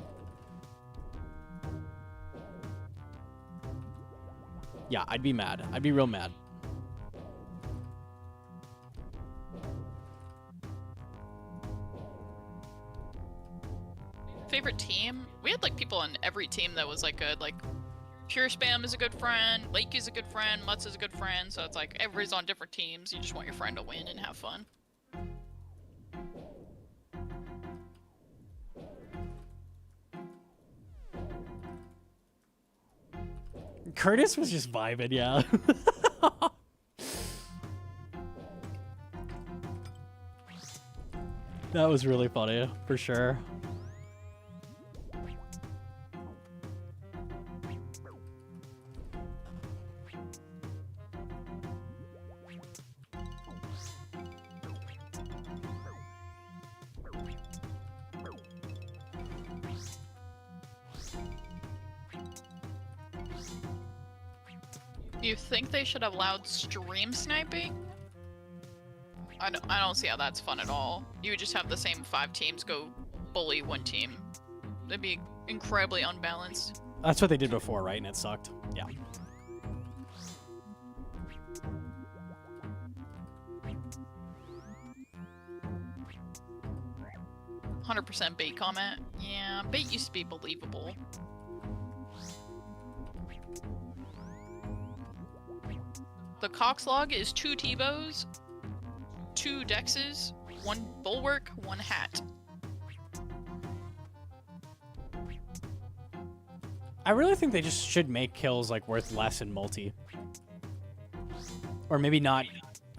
Yeah, I'd be mad. I'd be real mad. Favorite team? We had like people on every team that was like good. Like Pure Spam is a good friend, Lake is a good friend, Mutz is a good friend. So it's like everybody's on different teams. You just want your friend to win and have fun. Curtis was just vibing, yeah. That was really funny, for sure. You think they should have allowed stream sniping? I don't see how that's fun at all. You would just have the same 5 teams go bully one team. That'd be incredibly unbalanced. That's what they did before, right? And it sucked. Yeah. %, bait comment. Yeah, bait used to be believable. The Cox log is 2 T-bows, 2 dexes, 1 bulwark, 1 hat. I really think they just should make kills like worth less in multi. Or maybe not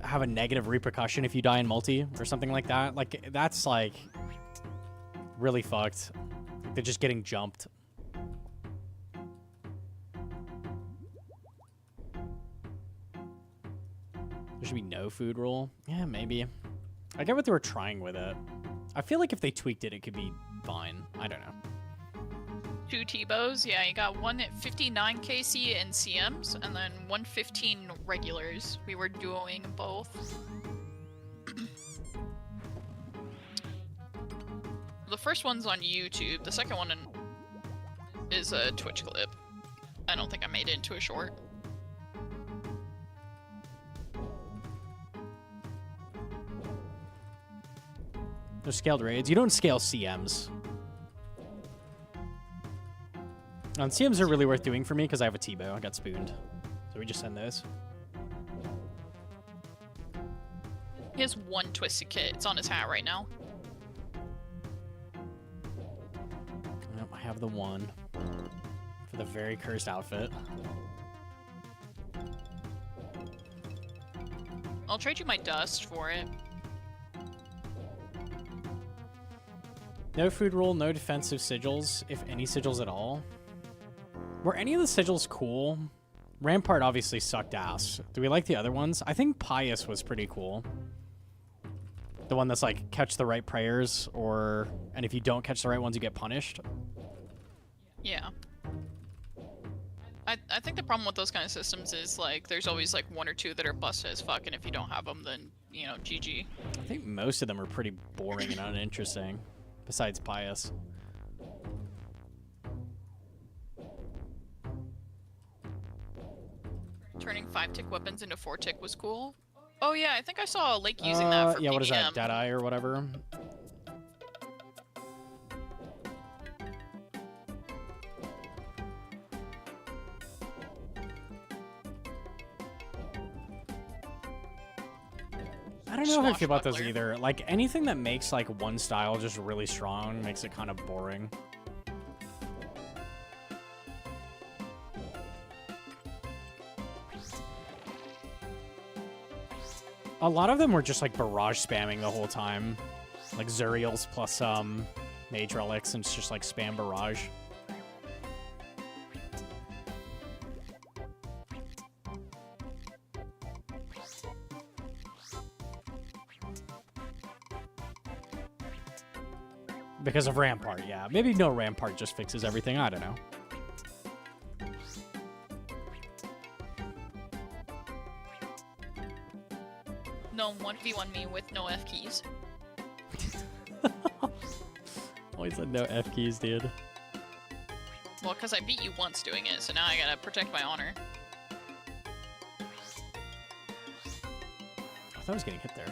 have a negative repercussion if you die in multi or something like that. Like, that's like really fucked. They're just getting jumped. There should be no food rule. Yeah, maybe. I get what they were trying with it. I feel like if they tweaked it, it could be fine. I don't know. 2 T-bows, yeah, you got one at 59 KC and CMs, and then 115 regulars. We were doing both. The first one's on YouTube. The second one is a Twitch clip. I don't think I made it into a short. There's scaled raids. You don't scale CMs. And CMs are really worth doing for me because I have a T-bow. I got spooned. So we just send those. He has 1 twisted kit. It's on his hat right now. Nope, I have the 1 for the very cursed outfit. I'll trade you my dust for it. No food rule, no defensive sigils, if any sigils at all. Were any of the sigils cool? Rampart obviously sucked ass. Do we like the other ones? I think Pious was pretty cool. The one that's like, catch the right prayers, and if you don't catch the right ones, you get punished. Yeah. I think the problem with those kind of systems is, like, there's always, like, 1 or 2 that are busted as fuck, and if you don't have them, then, you know, GG. I think most of them are pretty boring and uninteresting, besides Pious. Turning 5-tick weapons into 4-tick was cool. Oh yeah, I think I saw a Lake using that for yeah, PvM. what is that, Deadeye or whatever? I don't know how I feel about those either. Like, anything that makes, like, one style just really strong makes it kind of boring. A lot of them were just, like, barrage spamming the whole time. Like, Zuriels plus, Mage Relics, and it's just, like, spam barrage. Because of Rampart, yeah. Maybe no Rampart just fixes everything, I don't know. No 1v1 me with no F keys. Always said no F keys, dude. Well, because I beat you once doing it, so now I gotta protect my honor. I thought I was getting hit there.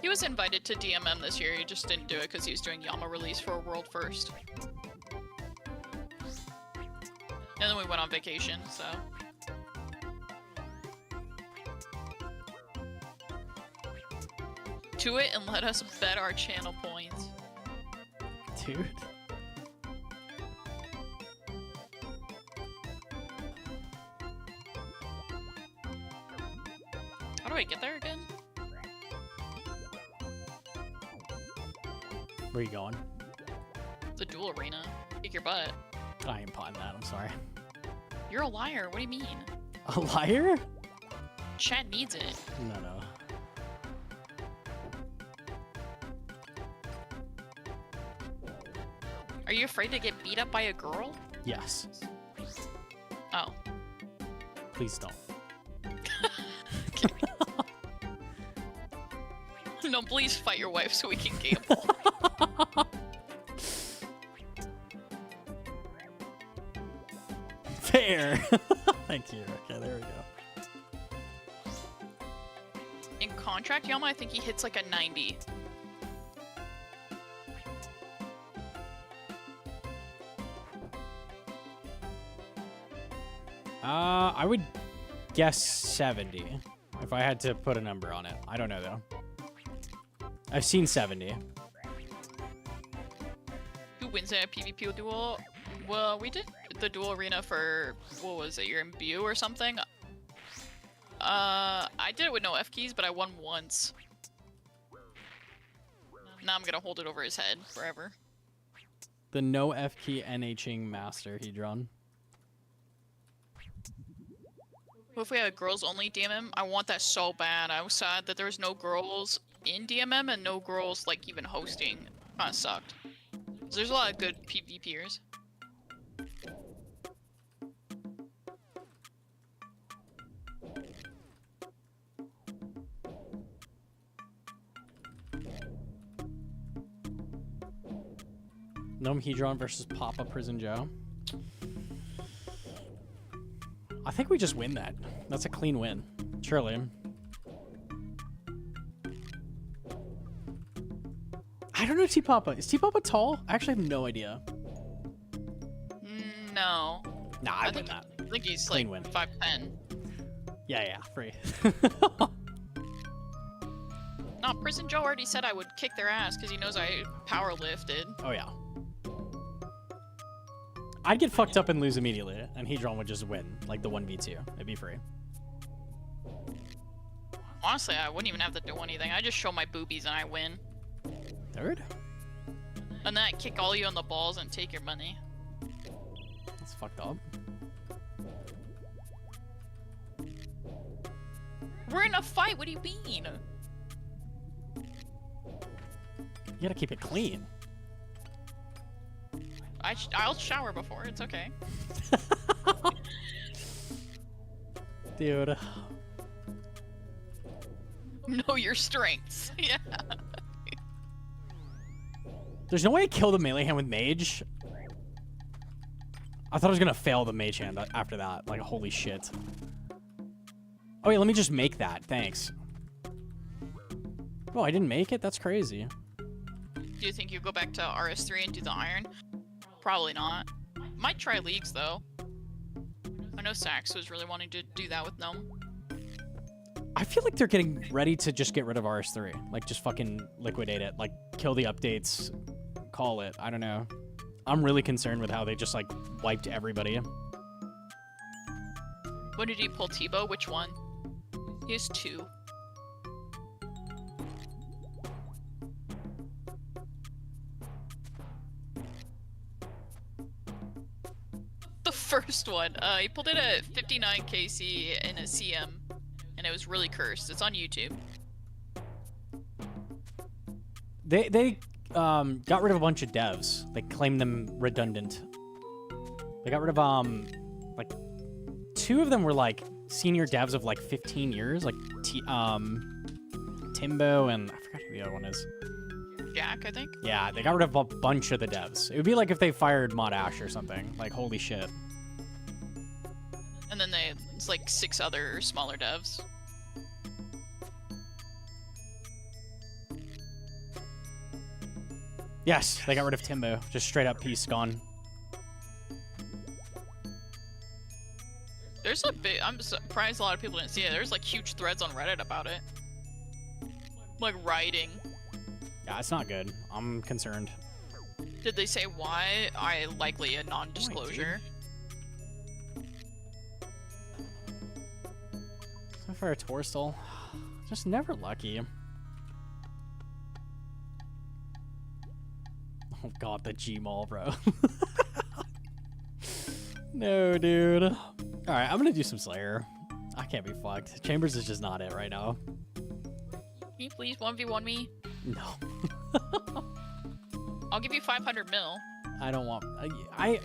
He was invited to DMM this year, he just didn't do it because he was doing YAMA release for a world first. And then we went on vacation, so... To it and let us bet our channel points. Dude. How do I get there again? Where are you going? The duel arena. Kick your butt. I ain't potting that, I'm sorry. You're a liar, what do you mean? A liar? Chat needs it. No. Are you afraid to get beat up by a girl? Yes. Oh. Please don't. No, please fight your wife so we can gamble. Fair. Thank you. Okay, there we go. In contract, Yama, I think he hits like a 90. I would guess 70 if I had to put a number on it. I don't know though. I've seen 70. Who wins a PvP duel? Well, we did the duel arena for, what was it, your MBU or something? I did it with no F keys, but I won once. Now I'm gonna hold it over his head forever. The no F key NHing master he drawn. What if we had a girls only DMM? I want that so bad. I was sad that there was no girls in DMM and no girls like even hosting. Kinda sucked. So there's a lot of good PvPers. Gnome Hedron versus Papa Prison Joe. I think we just win that. That's a clean win. Surely. I don't know T-Papa. Is T-Papa tall? I actually have no idea. No. Nah, I win that. I think he's Clean like win. 5'10". Yeah, free. No, Prison Joe already said I would kick their ass because he knows I power lifted. Oh, yeah. I'd get fucked up and lose immediately, and Hedron would just win, like the 1v2. It'd be free. Honestly, I wouldn't even have to do anything. I just show my boobies and I win. Third? And then I kick all you on the balls and take your money. That's fucked up. We're in a fight, what do you mean? You gotta keep it clean. I'll shower before, it's okay. Dude. Know your strengths. Yeah. There's no way I kill the melee hand with mage. I thought I was gonna fail the mage hand after that. Like, holy shit. Oh, wait, let me just make that. Thanks. Oh, I didn't make it? That's crazy. Do you think you go back to RS3 and do the iron? Probably not. Might try leagues, though. I know Sax was really wanting to do that with Gnome. I feel like they're getting ready to just get rid of RS3. Like, just fucking liquidate it. Like, kill the updates. Call it. I don't know. I'm really concerned with how they just, like, wiped everybody. When did he pull Tebow? Which one? He has 2. The first one. He pulled it at 59 KC in a CM, and it was really cursed. It's on YouTube. They got rid of a bunch of devs. They claimed them redundant. They got rid of, like, 2 of them were, like, senior devs of, like, 15 years. Like, Timbo and I forgot who the other one is. Jack, I think? Yeah, they got rid of a bunch of the devs. It would be like if they fired Mod Ash or something. Like, holy shit. And then it's like 6 other smaller devs. Yes, they got rid of Timbo. Just straight up peace gone. There's a big. I'm surprised a lot of people didn't see it. There's like huge threads on Reddit about it. Like rioting. Yeah, it's not good. I'm concerned. Did they say why? Likely a non-disclosure. So for a Torstal, just never lucky. Oh god, the G-Mall, bro. No, dude. Alright, I'm gonna do some Slayer. I can't be fucked. Chambers is just not it right now. Can you please 1v1 me? No. I'll give you 500 mil. I don't want... I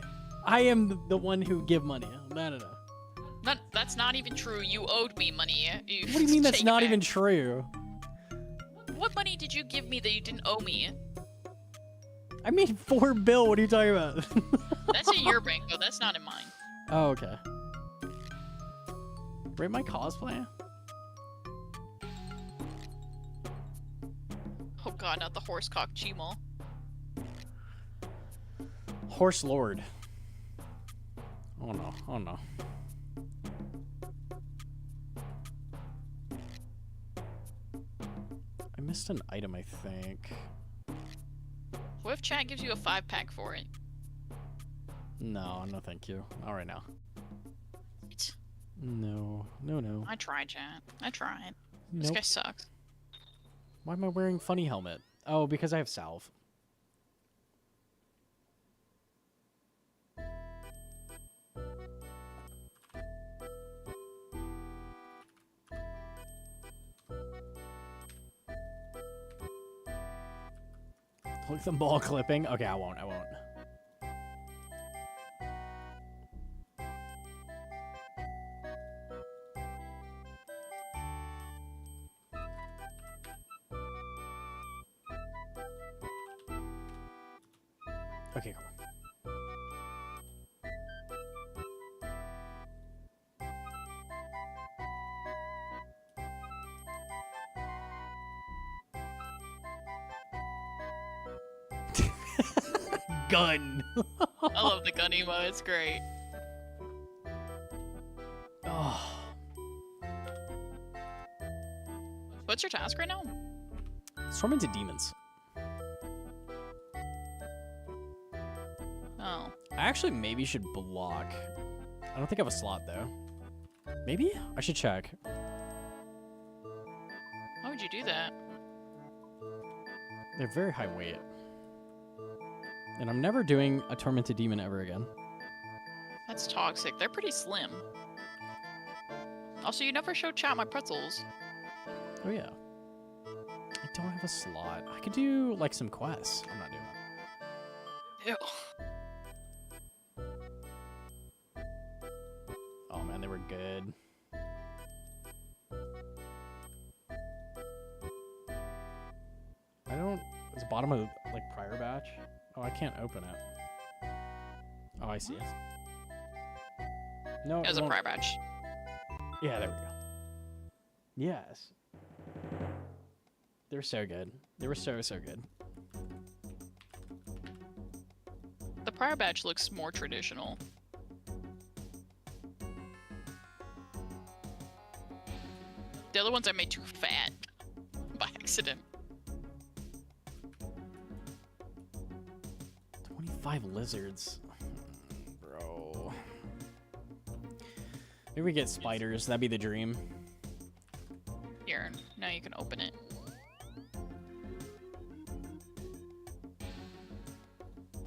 am the one who give money. No. That's not even true. You owed me money. What do you mean that's not even true? What money did you give me that you didn't owe me? I mean 4 bill. What are you talking about? That's in your bank, though. That's not in mine. Oh, okay. Rate my cosplay? Oh god, not the horsecock Chimo. Horse Lord. Oh no, oh no. I missed an item, I think. What if chat gives you a 5-pack for it? No, no thank you. Not right now. What? No, no, no. I tried, chat. I tried. This Nope. guy sucks. Why am I wearing funny helmet? Oh, because I have salve. Look at the ball clipping. Okay, I won't. I won't. Okay, cool. Gun. I love the gun emo, it's great. Oh. What's your task right now? Storm into demons. Oh. I actually maybe should block. I don't think I have a slot though. Maybe? I should check. Why would you do that? They're very high weight. And I'm never doing a Tormented Demon ever again. That's toxic. They're pretty slim. Also, you never showed chat my pretzels. Oh yeah. I don't have a slot. I could do like some quests. I'm not doing that. Ew. Oh man, they were good. I don't... It's the bottom of like prior batch. Oh, I can't open it. Oh, I see it. No, It was a won't- prior batch. Yeah, there we go. Yes. They're so good. They were so, so good. The prior batch looks more traditional. The other ones I made too fat by accident. 25 lizards. Bro. Maybe we get spiders. That'd be the dream. Here, now you can open it.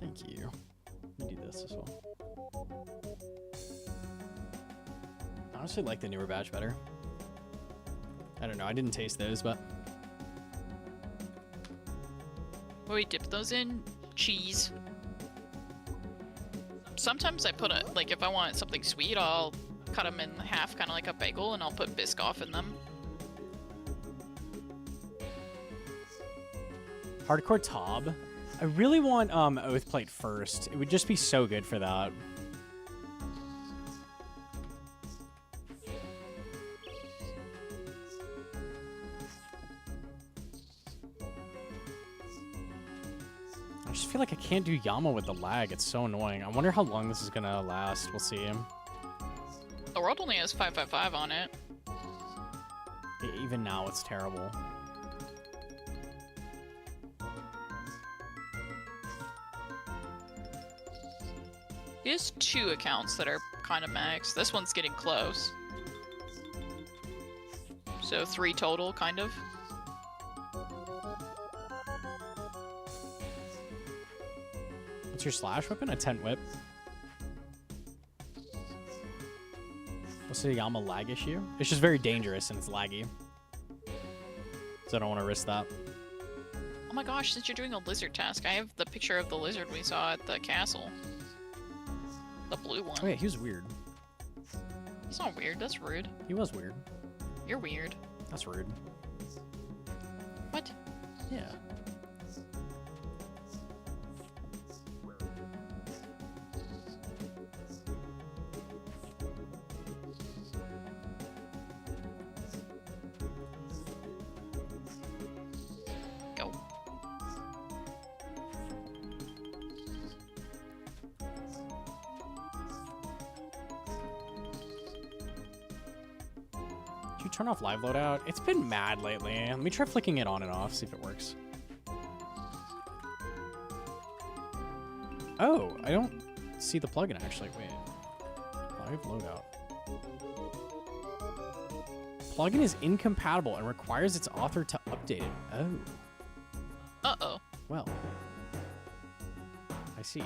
Thank you. Let me do this as well. I honestly like the newer batch better. I don't know. I didn't taste those, but What do we dip those in? Cheese. Sometimes I put a, like, if I want something sweet, I'll cut them in half, kind of like a bagel, and I'll put Biscoff in them. Hardcore Tob. I really want Oath Plate first. It would just be so good for that. I just feel like I can't do YAMA with the lag. It's so annoying. I wonder how long this is gonna last. We'll see. The world only has 555 on it. Even now, it's terrible. He has 2 accounts that are kind of max. This one's getting close. So 3 total, kind of. What's your slash weapon? A tent whip. What's the YAMA lag issue? It's just very dangerous and it's laggy. So I don't want to risk that. Oh my gosh, since you're doing a lizard task, I have the picture of the lizard we saw at the castle. The blue one. Oh yeah, he was weird. He's not weird, that's rude. He was weird. You're weird. That's rude. What? Yeah. turn off live loadout? It's been mad lately. Let me try flicking it on and off, see if it works. Oh, I don't see the plugin actually. Wait. Live loadout. Plugin is incompatible and requires its author to update it. Oh. Uh-oh. Well. I see.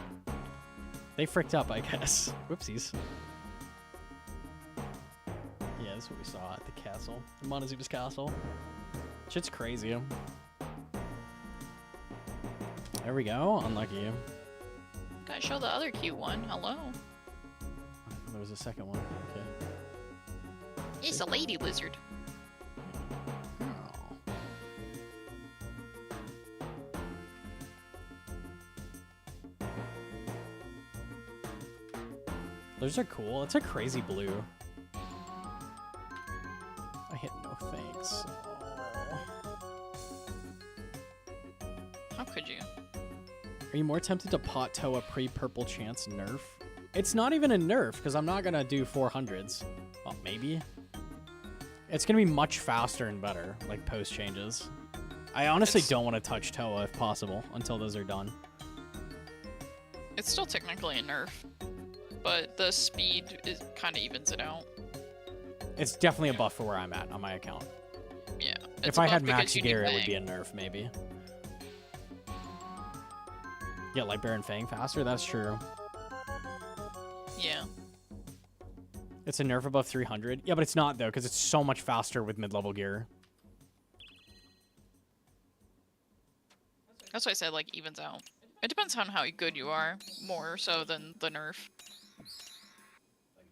They fricked up, I guess. Whoopsies. Yeah, that's what we saw at the castle. Montezuma's castle. Shit's crazy. There we go. Unlucky. Gotta show the other cute one. Hello. There was a second one. Okay. It's a lady lizard. Oh. Those are cool. It's a crazy blue. I hit no thanks. How could you? Are you more tempted to pot toe a pre-purple chance nerf? It's not even a nerf, because I'm not going to do 400s. Well, maybe. It's going to be much faster and better, like post changes. I honestly don't want to touch Toa if possible until those are done. It's still technically a nerf, but the speed kind of evens it out. It's definitely a buff for where I'm at on my account. Yeah. If I had max gear, it would be a nerf, maybe. Yeah, like Baron Fang faster? That's true. Yeah. It's a nerf above 300? Yeah, but it's not, though, because it's so much faster with mid-level gear. That's why I said, like, evens out. It depends on how good you are, more so than the nerf.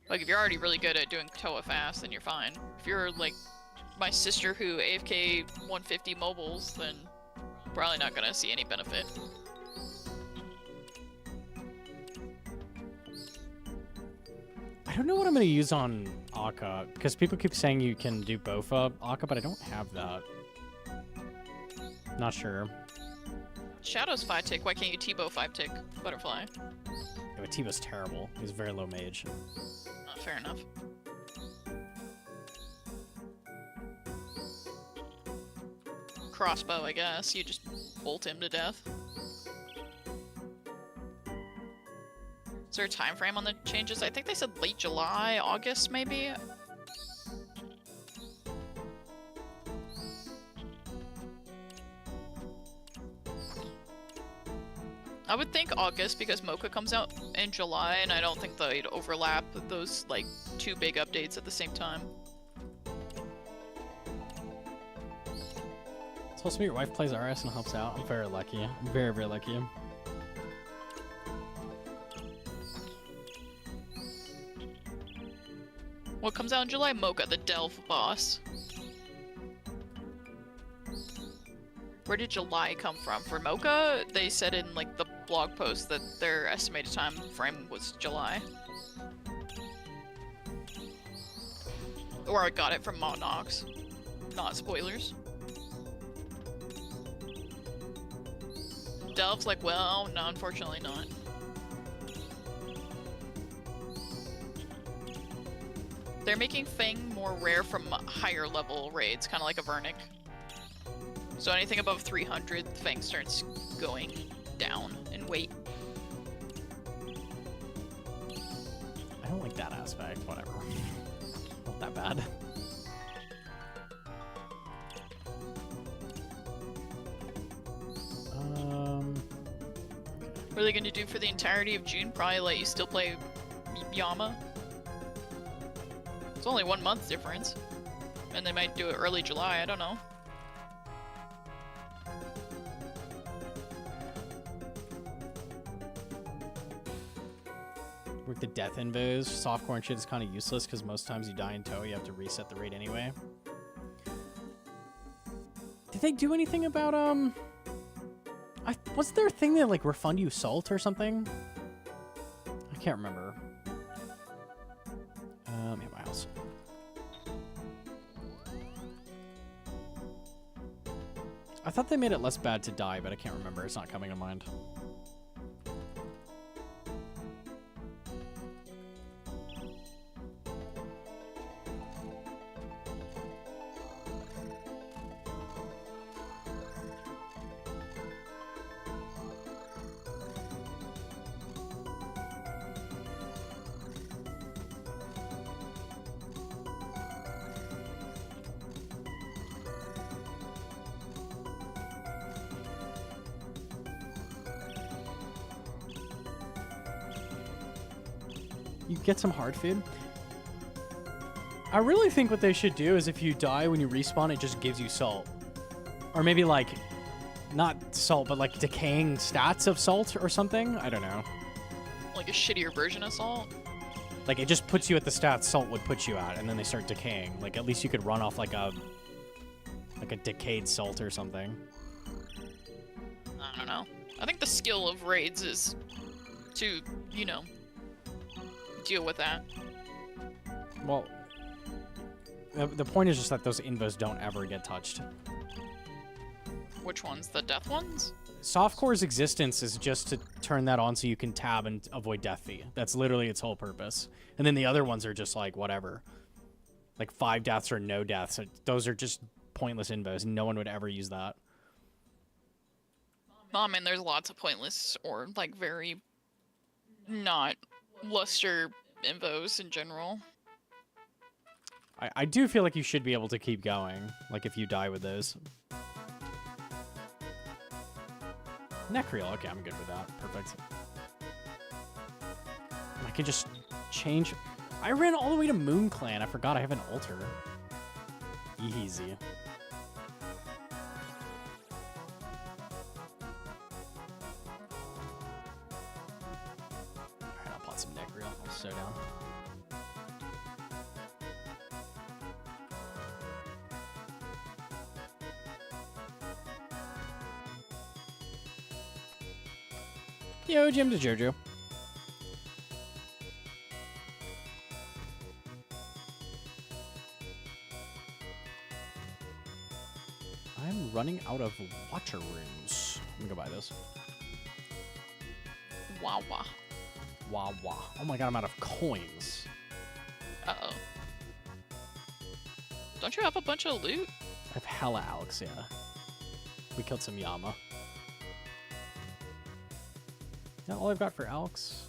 Like, if you're already really good at doing Toa fast, then you're fine. If you're, like, my sister who AFK 150 mobiles, then probably not gonna see any benefit. I don't know what I'm going to use on Akka, because people keep saying you can do Bofa Akka, but I don't have that. Not sure. Shadow's 5-tick, why can't you T-bow 5-tick Butterfly? Yeah, but T-bow's terrible. He's very low mage. Fair enough. Crossbow, I guess. You just bolt him to death. Is there a time frame on the changes? I think they said late July, August, maybe? I would think August because Mocha comes out in July, and I don't think they'd overlap those, like, two big updates at the same time. It's supposed to be your wife plays RS and helps out. I'm very lucky. I'm very, very lucky. What comes out in July? Mocha, the Delve boss. Where did July come from? For Mocha, they said in like the blog post that their estimated time frame was July. Or I got it from Monox. Not spoilers. Delve's like, well, no, unfortunately not. They're making Fang more rare from higher level raids, kind of like a Vernic. So anything above 300, Fang starts going down in weight. I don't like that aspect, whatever. Not that bad. What are they gonna do for the entirety of June? Probably let you still play YAMA. It's only 1 month difference. And they might do it early July, I don't know. With the death invos, softcore and shit is kind of useless because most times you die in tow, you have to reset the raid anyway. Did they do anything about, wasn't there a thing that, like, refund you salt or something? I can't remember. Yeah, my house. I thought they made it less bad to die, but I can't remember. It's not coming to mind. You get some hard food. I really think what they should do is if you die when you respawn, it just gives you salt. Or maybe like, not salt, but like decaying stats of salt or something. I don't know. Like a shittier version of salt? Like it just puts you at the stats salt would put you at, and then they start decaying. Like at least you could run off like a decayed salt or something. I don't know. I think the skill of raids is to, you know, deal with that. Well, the point is just that those invos don't ever get touched. Which ones? The death ones? Softcore's existence is just to turn that on so you can tab and avoid death fee. That's literally its whole purpose. And then the other ones are just like whatever. Like 5 deaths or no deaths. Those are just pointless invos. No one would ever use that. I mean, there's lots of pointless or like very not luster invos in general. I do feel like you should be able to keep going. Like if you die with those. Necreal, okay, I'm good with that. Perfect. I can just change. I ran all the way to Moon Clan. I forgot I have an altar. Easy. Alright, I'll pot some Necreal. I'll slow down. Yo, Jim to Jojo. I'm running out of water runes. Let me go buy this. Wah wah. Wah wah. Oh my god, I'm out of coins. Uh-oh. Don't you have a bunch of loot? I have hella Alex, yeah. We killed some YAMA. Is that all I've got for Alex?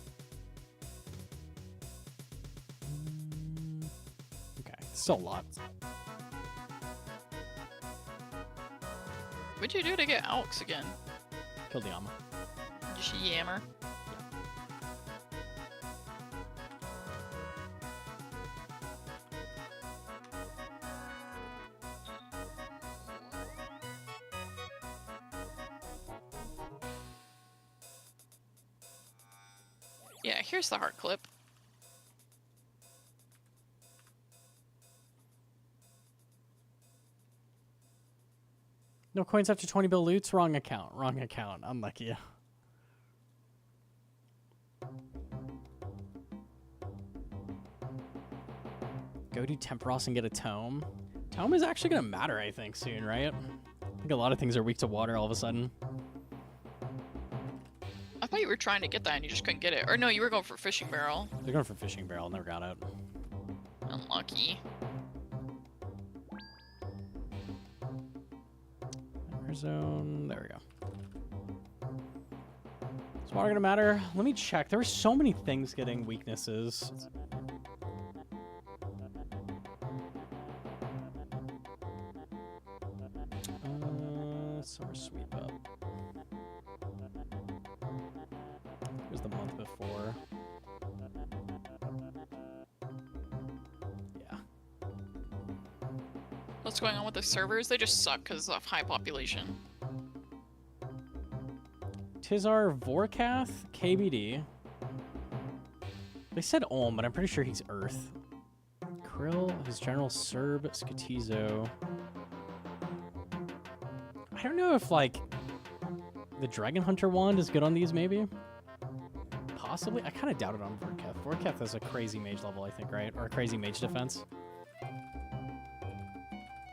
Okay, still a lot. What'd you do to get Alex again? Killed YAMA. Just yammer. Yeah, here's the heart clip. No coins after 20 bill loots? Wrong account. Wrong account. Unlucky. Go to Temperos and get a tome. Tome is actually going to matter, I think, soon, right? I think a lot of things are weak to water all of a sudden. I thought you were trying to get that and you just couldn't get it. Or no, you were going for fishing barrel. They're going for fishing barrel. Never got it. Unlucky. Zone. There we go. Is water gonna matter? Let me check. There were so many things getting weaknesses. Summer sweep up. It was the month before. Yeah. What's going on with the servers? They just suck because of high population. Tizar Vorkath, KBD. They said Olm, but I'm pretty sure he's Earth. Krill, his general Serb, Skatizo. I don't know if, like, the Dragon Hunter wand is good on these, maybe? Possibly? I kind of doubt it on Vorkath. Vorkath has a crazy mage level, I think, right? Or a crazy mage defense.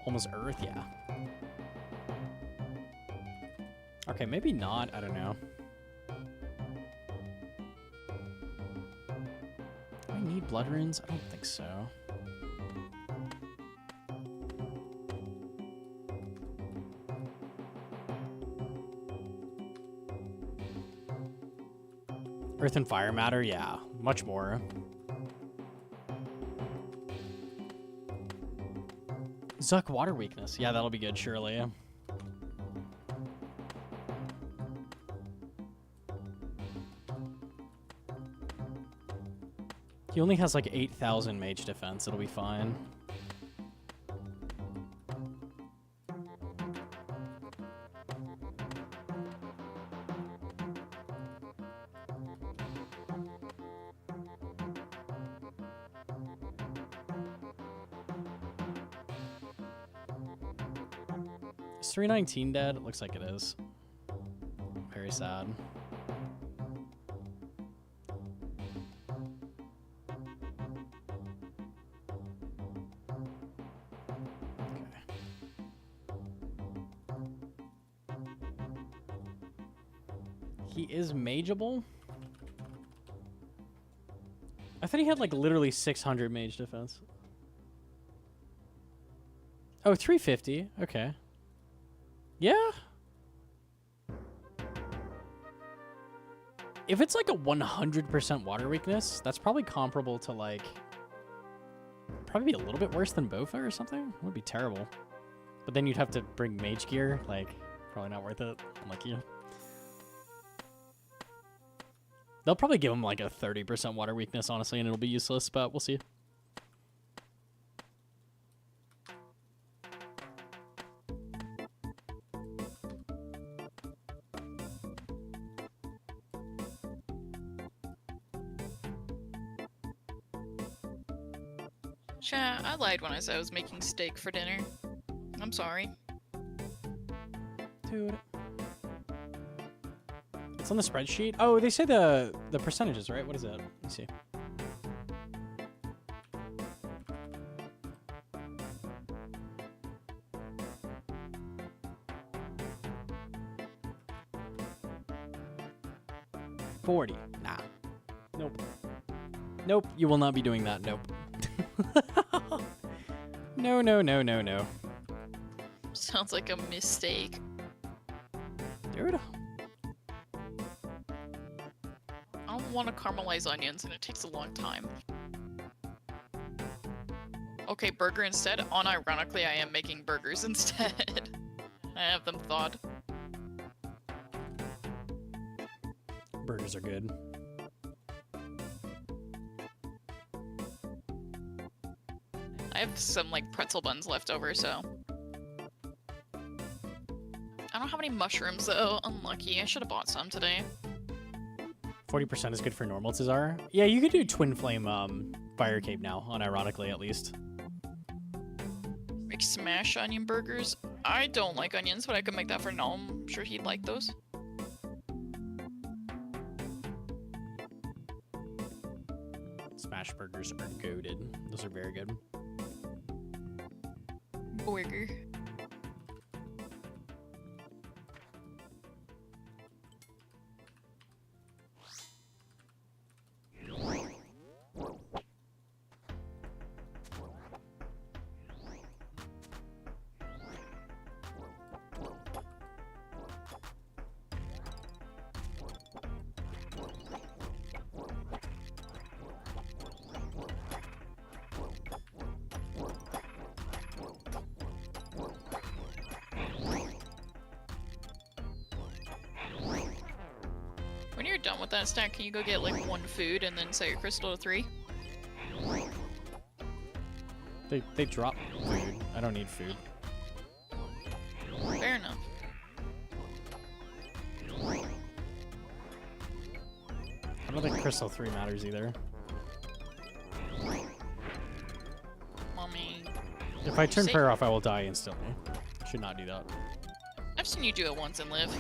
Almost Earth, yeah. Okay, maybe not. I don't know. Do I need blood runes? I don't think so. Earth and fire matter? Yeah, much more. Zuck water weakness. Yeah, that'll be good, surely. He only has like 8,000 mage defense. It'll be fine. Is 319 dead? It looks like it is. Very sad. He is mageable. I thought he had like literally 600 mage defense. Oh, 350. Okay. Yeah. If it's like a 100% water weakness, that's probably comparable to like... Probably be a little bit worse than Bofa or something. It would be terrible. But then you'd have to bring mage gear. Like, probably not worth it. Unlike you. They'll probably give him like a 30% water weakness, honestly, and it'll be useless, but we'll see. Chat, I lied when I said I was making steak for dinner. I'm sorry. Dude. It's on the spreadsheet. Oh, they say the percentages, right? What is that? Let me see. $40. Nah. Nope. Nope. You will not be doing that. Nope. No, no, no, no, no. Sounds like a mistake. Dude. I don't want to caramelize onions, and it takes a long time. Okay, burger instead. Unironically, I am making burgers instead. I have them thawed. Burgers are good. I have some, like, pretzel buns left over, so... I don't have any mushrooms, though. Unlucky. I should have bought some today. 40% is good for normal Cesar. Yeah, you could do Twin Flame Fire Cape now, unironically at least. Make smash onion burgers. I don't like onions, but I could make that for Nom. I'm sure he'd like those. Smash burgers are goated. Those are very good. Burger. When you're done with that stack, can you go get like one food and then set your crystal to 3? They drop food. I don't need food. Fair enough. I don't think crystal 3 matters either. Mommy. If I turn prayer off, I will die instantly. Should not do that. I've seen you do it once and live.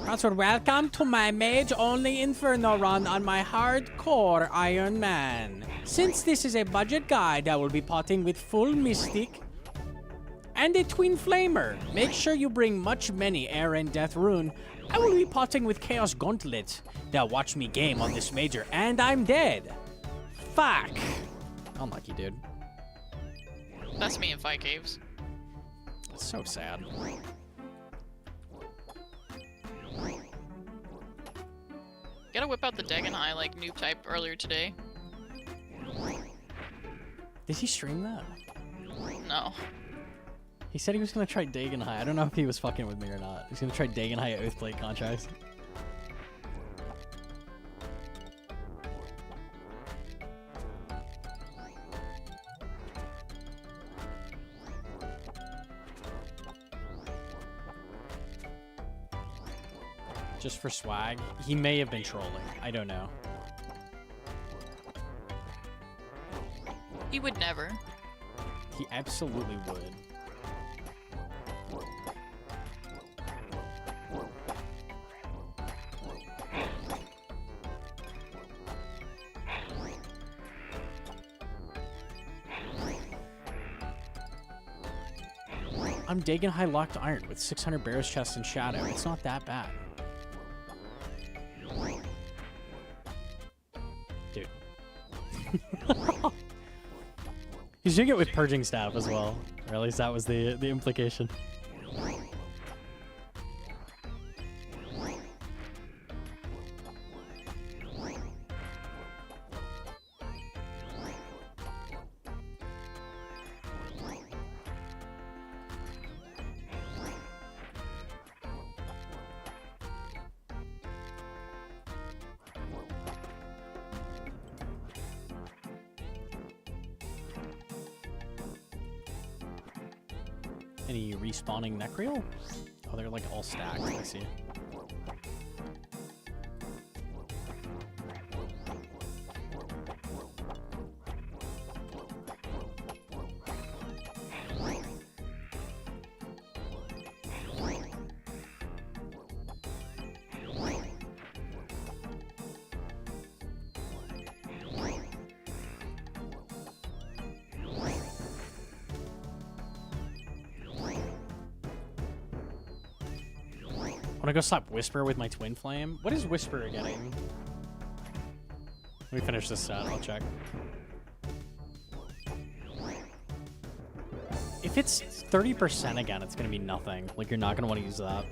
Password, welcome to my mage-only Inferno run on my hardcore Iron Man. Since this is a budget guide, I will be potting with full Mystic and a twin flamer. Make sure you bring much many air and death rune. I will be potting with Chaos Gauntlet. Now watch me game on this major, and I'm dead. Fuck. Unlucky, dude. That's me in Fight Caves. That's so sad. Gotta whip out the Dagon High like noob type earlier today. Did he stream that? No. He said he was gonna try Dagon High. I don't know if he was fucking with me or not. He's gonna try Dagon High Oathblade contracts. Just for swag. He may have been trolling. I don't know. He would never. He absolutely would. I'm Dagon High Locked Iron with 600 Bear's Chest and Shadow. It's not that bad. Dude. He's doing it with Purging Staff as well. Or at least that was the implication. Any respawning Necreal? Oh, they're like all stacked, I see. I'm gonna go slap Whisper with my Twin Flame. What is Whisper getting? Let me finish this stat, I'll check. If it's 30% again, it's gonna be nothing. Like, you're not gonna want to use that.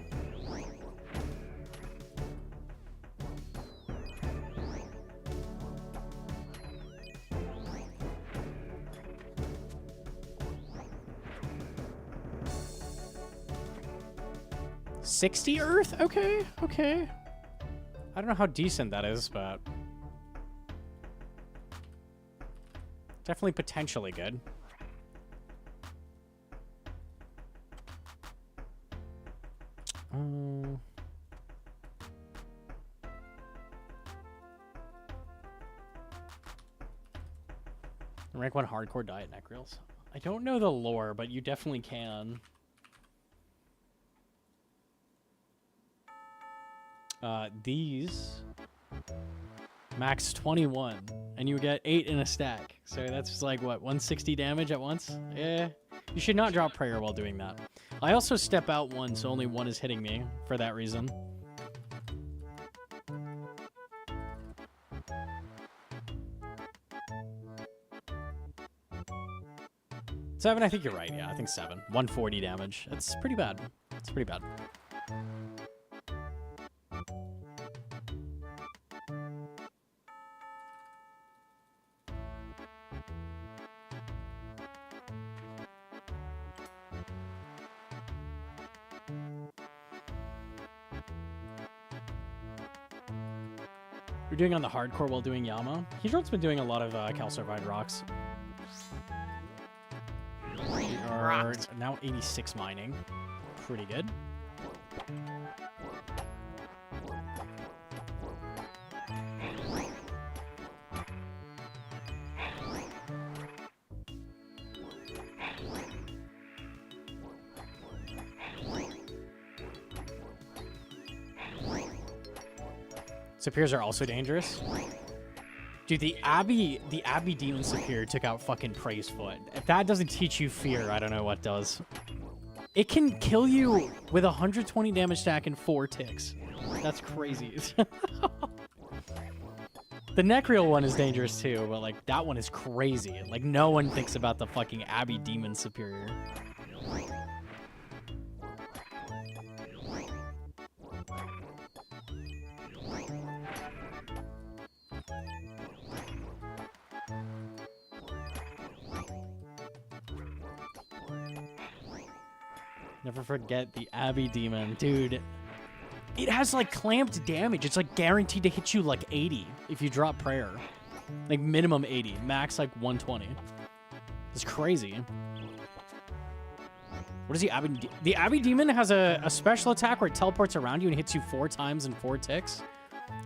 $60 Earth? Okay, okay. I don't know how decent that is, but definitely potentially good. Rank 1 hardcore diet Necreals. I don't know the lore, but you definitely can. These max 21, and you get 8 in a stack. So that's just like, what, 160 damage at once? Yeah. You should not drop prayer while doing that. I also step out one, so only one is hitting me for that reason. Seven, I think you're right. Yeah, I think 7. 140 damage. That's pretty bad. It's pretty bad. You're doing on the hardcore while doing Yama. Hedron's been doing a lot of calcified rocks. We are now 86 mining. Pretty good. Sapirs are also dangerous. Dude, the Abbey Demon Sapir took out fucking Praise Foot. If that doesn't teach you fear, I don't know what does. It can kill you with 120 damage stack and 4 ticks. That's crazy. The Necreal one is dangerous too, but like that one is crazy. Like no one thinks about the fucking Abbey Demon Superior. Never forget the Abbey Demon, dude. It has like clamped damage. It's like guaranteed to hit you like 80 if you drop prayer. Like minimum 80, max like 120. It's crazy. What is the Abbey? The Abbey Demon has a special attack where it teleports around you and hits you 4 times in 4 ticks.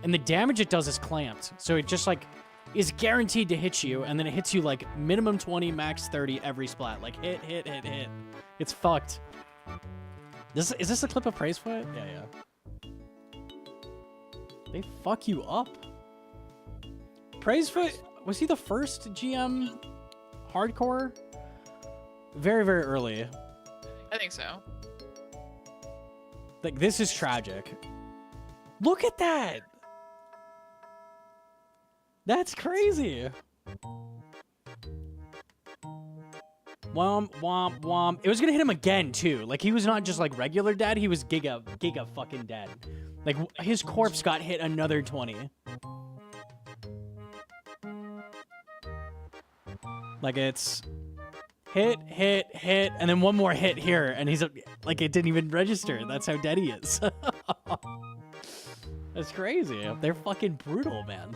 And the damage it does is clamped. So it just like is guaranteed to hit you, and then it hits you like minimum 20, max 30 every splat. Like hit, hit, hit, hit. It's fucked. Is this a clip of Praisefoot? Yeah. They fuck you up. Praisefoot, was he the first GM hardcore? Very, very early. I think so. Like, this is tragic. Look at that! That's crazy. Womp, womp, womp. It was gonna hit him again, too. Like, he was not just, like, regular dead. He was giga fucking dead. Like, his corpse got hit another 20. Like, it's hit, hit, hit, and then one more hit here, and he's, like, it didn't even register. That's how dead he is. That's crazy. They're fucking brutal, man.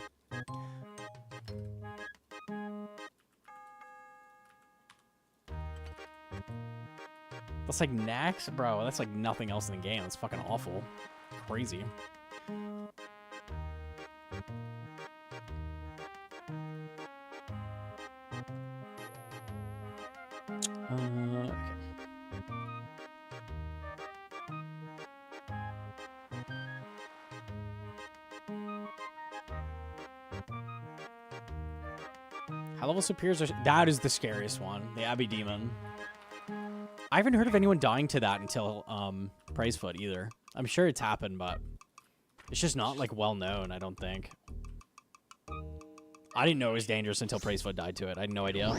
That's like Nax, bro. That's like nothing else in the game. It's fucking awful. Crazy. Okay. High level superiors are... That is the scariest one. The Abbey Demon. I haven't heard of anyone dying to that until Praisefoot either. I'm sure it's happened, but it's just not like well known, I don't think. I didn't know it was dangerous until Praisefoot died to it. I had no idea.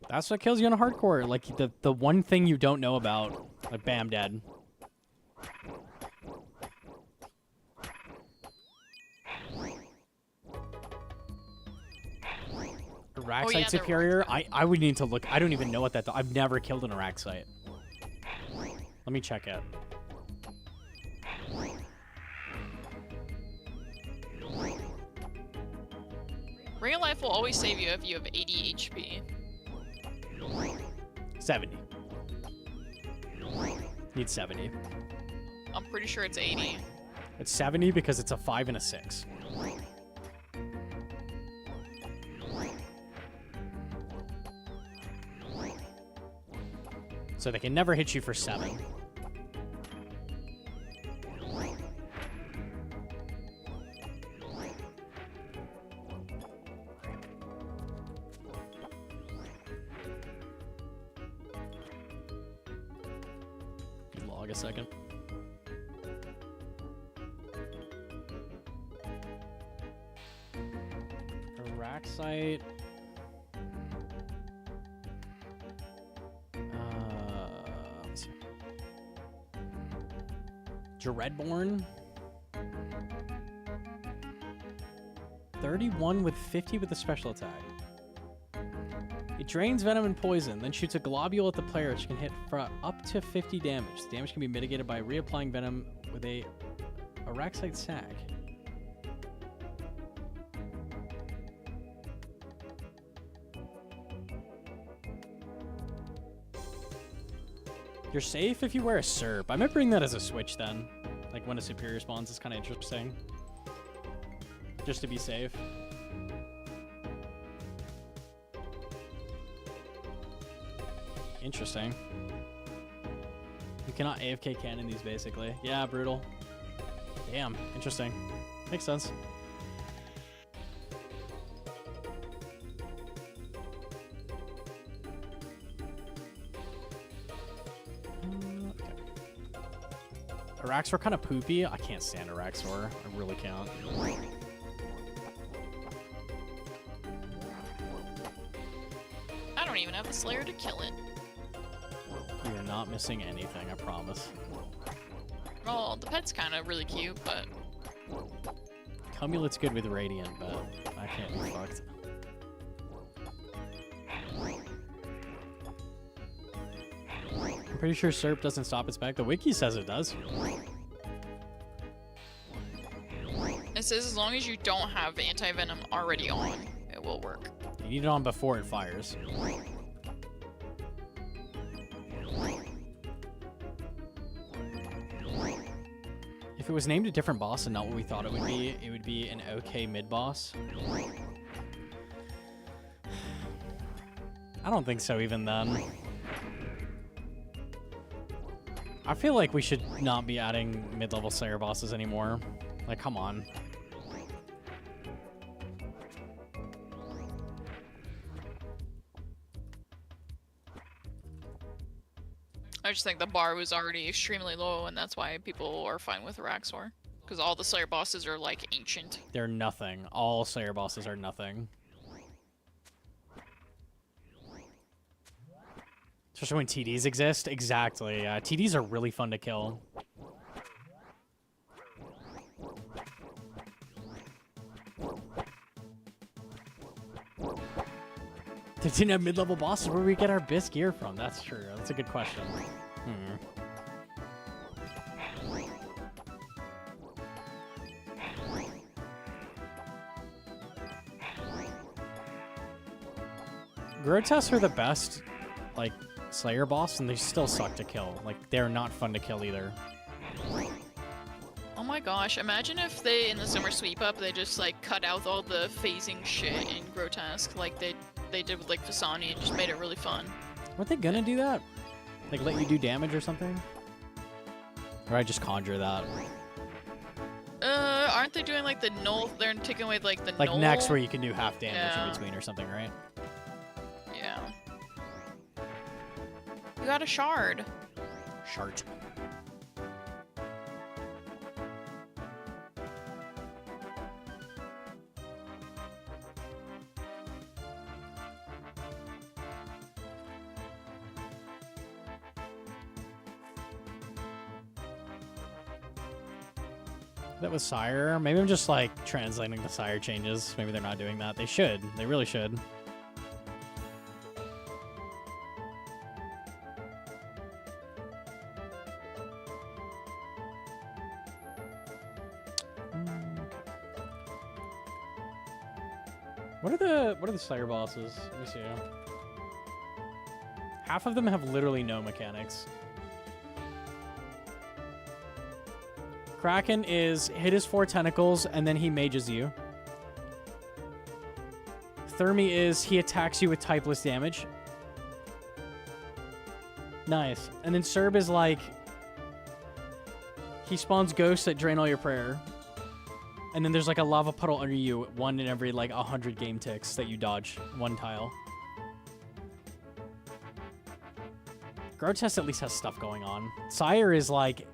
That's what kills you on a hardcore. Like the one thing you don't know about. Like bam, dead. Araxite Superior? I would need to look. I don't even know what that... I've never killed an Araxite. Let me check it. Ring of Life will always save you if you have 80 HP. 70. Need 70. I'm pretty sure it's 80. It's 70 because it's a 5 and a 6. So they can never hit you for 7. Log a second. Araxite. Dreadborn. 31 with 50 with a special attack. It drains venom and poison, then shoots a globule at the player, which can hit for up to 50 damage. The damage can be mitigated by reapplying venom with a Araxite sac. You're safe if you wear a SERP. I might bring that as a switch then. Like when a superior spawns is kind of interesting. Just to be safe. Interesting. You cannot AFK cannon these basically. Yeah, brutal. Damn, interesting. Makes sense. Raxor kind of poopy. I can't stand a Raxor. I really can't. I don't even have the Slayer to kill it. You are not missing anything, I promise. Well, the pet's kind of really cute, but... Cumulet's good with Radiant, but I can't be fucked. I'm pretty sure Serp doesn't stop its back. The wiki says it does. It says as long as you don't have anti-venom already on, it will work. You need it on before it fires. If it was named a different boss and not what we thought it would be an okay mid-boss. I don't think so even then. I feel like we should not be adding mid-level Slayer bosses anymore. Like, come on. I just think the bar was already extremely low, and that's why people are fine with Raxor. Because all the Slayer bosses are, like, ancient. They're nothing. All Slayer bosses are nothing. Especially when TDs exist. Exactly. TDs are really fun to kill. They didn't have mid-level bosses. Where do we get our Biss gear from? That's true. That's a good question. Grotesques are the best, like, Slayer boss, and they still suck to kill. Like, they're not fun to kill either. Oh my gosh, imagine if they, in the summer sweep up, they just, like, cut out all the phasing shit in Grotesque, like they did with, like, Fasani, and just made it really fun. Weren't they gonna do that? Like, let you do damage or something? Or I just conjure that? Aren't they doing, like, the null? They're taking away, like, the null? Like, next where you can do half damage in between or something, right? Yeah. You got a shard. Shart. That was Sire. Maybe I'm just like translating the Sire changes. Maybe they're not doing that. They should. They really should. What are the Slayer bosses? Let me see. Half of them have literally no mechanics. Kraken is hit his 4 tentacles and then he mages you. Thermi is he attacks you with typeless damage. Nice. And then Serb is like he spawns ghosts that drain all your prayer. And then there's like a lava puddle under you, one in every like 100 game ticks that you dodge, one tile. Grotesque at least has stuff going on. Sire is like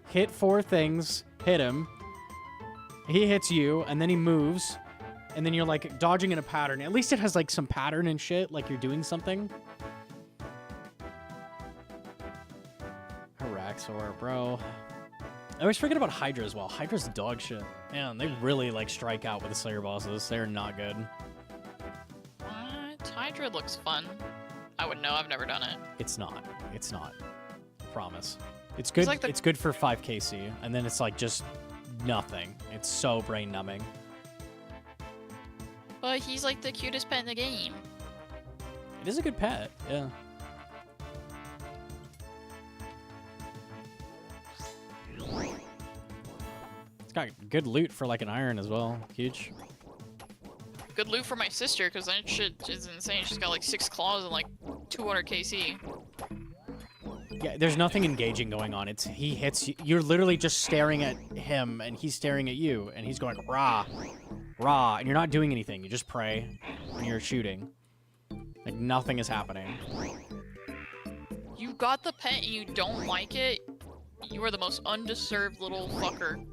hit 4 things, hit him. He hits you, and then he moves, and then you're like dodging in a pattern. At least it has like some pattern and shit, like you're doing something. Araxor, bro. I always forget about Hydra as well. Hydra's dog shit. Man, they really like strike out with the Slayer bosses. They're not good. What? Hydra looks fun. I wouldn't know. I've never done it. It's not. It's not. I promise. It's good. Like it's good for 5 KC, and then it's like just nothing. It's so brain numbing. But he's like the cutest pet in the game. It is a good pet. Yeah. It's got good loot for like an iron as well. Huge. Good loot for my sister, because that shit is insane. She's got like 6 claws and like 200 KC. Yeah, there's nothing engaging going on. It's he hits you. You're literally just staring at him, and he's staring at you, and he's going rah, rah, and you're not doing anything. You just pray, and you're shooting. Like nothing is happening. You got the pet and you don't like it? You are the most undeserved little fucker.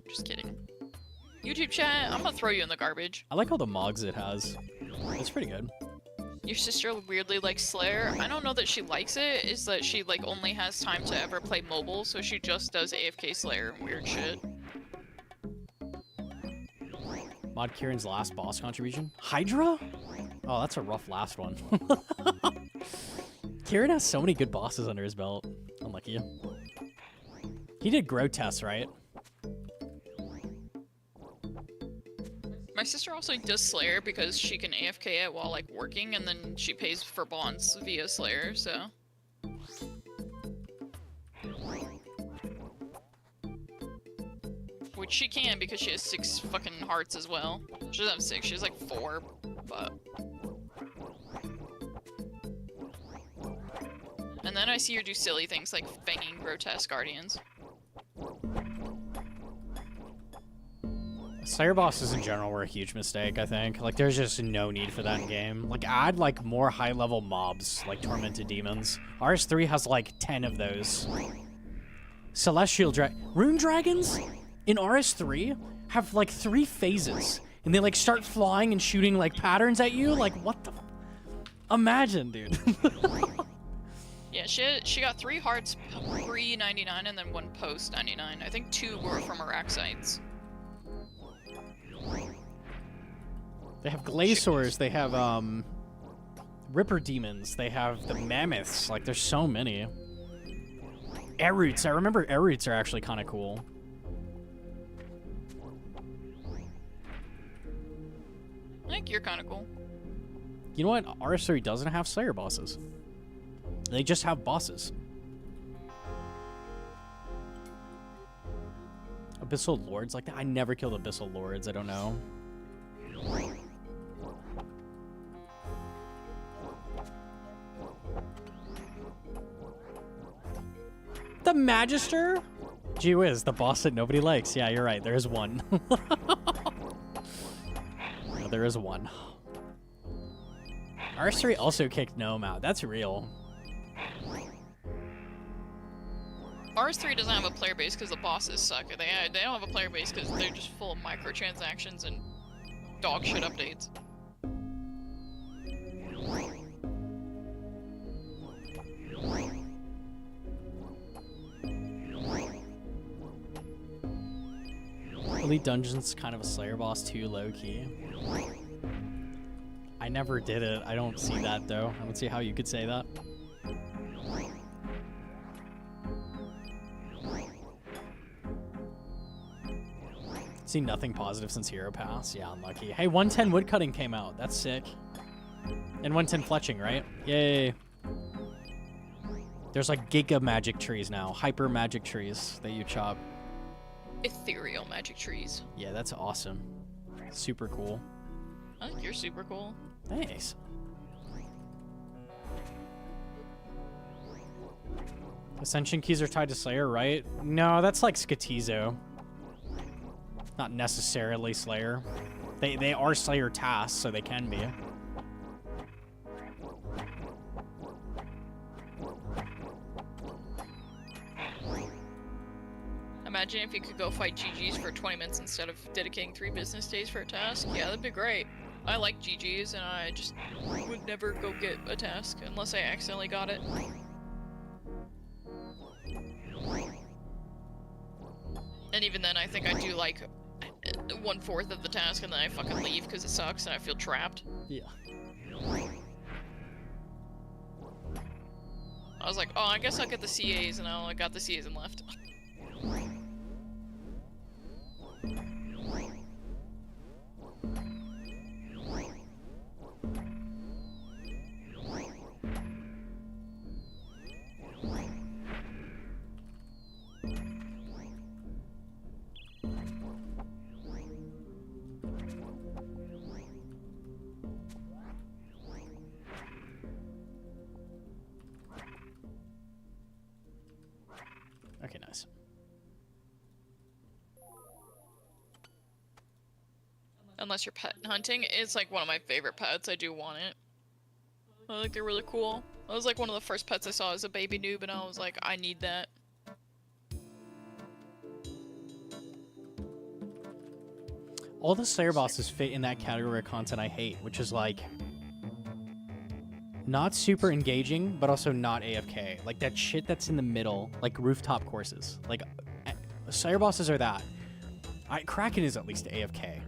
Just kidding. YouTube chat, I'm gonna throw you in the garbage. I like all the mods it has. It's pretty good. Your sister weirdly likes Slayer. I don't know that she likes it, is that she like only has time to ever play mobile, so she just does AFK Slayer and weird shit. Mod Kieran's last boss contribution? Hydra? Oh, that's a rough last one. Kieran has so many good bosses under his belt. Unlucky. He did Grotesque, right? My sister also does Slayer because she can AFK it while like working, and then she pays for bonds via Slayer, so. Which she can because she has 6 fucking hearts as well. She doesn't have 6, she has like 4, but. And then I see her do silly things like banging Grotesque Guardians. Slayer bosses in general were a huge mistake, I think. Like, there's just no need for that in game. Like, add, like, more high-level mobs, like Tormented Demons. RS3 has, like, 10 of those. Celestial Rune Dragons in RS3 have, like, 3 phases. And they, like, start flying and shooting, like, patterns at you. Like, what the... Imagine, dude. Yeah, she got 3 hearts pre-99 and then 1 post-99. I think 2 were from Araxites. They have Glaciors, they have, Ripper Demons, they have the Mammoths, like, there's so many. Eroots, I remember Eroots are actually kind of cool. I think you're kind of cool. You know what? RS3 doesn't have Slayer bosses. They just have bosses. Abyssal Lords like that? I never killed Abyssal Lords, I don't know. The Magister? Gee whiz, the boss that nobody likes. Yeah, you're right. There is one. No, there is one. RS3 also kicked Gnome out. That's real. RS3 doesn't have a player base because the bosses suck. They don't have a player base because they're just full of microtransactions and dog shit updates. Elite Dungeon's kind of a Slayer boss too, low-key. I never did it. I don't see that, though. I don't see how you could say that. See nothing positive since Hero Pass. Yeah, unlucky. Hey, 110 Woodcutting came out. That's sick. And 110 Fletching, right? Yay. There's like Giga Magic Trees now. Hyper Magic Trees that you chop. Ethereal magic trees. Yeah, that's awesome. Super cool. I think you're super cool. Thanks. Ascension keys are tied to Slayer, right? No, that's like Skatizo. Not necessarily Slayer. They are Slayer tasks, so they can be. Imagine if you could go fight GGs for 20 minutes instead of dedicating 3 business days for a task. Yeah, that'd be great. I like GGs, and I just would never go get a task unless I accidentally got it. And even then, I think I do like 1/4 of the task, and then I fucking leave because it sucks and I feel trapped. Yeah. I was like, oh, I guess I'll get the CAs, and I got the CAs and left. Okay, nice. Unless you're pet hunting, it's like one of my favorite pets. I do want it. I think they're really cool. That was like one of the first pets I saw as a baby noob, and I was like, I need that. All the Slayer bosses fit in that category of content I hate, which is like not super engaging, but also not AFK. Like that shit that's in the middle, like rooftop courses. Like Slayer bosses are that. Kraken is at least AFK.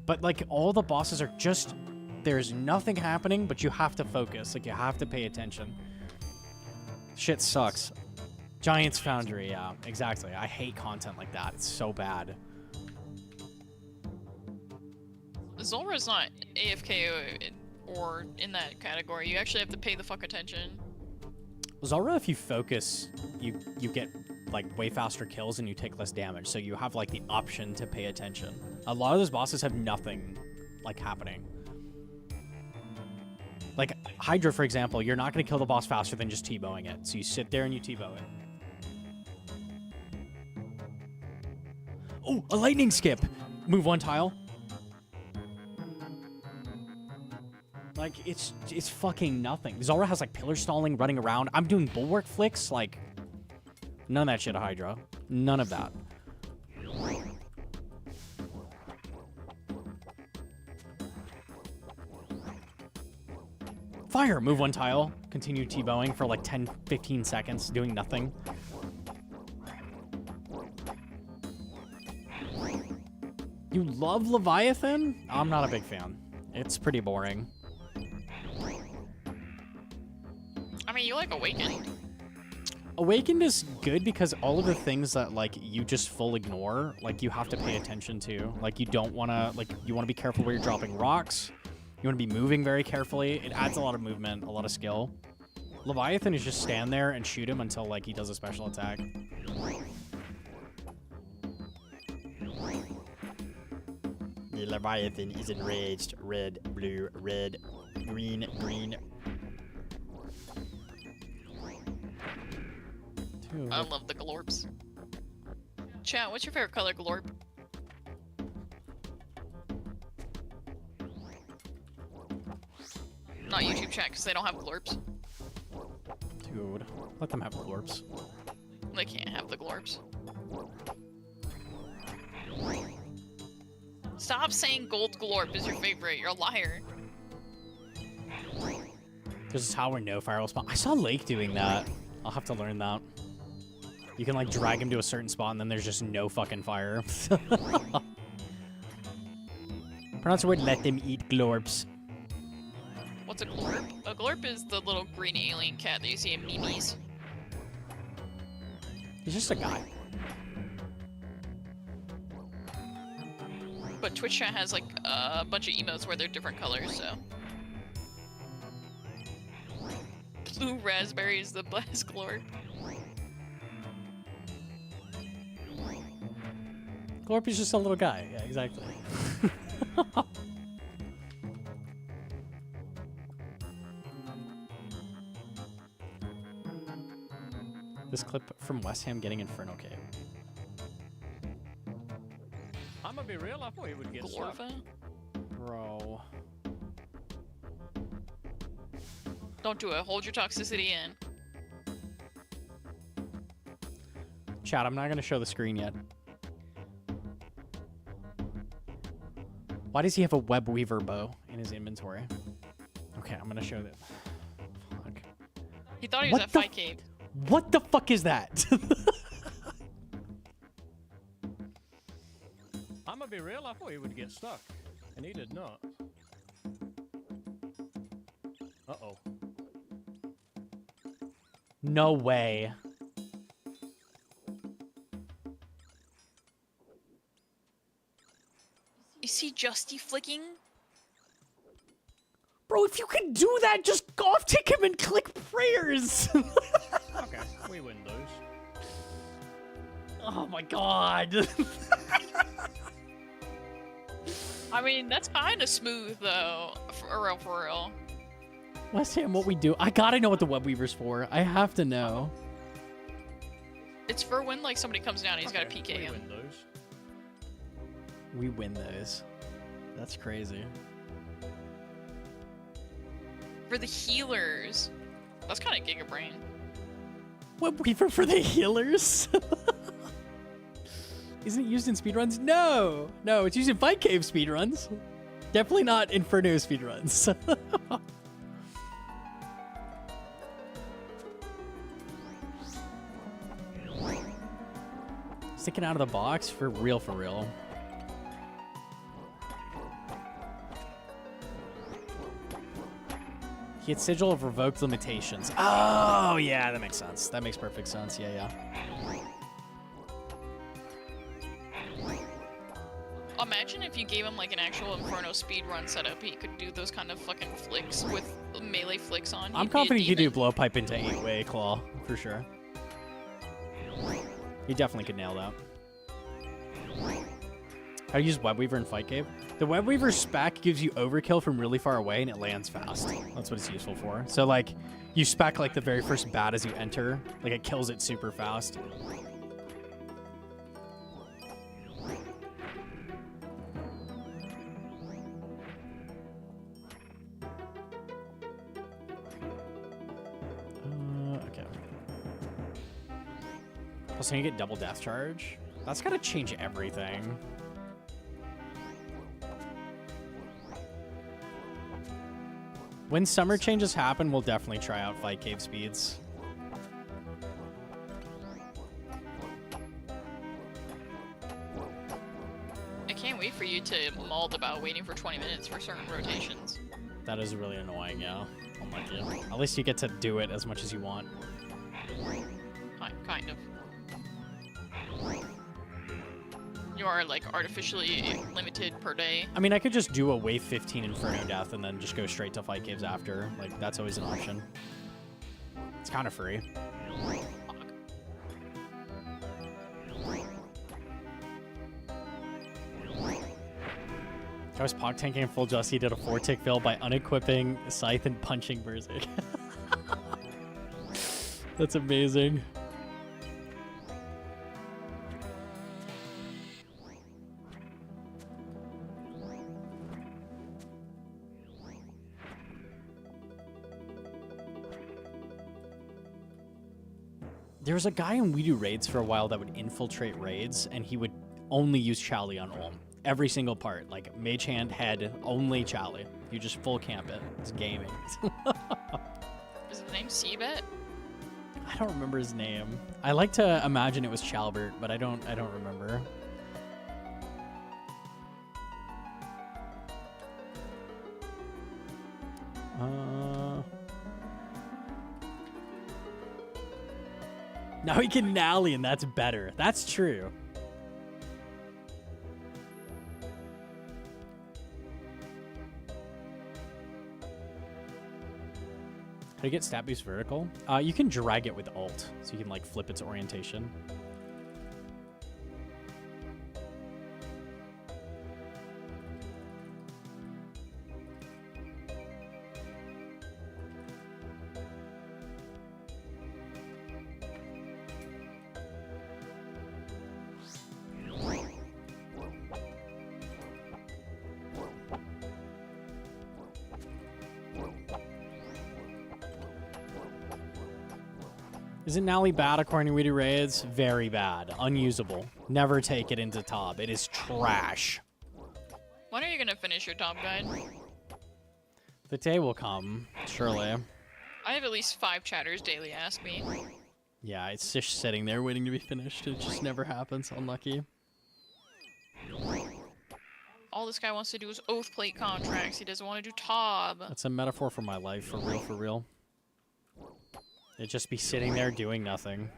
But like all the bosses are just, there's nothing happening, but you have to focus. Like you have to pay attention. Shit sucks. Giant's Foundry, yeah, exactly. I hate content like that. It's so bad. Zulra's not AFK or in that category. You actually have to pay the fuck attention. Zulra, if you focus, you get like way faster kills and you take less damage. So you have like the option to pay attention. A lot of those bosses have nothing like happening. Like Hydra, for example, you're not going to kill the boss faster than just T-bowing it. So you sit there and you T-bow it. Oh, a lightning skip. Move one tile. Like, it's fucking nothing. Zulra has, like, pillar stalling, running around. I'm doing bulwark flicks. Like, none of that shit, Hydra. None of that. Fire! Move one tile. Continue T-bowing for, like, 10, 15 seconds, doing nothing. You love Leviathan? I'm not a big fan. It's pretty boring. I mean, you like Awakened. Awakened is good because all of the things that, like, you just full ignore, like, you have to pay attention to. Like, you don't want to, like, you want to be careful where you're dropping rocks. You want to be moving very carefully. It adds a lot of movement, a lot of skill. Leviathan is just stand there and shoot him until, like, he does a special attack. The Leviathan is enraged. Red, blue, red, green, green. I love the glorps. Chat, what's your favorite color, glorp? Not YouTube chat, because they don't have glorps. Dude, let them have glorps. They can't have the glorps. Stop saying gold glorp is your favorite. You're a liar. This is how we know fire will spawn. I saw Lake doing that. I'll have to learn that. You can, like, drag him to a certain spot and then there's just no fucking fire. Pronounce the word, let them eat glorps. What's a glorp? A glorp is the little green alien cat that you see in memes. He's just a guy. But Twitch chat has, like, a bunch of emotes where they're different colors, so. Blue raspberry is the best glorp. Glorp is just a little guy. Yeah, exactly. This clip from West Ham getting Inferno Cave. I'm gonna be real, I thought he would get stuck. Glorfa? Bro. Don't do it. Hold your toxicity in. Chat, I'm not going to show the screen yet. Why does he have a web weaver bow in his inventory? Okay, I'm going to show that. Fuck. He thought he was at Fight Cave. What the fuck is that? I'm gonna be real, I thought he would get stuck. And he did not. Uh-oh. No way. You see Justy flicking? Bro, if you can do that, just off tick him and click prayers. Okay, we win those. Oh my god. I mean, that's kind of smooth, though. For real. West Ham, what we do? I gotta know what the web weaver's for. I have to know. It's for when, like, somebody comes down and he's got to PK we him. win those. We win those. That's crazy. For the healers. That's kind of Gigabrain. Web weaver for the healers? Isn't it used in speedruns? No! No, it's used in Fight Cave speedruns. Definitely not Inferno speedruns. Sticking out of the box? For real, for real. He had Sigil of Revoked Limitations. Oh, yeah, that makes sense. That makes perfect sense. Yeah, yeah. Imagine if you gave him like an actual Inferno speedrun setup, he could do those kind of fucking flicks with melee flicks on. I'm confident he could do Blowpipe into 8-way Claw, for sure. He definitely could nail that. How to use Webweaver in Fight Cave? The Webweaver spec gives you overkill from really far away and it lands fast. That's what it's useful for. So like, you spec like the very first bat as you enter, like it kills it super fast. Okay. Also, you get double death charge. That's gotta change everything. When summer changes happen, we'll definitely try out Fight Cave speeds. I can't wait for you to mauled about waiting for 20 minutes for certain rotations. That is really annoying, yeah. Unlucky. At least you get to do it as much as you want. Kind of. You are like artificially limited per day. I mean, I could just do a wave 15 Inferno Death and then just go straight to Fight Caves after. Like, that's always an option. It's kind of free. I was Pog tanking in full Justy, did a 4-tick fail by unequipping Scythe and punching Berserk. That's amazing. There was a guy in We Do Raids for a while that would infiltrate raids, and he would only use Chali on Ulm. Every single part. Like, Mage Hand, Head, only Chali. You just full camp it. It's gaming. Is his name Seabet? I don't remember his name. I like to imagine it was Chalbert, but I don't remember. Now he can Nally, and that's better. That's true. How do you get stat boost vertical? You can drag it with ult, so you can like flip its orientation. Isn't Nally bad according to We Do Raids? Very bad. Unusable. Never take it into top. It is trash. When are you gonna finish your top guide? The day will come, surely. I have at least 5 chatters daily ask me. Yeah, it's just sitting there waiting to be finished. It just never happens. Unlucky. All this guy wants to do is oath plate contracts. He doesn't want to do TOB. That's a metaphor for my life, for real, for real. It'd just be sitting there doing nothing.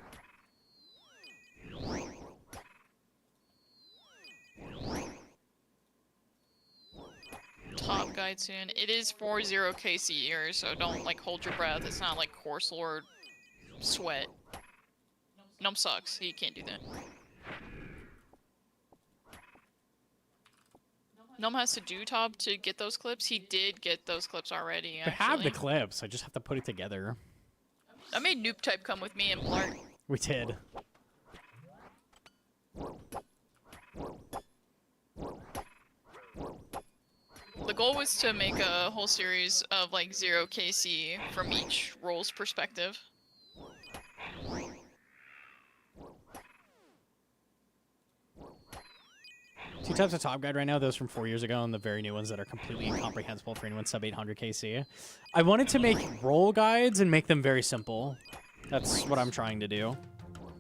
Top guide soon. It is 4-0 KC year, so don't like hold your breath. It's not like Course Lord sweat. Num sucks. He can't do that. Num has to do top to get those clips. He did get those clips already. I have the clips. I just have to put it together. I made Noob Type come with me and Blart. We did. The goal was to make a whole series of like 0 KC from each role's perspective. types of top guide right now, those from 4 years ago, and the very new ones that are completely incomprehensible for anyone sub 800 KC. I wanted to make roll guides and make them very simple. That's what I'm trying to do.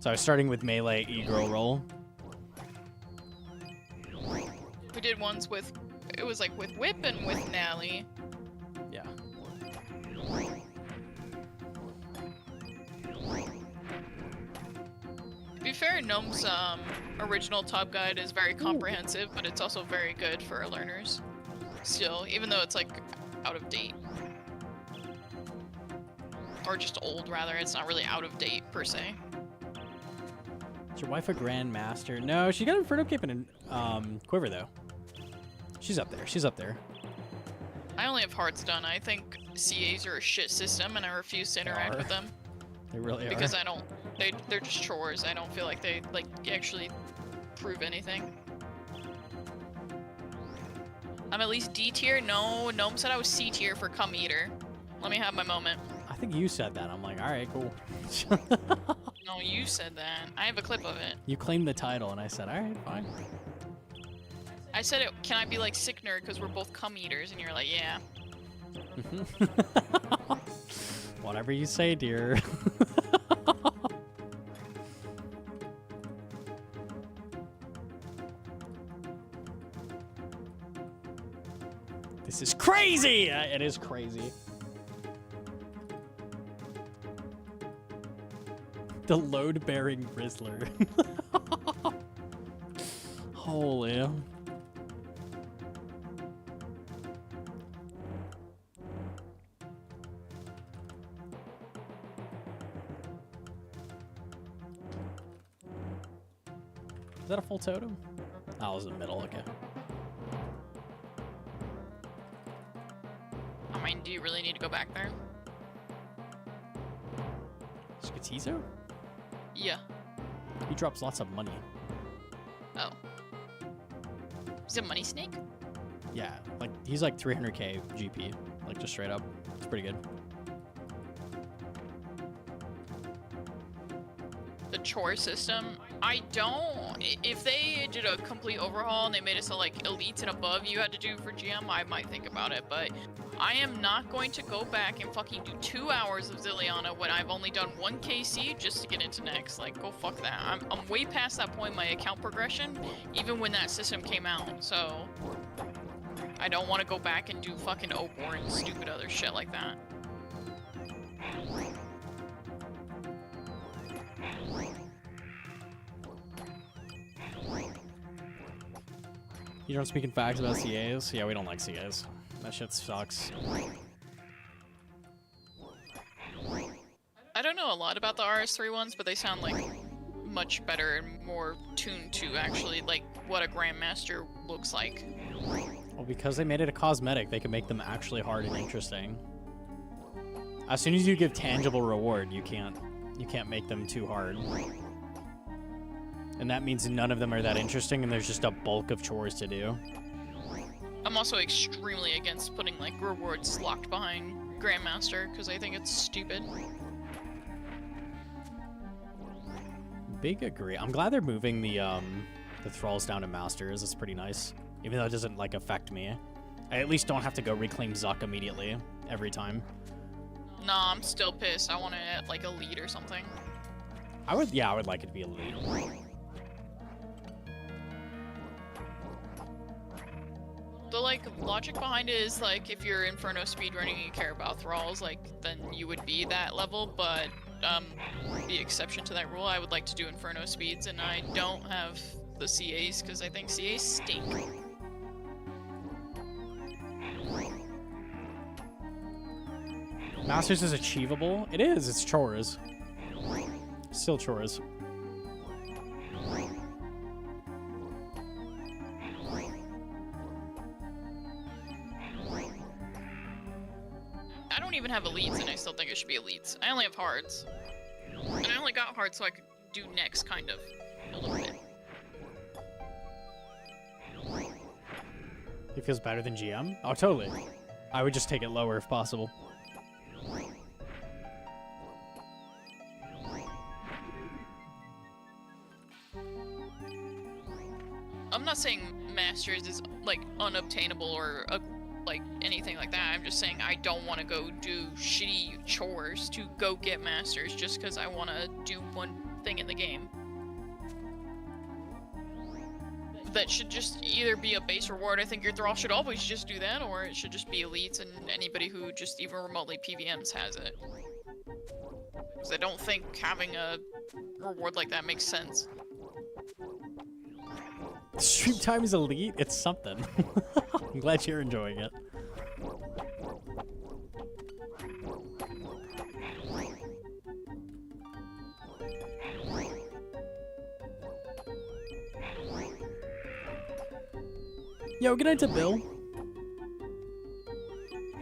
So I was starting with melee, e-girl roll. We did ones with, it was like with Whip and with Nally. Yeah. To be fair, Gnome's original top guide is very comprehensive, but it's also very good for learners. Still, even though it's like out of date. Or just old, rather. It's not really out of date, per se. Is your wife a grandmaster? No, she got Inferno Cape and Quiver, though. She's up there. She's up there. I only have hearts done. I think CAs are a shit system, and I refuse to interact with them. They really are. Because I don't... They're just chores. I don't feel like they, like, actually prove anything. I'm at least D tier? No, Gnome said I was C tier for Cum Eater. Let me have my moment. I think you said that. I'm like, all right, cool. No, you said that. I have a clip of it. You claimed the title, and I said, all right, fine. I said, can I be like Sick Nerd because we're both Cum Eaters? And you're like, yeah. Whatever you say, dear. This is crazy! It is crazy. The load-bearing Rizzler. Holy. Is that a full totem? Oh, it was in the middle, okay. I mean, do you really need to go back there? Skatizo? Yeah. He drops lots of money. Oh. He's a money snake? Yeah, like he's like 300k GP, like just straight up. It's pretty good. The chore system, I don't. If they did a complete overhaul and they made it so like elites and above you had to do for GM, I might think about it, but I am not going to go back and fucking do 2 hours of Zilliana when I've only done 1 KC just to get into next. Like, go fuck that. I'm way past that point in my account progression, even when that system came out, so I don't want to go back and do fucking Opor and stupid other shit like that. You don't speak in facts about CAs? Yeah, we don't like CAs. That shit sucks. I don't know a lot about the RS3 ones, but they sound like much better and more tuned to actually like what a Grandmaster looks like. Well, because they made it a cosmetic, they can make them actually hard and interesting. As soon as you give tangible reward, you can't make them too hard. And that means none of them are that interesting, and there's just a bulk of chores to do. I'm also extremely against putting like rewards locked behind Grandmaster because I think it's stupid. Big agree. I'm glad they're moving the thralls down to masters. It's pretty nice, even though it doesn't like affect me. I at least don't have to go reclaim Zuck immediately every time. Nah, I'm still pissed. I want it at like elite or something. I would like it to be elite. The like logic behind it is like if you're Inferno speedrunning and you care about thralls, like then you would be that level, but the exception to that rule, I would like to do Inferno speeds, and I don't have the CAs because I think CAs stink. Masters is achievable. It is. It's chores. Still chores. I don't even have elites, and I still think it should be elites. I only have hearts. And I only got hearts so I could do next, kind of. A little bit. It feels better than GM? Oh, totally. I would just take it lower if possible. I'm not saying masters is like unobtainable or like anything like that. I'm just saying I don't want to go do shitty chores to go get masters just because I want to do one thing in the game. That should just either be a base reward. I think your thrall should always just do that, or it should just be elites and anybody who just even remotely PVMs has it. Because I don't think having a reward like that makes sense. Stream time is elite. It's something. I'm glad you're enjoying it. Yo, good night to Bill.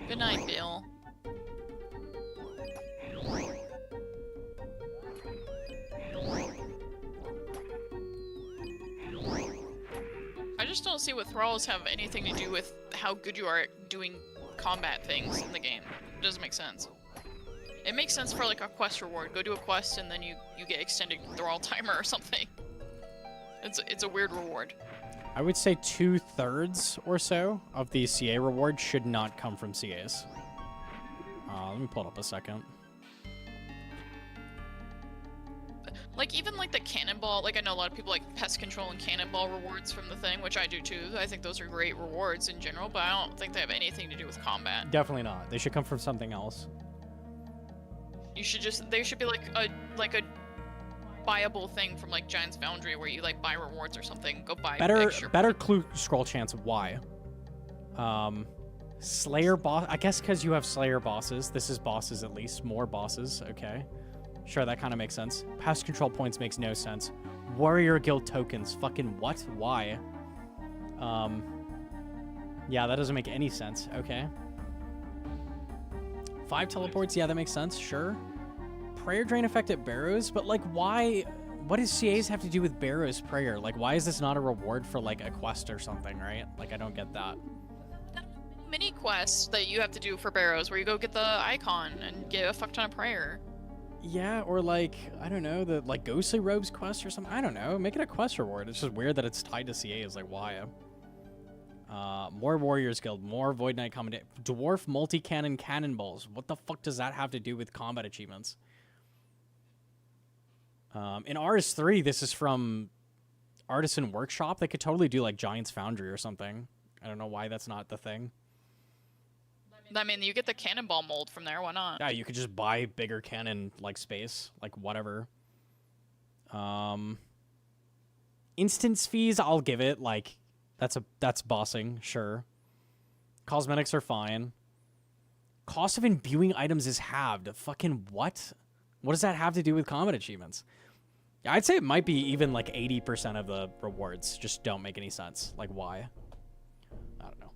Good night, Bill. I just don't see what thralls have anything to do with how good you are at doing combat things in the game. It doesn't make sense. It makes sense for like a quest reward. Go do a quest and then you get extended thrall timer or something. It's a weird reward. I would say 2/3 or so of the CA reward should not come from CAs. Let me pull it up a second. Like, even like the cannonball, like I know a lot of people like pest control and cannonball rewards from the thing, which I do too. I think those are great rewards in general, but I don't think they have anything to do with combat. Definitely not. They should come from something else. You should just, they should be like a buyable thing from like Giant's Foundry where you like buy rewards or something. Go buy better clue scroll chance. Why? Slayer boss. I guess because you have Slayer bosses. This is bosses at least. More bosses. Okay. Sure, that kind of makes sense. Pest control points makes no sense. Warrior guild tokens. Fucking what? Why? Yeah, that doesn't make any sense. Okay. 5 teleports. Yeah, that makes sense. Sure. Prayer drain effect at Barrows, but like why? What does CAs have to do with Barrows prayer? Like why is this not a reward for like a quest or something, right? Like I don't get that. Mini quests that you have to do for Barrows where you go get the icon and get a fuck ton of prayer. Yeah, or like I don't know, the like ghostly robes quest or something. I don't know. Make it a quest reward. It's just weird that it's tied to CAs. Like why? More Warriors Guild, more Void Knight Commandant, Dwarf multi-cannon cannonballs. What the fuck does that have to do with combat achievements? In RS3, this is from Artisan Workshop. They could totally do like Giant's Foundry or something. I don't know why that's not the thing. I mean, you get the cannonball mold from there. Why not? Yeah, you could just buy bigger cannon like space, like whatever. Instance fees, I'll give it. Like that's bossing, sure. Cosmetics are fine. Cost of imbuing items is halved. Fucking what? What does that have to do with combat achievements? Yeah, I'd say it might be even like 80% of the rewards just don't make any sense. Like why? I don't know.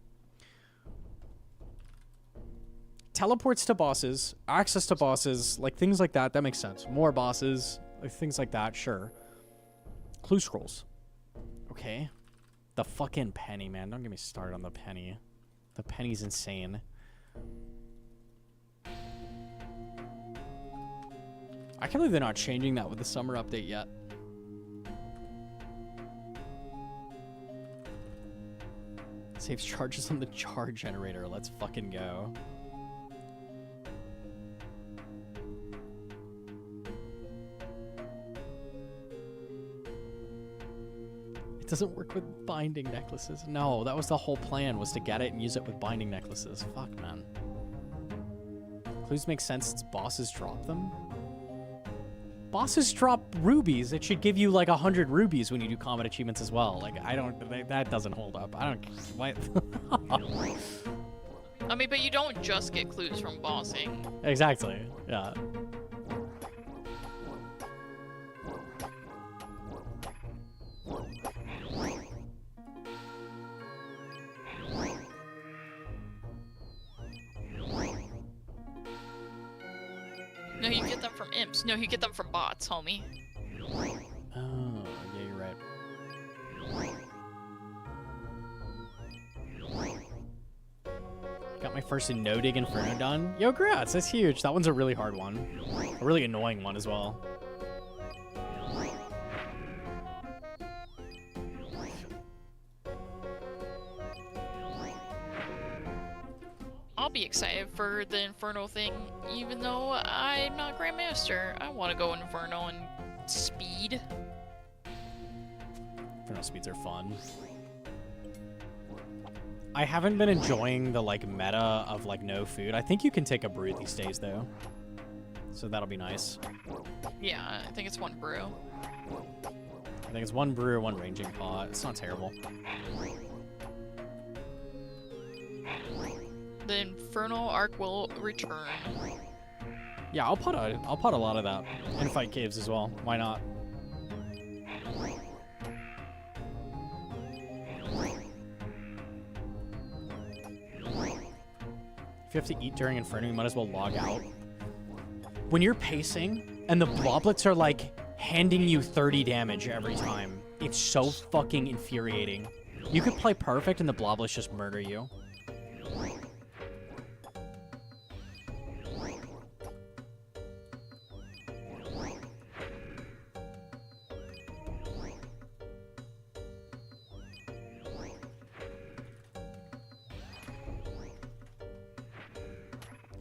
Teleports to bosses, access to bosses, like things like that, that makes sense. More bosses, like things like that, sure. Clue scrolls. Okay. The fucking penny, man. Don't get me started on the penny. The penny's insane. I can't believe they're not changing that with the summer update yet. Saves charges on the charge generator. Let's fucking go. It doesn't work with binding necklaces. No, that was the whole plan, was to get it and use it with binding necklaces. Fuck, man. Clues make sense since bosses drop them. Bosses drop rubies. It should give you like 100 rubies when you do combat achievements as well. Like, I don't, that doesn't hold up. I don't, what? I mean, but you don't just get clues from bossing. Exactly, yeah. No, you get them from imps. No, you get them from bots, homie. Oh, yeah, you're right. Got my first no-dig Inferno done. Yo, congrats, that's huge. That one's a really hard one. A really annoying one as well. I'll be excited for the Inferno thing, even though I'm not Grandmaster. I want to go Inferno and speed. Inferno speeds are fun. I haven't been enjoying the like meta of like no food. I think you can take a brew these days though, so that'll be nice. Yeah, I think it's 1 brew. I think it's 1 brew, 1 ranging pot. It's not terrible. The Infernal Arc will return. Yeah, I'll put a lot of that in fight caves as well. Why not? If you have to eat during Inferno, you might as well log out. When you're pacing and the bloblets are like handing you 30 damage every time, it's so fucking infuriating. You could play perfect and the bloblets just murder you.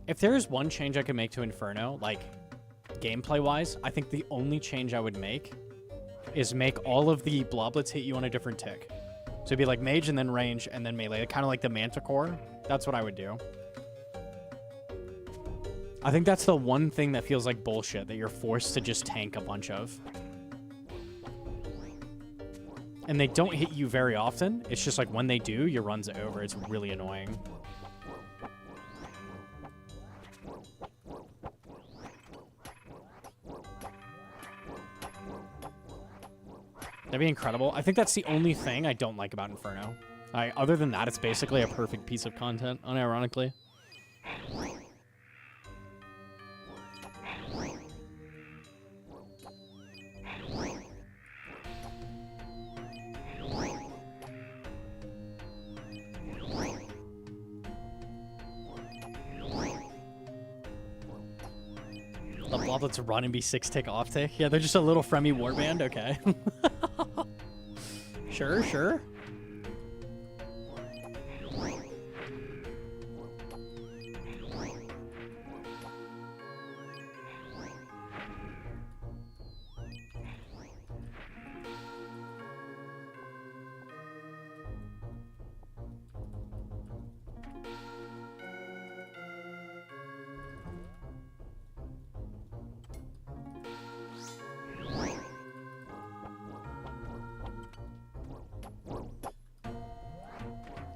If there is one change I could make to Inferno, like gameplay-wise, I think the only change I would make is make all of the bloblets hit you on a different tick. So it'd be like mage and then range and then melee, kind of like the Manticore. That's what I would do. I think that's the one thing that feels like bullshit that you're forced to just tank a bunch of. And they don't hit you very often. It's just like when they do, your run's over. It's really annoying. That'd be incredible. I think that's the only thing I don't like about Inferno. Other than that, it's basically a perfect piece of content, unironically. The bloblets run and be 6-tick off-tick? Yeah, they're just a little Fremi warband? Okay. Sure, sure.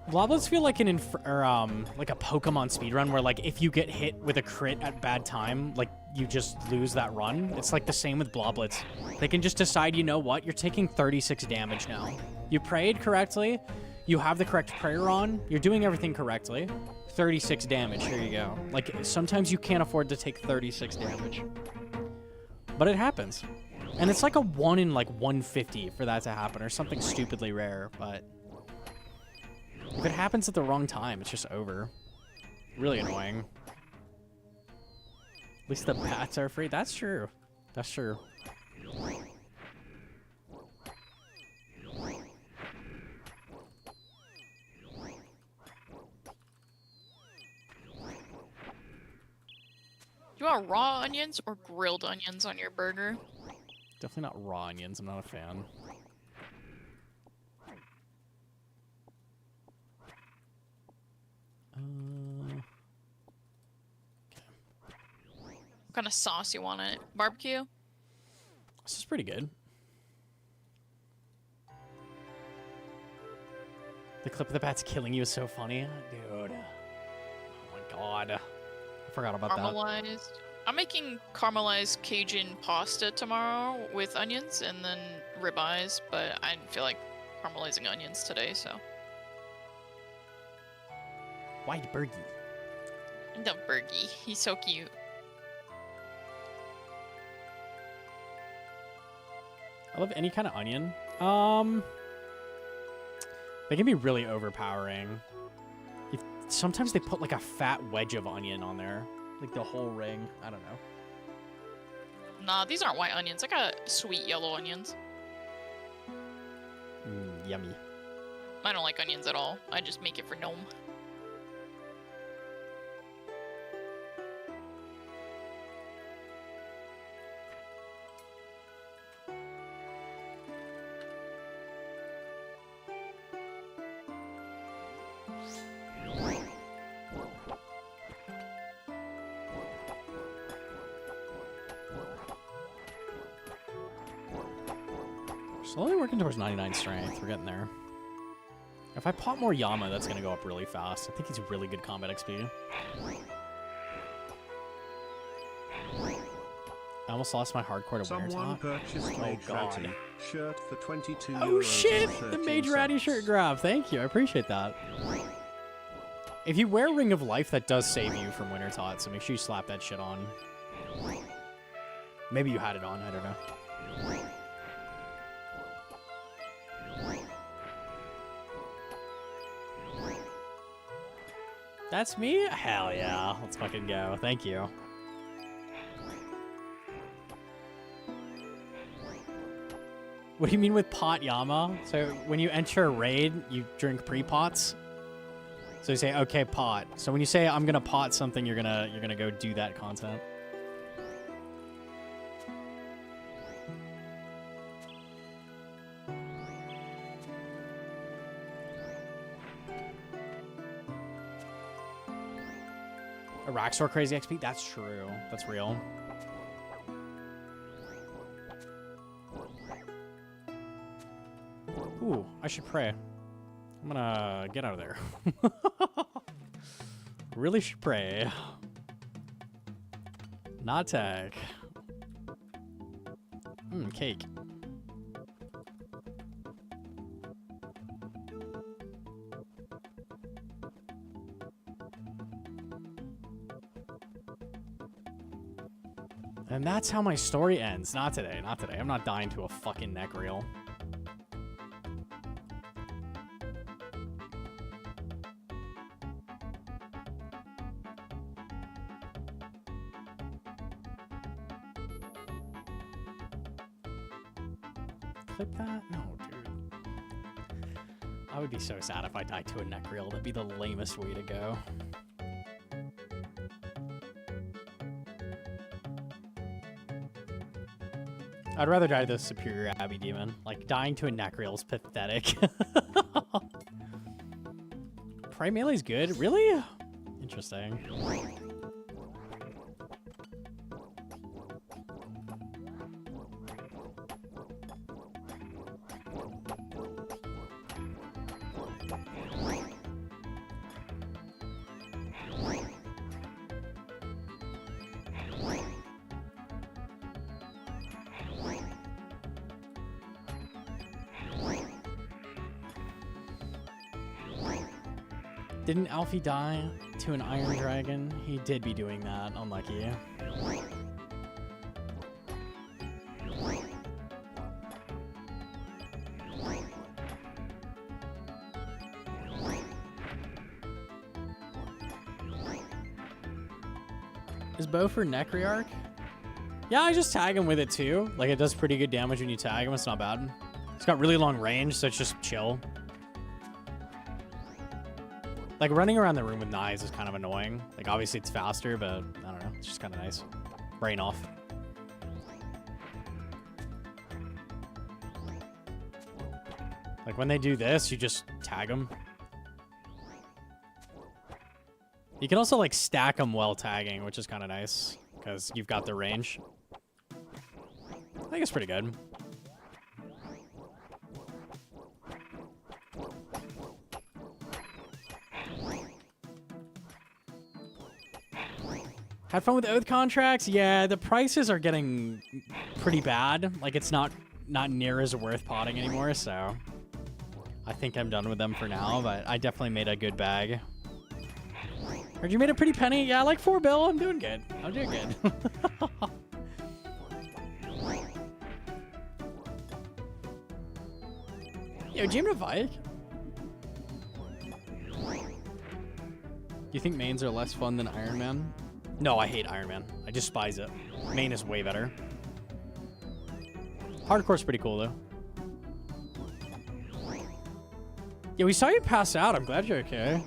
Bloblets feel like like a Pokemon speedrun where like if you get hit with a crit at bad time, like you just lose that run. It's like the same with bloblets. They can just decide, you know what, you're taking 36 damage now. You prayed correctly, you have the correct prayer on, you're doing everything correctly. 36 damage, here you go. Like sometimes you can't afford to take 36 damage. But it happens. And it's like a 1 in like 150 for that to happen, or something stupidly rare, but if it happens at the wrong time, it's just over. Really annoying. At least the bats are free. That's true. That's true. You want raw onions or grilled onions on your burger? Definitely not raw onions. I'm not a fan. What kind of sauce you want in it? Barbecue? This is pretty good. The clip of the bats killing you is so funny. Dude. Oh my god. I forgot about that. Caramelized. I'm making caramelized Cajun pasta tomorrow with onions and then ribeyes, but I didn't feel like caramelizing onions today, so. White Bergie. I love Bergie. He's so cute. I love any kind of onion. They can be really overpowering. Sometimes they put like a fat wedge of onion on there. Like the whole ring. I don't know. Nah, these aren't white onions. I got sweet yellow onions. Yummy. I don't like onions at all. I just make it for Gnome. Slowly working towards 99 strength. We're getting there. If I pop more Yama, that's going to go up really fast. I think he's really good combat XP. I almost lost my hardcore to winter Someone top. purchased Oh, Mage God. Ratty shirt for 22 Oh euros shit! and The 13 Mage Ratty cents. shirt grab. Thank you. I appreciate that. If you wear Ring of Life, that does save you from winter tot, so make sure you slap that shit on. Maybe you had it on. I don't know. That's me? Hell yeah. Let's fucking go. Thank you. What do you mean with pot Yama? So when you enter a raid, you drink pre-pots? So you say, okay, pot. So when you say I'm gonna pot something, you're gonna go do that content. A Raxor crazy XP? That's true. That's real. Ooh, I should pray. I'm gonna get out of there. Really should pray. Not tag. Cake. And that's how my story ends. Not today, not today. I'm not dying to a fucking neck reel. Clip that? No, dude. I would be so sad if I died to a neck reel. That'd be the lamest way to go. I'd rather die to the Superior Abbey Demon. Like, dying to a neck reel is pathetic. Prey melee's good? Really? Interesting. Didn't Alfie die to an Iron Dragon? He did be doing that. Unlucky. Is Bow for Necryarch? Yeah, I just tag him with it too. Like, it does pretty good damage when you tag him. It's not bad. It's got really long range, so it's just chill. Like, running around the room with knives is kind of annoying. Like, obviously it's faster, but I don't know. It's just kind of nice. Brain off. Like, when they do this, you just tag them. You can also, like, stack them while tagging, which is kind of nice, because you've got the range. I think it's pretty good. Had fun with Oath contracts? Yeah, the prices are getting pretty bad. Like, it's not near as worth potting anymore, so I think I'm done with them for now, but I definitely made a good bag. Heard you made a pretty penny? Yeah, like 4 bill. I'm doing good. I'm doing good. Yo, Jim to Vike? You think mains are less fun than Iron Man? No, I hate Iron Man. I despise it. Main is way better. Hardcore's pretty cool, though. Yeah, we saw you pass out. I'm glad you're okay.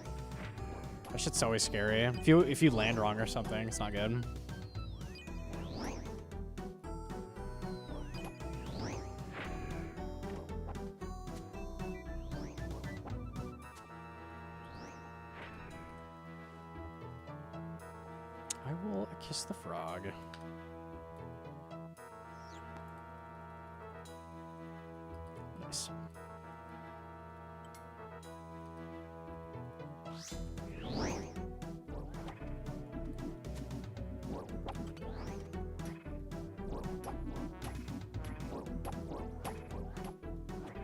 That shit's always scary. If you land wrong or something, it's not good. I will kiss the frog.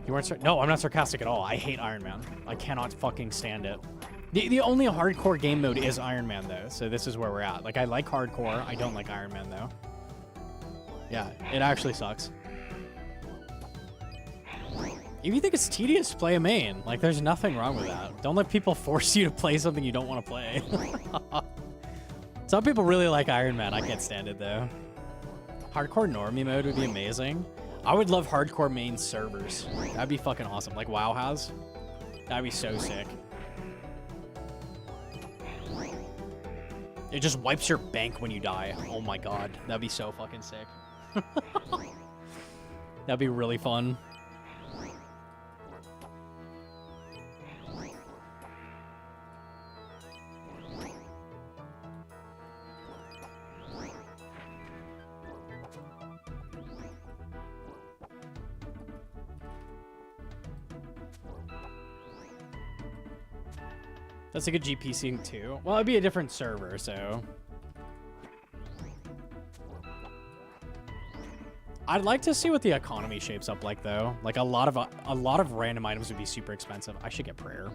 You weren't no, I'm not sarcastic at all. I hate Iron Man. I cannot fucking stand it. The only hardcore game mode is Iron Man, though, so this is where we're at. Like, I like hardcore. I don't like Iron Man, though. Yeah, it actually sucks. If you think it's tedious, play a main. Like, there's nothing wrong with that. Don't let people force you to play something you don't want to play. Some people really like Iron Man. I can't stand it, though. Hardcore normie mode would be amazing. I would love hardcore main servers. That'd be fucking awesome. Like WoW has. That'd be so sick. It just wipes your bank when you die. Oh my god. That'd be so fucking sick. That'd be really fun. That's a good GPC too. Well, it'd be a different server, so. I'd like to see what the economy shapes up like, though. Like a lot of random items would be super expensive. I should get prayer.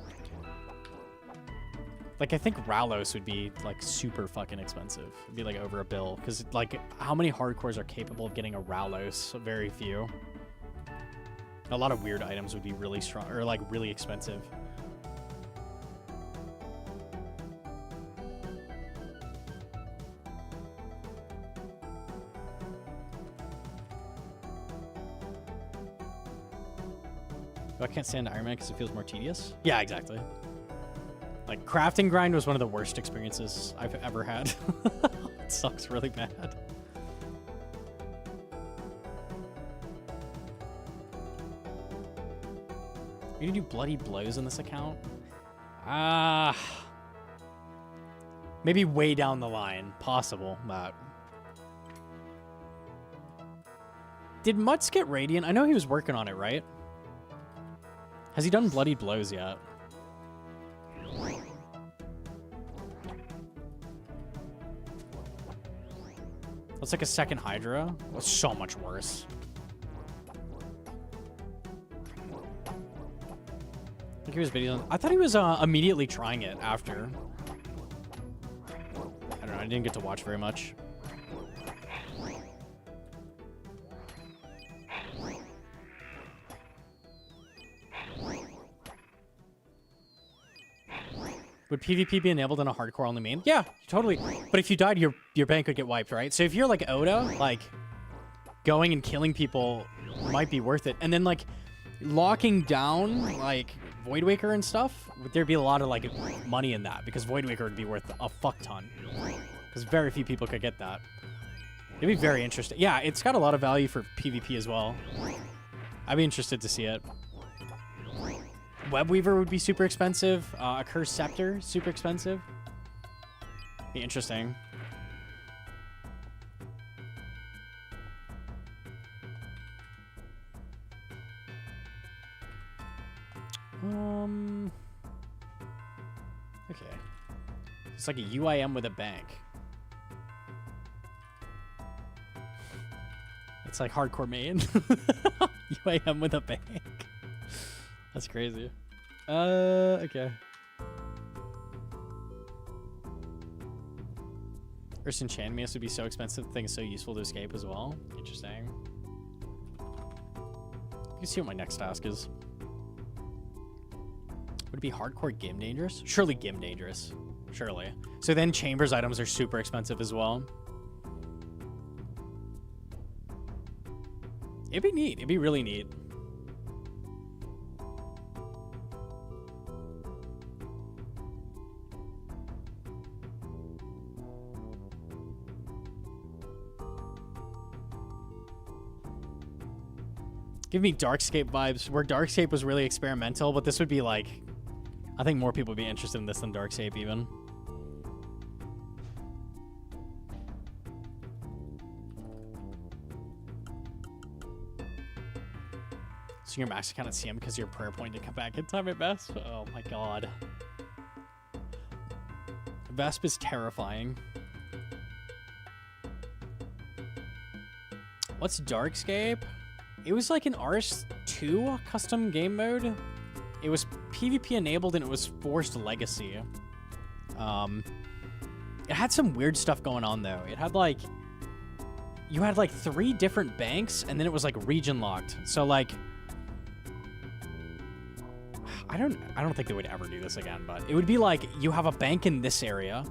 Like I think Ralos would be like super fucking expensive. It'd be like over $1 bill, because like how many hardcores are capable of getting a Ralos? Very few. A lot of weird items would be really strong or like really expensive. I can't stand Iron Man because it feels more tedious. Yeah, exactly. Like, crafting grind was one of the worst experiences I've ever had. It sucks really bad. You gonna do bloody blows in this account? Maybe way down the line. Possible, but... Did Mutz get Radiant? I know he was working on it, right? Has he done bloody blows yet? That's like a second Hydra. That's so much worse. I think he was videoing. I thought he was immediately trying it after. I don't know. I didn't get to watch very much. Would PvP be enabled in a hardcore only main? Yeah, totally. But if you died, your bank would get wiped, right? So if you're like Oda, like going and killing people might be worth it. And then like locking down like Voidwaker and stuff, there'd be a lot of like money in that because Voidwaker would be worth a fuck ton. Because very few people could get that. It'd be very interesting. Yeah, it's got a lot of value for PvP as well. I'd be interested to see it. Webweaver would be super expensive. A Cursed Scepter, super expensive. Be interesting. Okay. It's like a UIM with a bank. It's like hardcore main. UIM with a bank. That's crazy. Okay. Ursa Enchantment would be so expensive. The thing is so useful to escape as well. Interesting. You can see what my next task is. Would it be hardcore Gim dangerous? Surely Gim dangerous. Surely. So then Chambers items are super expensive as well. It'd be neat. It'd be really neat. Give me Darkscape vibes, where Darkscape was really experimental, but this would be like... I think more people would be interested in this than Darkscape even. So your max account at CM because your prayer point to come back in time at best? Oh my god. Vesp is terrifying. What's Darkscape? It was like an RS2 custom game mode. It was PvP enabled and it was forced legacy. It had some weird stuff going on though. It had like, you had like 3 different banks and then it was like region locked. So like, I don't think they would ever do this again, but it would be like you have a bank in this area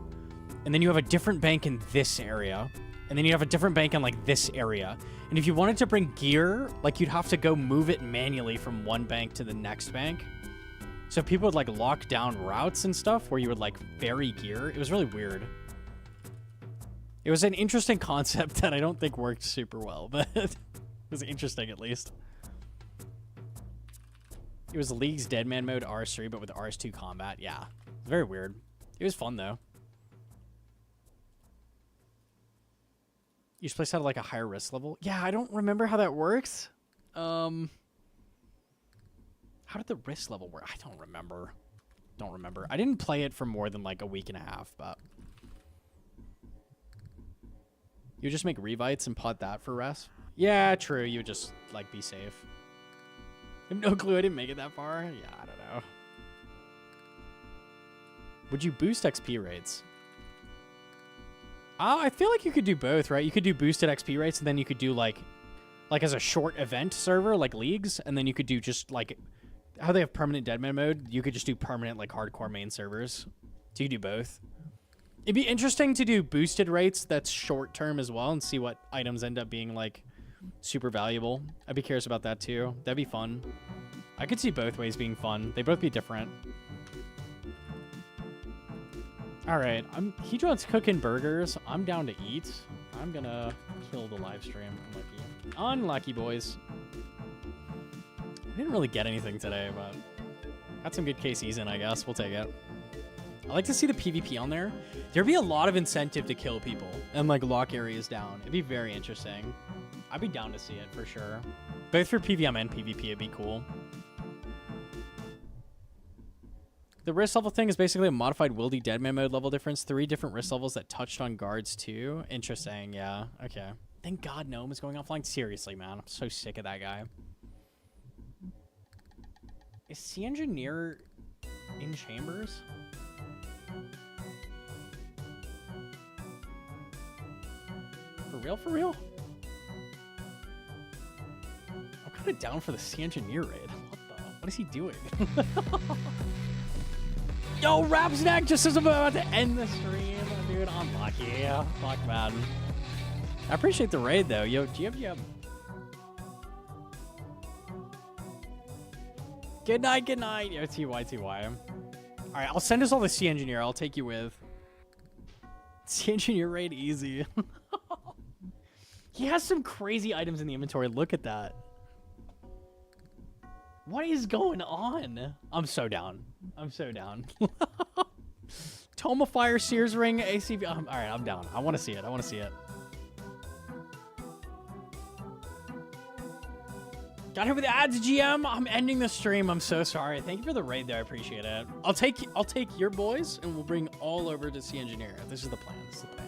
and then you have a different bank in this area and then you have a different bank in like this area. And if you wanted to bring gear, like you'd have to go move it manually from one bank to the next bank. So people would like lock down routes and stuff where you would like ferry gear. It was really weird. It was an interesting concept that I don't think worked super well, but it was interesting at least. It was League's Deadman mode RS3, but with RS2 combat. Yeah, very weird. It was fun though. Each place had like a higher risk level. Yeah, I don't remember how that works. How did the risk level work? I don't remember. Don't remember. I didn't play it for more than like a week and a half, but you would just make revites and pot that for res. Yeah, true. You would just like be safe. I have no clue. I didn't make it that far. Yeah, I don't know. Would you boost XP rates? I feel like you could do both, right? You could do boosted XP rates, and then you could do like as a short event server, like leagues, and then you could do just like how they have permanent Deadman mode. You could just do permanent like hardcore main servers. So you could do both. It'd be interesting to do boosted rates that's short term as well, and see what items end up being like super valuable. I'd be curious about that too. That'd be fun. I could see both ways being fun. They both be different. All right, Hedron's cooking burgers. I'm down to eat. I'm gonna kill the live stream. Unlucky. Unlucky, boys. We didn't really get anything today, but got some good KCs in, I guess. We'll take it. I like to see the PvP on there. There'd be a lot of incentive to kill people and like lock areas down. It'd be very interesting. I'd be down to see it for sure. Both for PVM and PvP, it'd be cool. The risk level thing is basically a modified Wildy Deadman mode level difference. 3 different risk levels that touched on guards too. Interesting, yeah. Okay. Thank God Gnome is going offline. Seriously, man. I'm so sick of that guy. Is Sea Engineer in chambers? For real, for real? I'm kind of down for the Sea Engineer raid. What is he doing? Yo, Rapsnack, just as I'm about to end the stream, dude, I'm lucky. Fuck, man. I appreciate the raid, though. Yo, GM. Good night, good night. Yo, TY. All right, I'll send us all the Sea Engineer. I'll take you with. Sea Engineer raid easy. He has some crazy items in the inventory. Look at that. What is going on? I'm so down. I'm so down. Toma Fire, Sears Ring, ACV. All right, I'm down. I want to see it. I want to see it. Got hit with the ads, GM. I'm ending the stream. I'm so sorry. Thank you for the raid there. I appreciate it. I'll take your boys and we'll bring all over to Sea Engineer. This is the plan. This is the plan.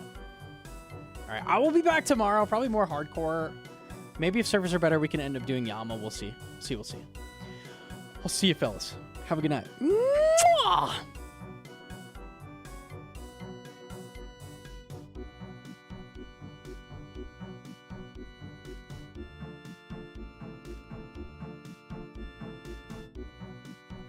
All right, I will be back tomorrow. Probably more hardcore. Maybe if servers are better, we can end up doing YAMA. We'll see. We'll see. I'll see you, fellas. Have a good night. Mwah!